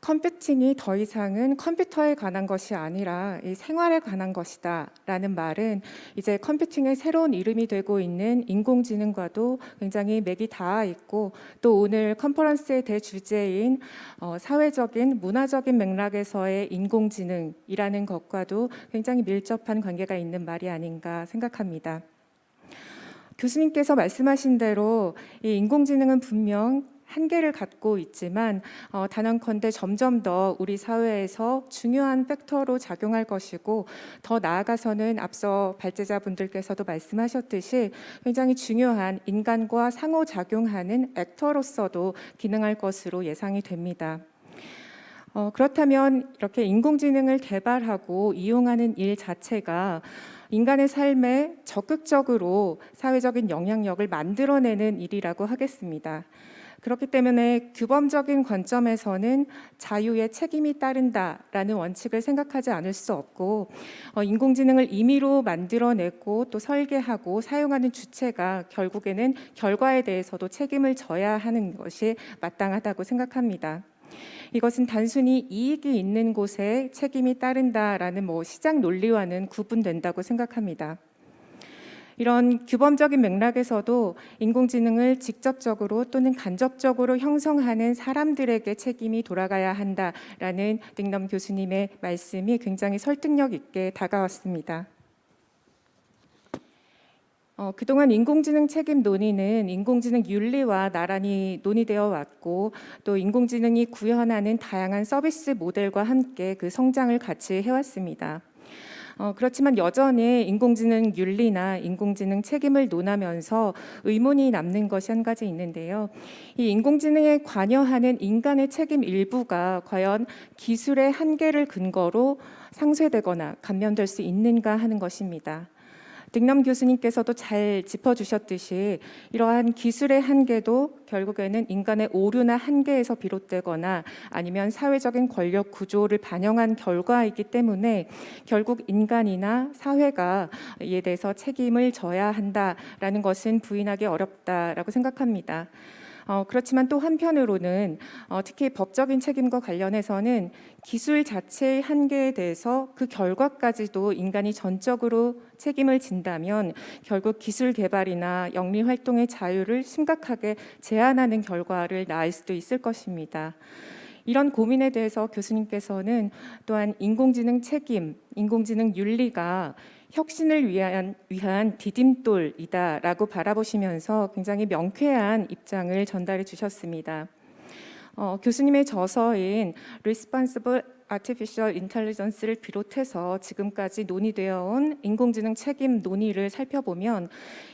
컴퓨팅이 더 이상은 컴퓨터에 관한 것이 아니라 이 생활에 관한 것이다 라는 말은 이제 컴퓨팅의 새로운 이름이 되고 있는 인공지능과도 굉장히 맥이 닿아 있고 또 오늘 컨퍼런스의 대주제인 사회적인 문화적인 맥락에서의 인공지능이라는 것과도 굉장히 밀접한 관계가 있는 말이 아닌가 생각합니다. 교수님께서 말씀하신 대로 이 인공지능은 분명 한계를 갖고 있지만 단언컨대 점점 더 우리 사회에서 중요한 팩터로 작용할 것이고 더 나아가서는 앞서 발제자분들께서도 말씀하셨듯이 굉장히 중요한 인간과 상호작용하는 액터로서도 기능할 것으로 예상이 됩니다. 그렇다면 이렇게 인공지능을 개발하고 이용하는 일 자체가 인간의 삶에 적극적으로 사회적인 영향력을 만들어내는 일이라고 하겠습니다. 그렇기 때문에 규범적인 관점에서는 자유의 책임이 따른다라는 원칙을 생각하지 않을 수 없고 인공지능을 임의로 만들어내고 또 설계하고 사용하는 주체가 결국에는 결과에 대해서도 책임을 져야 하는 것이 마땅하다고 생각합니다. 이것은 단순히 이익이 있는 곳에 책임이 따른다라는 시장 논리와는 구분된다고 생각합니다. 이런 규범적인 맥락에서도 인공지능을 직접적으로 또는 간접적으로 형성하는 사람들에게 책임이 돌아가야 한다라는 딕넘 교수님의 말씀이 굉장히 설득력 있게 다가왔습니다. 그동안 인공지능 책임 논의는 인공지능 윤리와 나란히 논의되어 왔고 또 인공지능이 구현하는 다양한 서비스 모델과 함께 그 성장을 같이 해왔습니다. 그렇지만 여전히 인공지능 윤리나 인공지능 책임을 논하면서 의문이 남는 것이 한 가지 있는데요. 이 인공지능에 관여하는 인간의 책임 일부가 과연 기술의 한계를 근거로 상쇄되거나 감면될 수 있는가 하는 것입니다. 딕넘 교수님께서도 잘 짚어주셨듯이 이러한 기술의 한계도 결국에는 인간의 오류나 한계에서 비롯되거나 아니면 사회적인 권력 구조를 반영한 결과이기 때문에 결국 인간이나 사회가 이에 대해서 책임을 져야 한다라는 것은 부인하기 어렵다라고 생각합니다. 그렇지만 또 한편으로는 특히 법적인 책임과 관련해서는 기술 자체의 한계에 대해서 그 결과까지도 인간이 전적으로 책임을 진다면 결국 기술 개발이나 영리 활동의 자유를 심각하게 제한하는 결과를 낳을 수도 있을 것입니다. 이런 고민에 대해서 교수님께서는 또한 인공지능 책임, 인공지능 윤리가 혁신을 위한 디딤돌이다라고 바라보시면서 굉장히 명쾌한 입장을 전달해 주셨습니다. 교수님의 저서인 Responsible Artificial Intelligence를 비롯해서 지금까지 논의되어 온 인공지능 책임 논의를 살펴보면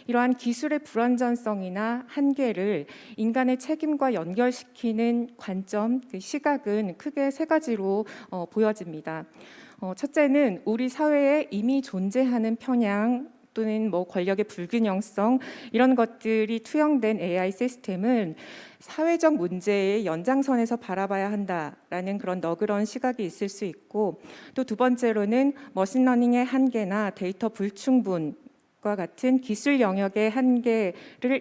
이러한 기술의 불완전성이나 한계를 인간의 책임과 연결시키는 관점, 시각은 크게 세 가지로 보여집니다. 첫째는 우리 사회에 이미 존재하는 편향 또는 뭐 권력의 불균형성 이런 것들이 투영된 AI 시스템은 사회적 문제의 연장선에서 바라봐야 한다라는 그런 너그러운 시각이 있을 수 있고, 또 두 번째로는 머신러닝의 한계나 데이터 불충분과 같은 기술 영역의 한계를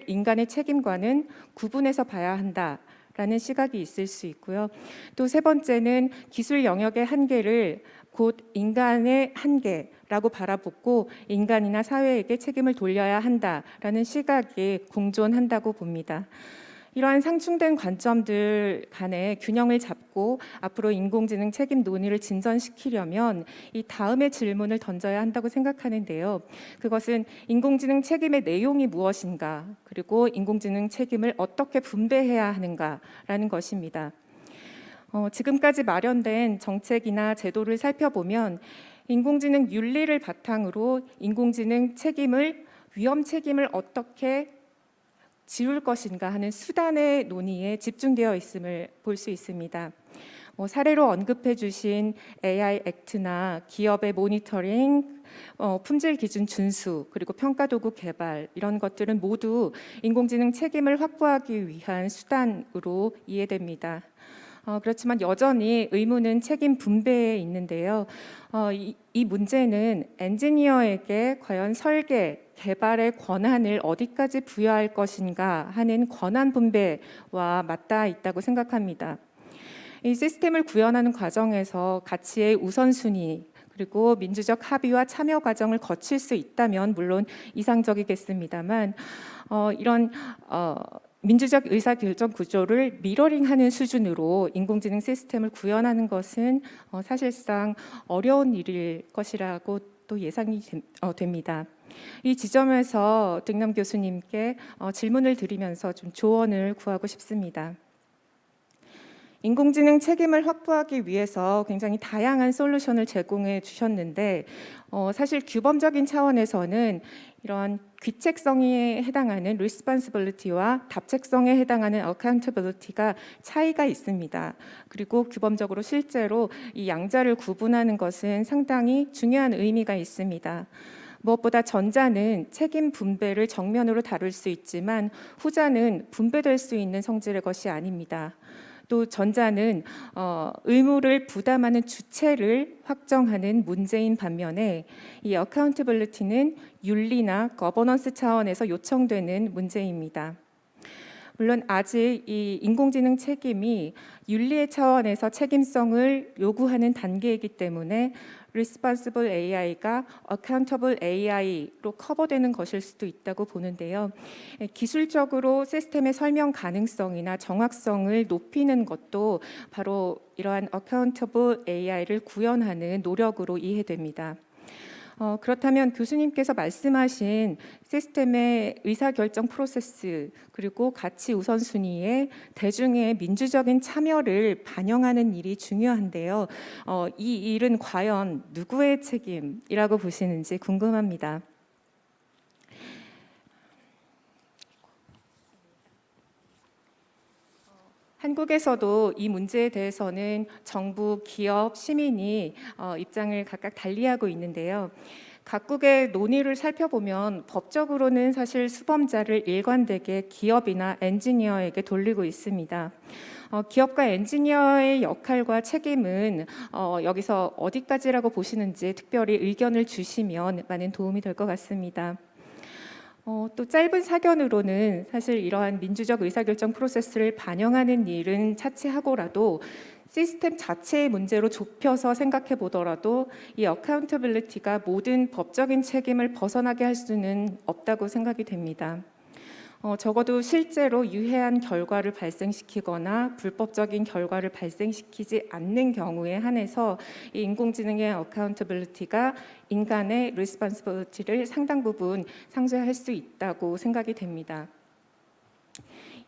인간의 책임과는 구분해서 봐야 한다라는 시각이 있을 수 있고요. 또 세 번째는 기술 영역의 한계를 곧 인간의 한계라고 바라보고 인간이나 사회에게 책임을 돌려야 한다라는 시각이 공존한다고 봅니다. 이러한 상충된 관점들 간의 균형을 잡고 앞으로 인공지능 책임 논의를 진전시키려면 이 다음의 질문을 던져야 한다고 생각하는데요. 그것은 인공지능 책임의 내용이 무엇인가, 그리고 인공지능 책임을 어떻게 분배해야 하는가라는 것입니다. 지금까지 마련된 정책이나 제도를 살펴보면 인공지능 윤리를 바탕으로 인공지능 책임을, 위험 책임을 어떻게 지울 것인가 하는 수단의 논의에 집중되어 있음을 볼 수 있습니다. 사례로 언급해 주신 AI 액트나 기업의 모니터링, 품질 기준 준수, 그리고 평가 도구 개발, 이런 것들은 모두 인공지능 책임을 확보하기 위한 수단으로 이해됩니다. 그렇지만 여전히 의무는 책임 분배에 있는데요. 이 문제는 엔지니어에게 과연 설계, 개발의 권한을 어디까지 부여할 것인가 하는 권한 분배와 맞닿아 있다고 생각합니다. 이 시스템을 구현하는 과정에서 가치의 우선순위, 그리고 민주적 합의와 참여 과정을 거칠 수 있다면 물론 이상적이겠습니다만, 이런 민주적 의사결정 구조를 미러링하는 수준으로 인공지능 시스템을 구현하는 것은 사실상 어려운 일일 것이라고 또 예상이 됩니다. 이 지점에서 딩남 교수님께 질문을 드리면서 좀 조언을 구하고 싶습니다. 인공지능 책임을 확보하기 위해서 굉장히 다양한 솔루션을 제공해 주셨는데, 사실 규범적인 차원에서는 이런 귀책성에 해당하는 responsibility와 답책성에 해당하는 accountability가 차이가 있습니다. 그리고 규범적으로 실제로 이 양자를 구분하는 것은 상당히 중요한 의미가 있습니다. 무엇보다 전자는 책임 분배를 정면으로 다룰 수 있지만 후자는 분배될 수 있는 성질의 것이 아닙니다. 또 전자는 의무를 부담하는 주체를 확정하는 문제인 반면에 이 accountability는 윤리나 거버넌스 차원에서 요청되는 문제입니다. 물론 아직 이 인공지능 책임이 윤리의 차원에서 책임성을 요구하는 단계이기 때문에 Responsible AI가 Accountable AI로 커버되는 것일 수도 있다고 보는데요. 기술적으로 시스템의 설명 가능성이나 정확성을 높이는 것도 바로 이러한 Accountable AI를 구현하는 노력으로 이해됩니다. 그렇다면 교수님께서 말씀하신 시스템의 의사결정 프로세스, 그리고 가치 우선순위에 대중의 민주적인 참여를 반영하는 일이 중요한데요. 이 일은 과연 누구의 책임이라고 보시는지 궁금합니다. 한국에서도 이 문제에 대해서는 정부, 기업, 시민이 입장을 각각 달리하고 있는데요. 각국의 논의를 살펴보면 법적으로는 사실 수범자를 일관되게 기업이나 엔지니어에게 돌리고 있습니다. 기업과 엔지니어의 역할과 책임은 여기서 어디까지라고 보시는지 특별히 의견을 주시면 많은 도움이 될 것 같습니다. 또 짧은 사견으로는 사실 이러한 민주적 의사결정 프로세스를 반영하는 일은 차치하고라도 시스템 자체의 문제로 좁혀서 생각해 보더라도 이 어카운터빌리티가 모든 법적인 책임을 벗어나게 할 수는 없다고 생각이 됩니다. 적어도 실제로 유해한 결과를 발생시키거나 불법적인 결과를 발생시키지 않는 경우에 한해서 이 인공지능의 어카운터빌리티가 인간의 리스폰시빌리티를 상당 부분 상쇄할 수 있다고 생각이 됩니다.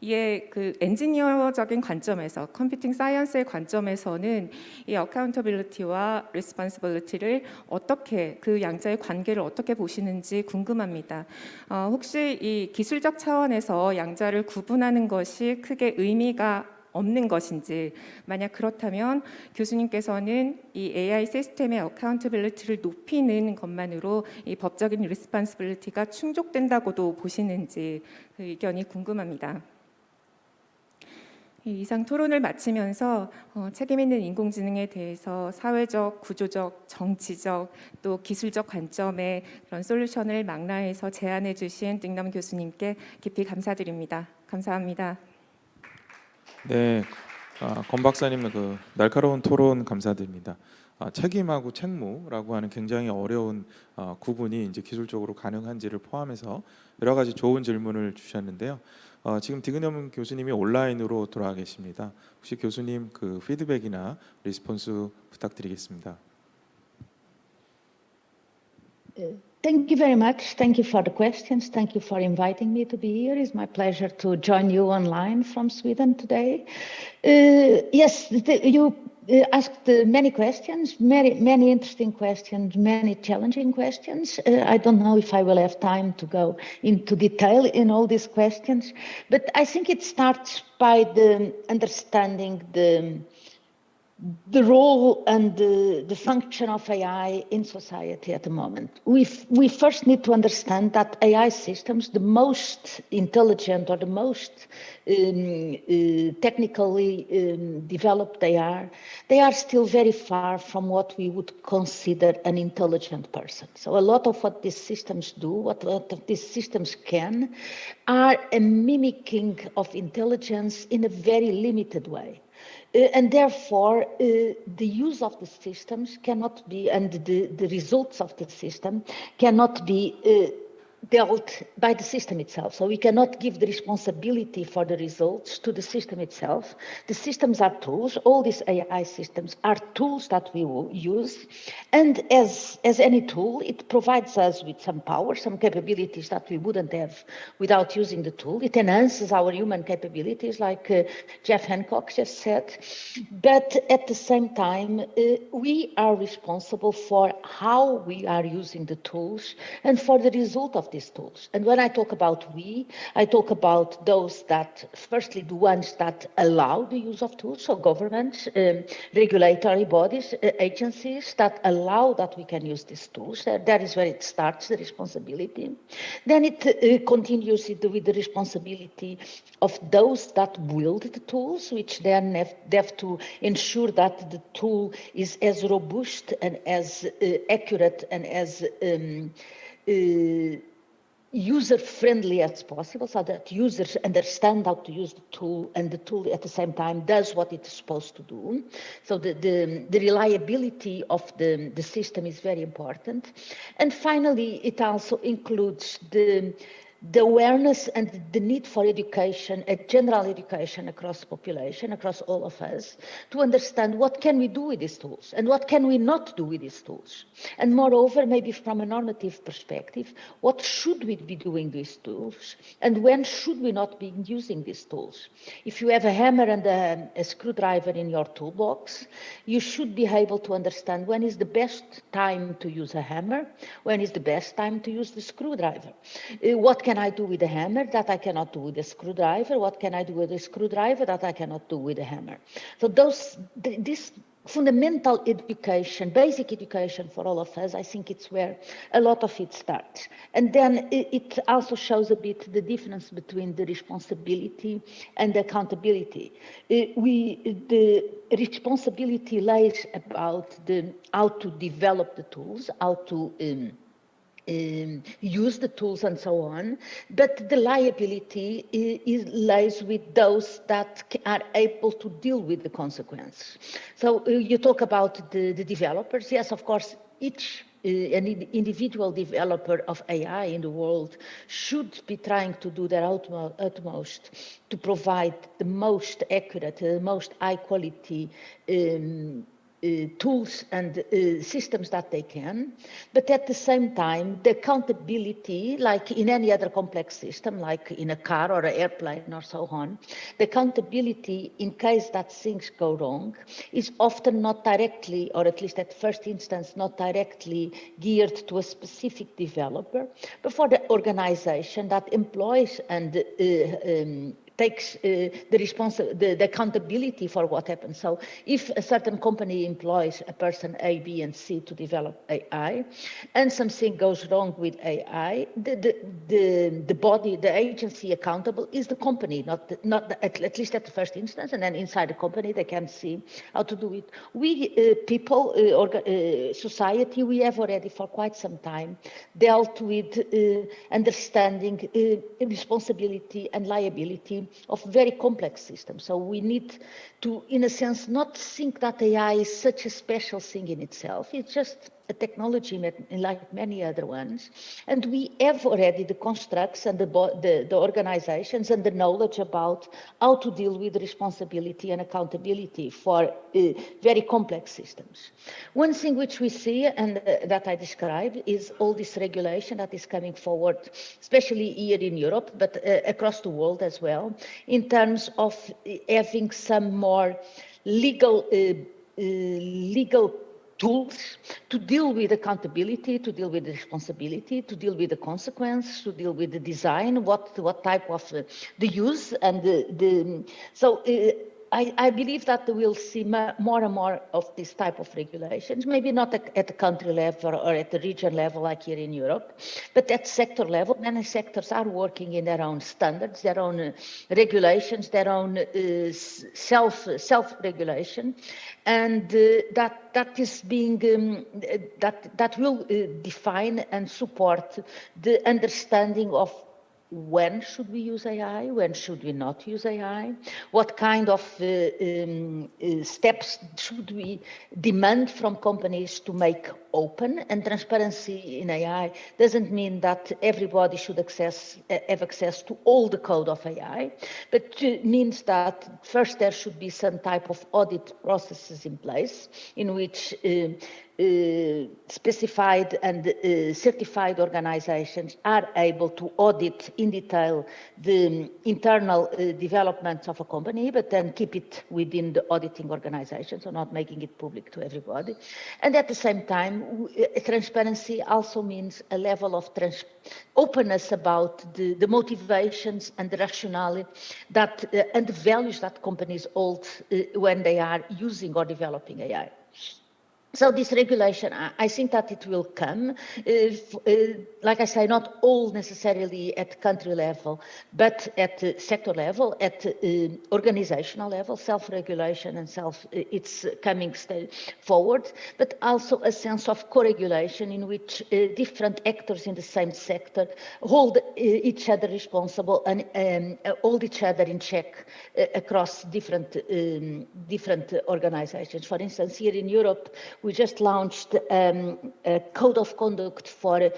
이에 그 엔지니어적인 관점에서, 컴퓨팅 사이언스의 관점에서는 이 어카운터빌리티와 리스폰시빌리티를 어떻게, 그 양자의 관계를 어떻게 보시는지 궁금합니다. 혹시 이 기술적 차원에서 양자를 구분하는 것이 크게 의미가 없는 것인지, 만약 그렇다면 교수님께서는 이 AI 시스템의 어카운터빌리티를 높이는 것만으로 이 법적인 리스폰시빌리티가 충족된다고도 보시는지 그 의견이 궁금합니다. 이상 토론을 마치면서 책임 있는 인공지능에 대해서 사회적, 구조적, 정치적, 또 기술적 관점의 그런 솔루션을 망라해서 제안해 주신 딩넘 교수님께 깊이 감사드립니다. 감사합니다. 네, 권 박사님 그 날카로운 토론 감사드립니다. 책임하고 책무라고 하는 굉장히 어려운 구분이 이제 기술적으로 가능한지를 포함해서 여러 가지 좋은 질문을 주셨는데요. 지금 디그넘 교수님이 온라인으로 돌아와 계십니다. 혹시 교수님 그 피드백이나 리스폰스 부탁드리겠습니다. Thank you very much. Thank you for the questions. Thank you for inviting me to be here. It's my pleasure to join you online from Sweden today. Yes, you asked many questions, many interesting questions, many challenging questions. I don't know if I will have time to go into detail in all these questions, but I think it starts by the understanding the role and the function of AI in society at the moment. We first need to understand that AI systems, the most intelligent or the most technically developed they are still very far from what we would consider an intelligent person. So a lot of what these systems do, what these systems can, are a mimicking of intelligence in a very limited way. And therefore, the use of the systems cannot be, and the results of the system cannot be dealt by the system itself. So we cannot give the responsibility for the results to the system itself. The systems are tools. All these AI systems are tools that we will use. And as any tool, it provides us with some power, some capabilities that we wouldn't have without using the tool. It enhances our human capabilities, like Jeff Hancock just said. But at the same time, we are responsible for how we are using the tools and for the result of these tools. And when I talk about we, I talk about those that, firstly, the ones that allow the use of tools, so governments, regulatory bodies, agencies that allow that we can use these tools. That is where it starts, the responsibility. Then it continues with the responsibility of those that build the tools, which then have to ensure that the tool is as robust and as accurate and as user-friendly as possible, so that users understand how to use the tool, and the tool at the same time does what it's supposed to do. So the reliability of the system is very important. And finally, it also includes the awareness and the need for education, a general education across the population, across all of us, to understand what can we do with these tools and what can we not do with these tools. And moreover, maybe from a normative perspective, what should we be doing with these tools and when should we not be using these tools? If you have a hammer and a screwdriver in your toolbox, you should be able to understand when is the best time to use a hammer, when is the best time to use the screwdriver. What can I do with a hammer that I cannot do with a screwdriver? What can I do with a screwdriver that I cannot do with a hammer? So this fundamental education, basic education for all of us, I think it's where a lot of it starts. And then it also shows a bit the difference between the responsibility and the accountability. The responsibility lies about how to develop the tools, how to use the tools and so on, but the liability lies with those that are able to deal with the consequence. So you talk about the developers. Yes, of course, each an individual developer of AI in the world should be trying to do their utmost to provide the most accurate, the most high quality tools and systems that they can, but at the same time, the accountability, like in any other complex system, like in a car or an airplane or so on, the accountability in case that things go wrong is often not directly, or at least at first instance, not directly geared to a specific developer, but for the organization that employs and takes the accountability for what happens. So if a certain company employs a person A, B, and C to develop AI, and something goes wrong with AI, the body, the agency accountable is the company, at least at the first instance, and then inside the company they can see how to do it. We people, society, we have already for quite some time dealt with understanding responsibility and liability of very complex systems. So we need to, in a sense, not think that AI is such a special thing in itself. It's just a technology like many other ones. And we have already the constructs and the organizations and the knowledge about how to deal with responsibility and accountability for very complex systems. One thing which we see and that I describe is all this regulation that is coming forward, especially here in Europe, but across the world as well, in terms of having some more legal tools to deal with accountability, to deal with responsibility, to deal with the consequence, to deal with the design, what type of the use and I believe that we'll see more and more of this type of regulations, maybe not at the country level or at the region level like here in Europe, but at sector level. Many sectors are working in their own standards, their own regulations, their own self-regulation, and that is being that will define and support the understanding of when should we use AI, when should we not use AI, what kind of steps should we demand from companies to make open. And transparency in AI doesn't mean that everybody should have access to all the code of AI, but it means that first there should be some type of audit processes in place in which specified and certified organizations are able to audit in detail the internal developments of a company, but then keep it within the auditing organization, so not making it public to everybody. And at the same time, transparency also means a level of openness about the motivations and the rationale that and the values that companies hold when they are using or developing AI. So this regulation, I think that it will come, like I say, not all necessarily at country level, but at sector level, at organizational level, self-regulation and it's coming forward, but also a sense of co-regulation in which different actors in the same sector hold each other responsible and hold each other in check across different organizations. For instance, here in Europe, we just launched a code of conduct for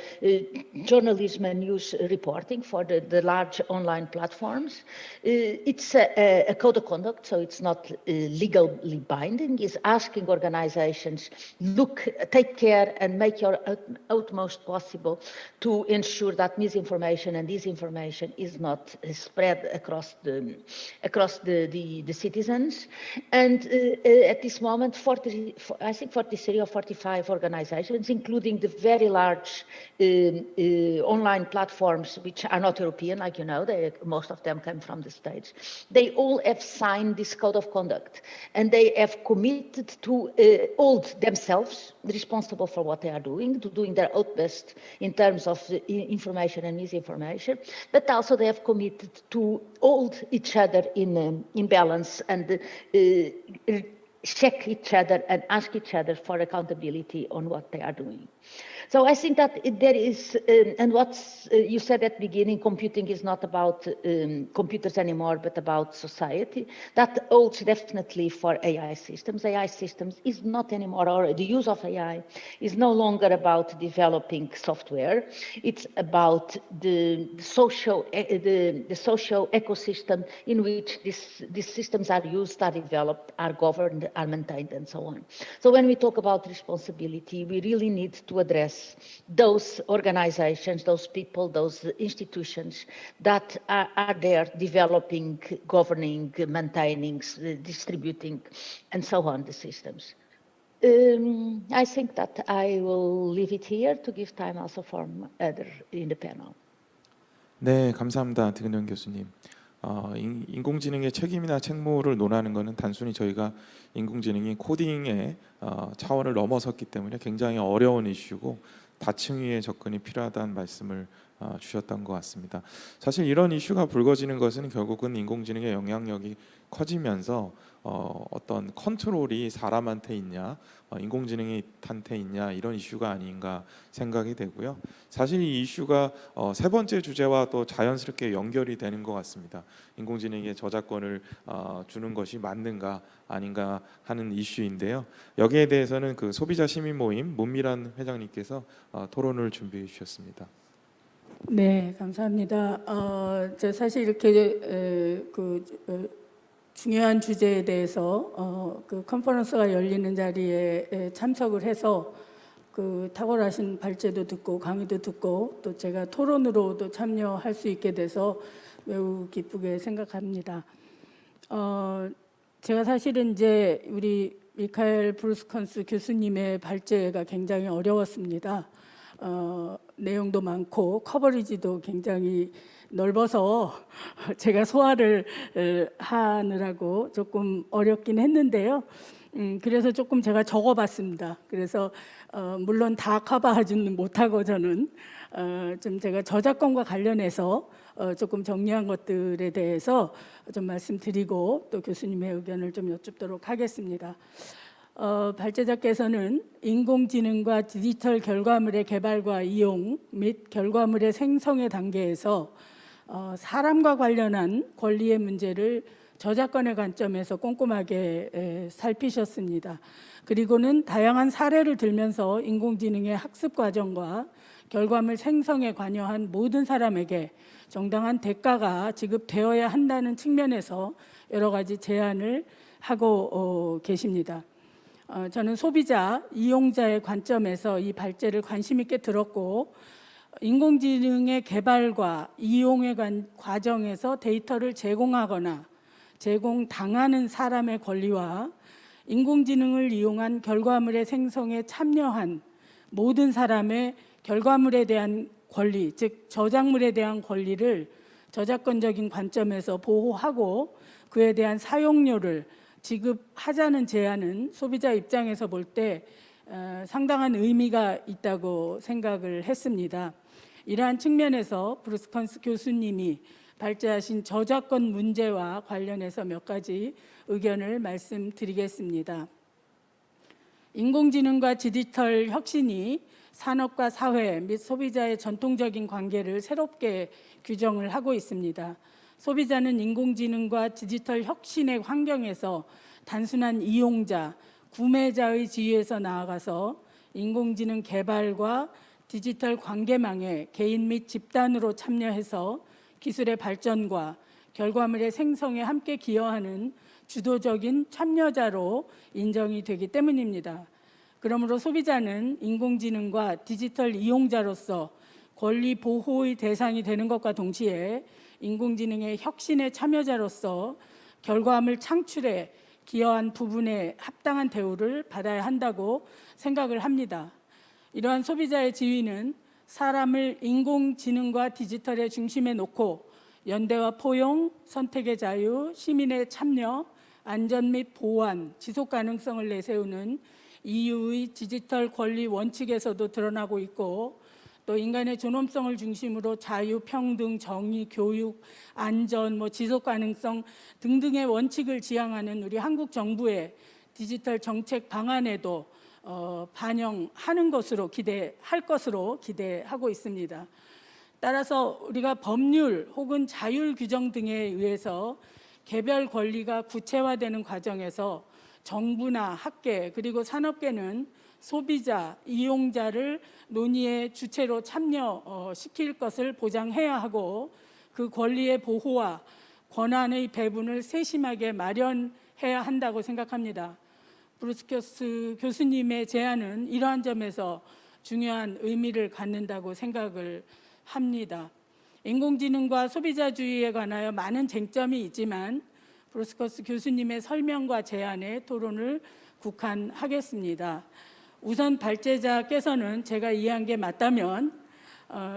journalism and news reporting for the large online platforms. It's a code of conduct, so it's not legally binding. It's asking organizations, take care and make your utmost possible to ensure that misinformation and disinformation is not spread across the citizens. And at this moment, I think 43 or 45 organizations, including the very large online platforms, which are not European, like you know, most of them come from the States. They all have signed this code of conduct, and they have committed to hold themselves responsible for what they are doing, to doing their utmost in terms of information and misinformation, but also they have committed to hold each other in balance and check each other and ask each other for accountability on what they are doing. So I think that there is, and what you said at the beginning, computing is not about computers anymore, but about society. That holds definitely for AI systems. AI systems is not anymore, or the use of AI is no longer about developing software. It's about the social ecosystem in which these systems are used, are developed, are governed, are maintained, and so on. So when we talk about responsibility, we really need to address those organizations, those people, those institutions that are there developing, governing, maintaining, distributing, and so on the systems. I think that I will leave it here to give time also for others in the panel. 네, 감사합니다. 디그년 교수님. 인공지능의 책임이나 책무를 논하는 것은 단순히 저희가 인공지능이 코딩의 차원을 넘어섰기 때문에 굉장히 어려운 이슈고 다층위의 접근이 필요하다는 말씀을 주셨던 것 같습니다. 사실 이런 이슈가 불거지는 것은 결국은 인공지능의 영향력이 커지면서 어떤 컨트롤이 사람한테 있냐, 인공지능한테 있냐 이런 이슈가 아닌가 생각이 되고요. 사실 이 이슈가 세 번째 주제와 또 자연스럽게 연결이 되는 것 같습니다. 인공지능의 저작권을 주는 것이 맞는가 아닌가 하는 이슈인데요. 여기에 대해서는 그 소비자 시민 모임 문미란 회장님께서 토론을 준비해 주셨습니다. 네, 감사합니다. 저 사실 이렇게 중요한 주제에 대해서 그 컨퍼런스가 열리는 자리에 참석을 해서 그 탁월하신 발제도 듣고 강의도 듣고 또 제가 토론으로도 참여할 수 있게 돼서 매우 기쁘게 생각합니다. 제가 사실은 이제 우리 미카엘 브루스컨스 교수님의 발제가 굉장히 어려웠습니다. 내용도 많고 커버리지도 굉장히 넓어서 제가 소화를 하느라고 조금 어렵긴 했는데요. 그래서 조금 제가 적어봤습니다. 그래서 물론 다 커버하지는 못하고 저는 좀 제가 저작권과 관련해서 조금 정리한 것들에 대해서 좀 말씀드리고 또 교수님의 의견을 좀 여쭙도록 하겠습니다. 발제자께서는 인공지능과 디지털 결과물의 개발과 이용 및 결과물의 생성의 단계에서 사람과 관련한 권리의 문제를 저작권의 관점에서 꼼꼼하게 살피셨습니다. 그리고는 다양한 사례를 들면서 인공지능의 학습 과정과 결과물 생성에 관여한 모든 사람에게 정당한 대가가 지급되어야 한다는 측면에서 여러 가지 제안을 하고 계십니다. 저는 소비자, 이용자의 관점에서 이 발제를 관심 있게 들었고 인공지능의 개발과 이용의 과정에서 데이터를 제공하거나 제공당하는 사람의 권리와 인공지능을 이용한 결과물의 생성에 참여한 모든 사람의 결과물에 대한 권리, 즉 저작물에 대한 권리를 저작권적인 관점에서 보호하고 그에 대한 사용료를 지급하자는 제안은 소비자 입장에서 볼 때 상당한 의미가 있다고 생각을 했습니다. 이러한 측면에서 브루스컨스 교수님이 발제하신 저작권 문제와 관련해서 몇 가지 의견을 말씀드리겠습니다. 인공지능과 디지털 혁신이 산업과 사회 및 소비자의 전통적인 관계를 새롭게 규정을 하고 있습니다. 소비자는 인공지능과 디지털 혁신의 환경에서 단순한 이용자, 구매자의 지위에서 나아가서 인공지능 개발과 디지털 관계망에 개인 및 집단으로 참여해서 기술의 발전과 결과물의 생성에 함께 기여하는 주도적인 참여자로 인정이 되기 때문입니다. 그러므로 소비자는 인공지능과 디지털 이용자로서 권리 보호의 대상이 되는 것과 동시에 인공지능의 혁신의 참여자로서 결과물 창출에 기여한 부분에 합당한 대우를 받아야 한다고 생각을 합니다. 이러한 소비자의 지위는 사람을 인공지능과 디지털의 중심에 놓고 연대와 포용, 선택의 자유, 시민의 참여, 안전 및 보안, 지속 가능성을 내세우는 EU의 디지털 권리 원칙에서도 드러나고 있고 또 인간의 존엄성을 중심으로 자유, 평등, 정의, 교육, 안전, 지속 가능성 등등의 원칙을 지향하는 우리 한국 정부의 디지털 정책 방안에도 반영하는 것으로 기대할 것으로 기대하고 있습니다. 따라서 우리가 법률 혹은 자율 규정 등에 의해서 개별 권리가 구체화되는 과정에서 정부나 학계 그리고 산업계는 소비자, 이용자를 논의의 주체로 참여시킬 것을 보장해야 하고 그 권리의 보호와 권한의 배분을 세심하게 마련해야 한다고 생각합니다. 브루스컨스 교수님의 제안은 이러한 점에서 중요한 의미를 갖는다고 생각을 합니다. 인공지능과 소비자주의에 관하여 많은 쟁점이 있지만 브루스컨스 교수님의 설명과 제안에 토론을 국한하겠습니다. 우선 발제자께서는 제가 이해한 게 맞다면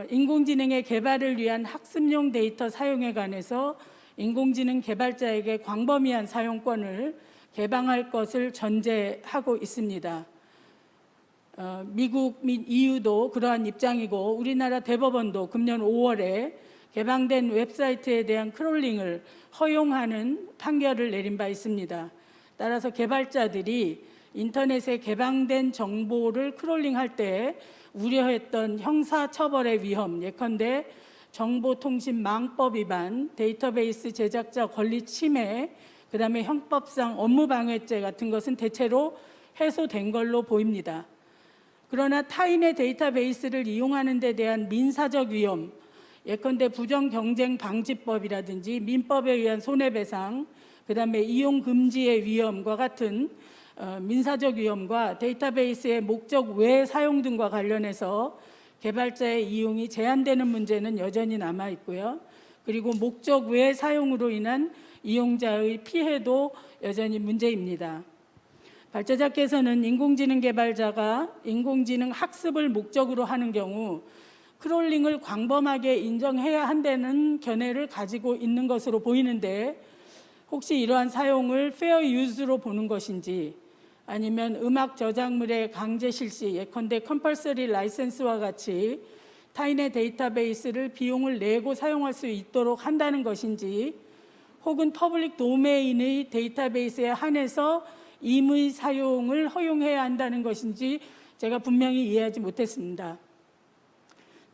인공지능의 개발을 위한 학습용 데이터 사용에 관해서 인공지능 개발자에게 광범위한 사용권을 개방할 것을 전제하고 있습니다. 미국 및 EU도 그러한 입장이고 우리나라 대법원도 금년 5월에 개방된 웹사이트에 대한 크롤링을 허용하는 판결을 내린 바 있습니다. 따라서 개발자들이 인터넷에 개방된 정보를 크롤링할 때 우려했던 형사처벌의 위험, 예컨대 정보통신망법 위반, 데이터베이스 제작자 권리 침해, 그다음에 형법상 업무방해죄 같은 것은 대체로 해소된 걸로 보입니다. 그러나 타인의 데이터베이스를 이용하는 데 대한 민사적 위험, 예컨대 부정경쟁방지법이라든지 민법에 의한 손해배상, 그다음에 이용금지의 위험과 같은 민사적 위험과 데이터베이스의 목적 외 사용 등과 관련해서 개발자의 이용이 제한되는 문제는 여전히 남아 있고요. 그리고 목적 외 사용으로 인한 이용자의 피해도 여전히 문제입니다. 발제자께서는 인공지능 개발자가 인공지능 학습을 목적으로 하는 경우 크롤링을 광범하게 인정해야 한다는 견해를 가지고 있는 것으로 보이는데 혹시 이러한 사용을 페어 유즈로 보는 것인지 아니면 음악 저작물의 강제 실시, 예컨대 컴펄서리 라이센스와 같이 타인의 데이터베이스를 비용을 내고 사용할 수 있도록 한다는 것인지 혹은 퍼블릭 도메인의 데이터베이스에 한해서 임의 사용을 허용해야 한다는 것인지 제가 분명히 이해하지 못했습니다.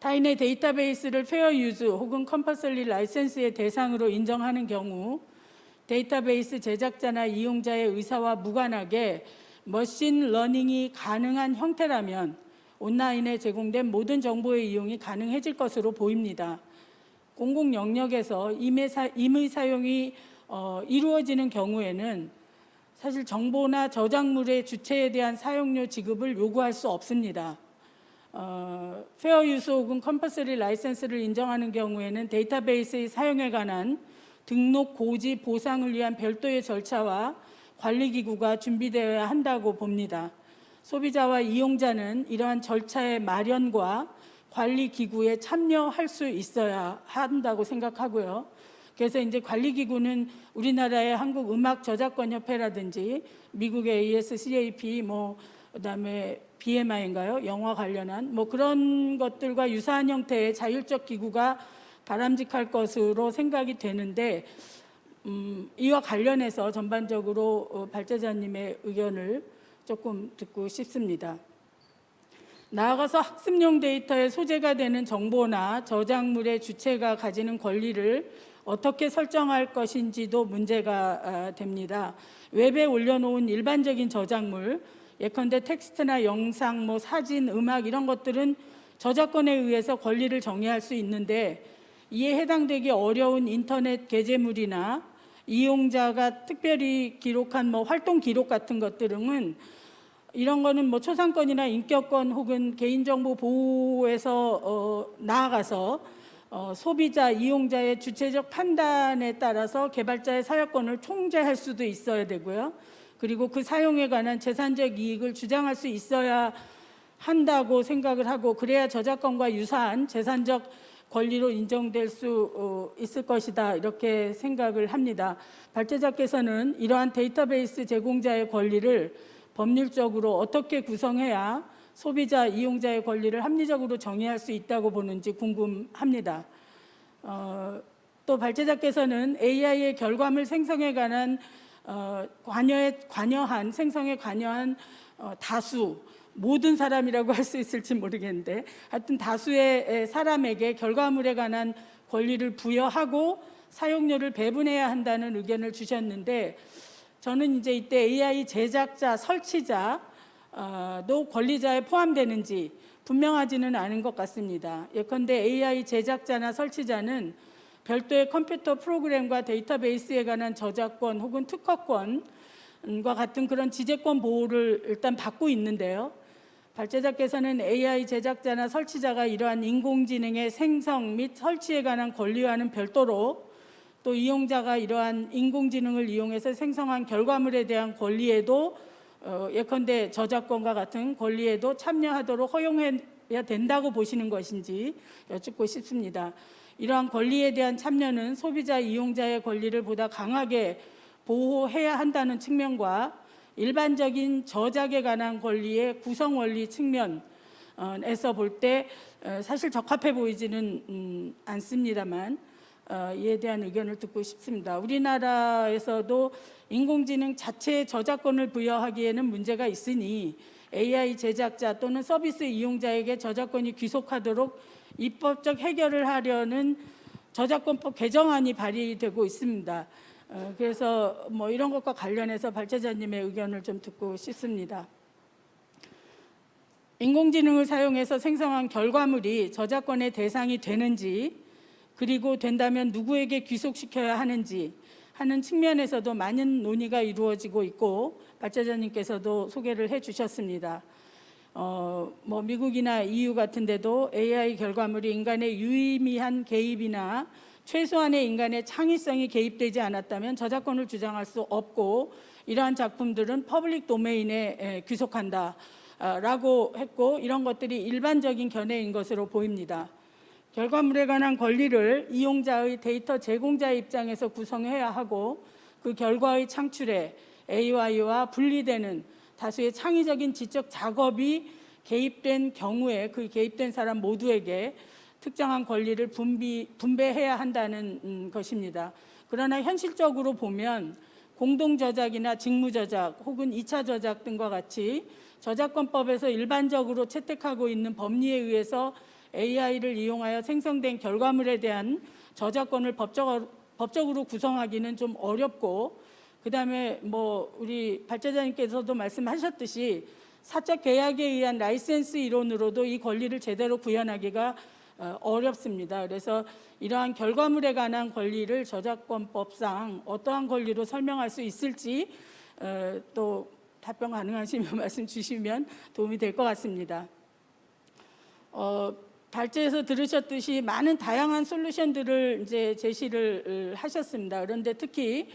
타인의 데이터베이스를 페어 유즈 혹은 컴퍼설리 라이센스의 대상으로 인정하는 경우 데이터베이스 제작자나 이용자의 의사와 무관하게 머신 러닝이 가능한 형태라면 온라인에 제공된 모든 정보의 이용이 가능해질 것으로 보입니다. 공공 영역에서 임의 사용이 이루어지는 경우에는 사실 정보나 저작물의 주체에 대한 사용료 지급을 요구할 수 없습니다. 페어 유스 혹은 컴퍼서리 라이센스를 인정하는 경우에는 데이터베이스의 사용에 관한 등록 고지 보상을 위한 별도의 절차와 관리기구가 준비되어야 한다고 봅니다. 소비자와 이용자는 이러한 절차의 마련과 관리기구에 참여할 수 있어야 한다고 생각하고요. 그래서 이제 관리기구는 우리나라의 한국음악저작권협회라든지 미국의 ASCAP, 그다음에 BMI인가요? 영화 관련한 그런 것들과 유사한 형태의 자율적 기구가 바람직할 것으로 생각이 되는데 이와 관련해서 전반적으로 발제자님의 의견을 조금 듣고 싶습니다. 나아가서 학습용 데이터의 소재가 되는 정보나 저작물의 주체가 가지는 권리를 어떻게 설정할 것인지도 문제가 됩니다. 웹에 올려놓은 일반적인 저작물, 예컨대 텍스트나 영상, 사진, 음악 이런 것들은 저작권에 의해서 권리를 정의할 수 있는데 이에 해당되기 어려운 인터넷 게재물이나 이용자가 특별히 기록한 활동 기록 같은 것들은 이런 거는 초상권이나 인격권 혹은 개인정보 보호에서 나아가서 소비자, 이용자의 주체적 판단에 따라서 개발자의 사용권을 통제할 수도 있어야 되고요. 그리고 그 사용에 관한 재산적 이익을 주장할 수 있어야 한다고 생각을 하고 그래야 저작권과 유사한 재산적 권리로 인정될 수 있을 것이다 이렇게 생각을 합니다. 발제자께서는 이러한 데이터베이스 제공자의 권리를 법률적으로 어떻게 구성해야 소비자, 이용자의 권리를 합리적으로 정의할 수 있다고 보는지 궁금합니다. 또 발제자께서는 AI의 결과물 생성에 관한 생성에 관여한 다수, 모든 사람이라고 할 수 있을지 모르겠는데 하여튼 다수의 사람에게 결과물에 관한 권리를 부여하고 사용료를 배분해야 한다는 의견을 주셨는데 저는 이제 이때 AI 제작자, 설치자도 권리자에 포함되는지 분명하지는 않은 것 같습니다. 예컨대 AI 제작자나 설치자는 별도의 컴퓨터 프로그램과 데이터베이스에 관한 저작권 혹은 특허권과 같은 그런 지재권 보호를 일단 받고 있는데요. 발제자께서는 AI 제작자나 설치자가 이러한 인공지능의 생성 및 설치에 관한 권리와는 별도로 또 이용자가 이러한 인공지능을 이용해서 생성한 결과물에 대한 권리에도 예컨대 저작권과 같은 권리에도 참여하도록 허용해야 된다고 보시는 것인지 여쭙고 싶습니다. 이러한 권리에 대한 참여는 소비자 이용자의 권리를 보다 강하게 보호해야 한다는 측면과 일반적인 저작에 관한 권리의 구성 원리 측면에서 볼 때 사실 적합해 보이지는 않습니다만 이에 대한 의견을 듣고 싶습니다. 우리나라에서도 인공지능 자체의 저작권을 부여하기에는 문제가 있으니 AI 제작자 또는 서비스 이용자에게 저작권이 귀속하도록 입법적 해결을 하려는 저작권법 개정안이 발의되고 있습니다. 그래서 뭐 이런 것과 관련해서 발제자님의 의견을 좀 듣고 싶습니다. 인공지능을 사용해서 생성한 결과물이 저작권의 대상이 되는지, 그리고 된다면 누구에게 귀속시켜야 하는지 하는 측면에서도 많은 논의가 이루어지고 있고 발제자님께서도 소개를 해주셨습니다. 뭐 미국이나 EU 같은 데도 AI 결과물이 인간의 유의미한 개입이나 최소한의 인간의 창의성이 개입되지 않았다면 저작권을 주장할 수 없고 이러한 작품들은 퍼블릭 도메인에 귀속한다라고 했고 이런 것들이 일반적인 견해인 것으로 보입니다. 결과물에 관한 권리를 이용자의 데이터 제공자의 입장에서 구성해야 하고 그 결과의 창출에 AI와 분리되는 다수의 창의적인 지적 작업이 개입된 경우에 그 개입된 사람 모두에게 특정한 권리를 분배해야 한다는 것입니다. 그러나 현실적으로 보면 공동저작이나 직무저작 혹은 2차 저작 등과 같이 저작권법에서 일반적으로 채택하고 있는 법리에 의해서 AI를 이용하여 생성된 결과물에 대한 저작권을 법적으로 구성하기는 좀 어렵고, 그다음에 뭐 우리 발제자님께서도 말씀하셨듯이 사적 계약에 의한 라이센스 이론으로도 이 권리를 제대로 구현하기가 어렵습니다. 그래서 이러한 결과물에 관한 권리를 저작권법상 어떠한 권리로 설명할 수 있을지 또 답변 가능하시면 말씀 주시면 도움이 될 것 같습니다. 발제에서 들으셨듯이 많은 다양한 솔루션들을 이제 제시를 하셨습니다. 그런데 특히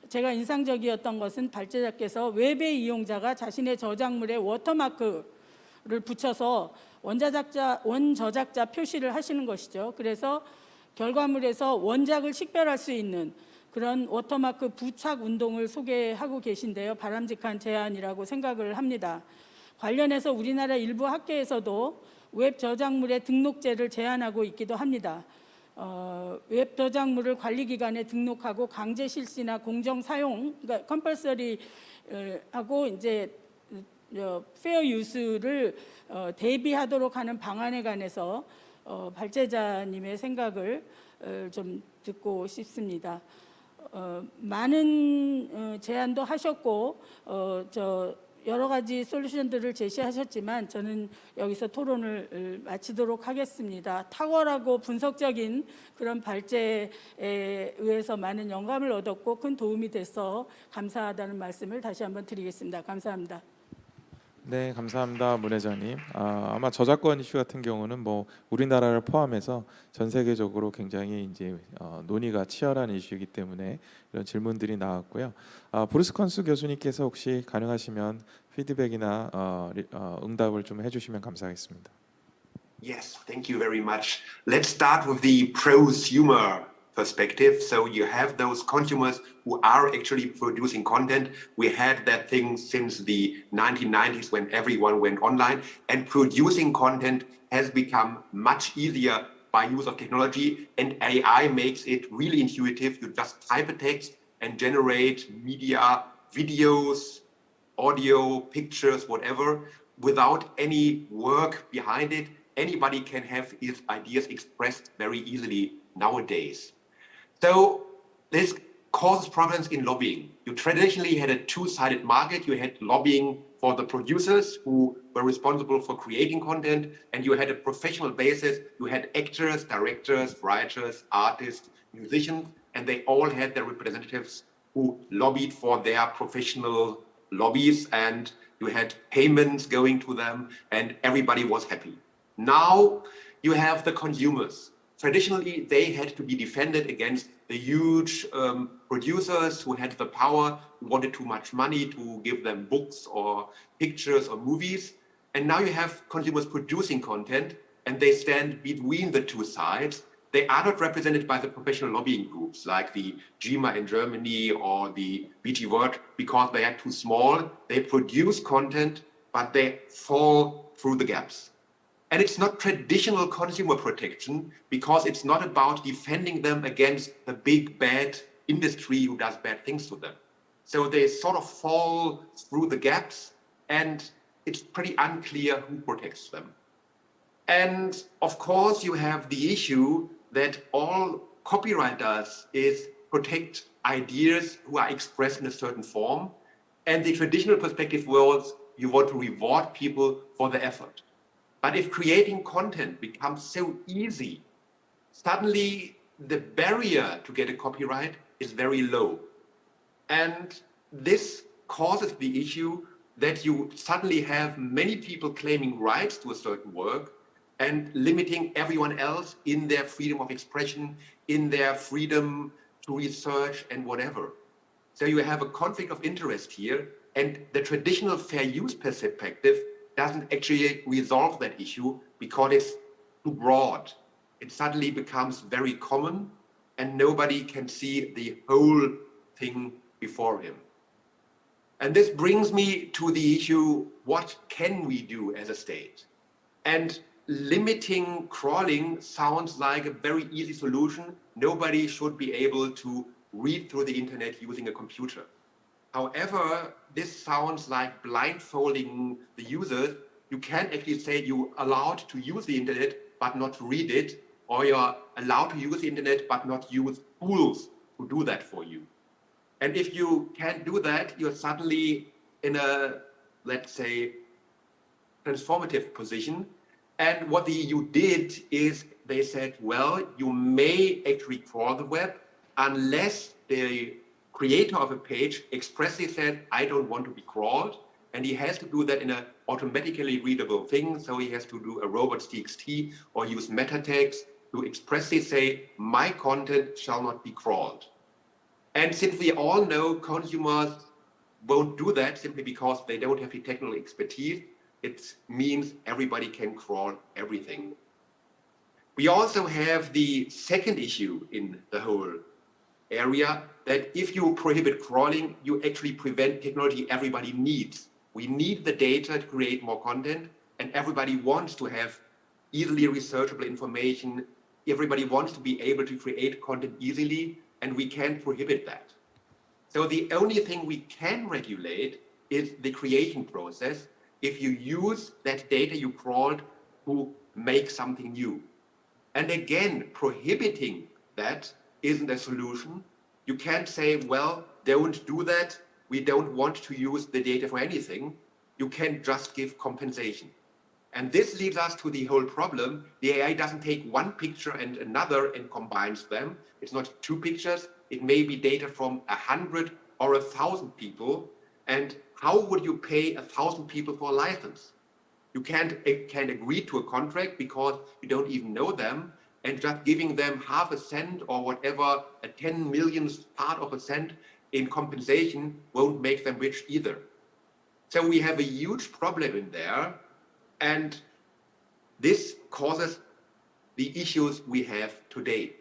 제가 인상적이었던 것은 발제자께서 웹의 이용자가 자신의 저작물에 워터마크를 붙여서 원저작자 표시를 하시는 것이죠. 그래서 결과물에서 원작을 식별할 수 있는 그런 워터마크 부착 운동을 소개하고 계신데요. 바람직한 제안이라고 생각을 합니다. 관련해서 우리나라 일부 학계에서도 웹 저작물의 등록제를 제한하고 있기도 합니다. 웹 저작물을 관리기관에 등록하고 강제 실시나 공정 사용, 그러니까 컴펄서리 하고 이제 페어 유스를 대비하도록 하는 방안에 관해서 발제자님의 생각을 좀 듣고 싶습니다. 많은 제안도 하셨고 여러 가지 솔루션들을 제시하셨지만 저는 여기서 토론을 마치도록 하겠습니다. 탁월하고 분석적인 그런 발제에 의해서 많은 영감을 얻었고 큰 도움이 돼서 감사하다는 말씀을 다시 한번 드리겠습니다. 감사합니다. 네, 감사합니다, 문 회장님. 아마 저작권 이슈 같은 경우는 뭐 우리나라를 포함해서 전 세계적으로 굉장히 이제 논의가 치열한 이슈이기 때문에 이런 질문들이 나왔고요. 브루스컨스 교수님께서 혹시 가능하시면 피드백이나 응답을 좀 해주시면 감사하겠습니다. Yes, thank you very much. Let's start with the prosumer perspective. So you have those consumers who are actually producing content. We had that thing since the 1990s when everyone went online, and producing content has become much easier by use of technology, and AI makes it really intuitive. You just type a text and generate media, videos, audio, pictures, whatever, without any work behind it. Anybody can have his ideas expressed very easily nowadays. So this causes problems in lobbying. You traditionally had a two-sided market. You had lobbying for the producers who were responsible for creating content, and you had a professional basis. You had actors, directors, writers, artists, musicians, and they all had their representatives who lobbied for their professional lobbies, and you had payments going to them, and everybody was happy. Now you have the consumers. Traditionally, they had to be defended against the huge producers who had the power, who wanted too much money to give them books or pictures or movies. And now you have consumers producing content, and they stand between the two sides. they are not represented by the professional lobbying groups like the GEMA in Germany or the BG Word because they are too small. They produce content, but they fall through the gaps. And it's not traditional consumer protection because it's not about defending them against the big bad industry who does bad things to them. So they sort of fall through the gaps, and it's pretty unclear who protects them. And of course, you have the issue that all copyright does is protect ideas who are expressed in a certain form. And the traditional perspective was you want to reward people for the effort. But if creating content becomes so easy, suddenly the barrier to get a copyright is very low. And this causes the issue that you suddenly have many people claiming rights to a certain work and limiting everyone else in their freedom of expression, in their freedom to research and whatever. So you have a conflict of interest here, and the traditional fair use perspective doesn't actually resolve that issue because it's too broad. It suddenly becomes very common and nobody can see the whole thing before him. And this brings me to the issue, what can we do as a state? And limiting crawling sounds like a very easy solution. Nobody should be able to read through the internet using a computer. However, this sounds like blindfolding the users. You can't actually say you're allowed to use the internet but not to read it, or you're allowed to use the internet but not use tools to do that for you. And if you can't do that, you're suddenly in a, let's say, transformative position. And what the EU did is they said, well, you may actually crawl the web unless the creator of a page expressly said, I don't want to be crawled. And he has to do that in an automatically readable thing. So he has to do a robots.txt or use meta tags to expressly say, my content shall not be crawled. And since we all know consumers won't do that simply because they don't have the technical expertise, it means everybody can crawl everything. We also have the second issue in the whole area, that if you prohibit crawling, you actually prevent technology everybody needs. We need the data to create more content, and everybody wants to have easily researchable information. Everybody wants to be able to create content easily, and we can't prohibit that. So the only thing we can regulate is the creation process. If you use that data you crawled to make something new. And again, prohibiting that isn't a solution. You can't say, well, don't do that. We don't want to use the data for anything. You can just give compensation. And this leads us to the whole problem. The AI doesn't take one picture and another and combines them. It's not two pictures. It may be data from 100 or 1,000 people. And how would you pay 1,000 people for a license? You can't agree to a contract because you don't even know them, and just giving them half a cent or whatever, a 10 millionth part of a cent in compensation won't make them rich either. So we have a huge problem in there, and this causes the issues we have today.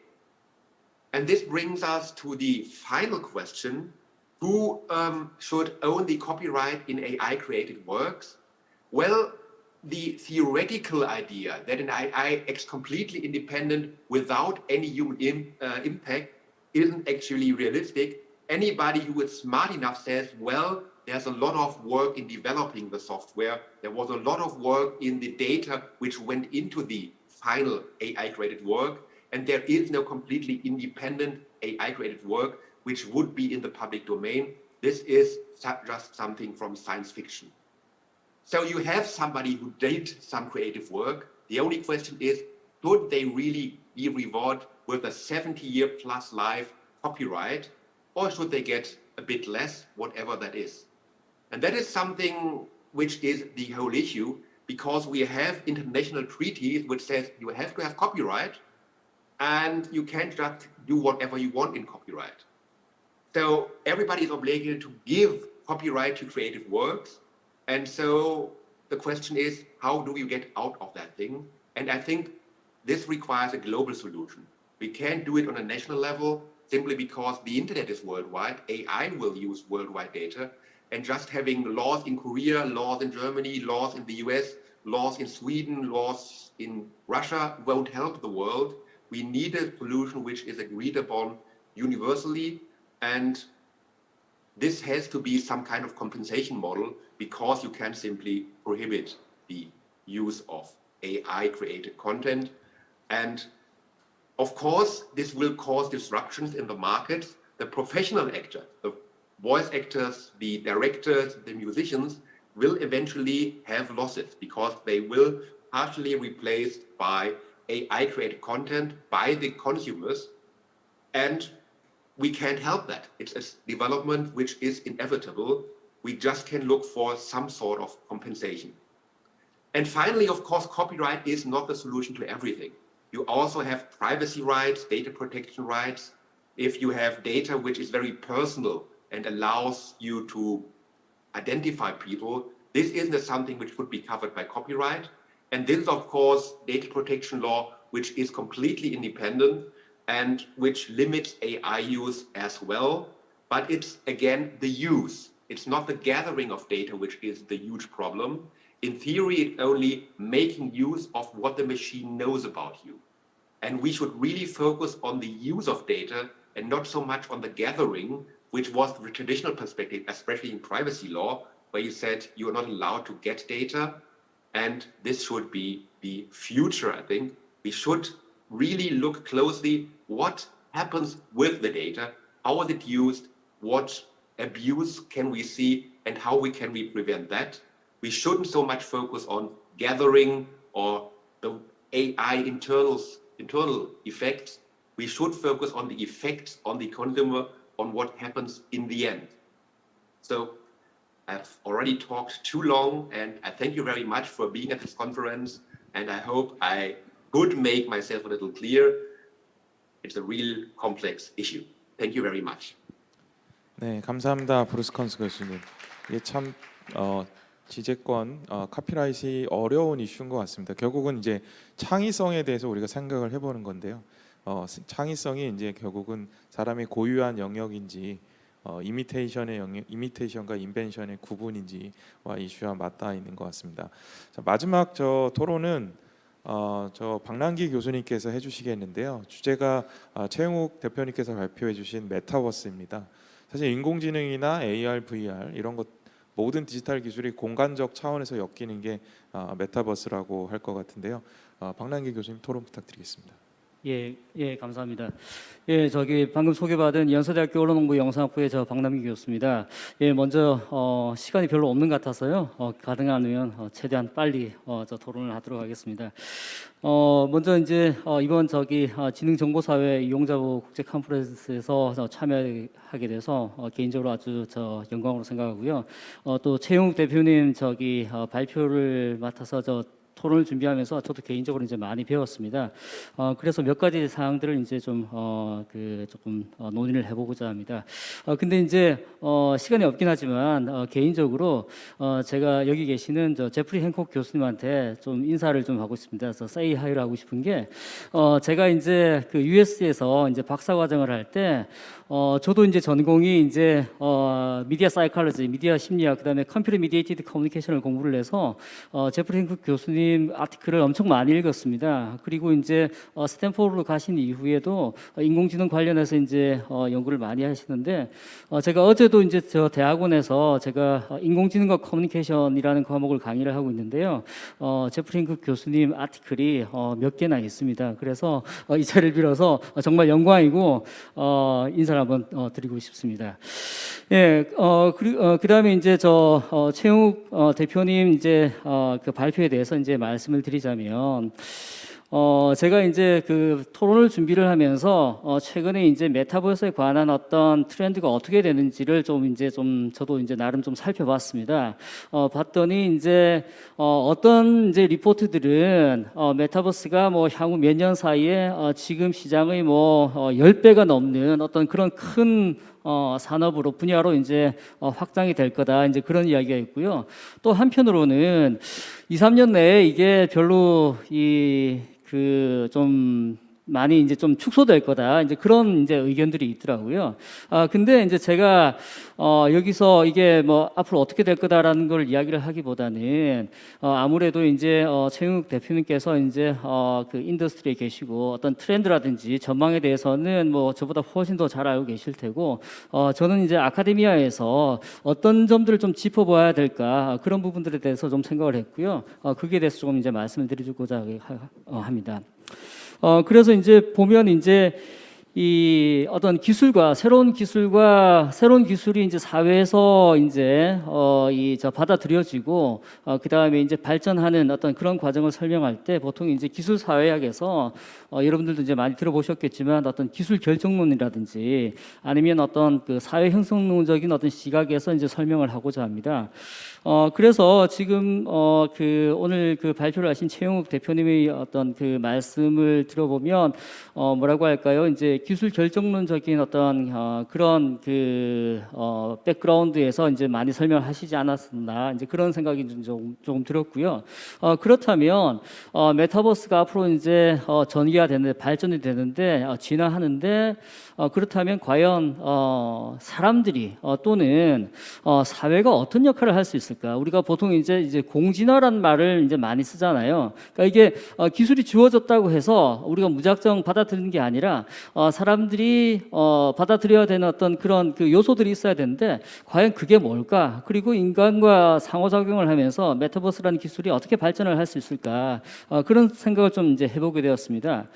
And this brings us to the final question, who should own the copyright in AI created works? Well, the theoretical idea that an AI acts completely independent without any human impact isn't actually realistic. Anybody who is smart enough says, well, there's a lot of work in developing the software. There was a lot of work in the data which went into the final AI created work. And there is no completely independent AI created work which would be in the public domain. This is just something from science fiction. So you have somebody who did some creative work. The only question is, should they really be rewarded with a 70-year plus life copyright, or should they get a bit less, whatever that is? And that is something which is the whole issue, because we have international treaties which says you have to have copyright, and you can't just do whatever you want in copyright. So everybody is obligated to give copyright to creative works. And so the question is, how do we get out of that thing? And I think this requires a global solution. We can't do it on a national level simply because the internet is worldwide. AI will use worldwide data, and just having laws in Korea, laws in Germany, laws in the US, laws in Sweden, laws in Russia won't help the world. We need a solution which is agreed upon universally, and this has to be some kind of compensation model, because you can't simply prohibit the use of AI-created content. And of course, this will cause disruptions in the market. The professional actor, the voice actors, the directors, the musicians will eventually have losses, because they will partially replaced by AI-created content by the consumers, and we can't help that. It's a development which is inevitable. We just can look for some sort of compensation. And finally, of course, copyright is not the solution to everything. You also have privacy rights, data protection rights. If you have data which is very personal and allows you to identify people, this isn't something which would be covered by copyright. And this is, of course, data protection law, which is completely independent and which limits AI use as well. But it's, again, the use. It's not the gathering of data which is the huge problem. In theory, it's only making use of what the machine knows about you. And we should really focus on the use of data and not so much on the gathering, which was the traditional perspective, especially in privacy law, where you said you are not allowed to get data. And this should be the future, I think. We should really look closely what happens with the data, how is it used, what abuse can we see, and how can we prevent that. We shouldn't so much focus on gathering or the AI internal effects. We should focus on the effects on the consumer, on what happens in the end. So I've already talked too long, and I thank you very much for being at this conference, and I hope I could make myself a little clear. It's a real complex issue. Thank you very much. 네, 감사합니다, 브루스컨스 교수님. 이게 참 지재권, 카피라이트이 어려운 이슈인 것 같습니다. 결국은 이제 창의성에 대해서 우리가 생각을 해보는 건데요. 창의성이 이제 결국은 사람의 고유한 영역인지, 이미테이션과 인벤션의 구분인지와 이슈와 맞닿아 있는 것 같습니다. 자, 마지막 저 토론은 저 박남기 교수님께서 해주시겠는데요. 주제가 최영욱 대표님께서 발표해주신 메타버스입니다. 사실 인공지능이나 AR, VR 이런 것 모든 디지털 기술이 공간적 차원에서 엮이는 게 메타버스라고 할 것 같은데요. 박남기 교수님 토론 부탁드리겠습니다. 예, 감사합니다. 예, 저기 방금 소개받은 연세대학교 언론홍보 영상학부의 저 박남기 교수입니다. 예, 먼저 시간이 별로 없는 것 같아서요. 가능하면 최대한 빨리 저 토론을 하도록 하겠습니다. 먼저 이제 이번 저기 지능정보사회 이용자보호 국제컨퍼런스에서 참여하게 돼서 개인적으로 아주 저 영광으로 생각하고요. 또 최영욱 대표님 저기 발표를 맡아서 저 토론을 준비하면서 저도 개인적으로 이제 많이 배웠습니다. 그래서 몇 가지 사항들을 이제 좀 조금 논의를 해보고자 합니다. 근데 이제 시간이 없긴 하지만 개인적으로 제가 여기 계시는 저 제프리 행콕 교수님한테 좀 인사를 좀 하고 있습니다. 그래서 say hi를 하고 싶은 게 제가 이제 그 US에서 이제 박사 과정을 할 때 저도 이제 전공이 이제 미디어 사이콜로지, 미디어 심리학, 그다음에 컴퓨터 미디에이티드 커뮤니케이션을 공부를 해서 제프리 행콕 교수님 아티클을 엄청 많이 읽었습니다. 그리고 이제 스탠포드로 가신 이후에도 인공지능 관련해서 이제 연구를 많이 하시는데 제가 어제도 이제 저 대학원에서 제가 인공지능과 커뮤니케이션이라는 과목을 강의를 하고 있는데요. 제프리 행콕 교수님 아티클이 몇 개나 있습니다. 그래서 이 자리를 빌어서 정말 영광이고 인사를 한번 드리고 싶습니다. 예, 그다음에 이제 저 최영욱 대표님 이제 그 발표에 대해서 이제 말씀을 드리자면 제가 이제 그 토론을 준비를 하면서 최근에 이제 메타버스에 관한 어떤 트렌드가 어떻게 되는지를 좀 저도 이제 나름 좀 살펴봤습니다. 봤더니 이제 어떤 이제 리포트들은 메타버스가 뭐 향후 몇 년 사이에 지금 시장의 뭐 10배가 넘는 어떤 그런 큰 산업으로 분야로 이제 확장이 될 거다, 이제 그런 이야기가 있고요. 또 한편으로는 2, 3년 내에 이게 별로 좀 많이 이제 좀 축소될 거다. 이제 그런 이제 의견들이 있더라고요. 근데 이제 제가 여기서 이게 뭐 앞으로 어떻게 될 거다라는 걸 이야기를 하기보다는 아무래도 이제 최영욱 대표님께서 이제 그 인더스트리에 계시고 어떤 트렌드라든지 전망에 대해서는 뭐 저보다 훨씬 더 잘 알고 계실 테고 저는 이제 아카데미아에서 어떤 점들을 좀 짚어봐야 될까 그런 부분들에 대해서 좀 생각을 했고요. 그게 대해서 조금 이제 말씀을 드리고자 합니다. 그래서 이제 보면 이제 이 어떤 기술과 새로운 기술이 이제 사회에서 이제 받아들여지고 그 다음에 이제 발전하는 어떤 그런 과정을 설명할 때 보통 이제 기술 사회학에서 여러분들도 이제 많이 들어보셨겠지만 어떤 기술 결정론이라든지 아니면 어떤 그 사회 형성론적인 어떤 시각에서 이제 설명을 하고자 합니다. 그래서 지금 그 오늘 그 발표를 하신 최영욱 대표님의 어떤 그 말씀을 들어보면 뭐라고 할까요? 이제 기술 결정론적인 어떤 그런 그 백그라운드에서 이제 많이 설명하시지 않았나 이제 그런 생각이 조금 들었고요. 그렇다면 메타버스가 앞으로 이제 전개가 되는데 발전이 되는데 진화하는데 그렇다면 과연 사람들이 또는 사회가 어떤 역할을 할 수 있을까? 우리가 보통 이제 공진화라는 말을 이제 많이 쓰잖아요. 그러니까 이게 기술이 주어졌다고 해서 우리가 무작정 받아들이는 게 아니라 사람들이 받아들여야 되는 어떤 그런 그 요소들이 있어야 되는데 과연 그게 뭘까? 그리고 인간과 상호작용을 하면서 메타버스라는 기술이 어떻게 발전을 할 수 있을까? 그런 생각을 좀 이제 해보게 되었습니다.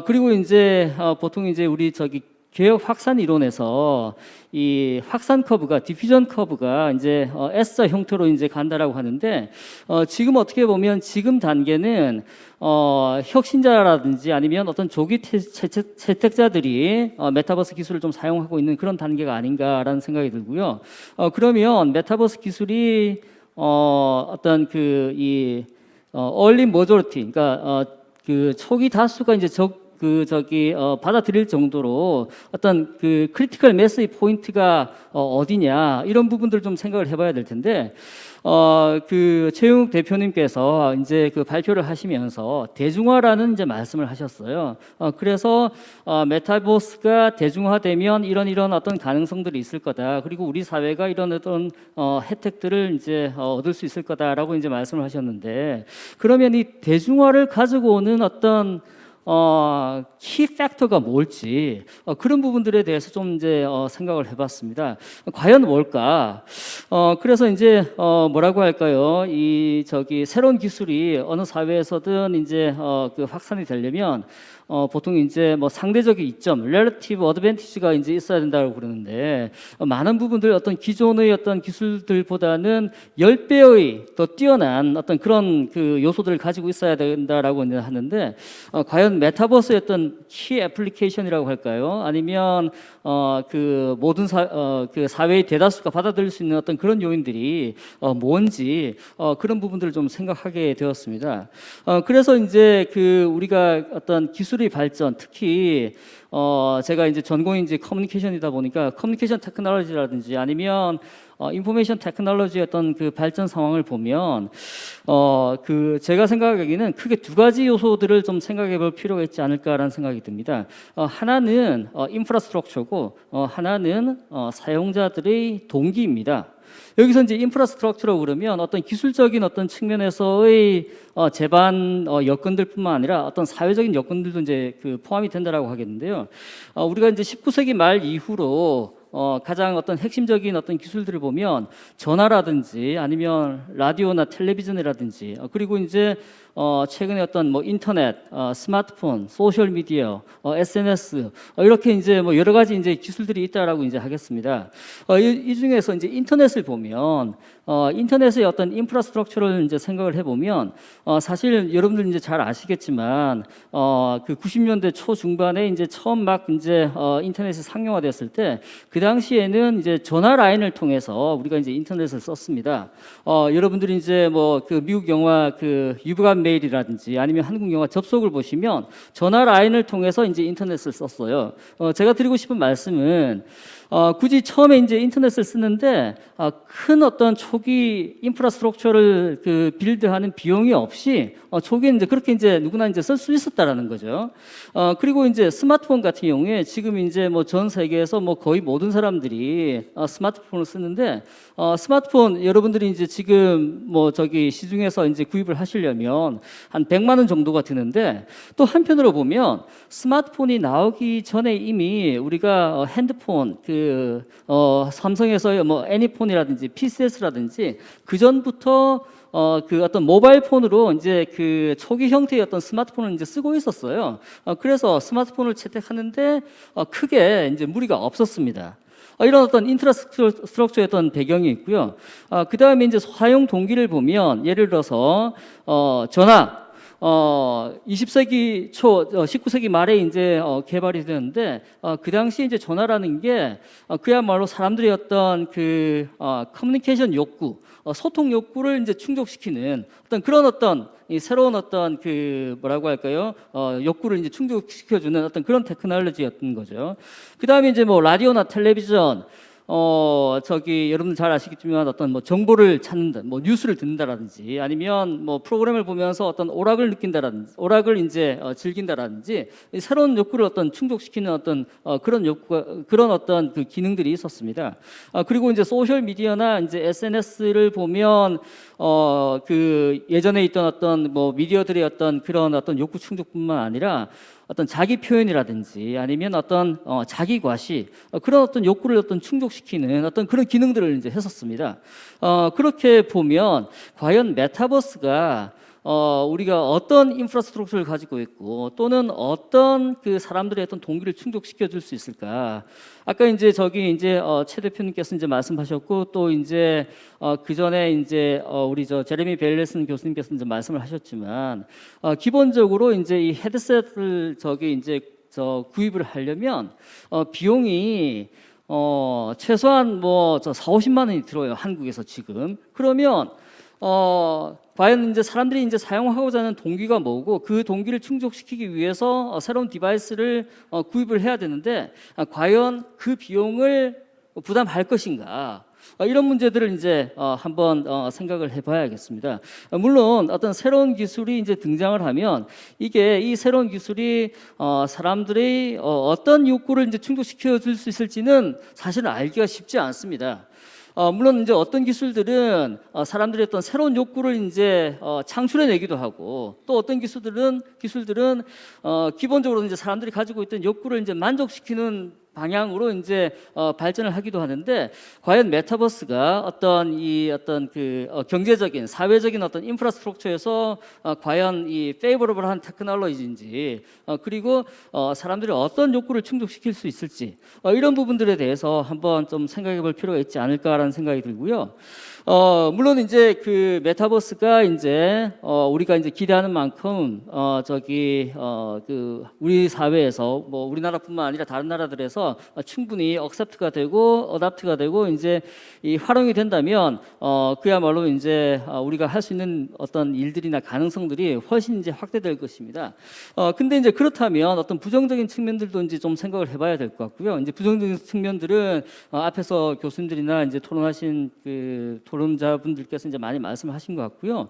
그리고 이제 보통 이제 우리 개혁 확산 이론에서 이 확산 커브가 디퓨전 커브가 이제 S자 형태로 이제 간다라고 하는데 지금 어떻게 보면 지금 단계는 혁신자라든지 아니면 어떤 조기 채택자들이 메타버스 기술을 좀 사용하고 있는 그런 단계가 아닌가라는 생각이 들고요. 그러면 메타버스 기술이 어떤 early majority, 그러니까 그 초기 다수가 이제 받아들일 정도로 어떤 그 크리티컬 매스의 포인트가 어디냐 이런 부분들 좀 생각을 해봐야 될 텐데 그 최영욱 대표님께서 이제 그 발표를 하시면서 대중화라는 이제 말씀을 하셨어요. 그래서 메타버스가 대중화되면 이런 어떤 가능성들이 있을 거다. 그리고 우리 사회가 이런 어떤 혜택들을 이제 얻을 수 있을 거다라고 이제 말씀을 하셨는데 그러면 이 대중화를 가지고 오는 어떤 키 팩터가 뭘지 그런 부분들에 대해서 좀 이제 생각을 해봤습니다. 과연 뭘까? 그래서 이제 뭐라고 할까요? 새로운 기술이 어느 사회에서든 이제 그 확산이 되려면 보통 이제 뭐 상대적인 이점, relative advantage가 이제 있어야 된다고 그러는데 많은 부분들 어떤 기존의 어떤 기술들보다는 10배의 더 뛰어난 어떤 그런 그 요소들을 가지고 있어야 된다라고 이제 하는데 과연 메타버스의 어떤 키 애플리케이션이라고 할까요? 아니면 그 모든 그 사회의 대다수가 받아들일 수 있는 어떤 그런 요인들이 뭔지 그런 부분들을 좀 생각하게 되었습니다. 그래서 이제 그 우리가 어떤 기술의 발전, 특히 제가 이제 전공이 이제 커뮤니케이션이다 보니까 커뮤니케이션 테크놀로지라든지 아니면 인포메이션 테크놀로지의 어떤 그 발전 상황을 보면 그 제가 생각하기에는 크게 두 가지 요소들을 좀 생각해 볼 필요가 있지 않을까라는 생각이 듭니다. 하나는 인프라스트럭처고 하나는 사용자들의 동기입니다. 여기서 이제 인프라스트럭처라고 그러면 어떤 기술적인 어떤 측면에서의 제반 여건들뿐만 아니라 어떤 사회적인 여건들도 이제 그 포함이 된다라고 하겠는데요. 우리가 이제 19세기 말 이후로 가장 어떤 핵심적인 어떤 기술들을 보면 전화라든지 아니면 라디오나 텔레비전이라든지 그리고 이제 최근에 어떤 뭐 인터넷, 스마트폰, 소셜 미디어, SNS 이렇게 이제 뭐 여러 가지 이제 기술들이 있다라고 이제 하겠습니다. 이 중에서 이제 인터넷을 보면 인터넷의 어떤 인프라스트럭처를 이제 생각을 해보면 사실 여러분들 이제 잘 아시겠지만 그 90년대 초중반에 이제 처음 막 이제 인터넷이 상용화됐을 때 그 당시에는 이제 전화 라인을 통해서 우리가 이제 인터넷을 썼습니다. 여러분들이 이제 뭐 그 미국 영화 그 유부간 메일이라든지 아니면 한국 영화 접속을 보시면 전화 라인을 통해서 이제 인터넷을 썼어요. 제가 드리고 싶은 말씀은 굳이 처음에 이제 인터넷을 쓰는데 큰 어떤 초기 인프라스트럭처를 그 빌드하는 비용이 없이 초기에 이제 그렇게 이제 누구나 이제 쓸 수 있었다라는 거죠. 그리고 이제 스마트폰 같은 경우에 지금 이제 뭐 전 세계에서 뭐 거의 모든 사람들이 스마트폰을 쓰는데 스마트폰 여러분들이 이제 지금 뭐 저기 시중에서 이제 구입을 하시려면 한 100만 원 정도가 드는데 또 한편으로 보면 스마트폰이 나오기 전에 이미 우리가 핸드폰 삼성에서 뭐 애니폰이라든지 PCS라든지 그 전부터 그 어떤 모바일 폰으로 이제 그 초기 형태의 어떤 스마트폰을 이제 쓰고 있었어요. 그래서 스마트폰을 채택하는데 크게 이제 무리가 없었습니다. 이런 어떤 인프라스트럭처의 어떤 배경이 있고요. 그 다음에 이제 사용 동기를 보면 예를 들어서 전화 20세기 초, 19세기 말에 이제 개발이 되는데 그 당시 이제 전화라는 게 그야말로 사람들의 어떤 그 커뮤니케이션 욕구, 소통 욕구를 이제 충족시키는 어떤 그런 어떤 이 새로운 어떤 그 뭐라고 할까요? 욕구를 이제 충족시켜주는 어떤 그런 테크놀로지였던 거죠. 그 다음에 이제 뭐 라디오나 텔레비전, 저기 여러분 잘 아시겠지만 어떤 뭐 정보를 찾는다, 뭐 뉴스를 듣는다라든지 아니면 뭐 프로그램을 보면서 어떤 오락을 느낀다라든지 오락을 이제 즐긴다라든지 새로운 욕구를 어떤 충족시키는 어떤 그런 욕구가 그런 어떤 그 기능들이 있었습니다. 그리고 이제 소셜 미디어나 이제 SNS를 보면 그 예전에 있던 어떤 뭐 미디어들의 어떤 그런 어떤 욕구 충족뿐만 아니라 어떤 자기 표현이라든지 아니면 어떤 자기 과시 그런 어떤 욕구를 어떤 충족시키는 어떤 그런 기능들을 이제 했었습니다. 그렇게 보면 과연 메타버스가 우리가 어떤 인프라스트럭처를 가지고 있고 또는 어떤 그 사람들의 어떤 동기를 충족시켜 줄 수 있을까? 아까 이제 저기 이제 최 대표님께서 이제 말씀하셨고 또 이제 그 전에 이제 우리 저 제레미 베일렌슨 교수님께서 이제 말씀을 하셨지만 기본적으로 이제 이 헤드셋을 저기 이제 구입을 하려면 비용이 최소한 뭐 4-50만 원이 들어요. 한국에서 지금. 그러면 과연 이제 사람들이 이제 사용하고자 하는 동기가 뭐고 그 동기를 충족시키기 위해서 새로운 디바이스를 구입을 해야 되는데 과연 그 비용을 부담할 것인가? 이런 문제들을 이제 한번 생각을 해봐야겠습니다. 물론 어떤 새로운 기술이 이제 등장을 하면 이게 이 새로운 기술이 사람들이 어떤 욕구를 이제 충족시켜 줄 수 있을지는 사실은 알기가 쉽지 않습니다. 물론 이제 어떤 기술들은 사람들의 어떤 새로운 욕구를 이제 창출해내기도 하고 또 어떤 기술들은 기본적으로 이제 사람들이 가지고 있던 욕구를 이제 만족시키는 방향으로 이제 발전을 하기도 하는데 과연 메타버스가 어떤 그 경제적인 사회적인 어떤 인프라스트럭처에서 과연 이 페이버러블한 테크놀로지인지 그리고 사람들이 어떤 욕구를 충족시킬 수 있을지 이런 부분들에 대해서 한번 좀 생각해 볼 필요가 있지 않을까라는 생각이 들고요. 물론 이제 그 메타버스가 이제 우리가 이제 기대하는 만큼 그 우리 사회에서 뭐 우리나라뿐만 아니라 다른 나라들에서 충분히 억셉트가 되고 어답트가 되고 이제 이 활용이 된다면 그야말로 이제 우리가 할 수 있는 어떤 일들이나 가능성들이 훨씬 이제 확대될 것입니다. 근데 이제 그렇다면 어떤 부정적인 측면들도 이제 좀 생각을 해봐야 될 것 같고요. 이제 부정적인 측면들은 앞에서 교수님들이나 이제 토론하신 그 토론자분들께서 이제 많이 말씀하신 것 같고요.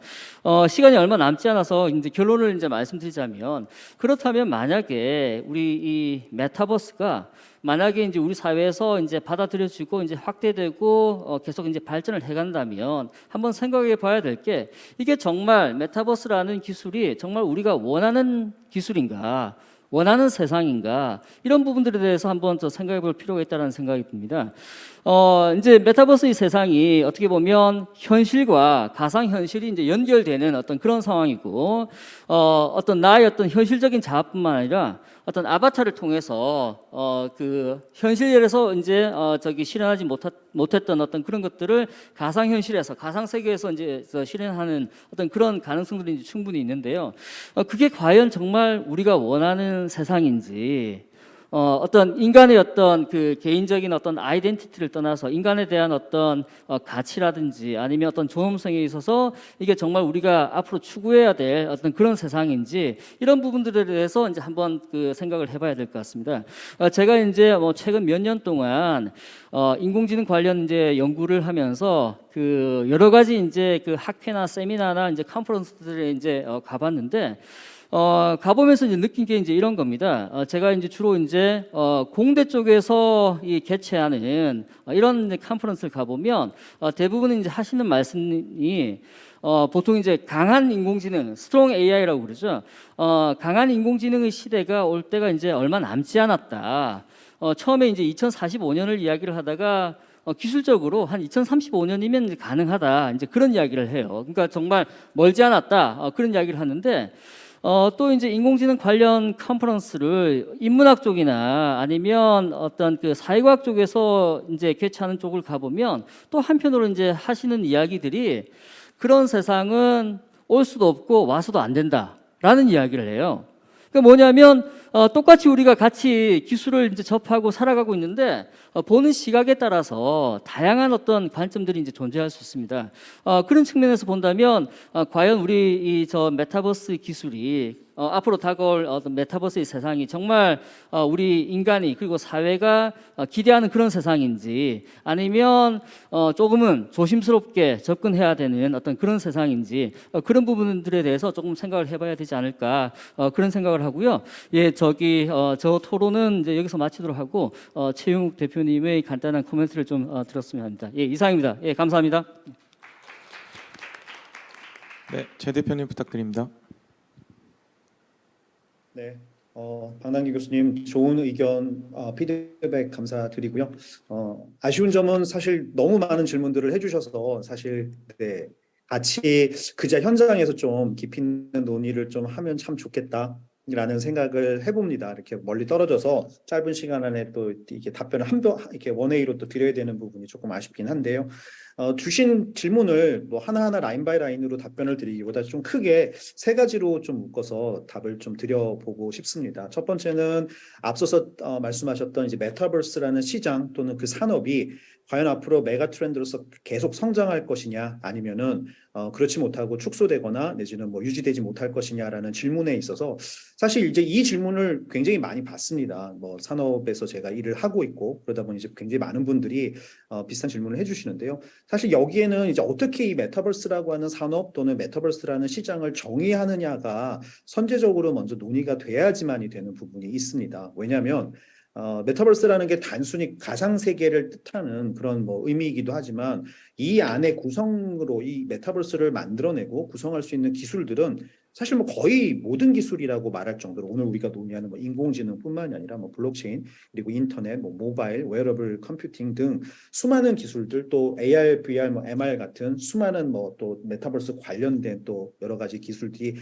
시간이 얼마 남지 않아서 이제 결론을 이제 말씀드리자면 그렇다면 만약에 우리 이 메타버스가 만약에 이제 우리 사회에서 이제 받아들여지고 이제 확대되고 계속 이제 발전을 해간다면 한번 생각해 봐야 될 게 이게 정말 메타버스라는 기술이 정말 우리가 원하는 기술인가? 원하는 세상인가 이런 부분들에 대해서 한번 더 생각해 볼 필요가 있다는 생각이 듭니다. 이제 메타버스의 세상이 어떻게 보면 현실과 가상 현실이 이제 연결되는 어떤 그런 상황이고 어떤 나의 어떤 현실적인 자아뿐만 아니라 어떤 아바타를 통해서 그 현실에서 이제 실현하지 못했던 어떤 그런 것들을 가상 현실에서 가상 세계에서 이제 실현하는 어떤 그런 가능성들이 이제 충분히 있는데요. 그게 과연 정말 우리가 원하는 세상인지 어떤 인간의 어떤 그 개인적인 어떤 아이덴티티를 떠나서 인간에 대한 어떤 가치라든지 아니면 어떤 존엄성에 있어서 이게 정말 우리가 앞으로 추구해야 될 어떤 그런 세상인지 이런 부분들에 대해서 이제 한번 그 생각을 해봐야 될 것 같습니다. 제가 이제 뭐 최근 몇 년 동안 인공지능 관련 이제 연구를 하면서 그 여러 가지 이제 그 학회나 세미나나 이제 컨퍼런스들에 이제 가봤는데. 가보면서 이제 느낀 게 이제 이런 겁니다. 제가 이제 주로 이제 공대 쪽에서 이 개최하는 이런 이제 컨퍼런스를 가보면 대부분 이제 하시는 말씀이 보통 이제 강한 인공지능, 스트롱 AI라고 그러죠. 강한 인공지능의 시대가 올 때가 이제 얼마 남지 않았다. 처음에 이제 2045년을 이야기를 하다가 기술적으로 한 2035년이면 이제 가능하다. 이제 그런 이야기를 해요. 그러니까 정말 멀지 않았다. 그런 이야기를 하는데. 또 이제 인공지능 관련 컨퍼런스를 인문학 쪽이나 아니면 어떤 그 사회과학 쪽에서 이제 개최하는 쪽을 가보면 또 한편으로 이제 하시는 이야기들이 그런 세상은 올 수도 없고 와서도 안 된다라는 이야기를 해요. 그러니까 뭐냐면 똑같이 우리가 같이 기술을 이제 접하고 살아가고 있는데 보는 시각에 따라서 다양한 어떤 관점들이 이제 존재할 수 있습니다. 그런 측면에서 본다면 과연 우리 이 저 메타버스 기술이 앞으로 다가올 어떤 메타버스의 세상이 정말 우리 인간이 그리고 사회가 기대하는 그런 세상인지 아니면 조금은 조심스럽게 접근해야 되는 어떤 그런 세상인지 그런 부분들에 대해서 조금 생각을 해봐야 되지 않을까 그런 생각을 하고요. 예, 저 토론은 이제 여기서 마치도록 하고 최용욱 대표님의 간단한 코멘트를 좀 들었으면 합니다. 예, 이상입니다. 예, 감사합니다. 네, 제 대표님 부탁드립니다. 네, 박남기 교수님 좋은 의견 피드백 감사드리고요. 아쉬운 점은 사실 너무 많은 질문들을 해주셔서 사실 네, 같이 그자 현장에서 좀 깊이 있는 논의를 좀 하면 참 좋겠다라는 생각을 해봅니다. 이렇게 멀리 떨어져서 짧은 시간 안에 또 이렇게 답변을 이렇게 원웨이로 또 드려야 되는 부분이 조금 아쉽긴 한데요. 주신 질문을 뭐 하나하나 라인 바이 라인으로 답변을 드리기보다 좀 크게 세 가지로 좀 묶어서 답을 좀 드려보고 싶습니다. 첫 번째는 앞서서 말씀하셨던 이제 메타버스라는 시장 또는 그 산업이 과연 앞으로 메가 트렌드로서 계속 성장할 것이냐 아니면은 그렇지 못하고 축소되거나 내지는 뭐 유지되지 못할 것이냐라는 질문에 있어서 사실 이제 이 질문을 굉장히 많이 받습니다. 뭐 산업에서 제가 일을 하고 있고 그러다 보니 이제 굉장히 많은 분들이 비슷한 질문을 해주시는데요. 사실 여기에는 이제 어떻게 이 메타버스라고 하는 산업 또는 메타버스라는 시장을 정의하느냐가 선제적으로 먼저 논의가 돼야지만이 되는 부분이 있습니다. 왜냐하면 메타버스라는 게 단순히 가상 세계를 뜻하는 그런 뭐 의미이기도 하지만 이 안에 구성으로 이 메타버스를 만들어내고 구성할 수 있는 기술들은 사실 뭐 거의 모든 기술이라고 말할 정도로 오늘 우리가 논의하는 뭐 인공지능뿐만이 아니라 뭐 블록체인 그리고 인터넷, 뭐 모바일, 웨어러블 컴퓨팅 등 수많은 기술들 또 AR, VR, 뭐 MR 같은 수많은 뭐 또 메타버스 관련된 또 여러 가지 기술들이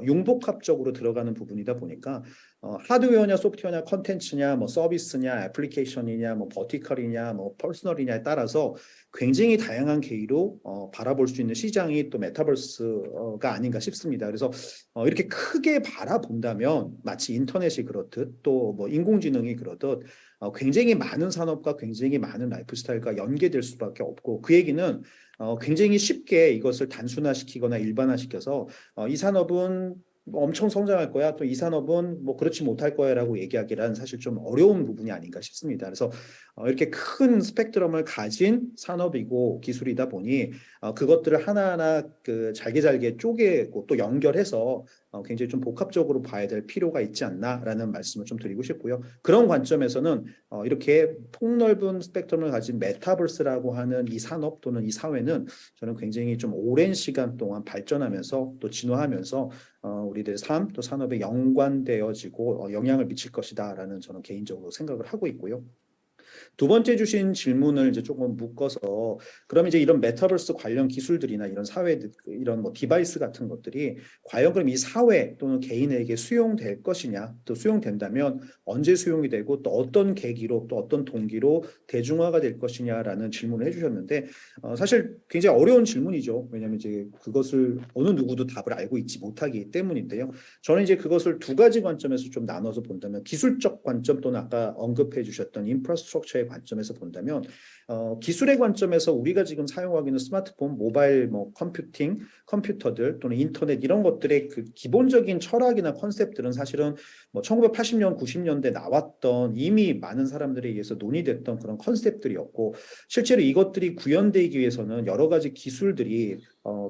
융복합적으로 들어가는 부분이다 보니까 하드웨어냐 소프트웨어냐 컨텐츠냐 뭐 서비스냐 애플리케이션이냐 뭐 버티컬이냐 뭐 퍼스널이냐에 따라서 굉장히 다양한 계기로 바라볼 수 있는 시장이 또 메타버스가 아닌가 싶습니다. 그래서 이렇게 크게 바라본다면 마치 인터넷이 그렇듯 또 뭐 인공지능이 그렇듯 굉장히 많은 산업과 굉장히 많은 라이프 스타일과 연계될 수밖에 없고 그 얘기는 굉장히 쉽게 이것을 단순화시키거나 일반화시켜서 이 산업은 뭐 엄청 성장할 거야. 또 이 산업은 뭐 그렇지 못할 거야라고 얘기하기란 사실 좀 어려운 부분이 아닌가 싶습니다. 그래서 이렇게 큰 스펙트럼을 가진 산업이고 기술이다 보니 그것들을 하나하나 그 잘게 쪼개고 또 연결해서 굉장히 좀 복합적으로 봐야 될 필요가 있지 않나라는 말씀을 좀 드리고 싶고요. 그런 관점에서는 이렇게 폭넓은 스펙트럼을 가진 메타버스라고 하는 이 산업 또는 이 사회는 저는 굉장히 좀 오랜 시간 동안 발전하면서 또 진화하면서 우리들의 삶 또 산업에 연관되어지고 영향을 미칠 것이다라는 저는 개인적으로 생각을 하고 있고요. 두 번째 주신 질문을 이제 조금 묶어서 그럼 이제 이런 메타버스 관련 기술들이나 이런 사회 이런 뭐 디바이스 같은 것들이 과연 그럼 이 사회 또는 개인에게 수용될 것이냐, 또 수용된다면 언제 수용이 되고 또 어떤 계기로 또 어떤 동기로 대중화가 될 것이냐라는 질문을 해주셨는데 사실 굉장히 어려운 질문이죠. 왜냐하면 이제 그것을 어느 누구도 답을 알고 있지 못하기 때문인데요. 저는 이제 그것을 두 가지 관점에서 좀 나눠서 본다면 기술적 관점 또는 아까 언급해 주셨던 인프라스트럭처의 관점에서 본다면 기술의 관점에서 우리가 지금 사용하고 있는 스마트폰, 모바일, 뭐 컴퓨터들 또는 인터넷 이런 것들의 그 기본적인 철학이나 컨셉들은 사실은 뭐 1980년, 90년대 나왔던 이미 많은 사람들에 의해서 논의됐던 그런 컨셉들이었고 실제로 이것들이 구현되기 위해서는 여러 가지 기술들이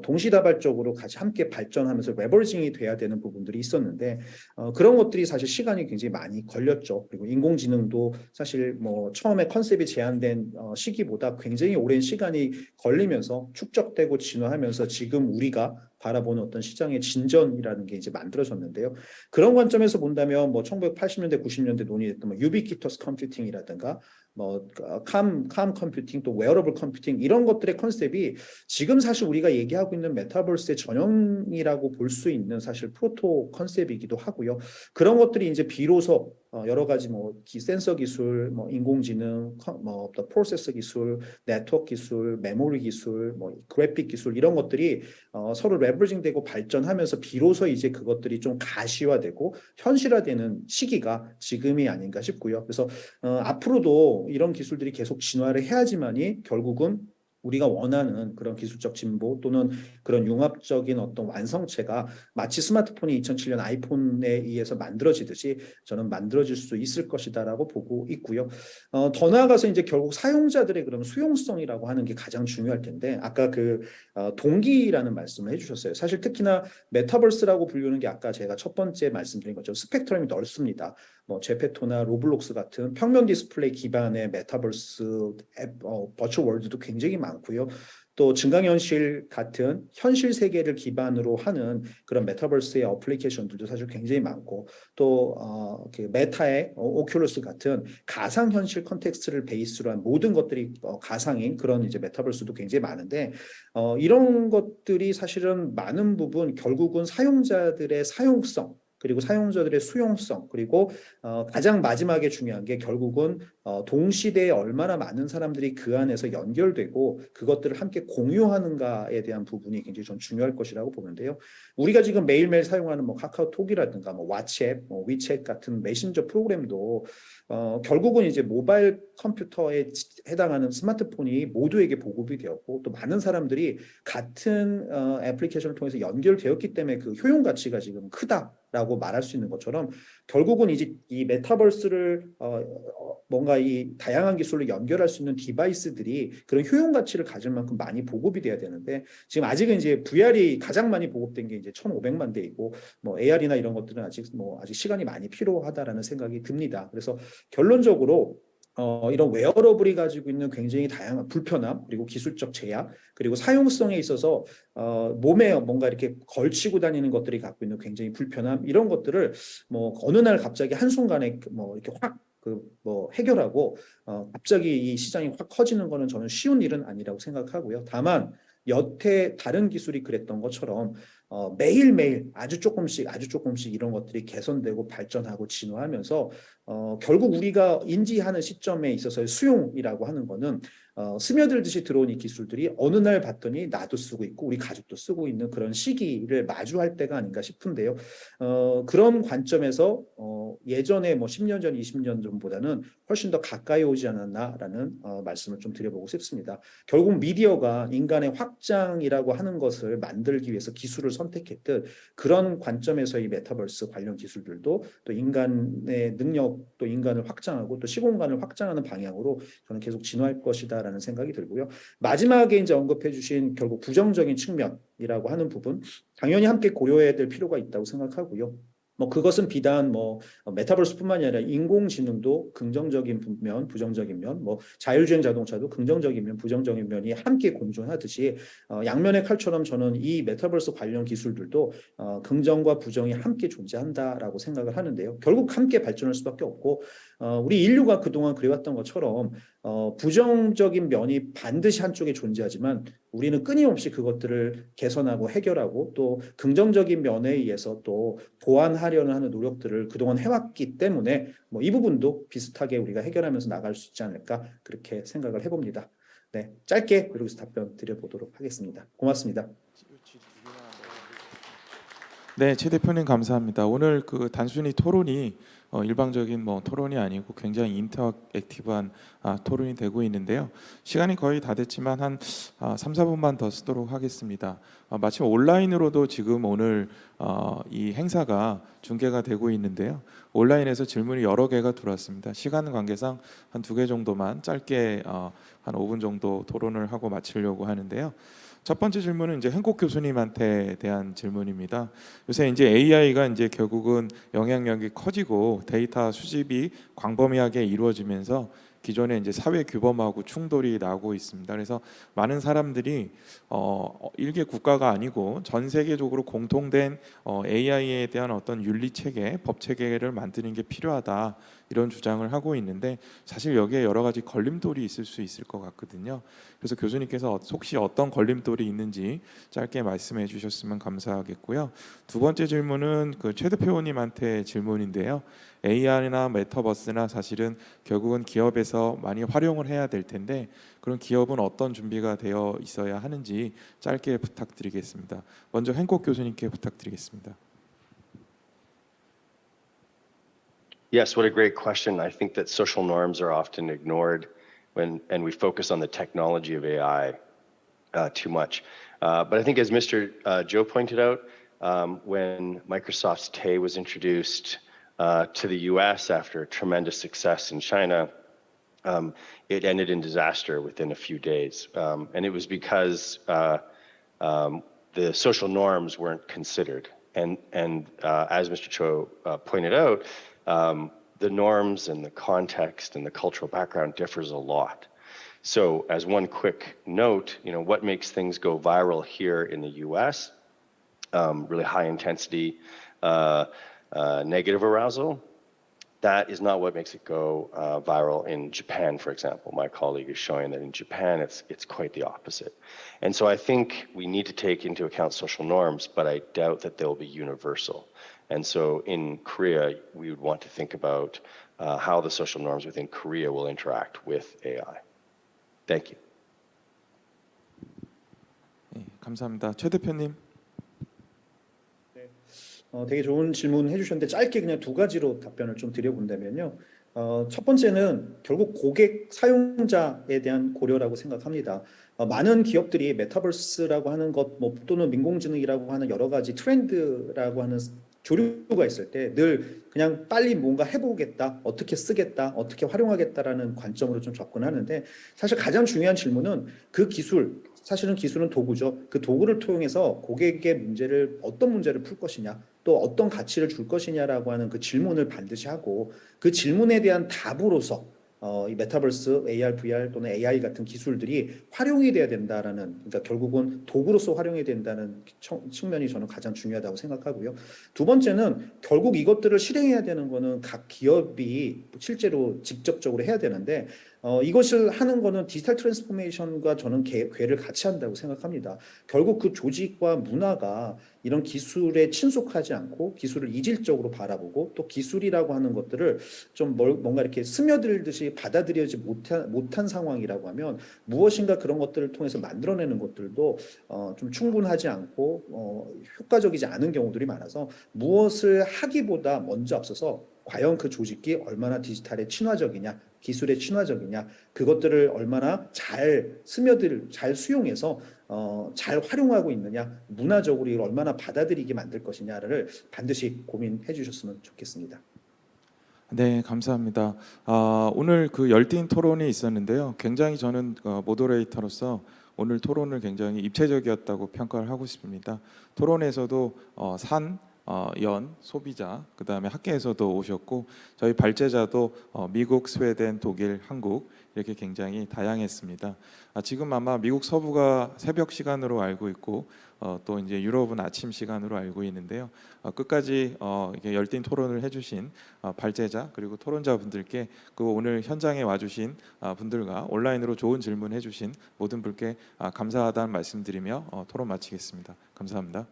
동시다발적으로 같이 함께 발전하면서 레버리징이 돼야 되는 부분들이 있었는데 그런 것들이 사실 시간이 굉장히 많이 걸렸죠. 그리고 인공지능도 사실 뭐 처음에 컨셉이 제한된 시기보다 굉장히 오랜 시간이 걸리면서 축적되고 진화하면서 지금 우리가 바라보는 어떤 시장의 진전이라는 게 이제 만들어졌는데요. 그런 관점에서 본다면 뭐 1980년대, 90년대 논의했던 뭐 유비퀴터스 컴퓨팅이라든가 뭐 캄 컴퓨팅 또 웨어러블 컴퓨팅 이런 것들의 컨셉이 지금 사실 우리가 얘기하고 있는 메타버스의 전형이라고 볼 수 있는 사실 프로토 컨셉이기도 하고요. 그런 것들이 이제 비로소 여러 가지 뭐 센서 기술, 뭐 인공지능, 뭐 프로세서 기술, 네트워크 기술, 메모리 기술, 뭐 그래픽 기술 이런 것들이 서로 레버리징되고 발전하면서 비로소 이제 그것들이 좀 가시화되고 현실화되는 시기가 지금이 아닌가 싶고요. 그래서 앞으로도 이런 기술들이 계속 진화를 해야지만이 결국은 우리가 원하는 그런 기술적 진보 또는 그런 융합적인 어떤 완성체가 마치 스마트폰이 2007년 아이폰에 의해서 만들어지듯이 저는 만들어질 수 있을 것이다라고 보고 있고요. 더 나아가서 이제 결국 사용자들의 그런 수용성이라고 하는 게 가장 중요할 텐데 아까 그 동기라는 말씀을 해주셨어요. 사실 특히나 메타버스라고 불리는 게 아까 제가 첫 번째 말씀드린 것처럼 스펙트럼이 넓습니다. 뭐 제페토나 로블록스 같은 평면 디스플레이 기반의 메타버스 앱, 버추얼 월드도 굉장히 많고요. 또 증강현실 같은 현실 세계를 기반으로 하는 그런 메타버스의 어플리케이션들도 사실 굉장히 많고 또 그 메타의 오큘러스 같은 가상현실 컨텍스트를 베이스로 한 모든 것들이 가상인 그런 이제 메타버스도 굉장히 많은데 이런 것들이 사실은 많은 부분 결국은 사용자들의 사용성 그리고 사용자들의 수용성 그리고 가장 마지막에 중요한 게 결국은 동시대에 얼마나 많은 사람들이 그 안에서 연결되고 그것들을 함께 공유하는가에 대한 부분이 굉장히 전 중요할 것이라고 보는데요. 우리가 지금 매일매일 사용하는 뭐 카카오톡이라든가 뭐 왓츠앱, 뭐 위챗 같은 메신저 프로그램도 결국은 이제 모바일 컴퓨터에 해당하는 스마트폰이 모두에게 보급이 되었고 또 많은 사람들이 같은 애플리케이션을 통해서 연결되었기 때문에 그 효용 가치가 지금 크다라고 말할 수 있는 것처럼 결국은 이제 이 메타버스를 뭔가 이 다양한 기술로 연결할 수 있는 디바이스들이 그런 효용 가치를 가질 만큼 많이 보급이 돼야 되는데 지금 아직은 이제 VR이 가장 많이 보급된 게 이제 1,500만 대이고 뭐 AR이나 이런 것들은 아직 시간이 많이 필요하다라는 생각이 듭니다. 그래서 결론적으로 이런 웨어러블이 가지고 있는 굉장히 다양한 불편함 그리고 기술적 제약 그리고 사용성에 있어서 몸에 뭔가 이렇게 걸치고 다니는 것들이 갖고 있는 굉장히 불편함 이런 것들을 뭐 어느 날 갑자기 한순간에 뭐 이렇게 확 해결하고 갑자기 이 시장이 확 커지는 거는 저는 쉬운 일은 아니라고 생각하고요. 다만 여태 다른 기술이 그랬던 것처럼 매일매일 아주 조금씩 이런 것들이 개선되고 발전하고 진화하면서 결국 우리가 인지하는 시점에 있어서의 수용이라고 하는 거는 스며들듯이 들어온 이 기술들이 어느 날 봤더니 나도 쓰고 있고 우리 가족도 쓰고 있는 그런 시기를 마주할 때가 아닌가 싶은데요. 그런 관점에서 예전에 뭐 10년 전, 20년 전보다는 훨씬 더 가까이 오지 않았나라는 말씀을 좀 드려보고 싶습니다. 결국 미디어가 인간의 확장이라고 하는 것을 만들기 위해서 기술을 선택했듯 그런 관점에서 이 메타버스 관련 기술들도 또 인간의 능력 또 인간을 확장하고 또 시공간을 확장하는 방향으로 저는 계속 진화할 것이다라는 생각이 들고요. 마지막에 이제 언급해 주신 결국 부정적인 측면이라고 하는 부분 당연히 함께 고려해야 될 필요가 있다고 생각하고요. 뭐 그것은 비단 뭐 메타버스뿐만이 아니라 인공지능도 긍정적인 면, 부정적인 면, 뭐 자율주행 자동차도 긍정적인 면, 부정적인 면이 함께 공존하듯이 양면의 칼처럼 저는 이 메타버스 관련 기술들도 긍정과 부정이 함께 존재한다라고 생각을 하는데요. 결국 함께 발전할 수밖에 없고 우리 인류가 그동안 그래왔던 것처럼 부정적인 면이 반드시 한쪽에 존재하지만 우리는 끊임없이 그것들을 개선하고 해결하고 또 긍정적인 면에 의해서 또 보완하려는 하는 노력들을 그동안 해왔기 때문에 뭐 이 부분도 비슷하게 우리가 해결하면서 나갈 수 있지 않을까 그렇게 생각을 해봅니다. 네, 짧게 그러고서 답변 드려보도록 하겠습니다. 고맙습니다. 네, 최 대표님 감사합니다. 오늘 그 단순히 토론이 일방적인 뭐 토론이 아니고 굉장히 인터액티브한 토론이 되고 있는데요. 시간이 거의 다 됐지만 한 3, 4분만 더 쓰도록 하겠습니다. 마침 온라인으로도 지금 오늘 이 행사가 중계가 되고 있는데요. 온라인에서 질문이 여러 개가 들어왔습니다. 시간 관계상 한 2개 정도만 짧게 한 5분 정도 토론을 하고 마치려고 하는데요. 첫 번째 질문은 이제 행콕 교수님한테 대한 질문입니다. 요새 이제 AI가 이제 결국은 영향력이 커지고 데이터 수집이 광범위하게 이루어지면서 기존에 이제 사회 규범하고 충돌이 나고 있습니다. 그래서 많은 사람들이 일개 국가가 아니고 전 세계적으로 공통된 AI에 대한 어떤 윤리 체계, 법 체계를 만드는 게 필요하다 이런 주장을 하고 있는데 사실 여기에 여러 가지 걸림돌이 있을 수 있을 것 같거든요. 그래서 교수님께서 혹시 어떤 걸림돌이 있는지 짧게 말씀해 주셨으면 감사하겠고요. 두 번째 질문은 그 최 대표님한테 질문인데요. AI나 메타버스나 사실은 결국은 기업에서 많이 활용을 해야 될 텐데 그런 기업은 어떤 준비가 되어 있어야 하는지 짧게 부탁드리겠습니다. 먼저 행콕 교수님께 부탁드리겠습니다. Yes, what a great question. I think that social norms are often ignored and we focus on the technology of AI too much. But I think as Mr. Joe pointed out, when Microsoft's Tay was introduced to the US after tremendous success in China, it ended in disaster within a few days. And it was because the social norms weren't considered. And as Mr. Cho pointed out, the norms and the context and the cultural background differs a lot. So as one quick note, what makes things go viral here in the US, really high intensity, negative arousal, that is not what makes it go viral in Japan, for example. My colleague is showing that in Japan, it's quite the opposite. And so I think we need to take into account social norms, but I doubt that they'll be universal. And so in Korea, we would want to think about how the social norms within Korea will interact with AI. Thank you. 네, 감사합니다. 최 대표님. 되게 좋은 질문 해주셨는데 짧게 그냥 2가지로 답변을 좀 드려본다면요. 첫 번째는 결국 고객 사용자에 대한 고려라고 생각합니다. 많은 기업들이 메타버스라고 하는 것 또는 인공지능이라고 하는 여러 가지 트렌드라고 하는 조류가 있을 때 늘 그냥 빨리 뭔가 해보겠다, 어떻게 쓰겠다, 어떻게 활용하겠다라는 관점으로 좀 접근하는데 사실 가장 중요한 질문은 그 기술, 사실은 기술은 도구죠. 그 도구를 통해서 고객의 문제를 어떤 문제를 풀 것이냐, 또 어떤 가치를 줄 것이냐라고 하는 그 질문을 반드시 하고 그 질문에 대한 답으로서 이 메타버스, AR, VR 또는 AI 같은 기술들이 활용이 돼야 된다라는, 그러니까 결국은 도구로서 활용이 된다는 측면이 저는 가장 중요하다고 생각하고요. 두 번째는 결국 이것들을 실행해야 되는 거는 각 기업이 실제로 직접적으로 해야 되는데 이것을 하는 거는 디지털 트랜스포메이션과 저는 궤를 같이 한다고 생각합니다. 결국 그 조직과 문화가 이런 기술에 친속하지 않고 기술을 이질적으로 바라보고 또 기술이라고 하는 것들을 좀 뭔가 이렇게 스며들듯이 받아들여지 못한 상황이라고 하면 무엇인가 그런 것들을 통해서 만들어내는 것들도 좀 충분하지 않고 효과적이지 않은 경우들이 많아서 무엇을 하기보다 먼저 앞서서 과연 그 조직이 얼마나 디지털에 친화적이냐, 기술에 친화적이냐, 그것들을 얼마나 잘 수용해서 잘 활용하고 있느냐, 문화적으로 이걸 얼마나 받아들이게 만들 것이냐를 반드시 고민해 주셨으면 좋겠습니다. 네, 감사합니다. 오늘 그 열띤 토론이 있었는데요. 굉장히 저는 모더레이터로서 오늘 토론을 굉장히 입체적이었다고 평가를 하고 싶습니다. 토론에서도 산, 연 소비자, 그다음에 학계에서도 오셨고 저희 발제자도 미국, 스웨덴, 독일, 한국 이렇게 굉장히 다양했습니다. 지금 아마 미국 서부가 새벽 시간으로 알고 있고 또 이제 유럽은 아침 시간으로 알고 있는데요. 끝까지 이렇게 열띤 토론을 해주신 발제자 그리고 토론자분들께 그 오늘 현장에 와주신 분들과 온라인으로 좋은 질문 해주신 모든 분께 감사하다는 말씀드리며 토론 마치겠습니다. 감사합니다.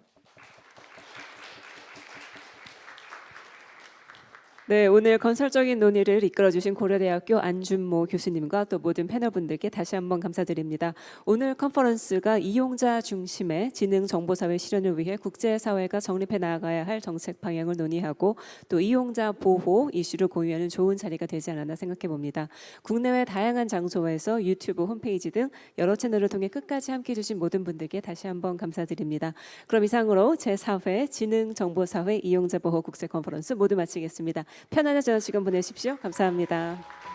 네, 오늘 건설적인 논의를 이끌어주신 고려대학교 안준모 교수님과 또 모든 패널분들께 다시 한번 감사드립니다. 오늘 컨퍼런스가 이용자 중심의 지능정보사회 실현을 위해 국제사회가 정립해 나가야 할 정책 방향을 논의하고 또 이용자 보호 이슈를 공유하는 좋은 자리가 되지 않았나 생각해 봅니다. 국내외 다양한 장소에서 유튜브 홈페이지 등 여러 채널을 통해 끝까지 함께해 주신 모든 분들께 다시 한번 감사드립니다. 그럼 이상으로 제4회 지능정보사회 이용자보호 국제컨퍼런스 모두 마치겠습니다. 편안한 저녁 시간 보내십시오. 감사합니다.